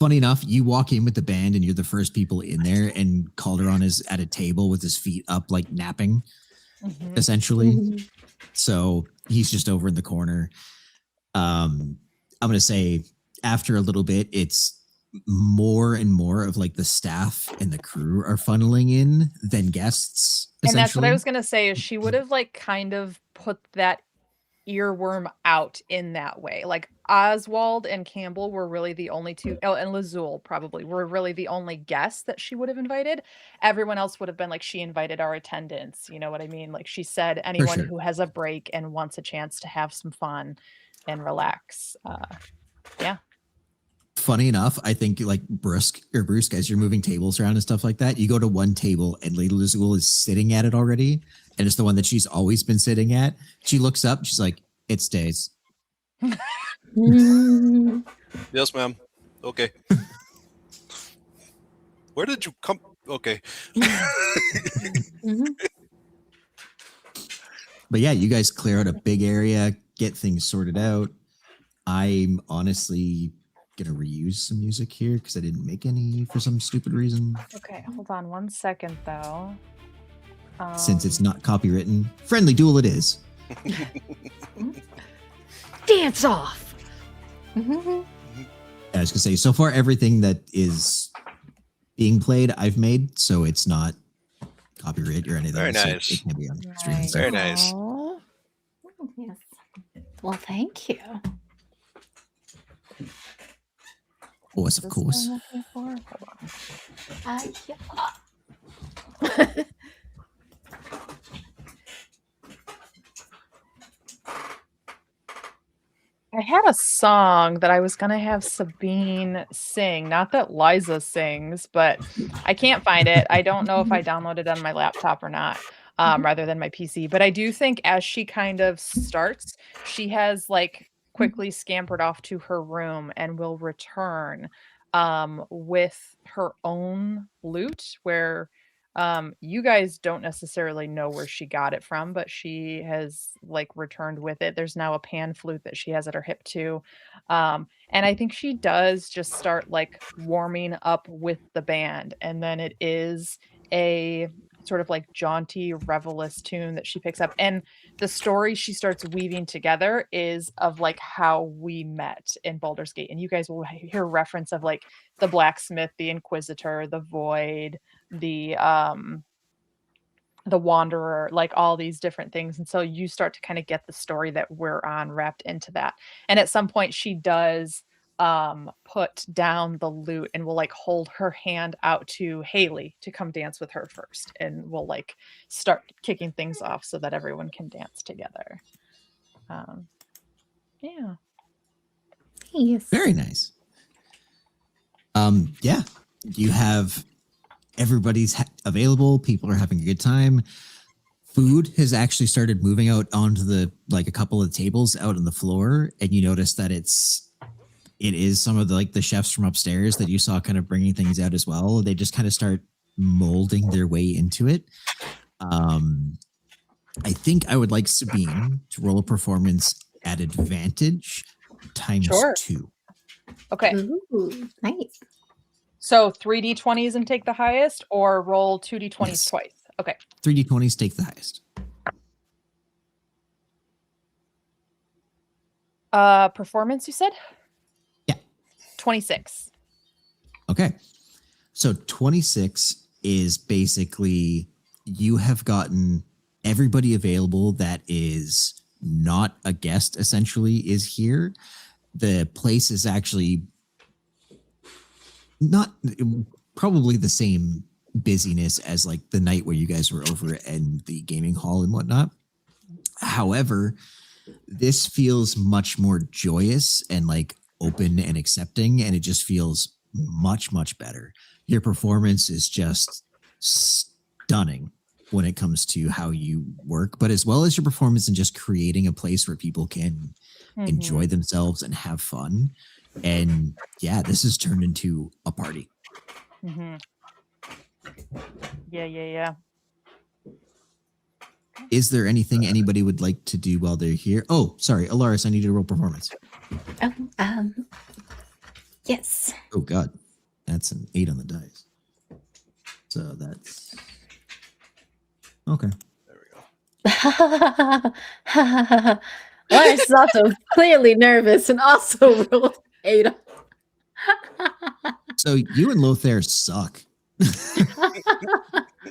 Speaker 4: enough, you walk in with the band and you're the first people in there, and Calderon is at a table with his feet up, like napping, essentially. So he's just over in the corner. I'm going to say after a little bit, it's more and more of like the staff and the crew are funneling in than guests.
Speaker 2: And that's what I
Speaker 4: essentially.
Speaker 2: was gonna say is she would have like kind of put that earworm out in that way. Like Oswald and Campbell were really the only two, oh, and Lazul probably were really the only guests that she would have invited. Everyone else would have been like, she invited our attendants. You know what I mean? Like she said, anyone
Speaker 4: sure.
Speaker 2: who has a break and wants a chance to have some fun and relax. Yeah.
Speaker 4: Funny enough, I think like Bruce, as you're moving tables around and stuff like that, you go to one table and Lady Lazul is sitting at it already, and it's the one that she's always been sitting at. She looks up, she's like, "It stays."
Speaker 3: Yes, ma'am. Okay. Where did you come? Okay.
Speaker 4: But yeah, you guys clear out a big area, get things sorted out. I'm honestly gonna reuse some music here because I didn't make any for some stupid reason.
Speaker 2: Okay, hold on 1 second though.
Speaker 4: Since it's not copywritten, friendly duel it is.
Speaker 5: Dance off.
Speaker 4: I was gonna say, so far everything that is being played, I've made, so it's not copyright or anything.
Speaker 3: Very
Speaker 4: so
Speaker 3: nice.
Speaker 4: It can be on stream. and
Speaker 2: Nice.
Speaker 4: stuff.
Speaker 3: Very nice.
Speaker 1: Aw. Yes. Well, thank you.
Speaker 4: Oh, yes, of
Speaker 2: This
Speaker 4: course.
Speaker 2: one looking for? Hold on.
Speaker 1: Yeah.
Speaker 2: I had a song that I was gonna have Sabine sing. Not that Liza sings, but I can't find it. I don't know if I downloaded it on my laptop or not, rather than my PC. But I do think as she kind of starts, she has like quickly scampered off to her room and will return with her own lute, where you guys don't necessarily know where she got it from, but she has like returned with it. There's now a pan flute that she has at her hip too. And I think she does just start like warming up with the band. And then it is a sort of like jaunty, revelous tune that she picks up. And the story she starts weaving together is of like how we met in Baldur's Gate. And you guys will hear reference of like the blacksmith, the inquisitor, the void, the wanderer, like all these different things. And so you start to kind of get the story that we're on wrapped into that. And at some point she does put down the lute and will like hold her hand out to Haley to come dance with her first, and we'll like start kicking things off so that everyone can dance together. Yeah.
Speaker 1: Yes.
Speaker 4: Very nice. Yeah, you have everybody's available. People are having a good time. Food has actually started moving out onto the like a couple of tables out on the floor, and you notice that it is some of the like the chefs from upstairs that you saw kind of bringing things out as well. They just kind of start molding their way into it. I think I would like Sabine to roll a performance at advantage times
Speaker 2: Sure.
Speaker 4: 2.
Speaker 2: Okay.
Speaker 1: Ooh, nice.
Speaker 2: So 3d20s and take the highest, or roll 2d20s
Speaker 4: Yes.
Speaker 2: twice. Okay.
Speaker 4: 3d20s take the highest.
Speaker 2: Performance, you said?
Speaker 4: Yeah.
Speaker 2: 26.
Speaker 4: Okay. So 26 is basically you have gotten everybody available that is not a guest essentially is here. The place is actually not probably the same busyness as like the night where you guys were over in the gaming hall and whatnot. However, this feels much more joyous and like open and accepting, and it just feels much, much better. Your performance is just stunning when it comes to how you work, but as well as your performance in just creating a place where people can enjoy themselves and have fun. And yeah, this has turned into a party.
Speaker 2: Yeah.
Speaker 4: Is there anything anybody would like to do while they're here? Oh, sorry, Alaris, I need to roll performance.
Speaker 1: Oh, yes.
Speaker 4: Oh God, that's an 8 on the dice. So that's okay.
Speaker 3: There we go.
Speaker 1: Lars is also clearly nervous and also rolled 8.
Speaker 4: So you and Lothair suck.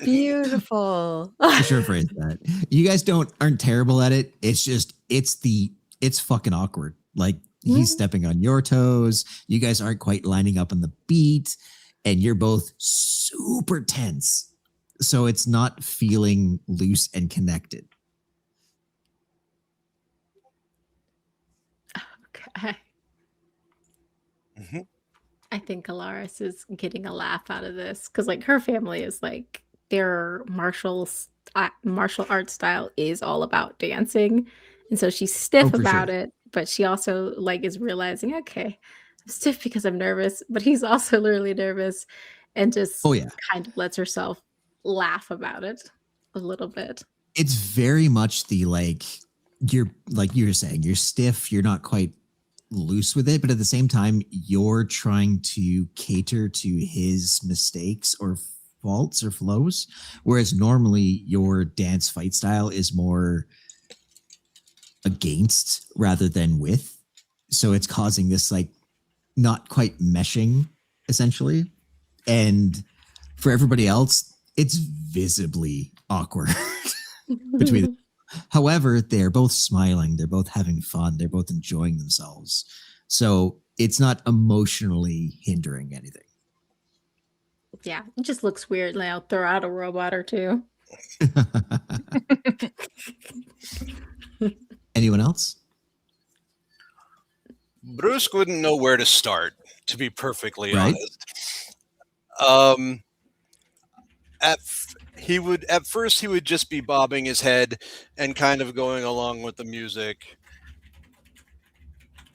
Speaker 5: Beautiful.
Speaker 4: I should phrase that. You guys aren't terrible at it. It's just it's fucking awkward. Like he's stepping on your toes. You guys aren't quite lining up on the beat, and you're both super tense. So it's not feeling loose and connected.
Speaker 1: Okay.
Speaker 3: Mhm.
Speaker 1: I think Alaris is getting a laugh out of this because, like, her family is like their martial art style is all about dancing, and so she's stiff
Speaker 4: for
Speaker 1: about
Speaker 4: sure.
Speaker 1: it. But she also like is realizing, okay, I'm stiff because I'm nervous, but he's also literally nervous, and just
Speaker 4: Oh yeah.
Speaker 1: kind of lets herself laugh about it a little bit.
Speaker 4: It's very much the you're like you were saying, you're stiff, you're not quite loose with it, but at the same time, you're trying to cater to his mistakes or faults or flows. Whereas normally your dance fight style is more against rather than with. So it's causing this like not quite meshing essentially. And for everybody else, it's visibly awkward between them. However, they're both smiling, they're both having fun, they're both enjoying themselves. So it's not emotionally hindering anything.
Speaker 1: Yeah, it just looks weird. Like, I'll throw out a robot or two.
Speaker 4: Anyone else?
Speaker 3: Bruce wouldn't know where to start, to be perfectly
Speaker 4: Right.
Speaker 3: honest. At first he would just be bobbing his head and kind of going along with the music.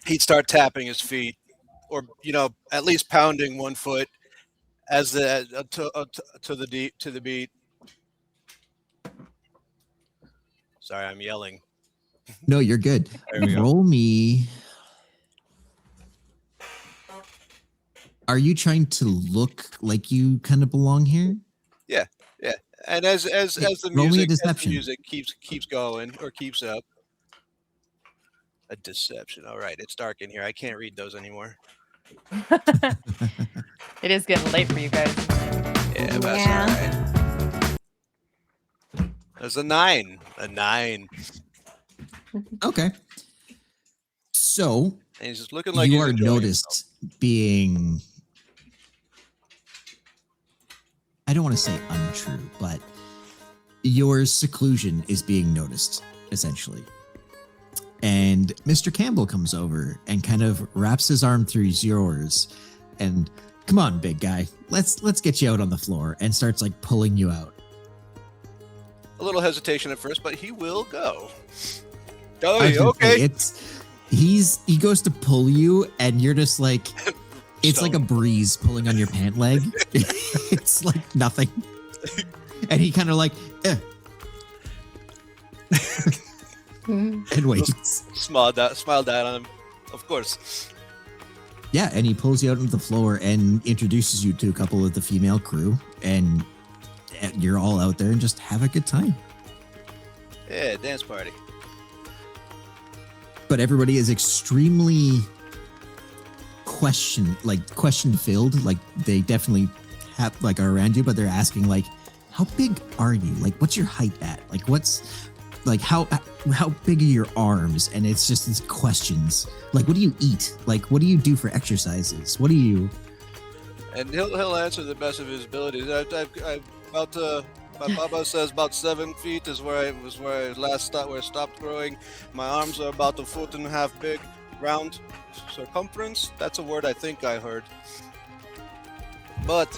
Speaker 3: He'd start tapping his feet, or at least pounding one foot as to the beat. Sorry, I'm yelling.
Speaker 4: No, you're good.
Speaker 3: There we go.
Speaker 4: Roll me. Are you trying to look like you kind of belong here?
Speaker 3: Yeah. And as the
Speaker 4: roll me a
Speaker 3: music
Speaker 4: deception.
Speaker 3: keeps going or keeps up. A deception. All right, it's dark in here. I can't read those anymore.
Speaker 2: It is getting late for you guys.
Speaker 3: Yeah, that's all right. There's a 9. A 9.
Speaker 4: Okay. So
Speaker 3: And he's just looking like
Speaker 4: you
Speaker 3: he's
Speaker 4: are
Speaker 3: enjoying
Speaker 4: noticed being, I don't want to say untrue, but your seclusion is being noticed essentially. And Mr. Campbell comes over and kind of wraps his arm through yours and, come on, big guy, let's get you out on the floor, and starts like pulling you out.
Speaker 3: A little hesitation at first, but he will go.
Speaker 4: I
Speaker 3: Oh,
Speaker 4: was gonna
Speaker 3: okay.
Speaker 4: say, he goes to pull you and you're just like, it's like a breeze pulling on your pant leg. It's like nothing. And he kind of like, and waits.
Speaker 3: Smiled down on him. Of course.
Speaker 4: Yeah, and he pulls you out onto the floor and introduces you to a couple of the female crew, and you're all out there and just have a good time.
Speaker 3: Yeah, dance party.
Speaker 4: But everybody is extremely question filled. Like they definitely have are around you, but they're asking like, how big are you? Like, what's your height at? Like, what's like how big are your arms? And it's just these questions. Like, what do you eat? Like, what do you do for exercises? What do you?
Speaker 3: And he'll answer the best of his abilities. My Baba says about 7 feet is where I last stopped growing. My arms are about 1.5 feet big, round circumference. That's a word I think I heard. But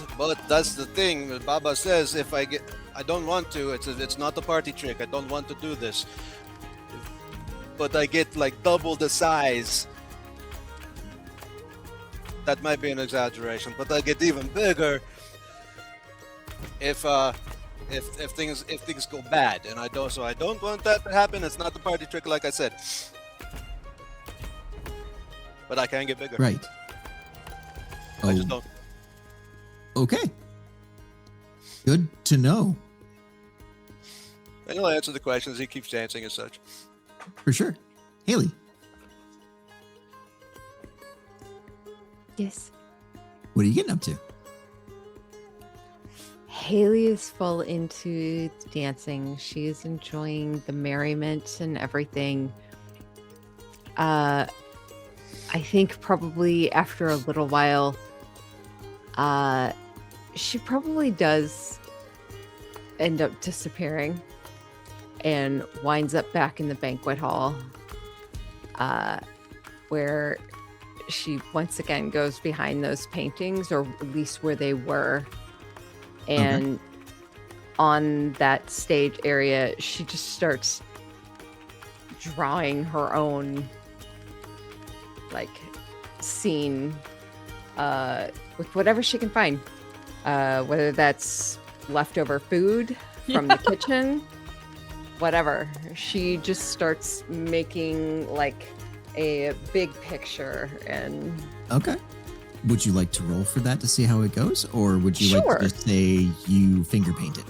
Speaker 3: that's the thing. Baba says I don't want to. It's not a party trick. I don't want to do this. But I get like double the size. That might be an exaggeration, but I get even bigger if things go bad, and I don't want that to happen. It's not the party trick, like I said. But I can get bigger.
Speaker 4: Right.
Speaker 3: I just don't.
Speaker 4: Okay. Good to know.
Speaker 3: And he'll answer the questions. He keeps dancing and such.
Speaker 4: For sure. Haley.
Speaker 6: Yes.
Speaker 4: What are you getting up to?
Speaker 5: Haley is full into dancing. She is enjoying the merriment and everything. I think probably after a little while, she probably does end up disappearing and winds up back in the banquet hall, where she once again goes behind those paintings, or at least where they were. And on that stage area, she just starts drawing her own like scene with whatever she can find, whether that's leftover food from the kitchen, whatever. She just starts making like a big picture. And
Speaker 4: Okay. Would you like to roll for that to see how it goes? Or would you like
Speaker 5: Sure.
Speaker 4: to just say you finger paint it?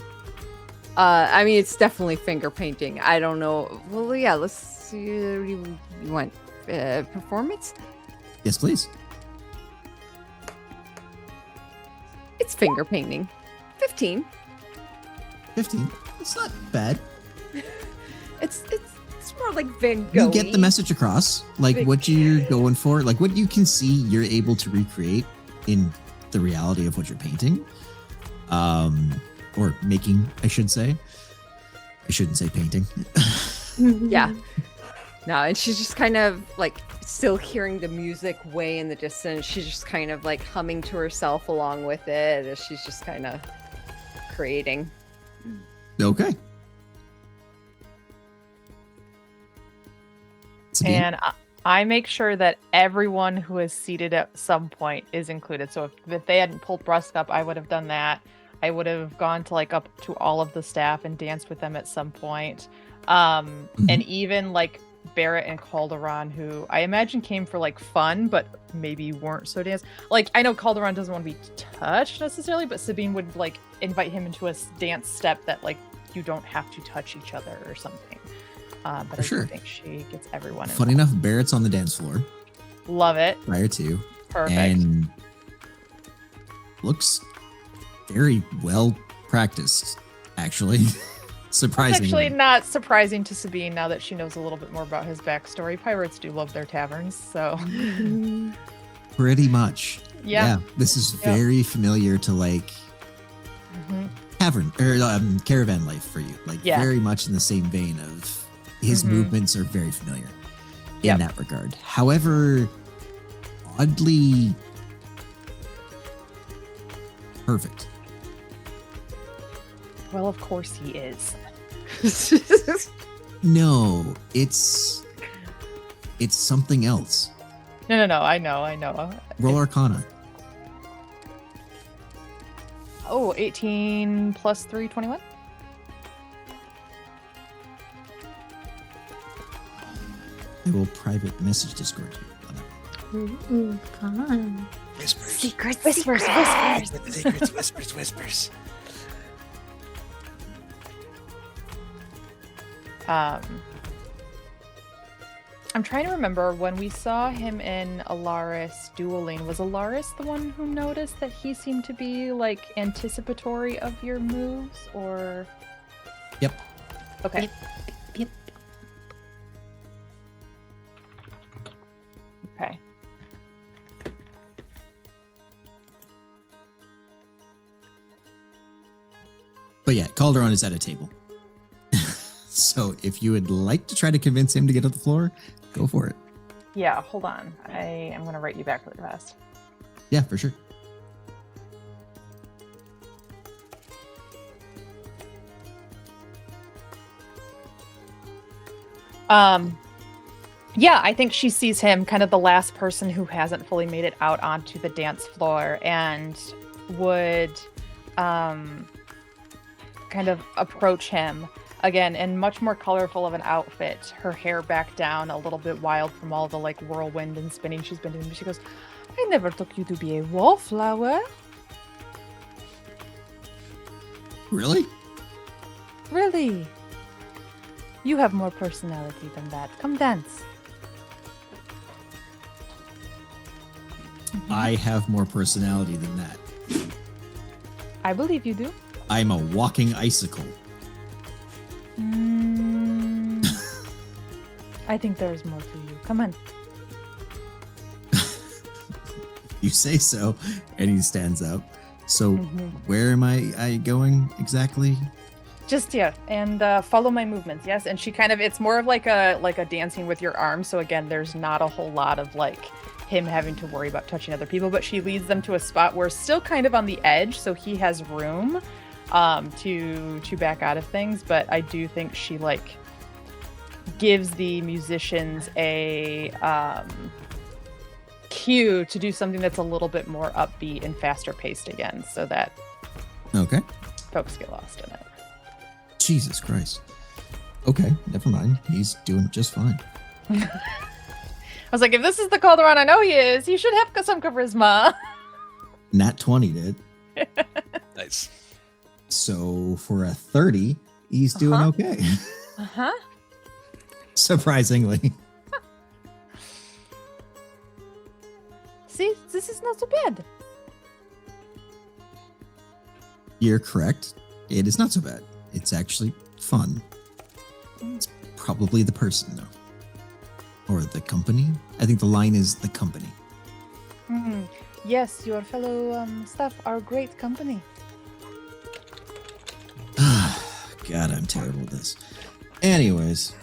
Speaker 5: I mean, it's definitely finger painting. I don't know. Well, yeah, let's see. You want performance?
Speaker 4: Yes, please.
Speaker 5: It's finger painting. 15.
Speaker 4: 15. It's not bad.
Speaker 5: It's more like Van Gogh.
Speaker 4: You get the message across, like
Speaker 5: Big-
Speaker 4: what you're going for, like what you can see, you're able to recreate in the reality of what you're painting, or making, I should say. I shouldn't say painting.
Speaker 5: Yeah. No, and she's just kind of like still hearing the music way in the distance. She's just kind of like humming to herself along with it as she's just kind of creating.
Speaker 4: Okay. Sabine?
Speaker 2: And I make sure that everyone who is seated at some point is included. So if they hadn't pulled Brusk up, I would have done that. I would have gone to like up to all of the staff and danced with them at some point. And even like Barrett and Calderon, who I imagine came for like fun, but maybe weren't so dance. Like I know Calderon doesn't want to be touched necessarily, but Sabine would like invite him into a dance step that like you don't have to touch each other or something. But I
Speaker 4: sure.
Speaker 2: do think she gets everyone
Speaker 4: Funny
Speaker 2: involved.
Speaker 4: enough, Barrett's on the dance floor
Speaker 2: Love it.
Speaker 4: prior to,
Speaker 2: Perfect.
Speaker 4: and looks very well practiced, actually.
Speaker 2: It's
Speaker 4: Surprisingly.
Speaker 2: actually not surprising to Sabine now that she knows a little bit more about his backstory. Pirates do love their taverns, so
Speaker 4: Pretty much.
Speaker 2: yeah.
Speaker 4: This is
Speaker 2: Yeah.
Speaker 4: very familiar to like
Speaker 2: Mhm.
Speaker 4: tavern or caravan life for you. Like
Speaker 2: Yeah.
Speaker 4: very much in the same vein of his
Speaker 2: Mhm.
Speaker 4: movements are very familiar in
Speaker 2: Yep.
Speaker 4: that regard. However, oddly perfect.
Speaker 2: Well, of course he is.
Speaker 4: No, it's something else.
Speaker 2: No. I know.
Speaker 4: Roll Arcana.
Speaker 2: Oh, 18 plus 3, 21?
Speaker 4: I will private message Discord you on that.
Speaker 1: Ooh, fun.
Speaker 3: Whispers.
Speaker 6: Secrets,
Speaker 7: Whispers,
Speaker 6: secrets.
Speaker 3: Secrets, whispers, whispers.
Speaker 2: I'm trying to remember when we saw him in Alaris dueling. Was Alaris the one who noticed that he seemed to be like anticipatory of your moves, or?
Speaker 4: Yep.
Speaker 2: Okay.
Speaker 1: Yep.
Speaker 2: Okay.
Speaker 4: But yeah, Calderon is at a table. So if you would like to try to convince him to get off the floor, go for it.
Speaker 2: Yeah. Hold on. I am going to write you back really fast.
Speaker 4: Yeah, for sure.
Speaker 2: Yeah, I think she sees him kind of the last person who hasn't fully made it out onto the dance floor, and would kind of approach him again in much more colorful of an outfit, her hair back down, a little bit wild from all the like whirlwind and spinning she's been doing. She goes, I never took you to be a wallflower.
Speaker 4: Really?
Speaker 2: Really? You have more personality than that. Come dance.
Speaker 4: I have more personality than that.
Speaker 7: I believe you do.
Speaker 4: I'm a walking icicle.
Speaker 7: I think there is more to you. Come on.
Speaker 4: You say so. And he stands up. So
Speaker 7: Mhm.
Speaker 4: where am I going exactly?
Speaker 7: Just here and follow my movements. Yes, and she kind of it's more of like a dancing with your arms. So again, there's not a whole lot of like him having to worry about touching other people, but she leads them to a spot where still kind of on the edge, so he has room to back out of things. But I do think she like gives the musicians a cue to do something that's a little bit more upbeat and faster paced again, so that
Speaker 4: Okay.
Speaker 7: folks get lost in it.
Speaker 4: Jesus Christ. Okay, never mind. He's doing just fine.
Speaker 7: I was like, if this is the Calderon I know he is, he should have some charisma.
Speaker 4: Nat 20 did.
Speaker 3: Nice.
Speaker 4: So for a 30, he's doing
Speaker 7: Uh-huh.
Speaker 4: okay.
Speaker 7: Uh-huh.
Speaker 4: Surprisingly.
Speaker 7: See, this is not so bad.
Speaker 4: You're correct. It is not so bad. It's actually fun. It's probably the person, though. Or the company. I think the line is the company.
Speaker 7: Yes, your fellow staff are great company.
Speaker 4: God, I'm terrible at this. Anyways,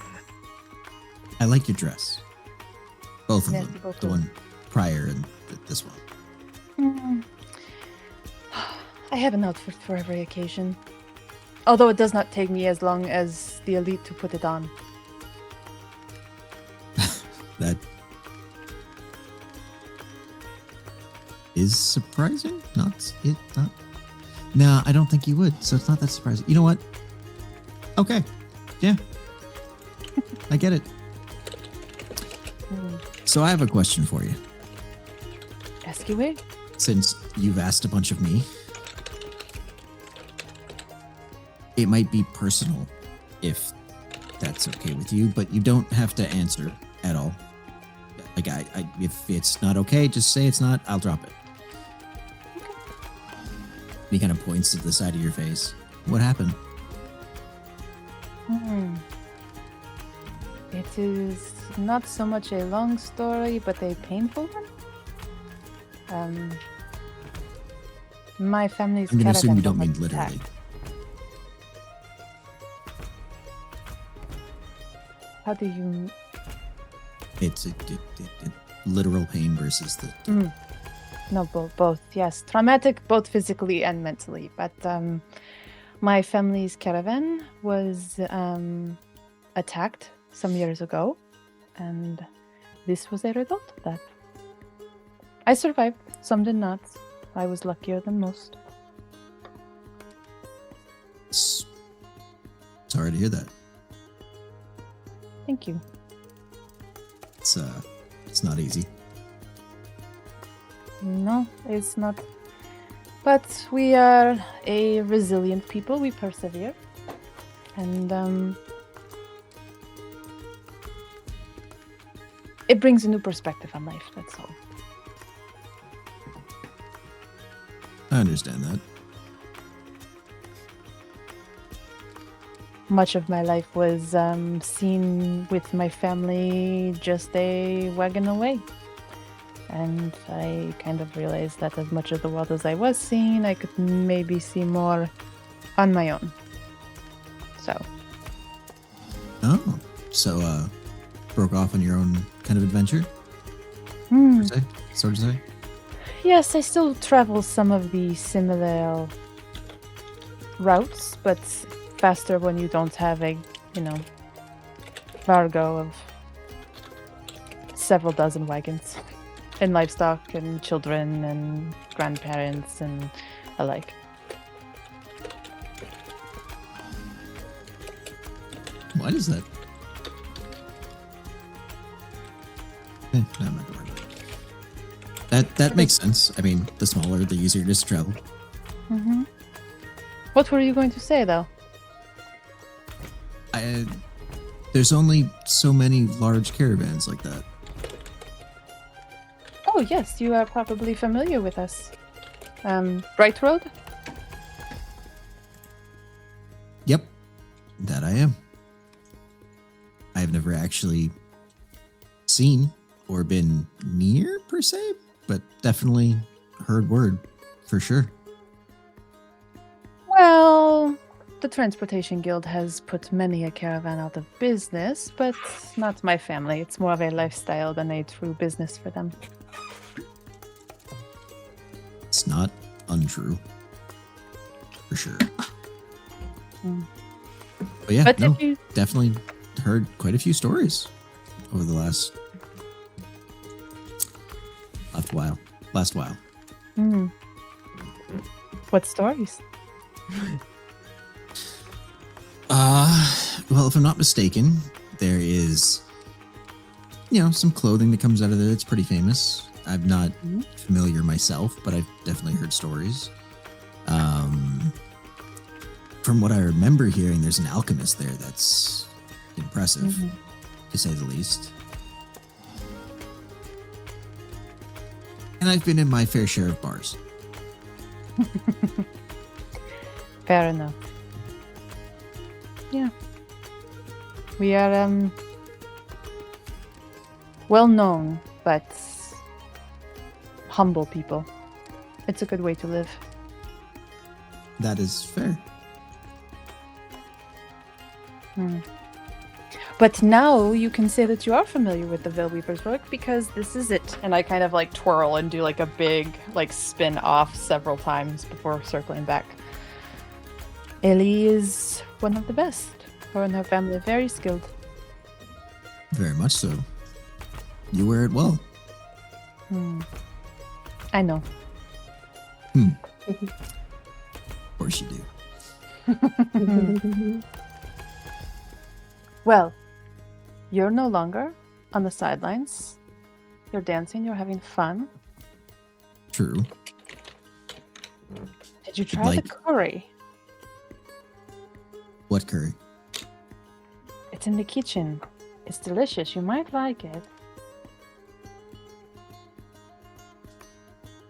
Speaker 4: I like your dress. Both of
Speaker 7: Merci
Speaker 4: them.
Speaker 7: beaucoup.
Speaker 4: The one prior and this one.
Speaker 7: I have an outfit for every occasion. Although it does not take me as long as the elite to put it on.
Speaker 4: That is surprising. Not. No, I don't think you would. So it's not that surprising. You know what? Okay. Yeah. I get it. So I have a question for you.
Speaker 7: Ask away.
Speaker 4: Since you've asked a bunch of me, it might be personal if that's okay with you, but you don't have to answer at all. Like, if it's not okay, just say it's not. I'll drop it. He kind of points to the side of your face. What happened?
Speaker 7: It is not so much a long story, but a painful one. My family's
Speaker 4: I'm going to assume you
Speaker 7: caravan
Speaker 4: don't
Speaker 7: was
Speaker 4: mean literally.
Speaker 7: attacked. How do you?
Speaker 4: It's a literal pain versus the.
Speaker 7: No, both. Yes, traumatic, both physically and mentally. But my family's caravan was attacked some years ago, and this was a result of that. I survived. Some did not. I was luckier than most.
Speaker 4: Sorry to hear that.
Speaker 7: Thank you.
Speaker 4: It's not easy.
Speaker 7: No, it's not. But we are a resilient people. We persevere. And it brings a new perspective on life, that's all.
Speaker 4: I understand that.
Speaker 7: Much of my life was seen with my family just a wagon away. And I kind of realized that as much of the world as I was seeing, I could maybe see more on my own. So,
Speaker 4: Oh, so broke off on your own kind of adventure, so to say.
Speaker 7: yes, I still travel some of the similar routes, but faster when you don't have a, cargo of several dozen wagons. And livestock and children and grandparents and alike.
Speaker 4: What is that? No, I'm not gonna worry about it. That makes sense. I mean, the smaller, the easier it is to travel.
Speaker 7: Mm-hmm. What were you going to say, though?
Speaker 4: There's only so many large caravans like that.
Speaker 7: Oh, Oh, yes, you are probably familiar with us. Bright Road?
Speaker 4: Yep, that I am. I have never actually seen or been near per se, but definitely heard word for sure.
Speaker 7: Well, the Transportation Guild has put many a caravan out of business, but not my family. It's more of a lifestyle than a true business for them.
Speaker 4: It's not untrue. For sure.
Speaker 7: Mm.
Speaker 4: But yeah,
Speaker 7: But
Speaker 4: no,
Speaker 7: if you
Speaker 4: definitely heard quite a few stories over the last while.
Speaker 7: Hmm. What stories?
Speaker 4: Well, if I'm not mistaken, there is, some clothing that comes out of there that's pretty famous. I'm not familiar myself, but I've definitely heard stories. From what I remember hearing, there's an alchemist there that's impressive, to say the least. And I've been in my fair share of bars.
Speaker 7: Fair enough. Yeah. We are well known, but humble people. It's a good way to live.
Speaker 4: That is fair.
Speaker 7: But now you can say that you are familiar with the Veilweaver's work because this is it.
Speaker 2: And I kind of like twirl and do like a big like spin off several times before circling back.
Speaker 7: Ellie is one of the best. Her and her family are very skilled.
Speaker 4: Very much so. You wear it well.
Speaker 7: I know.
Speaker 4: Of course you do.
Speaker 7: Well, you're no longer on the sidelines. You're dancing, you're having fun.
Speaker 4: True.
Speaker 7: Did you try
Speaker 4: Like-
Speaker 7: the curry?
Speaker 4: What curry?
Speaker 7: It's in the kitchen. It's delicious. You might like it.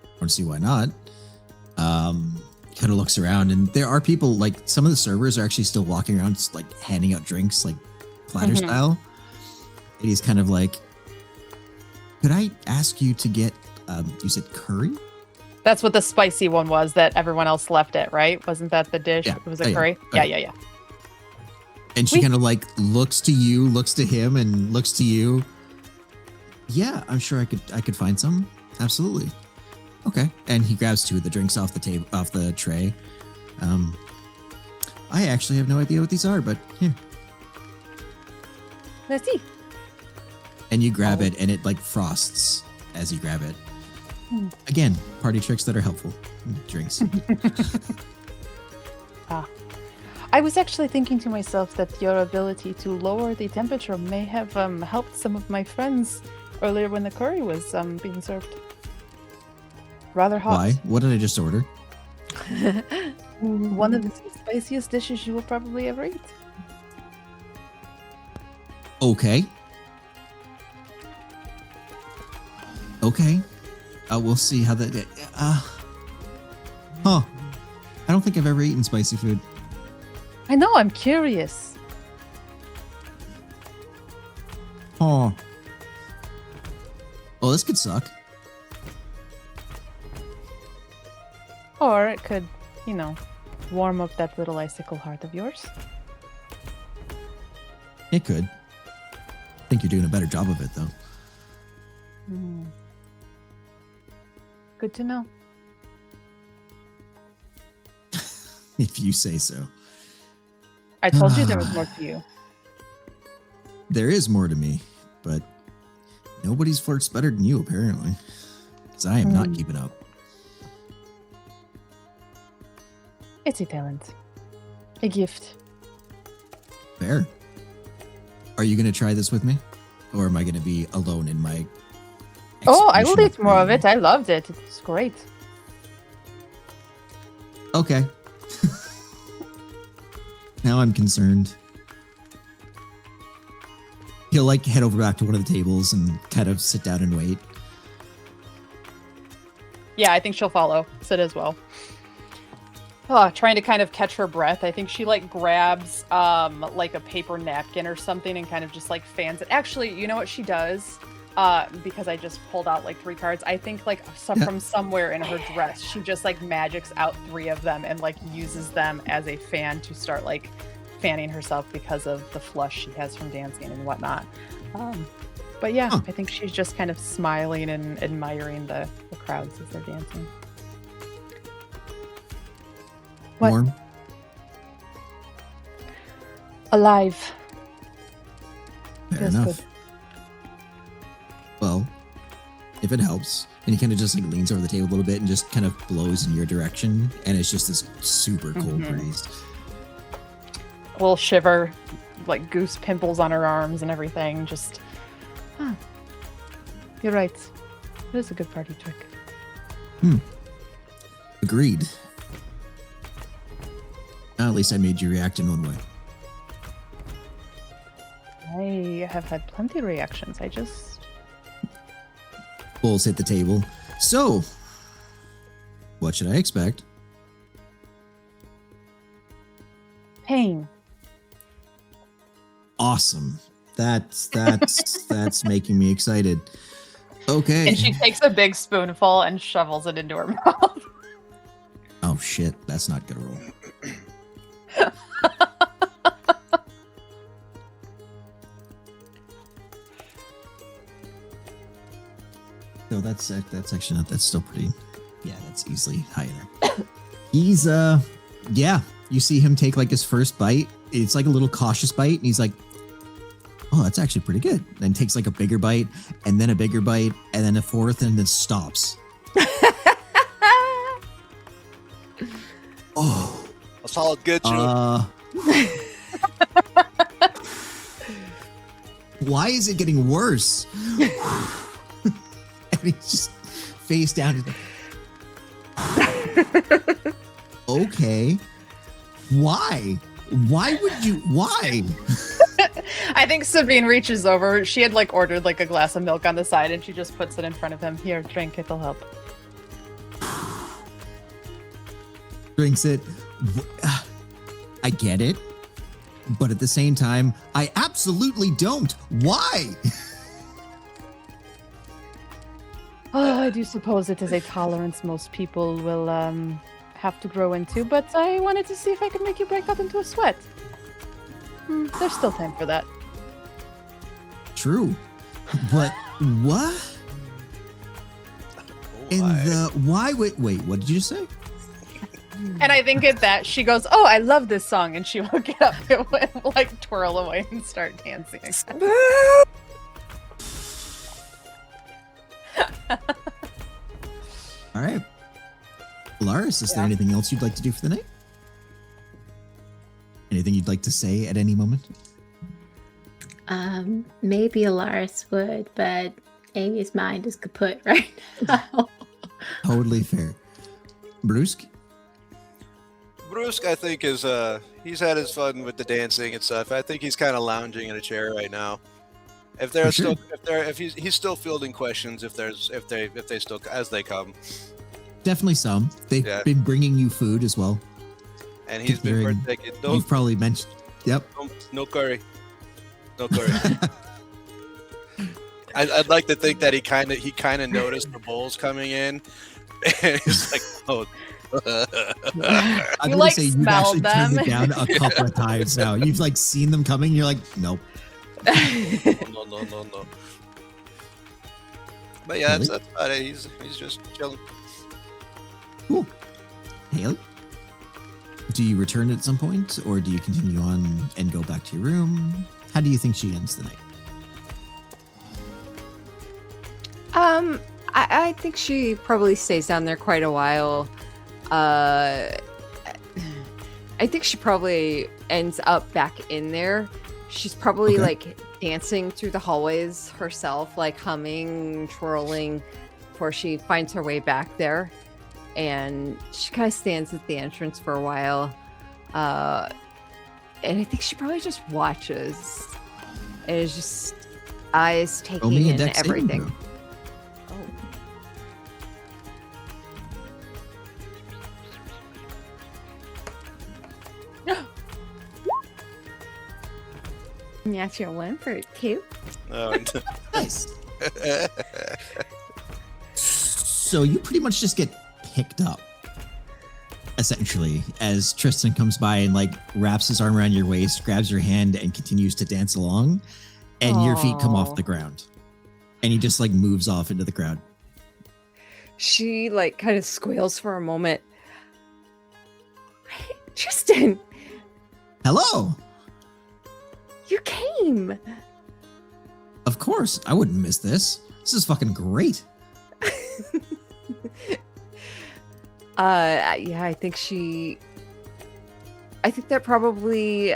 Speaker 4: I don't see why not. Kind of looks around, and there are people, like some of the servers are actually still walking around, just, like handing out drinks, like platter style. And he's kind of like, could I ask you to get, you said curry?
Speaker 2: That's what the spicy one was that everyone else left it, right? Wasn't that the dish?
Speaker 4: Yeah.
Speaker 2: It was
Speaker 4: Oh,
Speaker 2: a
Speaker 4: yeah.
Speaker 2: curry?
Speaker 4: Oh,
Speaker 2: Yeah.
Speaker 4: And she kind of like looks to you, looks to him, and looks to you. Yeah, I'm sure I could find some. Absolutely. Okay. And he grabs two of the drinks off the table, off the tray. I actually have no idea what these are, but here.
Speaker 7: Let's see.
Speaker 4: And you grab it, and it like frosts as you grab it. Again, party tricks that are helpful. Drinks.
Speaker 7: I was actually thinking to myself that your ability to lower the temperature may have helped some of my friends earlier when the curry was being served. Rather hot.
Speaker 4: Why? What did I just order?
Speaker 7: One of the spiciest dishes you will probably ever eat.
Speaker 4: Okay. Okay. We'll see how that. I don't think I've ever eaten spicy food.
Speaker 7: I know, I'm curious.
Speaker 4: Oh. Well, this could suck.
Speaker 7: Or it could, warm up that little icicle heart of yours.
Speaker 4: It could. I think you're doing a better job of it, though.
Speaker 7: Good to know.
Speaker 4: If you say so.
Speaker 7: I told you there was more to you.
Speaker 4: There is more to me, but nobody's flirts better than you, apparently. Because I am not keeping up.
Speaker 7: It's a talent. A gift.
Speaker 4: Fair. Are you going to try this with me? Or am I going to be alone in my...
Speaker 7: Oh, I will
Speaker 4: exhibition
Speaker 7: eat more of
Speaker 4: creating?
Speaker 7: it. I loved it. It's great.
Speaker 4: Okay. Now I'm concerned. He'll like head over back to one of the tables and kind of sit down and wait.
Speaker 2: Yeah, I think she'll follow Sid as well. Trying to kind of catch her breath. I think she like grabs like a paper napkin or something and kind of just like fans it. Actually, you know what she does? Because I just pulled out like 3 cards. I think like from somewhere in her dress, she just like magics out 3 of them and like uses them as a fan to start like fanning herself because of the flush she has from dancing and whatnot. But yeah, I think she's just kind of smiling and admiring the crowds as they're dancing.
Speaker 7: What?
Speaker 4: Warm.
Speaker 7: Alive.
Speaker 4: Fair
Speaker 7: Feels
Speaker 4: enough.
Speaker 7: good.
Speaker 4: Well, if it helps, and he kind of just like leans over the table a little bit and just kind of blows in your direction, and it's just this super cold breeze.
Speaker 2: A little shiver, like goose pimples on her arms and everything. Just
Speaker 7: You're right. It is a good party trick.
Speaker 4: Agreed. At least I made you react in one way.
Speaker 2: I have had plenty of reactions. I just
Speaker 4: Bowls hit the table. So, what should I expect?
Speaker 2: pain.
Speaker 4: Awesome. That's making me excited. Okay.
Speaker 2: And she takes a big spoonful and shovels it into her mouth.
Speaker 4: Oh shit, that's not gonna roll. No, that's actually not. That's still pretty. Yeah, that's easily high there. He's yeah. You see him take like his first bite. It's like a little cautious bite, and he's like, "Oh, that's actually pretty good." Then takes like a bigger bite, and then a bigger bite, and then a fourth, and then stops. Oh.
Speaker 3: A solid good joke.
Speaker 4: Why is it getting worse? And he's just face down. Okay. Why? Why would you? Why?
Speaker 2: I think Sabine reaches over. She had like ordered like a glass of milk on the side, and she just puts it in front of him. Here, drink. It'll help.
Speaker 4: Drinks it. I get it. But at the same time, I absolutely don't. Why?
Speaker 2: Oh, I do suppose it is a tolerance most people will have to grow into, but I wanted to see if I could make you break out into a sweat. There's still time for that.
Speaker 4: True. But what?
Speaker 3: Oh
Speaker 4: In
Speaker 3: my.
Speaker 4: the why would wait, what did you say?
Speaker 2: And I think at that she goes, "Oh, I love this song," and she will get up and like twirl away and start dancing.
Speaker 4: All right. Laris, is there anything else you'd like to do for the night? Anything you'd like to say at any moment?
Speaker 1: Maybe Alaris would, but Amy's mind is kaput right now.
Speaker 4: Totally fair. Brusque?
Speaker 3: Brusque, I think, is he's had his fun with the dancing and stuff. I think he's kind of lounging in a chair right now. If there's
Speaker 4: For sure.
Speaker 3: still if he's still fielding questions if they still as they come,
Speaker 4: Definitely some. They've
Speaker 3: Yeah.
Speaker 4: been bringing you food as well.
Speaker 3: and he's been
Speaker 4: Considering
Speaker 3: partaking.
Speaker 4: You've probably mentioned. Yep.
Speaker 3: No curry, no curry. I'd like to think that he kind of noticed the bowls coming in, and he's like, "Oh."
Speaker 4: I'm
Speaker 2: You,
Speaker 4: gonna
Speaker 2: like,
Speaker 4: say you've
Speaker 2: smelled
Speaker 4: actually turned
Speaker 2: them.
Speaker 4: it down a couple of times now. You've like seen them coming. You're like, nope.
Speaker 3: No. But yeah,
Speaker 4: Really?
Speaker 3: that's about it. He's just chilling.
Speaker 4: Cool. Haley, do you return at some point, or do you continue on and go back to your room? How do you think she ends the night?
Speaker 5: I think she probably stays down there quite a while. I think she probably ends up back in there. She's probably
Speaker 4: Okay.
Speaker 5: like dancing through the hallways herself, like humming, twirling, before she finds her way back there. And she kind of stands at the entrance for a while. And I think she probably just watches and is just eyes
Speaker 4: Roll
Speaker 5: taking
Speaker 4: me a
Speaker 5: in
Speaker 4: dex saving
Speaker 5: everything.
Speaker 4: throw.
Speaker 6: Natural one for 2.
Speaker 3: Oh,
Speaker 4: Nice. So you pretty much just get picked up, essentially, as Tristan comes by and like wraps his arm around your waist, grabs your hand, and continues to dance along, and your feet come off
Speaker 5: Aw.
Speaker 4: the ground, and he just like moves off into the crowd.
Speaker 5: She like kind of squeals for a moment. Tristan,
Speaker 4: Hello.
Speaker 5: you came.
Speaker 4: Of course, I wouldn't miss this. This is fucking great.
Speaker 5: Yeah, I think that probably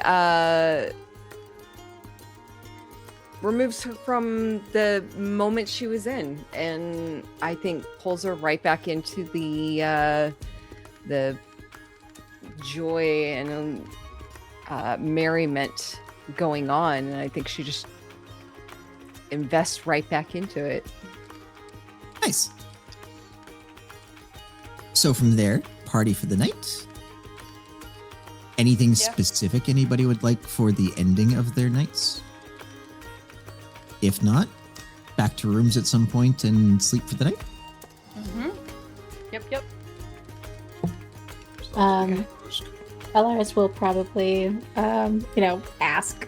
Speaker 5: removes her from the moment she was in, and I think pulls her right back into the joy and merriment going on, and I think she just invests right back into it.
Speaker 4: Nice. So from there, party for the night. Anything
Speaker 2: Yeah.
Speaker 4: specific anybody would like for the ending of their nights? If not, back to rooms at some point and sleep for the night.
Speaker 2: Mm-hmm. Yep.
Speaker 1: Alaris will probably, ask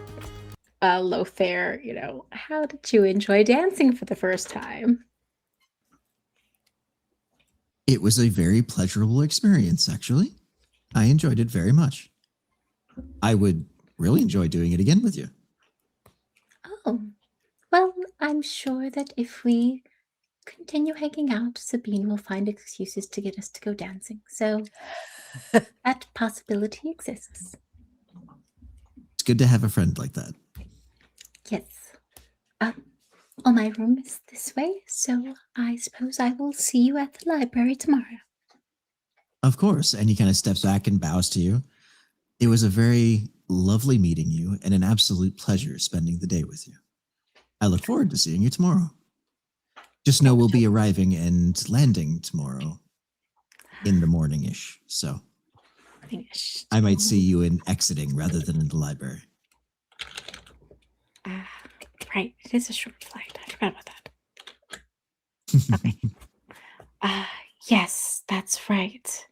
Speaker 1: Lothair, how did you enjoy dancing for the first time?
Speaker 4: It was a very pleasurable experience, actually. I enjoyed it very much. I would really enjoy doing it again with you.
Speaker 1: Oh, well, I'm sure that if we continue hanging out, Sabine will find excuses to get us to go dancing. So that possibility exists.
Speaker 4: It's good to have a friend like that.
Speaker 1: Yes. Well, my room is this way, so I suppose I will see you at the library tomorrow.
Speaker 4: Of course. And he kind of steps back and bows to you. It was a very lovely meeting you and an absolute pleasure spending the day with you. I look forward to seeing you tomorrow. Just know we'll be arriving and landing tomorrow in the morning-ish. So
Speaker 1: Finish.
Speaker 4: I might see you in exiting rather than in the library.
Speaker 1: Right, it is a short flight. I forgot about that. Okay. Yes, that's right.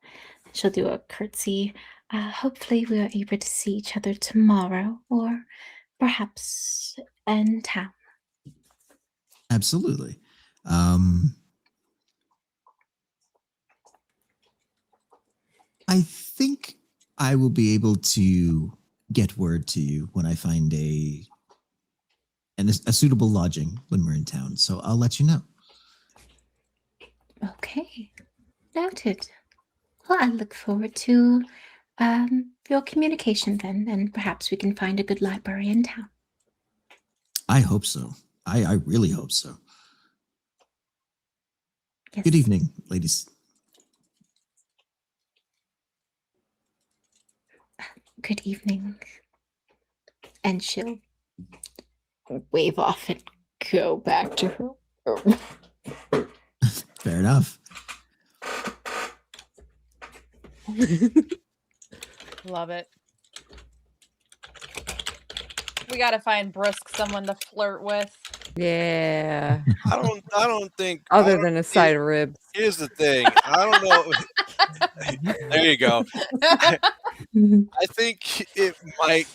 Speaker 1: She'll do a curtsy. Hopefully, we are able to see each other tomorrow, or perhaps in town.
Speaker 4: Absolutely. I think I will be able to get word to you when I find a suitable lodging when we're in town. So I'll let you know.
Speaker 1: Okay, noted. Well, I look forward to your communication then, and perhaps we can find a good library in town.
Speaker 4: I hope so. I really hope so.
Speaker 1: Yes.
Speaker 4: Good evening, ladies.
Speaker 1: Good evening. And she'll wave off and go back to her room.
Speaker 4: Fair enough.
Speaker 2: Love it. We gotta find Brisk someone to flirt with.
Speaker 5: Yeah.
Speaker 3: I don't think.
Speaker 5: Other than a side of ribs.
Speaker 3: Here's the thing. I don't know. There you go. I think it might.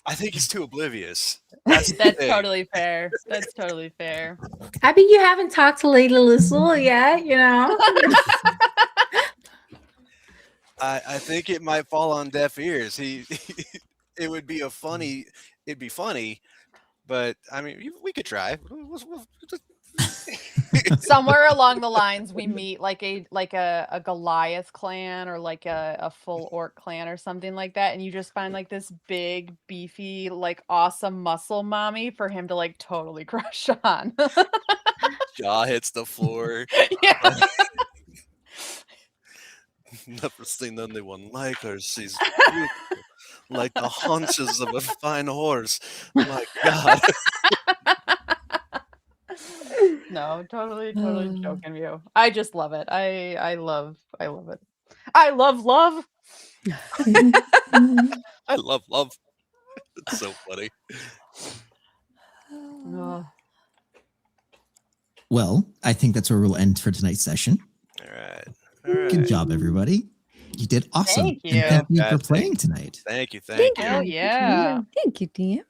Speaker 3: I think he's too oblivious. That's the
Speaker 2: That's
Speaker 3: thing.
Speaker 2: totally fair. That's totally fair.
Speaker 1: I mean, you haven't talked to Lady Lizzle yet,
Speaker 3: I think it might fall on deaf ears. It would be it'd be funny, but I mean, we could try.
Speaker 2: Somewhere along the lines, we meet like a Goliath clan or like a full orc clan or something like that, and you just find like this big, beefy, like awesome muscle mommy for him to like totally crush on.
Speaker 3: Jaw hits the floor.
Speaker 2: Yeah.
Speaker 3: Never seen anyone like her. She's beautiful, like the haunches of a fine horse. My God.
Speaker 2: No, totally joking you. I just love it. I love it. I love love.
Speaker 3: I love love. It's so funny.
Speaker 2: Ugh.
Speaker 4: Well, I think that's where we'll end for tonight's session.
Speaker 3: All right. All right.
Speaker 4: Good job, everybody. You did awesome.
Speaker 2: Thank
Speaker 4: And thank you for
Speaker 3: Fantastic.
Speaker 4: playing tonight.
Speaker 3: Thank you. Thank you.
Speaker 2: Hell yeah.
Speaker 5: Thank you, DM.